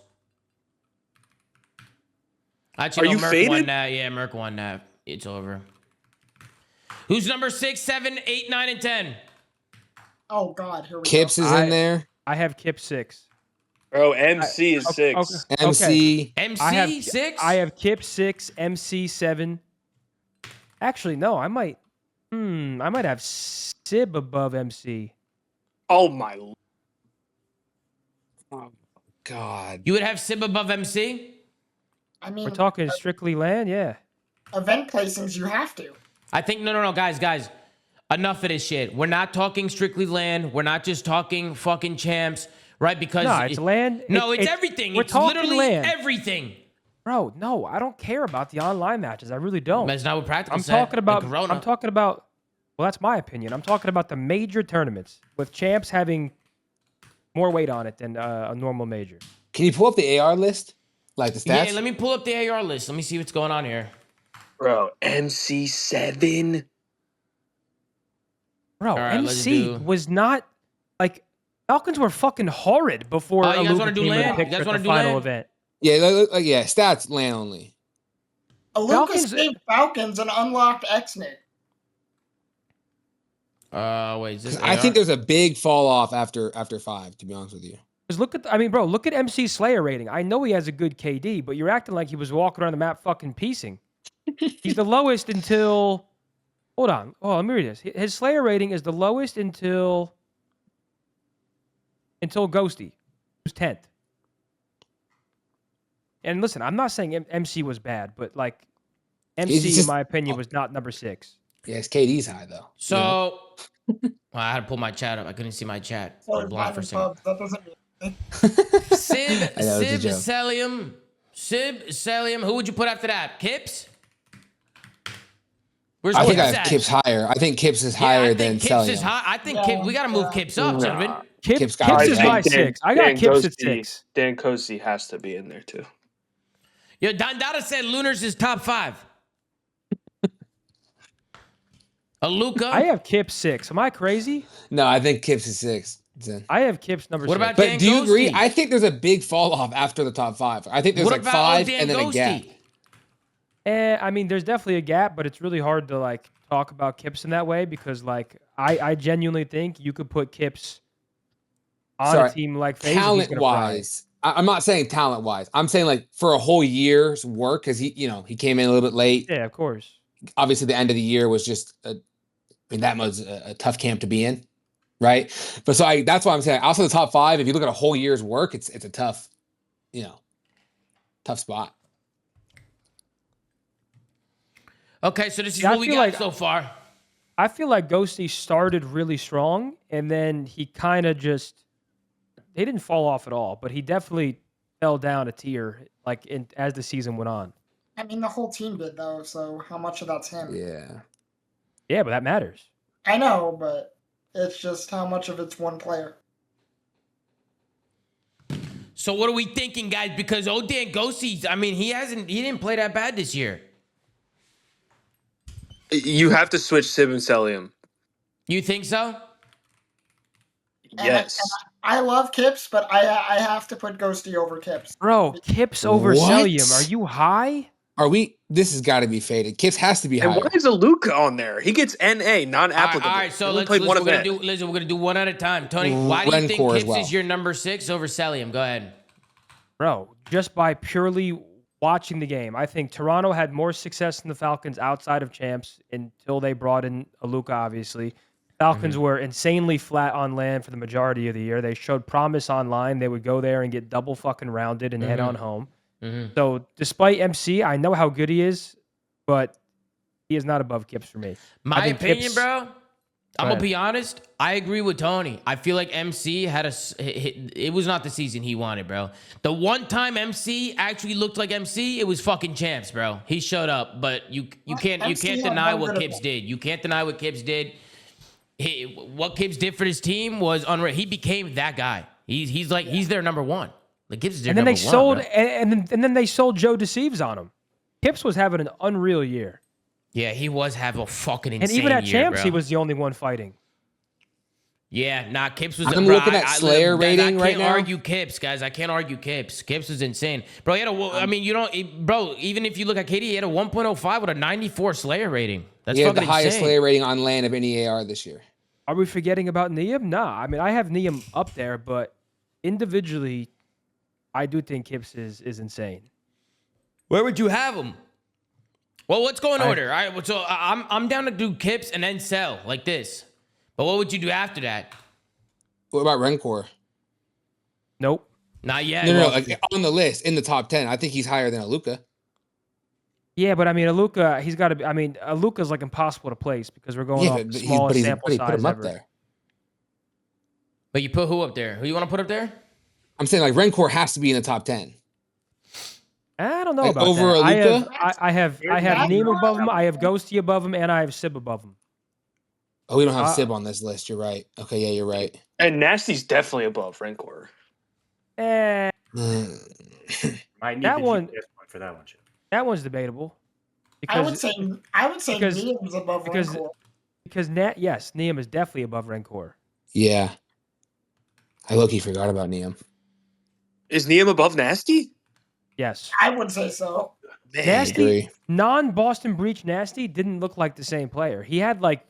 Actually, Are you Merc faded? won that. Yeah, Merc won that. It's over. Who's number 6, 7, 8, 9, and 10? Oh God, here we Kips go. is in there. I have Kip 6. Bro, MC is 6. MC. MC 6? I have Kip 6, MC 7. Actually, no, I might have Sib above MC. Oh my. Oh God. You would have Sib above MC? I mean, We're talking strictly land, yeah. Event placings, you have to. I think no, guys. Enough of this shit. We're not talking strictly land. We're not just talking fucking champs, right? Because No, it's land. No, it's everything. We're It's talking literally land. everything. Bro, no, I don't care about the online matches. I really don't. That's not what practical I'm said. talking about. in Corona. I'm talking about. Well, that's my opinion. I'm talking about the major tournaments with champs having more weight on it than a normal major. Can you pull up the AR list? Like the stats? Yeah, let me pull up the AR list. Let me see what's going on here. Bro, MC 7. Bro, All right, let's MC do- was not like Falcons were fucking horrid before Oh, you guys Aluka wanna do came in land? and picked You guys for wanna the do final land? event. Yeah, stats land only. Aluka Falcons- saved Falcons and unlocked XNIT. Wait, is this I AR? think there's a big fall off after 5. To be honest with you. Because look at MC Slayer rating. I know he has a good KD, but you're acting like he was walking around the map fucking piecing. He's the lowest until. Hold on. Oh, let me read this. His Slayer rating is the lowest until Ghosty, who's 10th. And listen, I'm not saying MC was bad, but like MC, in my opinion, was not number 6. Yeah, his KD's high though. So, well, I had to pull my chat up. I couldn't see my chat. So I'm blind for a second. pubs, that doesn't mean Sib I know, it's a joke. Celium. Who would you put after that? Kips? Where's I think I Kips have at? Kips higher. I think Kips is Yeah, higher I than think Kips is Celium. high. I think we got to move Kips up, gentlemen. Kips got Kips to is be my higher. 6. I got Dan Kips at Ghosty- 6. Dan Cosi has to be in there too. Yo, Dada said Lunars is top 5. Aluka. I have Kips 6. Am I crazy? No, I think Kips is 6. I have Kips number 6. What about But Dan do you agree? Ghosty? I think there's a big fall off after the top 5. I think there's What like about 5 Dan and then a gap. Ghosty? I mean, there's definitely a gap, but it's really hard to like talk about Kips in that way because like I genuinely think you could put Kips on a team like FaZe. Talent wise, I'm not saying talent wise. I'm saying like for a whole year's work because he came in a little bit late. Yeah, of course. Obviously, the end of the year was just that was a tough camp to be in, right? But so that's why I'm saying also the top 5. If you look at a whole year's work, it's a tough, tough spot. Okay, so this is Yeah, what we got so far. I feel like Ghosty started really strong, and then he kind of he didn't fall off at all, but he definitely fell down a tier as the season went on. I mean, the whole team did though. So how much of that's him? Yeah, but that matters. I know, but it's just how much of it's one player. So what are we thinking, guys? Because Dan Ghosty, I mean, he didn't play that bad this year. You have to switch Sib and Celium. You think so? Yes. I love Kips, but I have to put Ghosty over Kips. Bro, Kips over What? Celium. Are you high? Are we? This has got to be faded. Kips has to be And higher. why is Aluka on there? He gets NA, non-applicable. All right, so He only let's played one we're gonna event. do we're gonna do one at a time. Tony, why do you think Rencore as Kips well. is your number 6 over Celium? Go ahead. Bro, just by purely watching the game, I think Toronto had more success than the Falcons outside of champs until they brought in Aluka, obviously. Falcons were insanely flat on land for the majority of the year. They showed promise online. They would go there and get double fucking rounded and head on home. So despite MC, I know how good he is, but he is not above Kips for me. My think opinion, Kips- bro. I'm ahead. gonna be honest. I agree with Tony. I feel like MC had it was not the season he wanted, bro. The one time MC actually looked like MC, it was fucking champs, bro. He showed up, but you can't MC had deny one what good Kips event. did. You can't deny what Kips did. What Kips did for his team was unreal. He became that guy. He's their number 1. Like Kips is their And then number they 1, sold, bro. and then they sold Joe Deceives on him. Kips was having an unreal year, Yeah, he was having a fucking insane and even at year, champs, bro. he was the only one fighting. Yeah, nah, Kips was. I'm bro, looking at Slayer rating right I now. can't argue Kips, guys. I can't argue Kips. Kips was insane, bro. He had I mean, you don't, bro. Even if you look at KD, he had a 1.05 with a 94 Slayer rating. That's He had the fucking highest insane. Slayer rating on land of any AR this year. Are we forgetting about Neum? Nah, I mean I have Neum up there, but individually, I do think Kips is insane. Where would you have him? Well, let's go in order. All right, so I'm down to do Kips and then sell like this. But what would you do after that? What about Rencore? Nope. Not yet. No, like on the list in the top 10. I think he's higher than Aluka. Yeah, but I mean Aluka, he's got to be. I mean Aluka's like impossible to place because we're going off the smallest sample size put him up ever. there. But you put who up there? Who you want to put up there? I'm saying like Rencore has to be in the top 10. I don't know Like, about over that. Aluka? I have Neem above him. I have Ghosty above him, and I have Sib above him. Oh, we don't have Sib on this list. You're right. Okay, yeah, you're right. And Nasty's definitely above Rencore. Eh, Might need That the one- GPS point for that one, Chip. that one's debatable. I would say because- Neum's above because- Rencore. Because yes, Neem is definitely above Rencore. Yeah. I low-key forgot about Neum. Is Neum above Nasty? Yes. I would say so. Nasty, agree. non-Boston Breach Nasty didn't look like the same player. He had like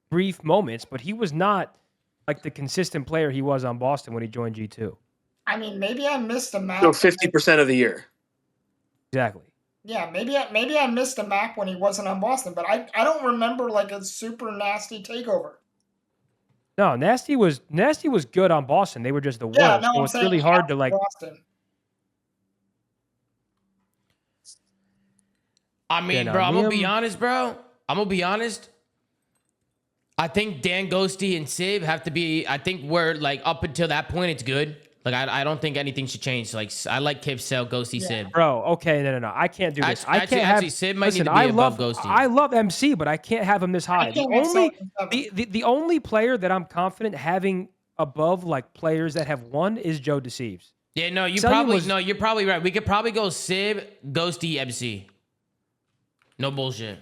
brief moments, but he was not like the consistent player he was on Boston when he joined G2. I mean, maybe I missed a map. So 50% of the year. Exactly. Yeah, maybe I missed a map when he wasn't on Boston, but I don't remember like a super nasty takeover. No, Nasty was good on Boston. They were just the worst. Yeah, no, so I'm it's saying really hard to after like. Boston. I mean, Yeah, no, bro, I'm gonna be Neum- honest, bro. I'm gonna be honest. I think Dan Ghosty and Sib have to be. I think we're like up until that point, it's good. Like I don't think anything should change. Like I like Kip, Cell, Ghosty, Sib. Bro, okay, no. I can't do this. I Actually, can't have. Sid might Listen, need to be I above love Ghosty. I love MC, but I can't have him this high. The can't have only Sullivan the only player that I'm confident having above like players that have won is Joe Deceives. Yeah, no, Sullivan you're probably right. We could probably go Sib, Ghosty, MC. No bullshit.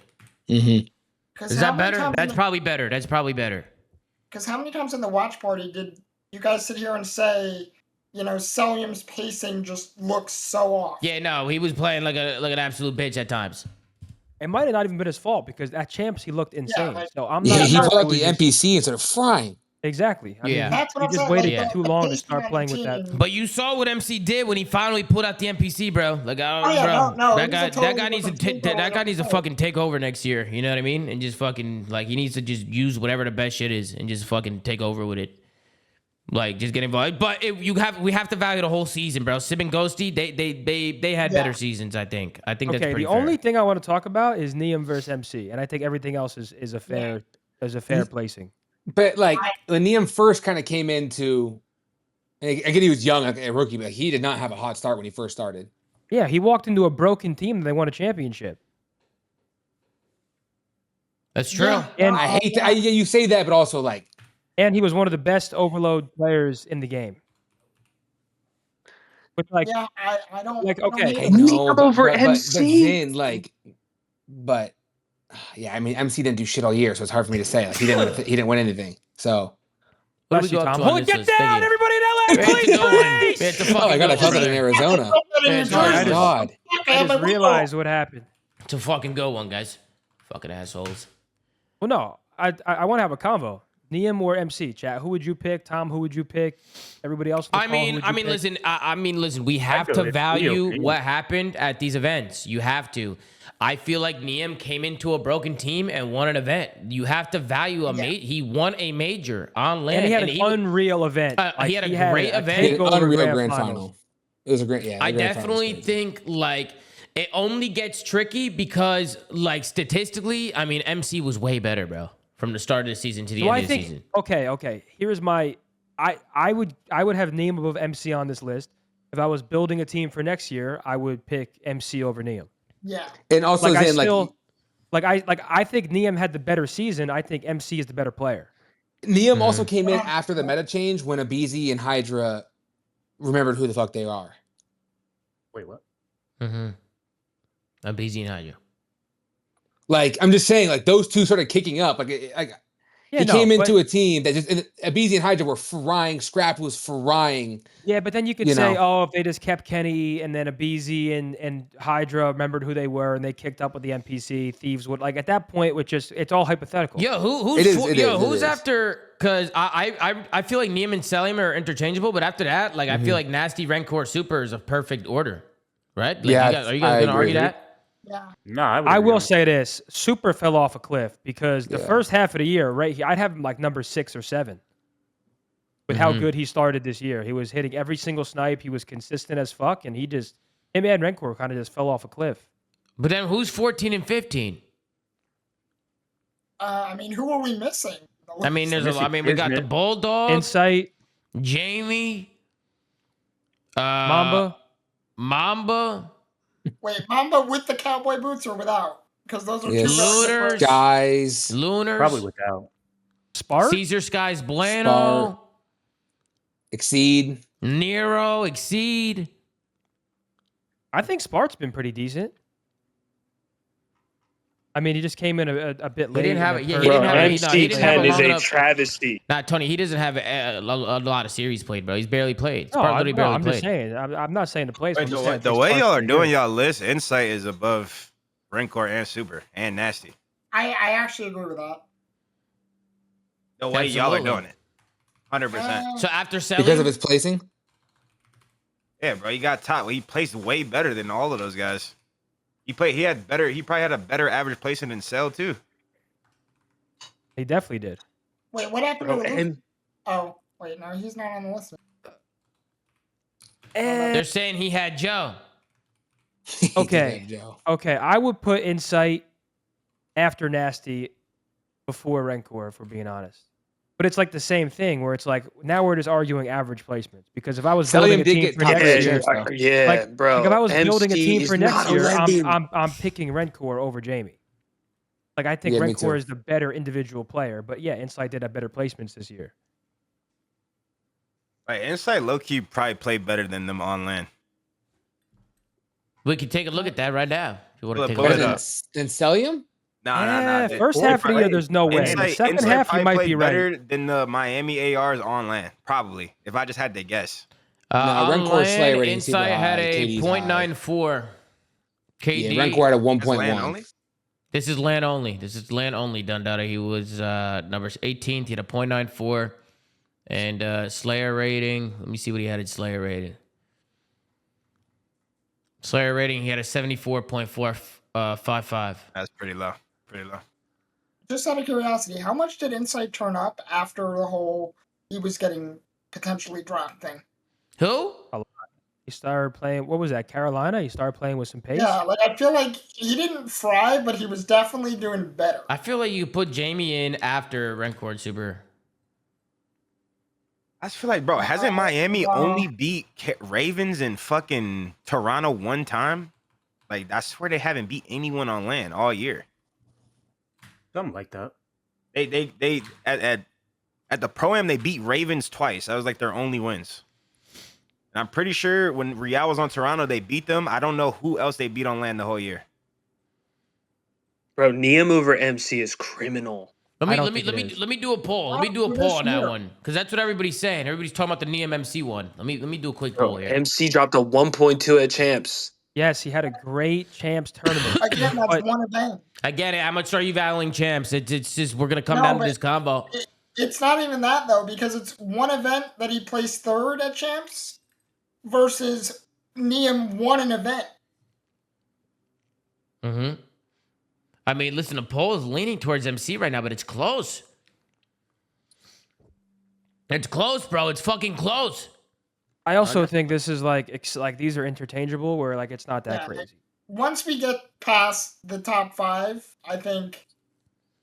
Mm-hmm. Is that better? That's probably better. That's probably better. Because how many times in the watch party did you guys sit here and say, Celium's pacing just looks so off? Yeah, no, he was playing like an absolute bitch at times. It might have not even been his fault because at champs he looked insane. like- so I'm Yeah, not. he sure brought if out it was the just- NPC instead of frying. Exactly. I Yeah. mean, That's what he I'm just saying, waited like, too the long to pacing start on the playing with that. team. But you saw what MC did when he finally put out the NPC, bro. Like, yeah, bro, no, that he's guy, a totally that guy needs to, different team, that guy needs to though. fucking take over next year. You know what I mean? And just fucking like he needs to just use whatever the best shit is and just fucking take over with it. Like, just get involved. But we have to value the whole season, bro. Sib and Ghosty, they had better seasons. I think that's Okay, pretty the fair. only thing I want to talk about is Neum versus MC, and I think everything else is a fair placing. But like when Liam first kind of came into, I get he was young, like a rookie, but he did not have a hot start when he first started. Yeah, he walked into a broken team and they won a championship. That's true. Yeah, And I hate that. You say that, but also like, and he was one of the best overload players in the game. But like, Yeah, I don't. like I don't okay, hate I it. know, over but MC? then like, but yeah, I mean, MC didn't do shit all year, so it's hard for me to say. Like, he didn't win anything. So, What bless do you, we go up Tom. to on Hold it, this get list? down, Thank you. everybody in LA, We have to please, go in. please! We have to oh, I fucking got go I felt it in in. Arizona. Yeah, Oh my god. I just realized what happened. To fucking go one, guys. Fucking assholes. Well, no, I want to have a convo. Neum or MC, chat. Who would you pick? Tom, who would you pick? Everybody else? On the call, who would you pick? Listen. We have go to with value Leo. what happened at these events. You have to. I feel like Neum came into a broken team and won an event. You have to value a mate. He won a major on land, And he had an unreal event. he had a great event. He had an unreal grand final. It was a great, I definitely think like it only gets tricky because like statistically, I mean MC was way better, bro, from the start of the season to the end of the season. Okay. Here's my I would have Neum above MC on this list. If I was building a team for next year, I would pick MC over Neum. Yeah. And also, Like, I I think Neum had the better season. I think MC is the better player. Neum also came in after the meta change when Abizi and Hydra remembered who the fuck they are. Wait, what? Mm-hmm. I'm busy now, you. Like, I'm just saying, like, those two started kicking up. He came into a team that just Abizi and Hydra were frying. Scrap was frying. Yeah, but then you could say, oh, if they just kept Kenny and then Abizi and Hydra remembered who they were and they kicked up with the NPC, Thieves would like at that point, it's all hypothetical. Yo, who's after? Because I feel like Neum and Selim are interchangeable, but after that, like I feel like Nasty, Rancor, Super is a perfect order, right? Like, Yeah, are you guys gonna argue that? Yeah. No, I will say this: Super fell off a cliff because the first half of the year, right here, I'd have him like number 6 or 7. With how good he started this year, he was hitting every single snipe. He was consistent as fuck, and him and Rancor kind of just fell off a cliff. But then who's 14 and 15? I mean, who are we missing? I mean, we got the Bulldog, Insight, Jamie, Mamba. Wait, Mamba with the cowboy boots or without? Because those are two Looters, guys, Lunars, Probably without. Spark, Caesar Skies, Bueno, Spark. Exceed, Nero, Exceed. I think Spark's been pretty decent. I mean, he just came in a bit late. He didn't have it. Yeah, he Bro, didn't have it. No, he didn't have MC10 it is long a enough. travesty. Nah, Tony, he doesn't have a lot of series played, bro. He's barely played. No, Spark literally barely I'm played. just saying. I'm not saying the place. Wait, the way y'all are doing y'all list, Insight is above Rancor and Super and Nasty. I actually agree with that. The way y'all are Absolutely. doing it, 100%. So after selling, because of his placing. Yeah, bro, he got top. He placed way better than all of those guys. He had better. He probably had a better average placing than Cell too. He definitely did. Wait, what happened to Luke? And Oh, wait, no, he's not on the list. they're saying he had Joe. Okay. Okay, I would put Insight after Nasty before Rancor, if we're being honest. But it's like the same thing where it's like now we're just arguing average placements because if I was Stellium building a did team get for top next tier year, champs, though. Yeah, like bro. if I was building a MC team for is next not year, letting- I'm picking Rencore over Jamie. Like I think Yeah, me too. Rencore is the better individual player, but yeah, Insight did have better placements this year. Like Insight low key probably played better than them on land. We can take a look at that right now. If you want to take a Pull look it at up. it. Then Stellium? No. First half of the year, there's no way. The second half, you might be right. better than the Miami ARs on land, probably. If I just had to guess. No, On Rencore Slayer land, rating is super Insight had high, a KD's high. 0.94 KD. Yeah, Rencore had a That's land 1.1. only? This is land only. This is land only, Dundada. He was number 18th. He had a 0.94. And Slayer rating. Let me see what he had in Slayer rating. Slayer rating, he had a 74.455. That's pretty low. Pretty low. Just out of curiosity, how much did Insight turn up after the whole he was getting potentially dropped thing? Who? He started playing. What was that? Carolina. He started playing with some pace. Yeah, like I feel like he didn't fry, but he was definitely doing better. I feel like you put Jamie in after Rencord Super. I just feel like, bro, hasn't Miami only beat Ravens and fucking Toronto one time? Like, I swear they haven't beat anyone on land all year. Something like that. They at the Pro-Am, they beat Ravens twice. That was like their only wins. And I'm pretty sure when Real was on Toronto, they beat them. I don't know who else they beat on land the whole year. Bro, Neum over MC is criminal. Let me do a poll. Let me do a poll on that one because that's what everybody's saying. Everybody's talking about the Neum MC one. Let me do a quick poll here. MC dropped a 1.2 at champs. Yes, he had a great champs tournament. Again, that's one event. I get it. How much are you valuing champs? It's just we're gonna come No, down to but this combo. It's not even that though, because it's one event that he placed third at champs versus Neum won an event. Mm-hmm. I mean, listen, the poll is leaning towards MC right now, but it's close. It's close, bro. It's fucking close. I also think this is like these are interchangeable, where like it's not that crazy. Once we get past the top 5, I think.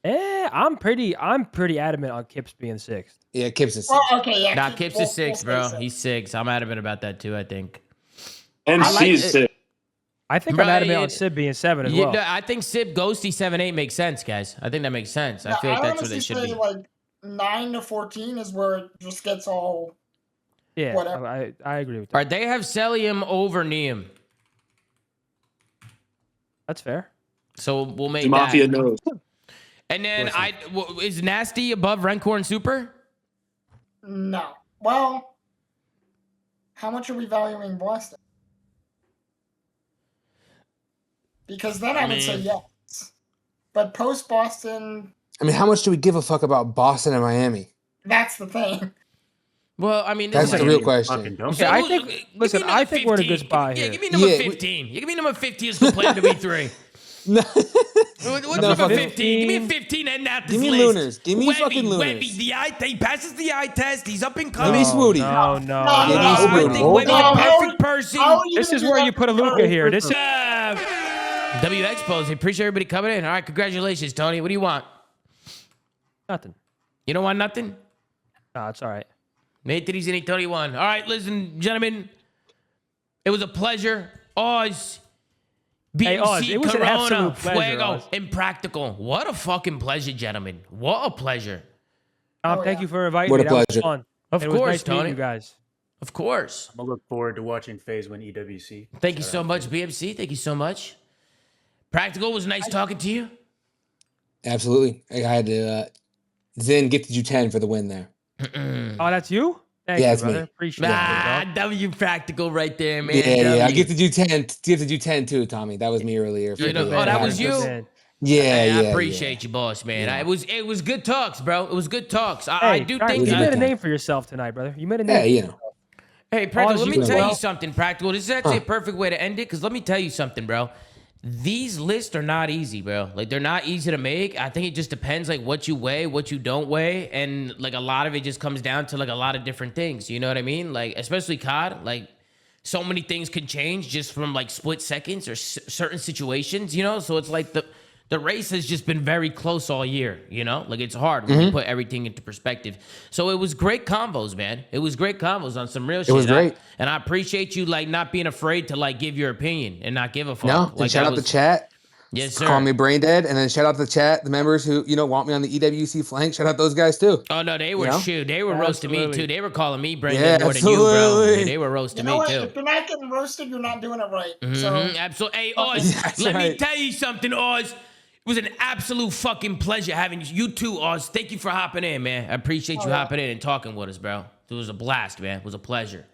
I'm pretty adamant on Kips being sixth. Yeah, Kips is Well, okay, yeah. Nah, Kips is 6, bro. He's 6. I'm adamant about that too, I think. MC is 6. I think Bro, I'm adamant on Sib being 7 as well. No, I think Sib Ghosty 7-8 makes sense, guys. I think that makes sense. I feel like that's where they should be. Like 9 to 14 is where it just gets all. Yeah, whatever. I agree with that. All right, they have Celium over Neum. That's fair. So we'll make Mafia that. knows. And then is Nasty above Rencore and Super? No. Well, how much are we valuing Boston? Because then I would say yes. But post Boston, I mean, how much do we give a fuck about Boston and Miami? that's the thing. Well, I mean, That's the real question. Okay, I think. Listen, I think we're in a good spot Yeah, here. give me number 15. You give me number 15 as the plan to be 3. No. What's No, number 15? 15? Give me a 15 and not this Give me list. Lunars. Give me Webby, fucking Lunars. Webby, he passes the eye test. He's up and Give coming. me Swooty. No. I think Webby's a perfect person. This is where you put a Luca here. This is. W Expos. I appreciate everybody coming in. All right, congratulations, Tony. What do you want? Nothing. You don't want nothing? No, it's all right. Nate did he's in 31. All right, listen, gentlemen. It was a pleasure. Oz. BMC, Oz, it was an Corona, absolute pleasure, Fuego, Oz. Impractical. What a fucking pleasure, gentlemen. What a pleasure. Thank you for inviting What me. a That was pleasure. fun. Of It was course, nice meeting Tony. you guys. Of course. I'm gonna look forward to watching FaZe win EWC. Thank you so much, BMC. Thank you so much. Practical was nice talking to you. Absolutely. I had to. Zen gifted you 10 for the win there. Oh, that's you? Thank Yeah, you, it's me. brother. Appreciate it. dog. W Practical right there, man. Yeah. I W. gifted you 10. Gifted you 10 too, Tommy. That was me earlier. You know, For the- oh, that was you? Man. Yeah. I appreciate you, boss, man. Yeah. It was good talks, bro. It was good talks. I Hey, do Practical, think you made a time. name for yourself tonight, brother. You made a name. Yeah, for you know. yourself. Hey, Practical, Oz, let you me tell well. you something, Practical. This is actually a perfect way to end it, because let me tell you something, bro. These lists are not easy, bro. Like, they're not easy to make. I think it just depends, like, what you weigh, what you don't weigh, and, like, a lot of it just comes down to, like, a lot of different things. You know what I mean? Like, especially COD, like, so many things could change just from, like, split seconds or certain situations, you know? So it's like The race has just been very close all year, you know? Like, it's hard when you put everything into perspective. So it was great combos, man. It was great combos on some real shit. was great. And I appreciate you, like, not being afraid to, like, give your opinion and not give a fuck. No, Like, and shout that out the was- chat. Yes, sir. Call me brain dead, and then shout out the chat, the members who want me on the EWC flank. Shout out those guys too. Oh, no, they were, You know? they were roasting me, Absolutely. too. They were calling me Brendan Yeah, more than you, bro. absolutely. Yeah, they were roasting You know me, what? too. If you're not getting roasted, you're not doing it right. So Absolutely. Hey, Oz, That's let me right. tell you something, Oz. It was an absolute fucking pleasure having you too, Oz. Thank you for hopping in, man. I appreciate you hopping in and talking with us, bro. It was a blast, man. It was a pleasure.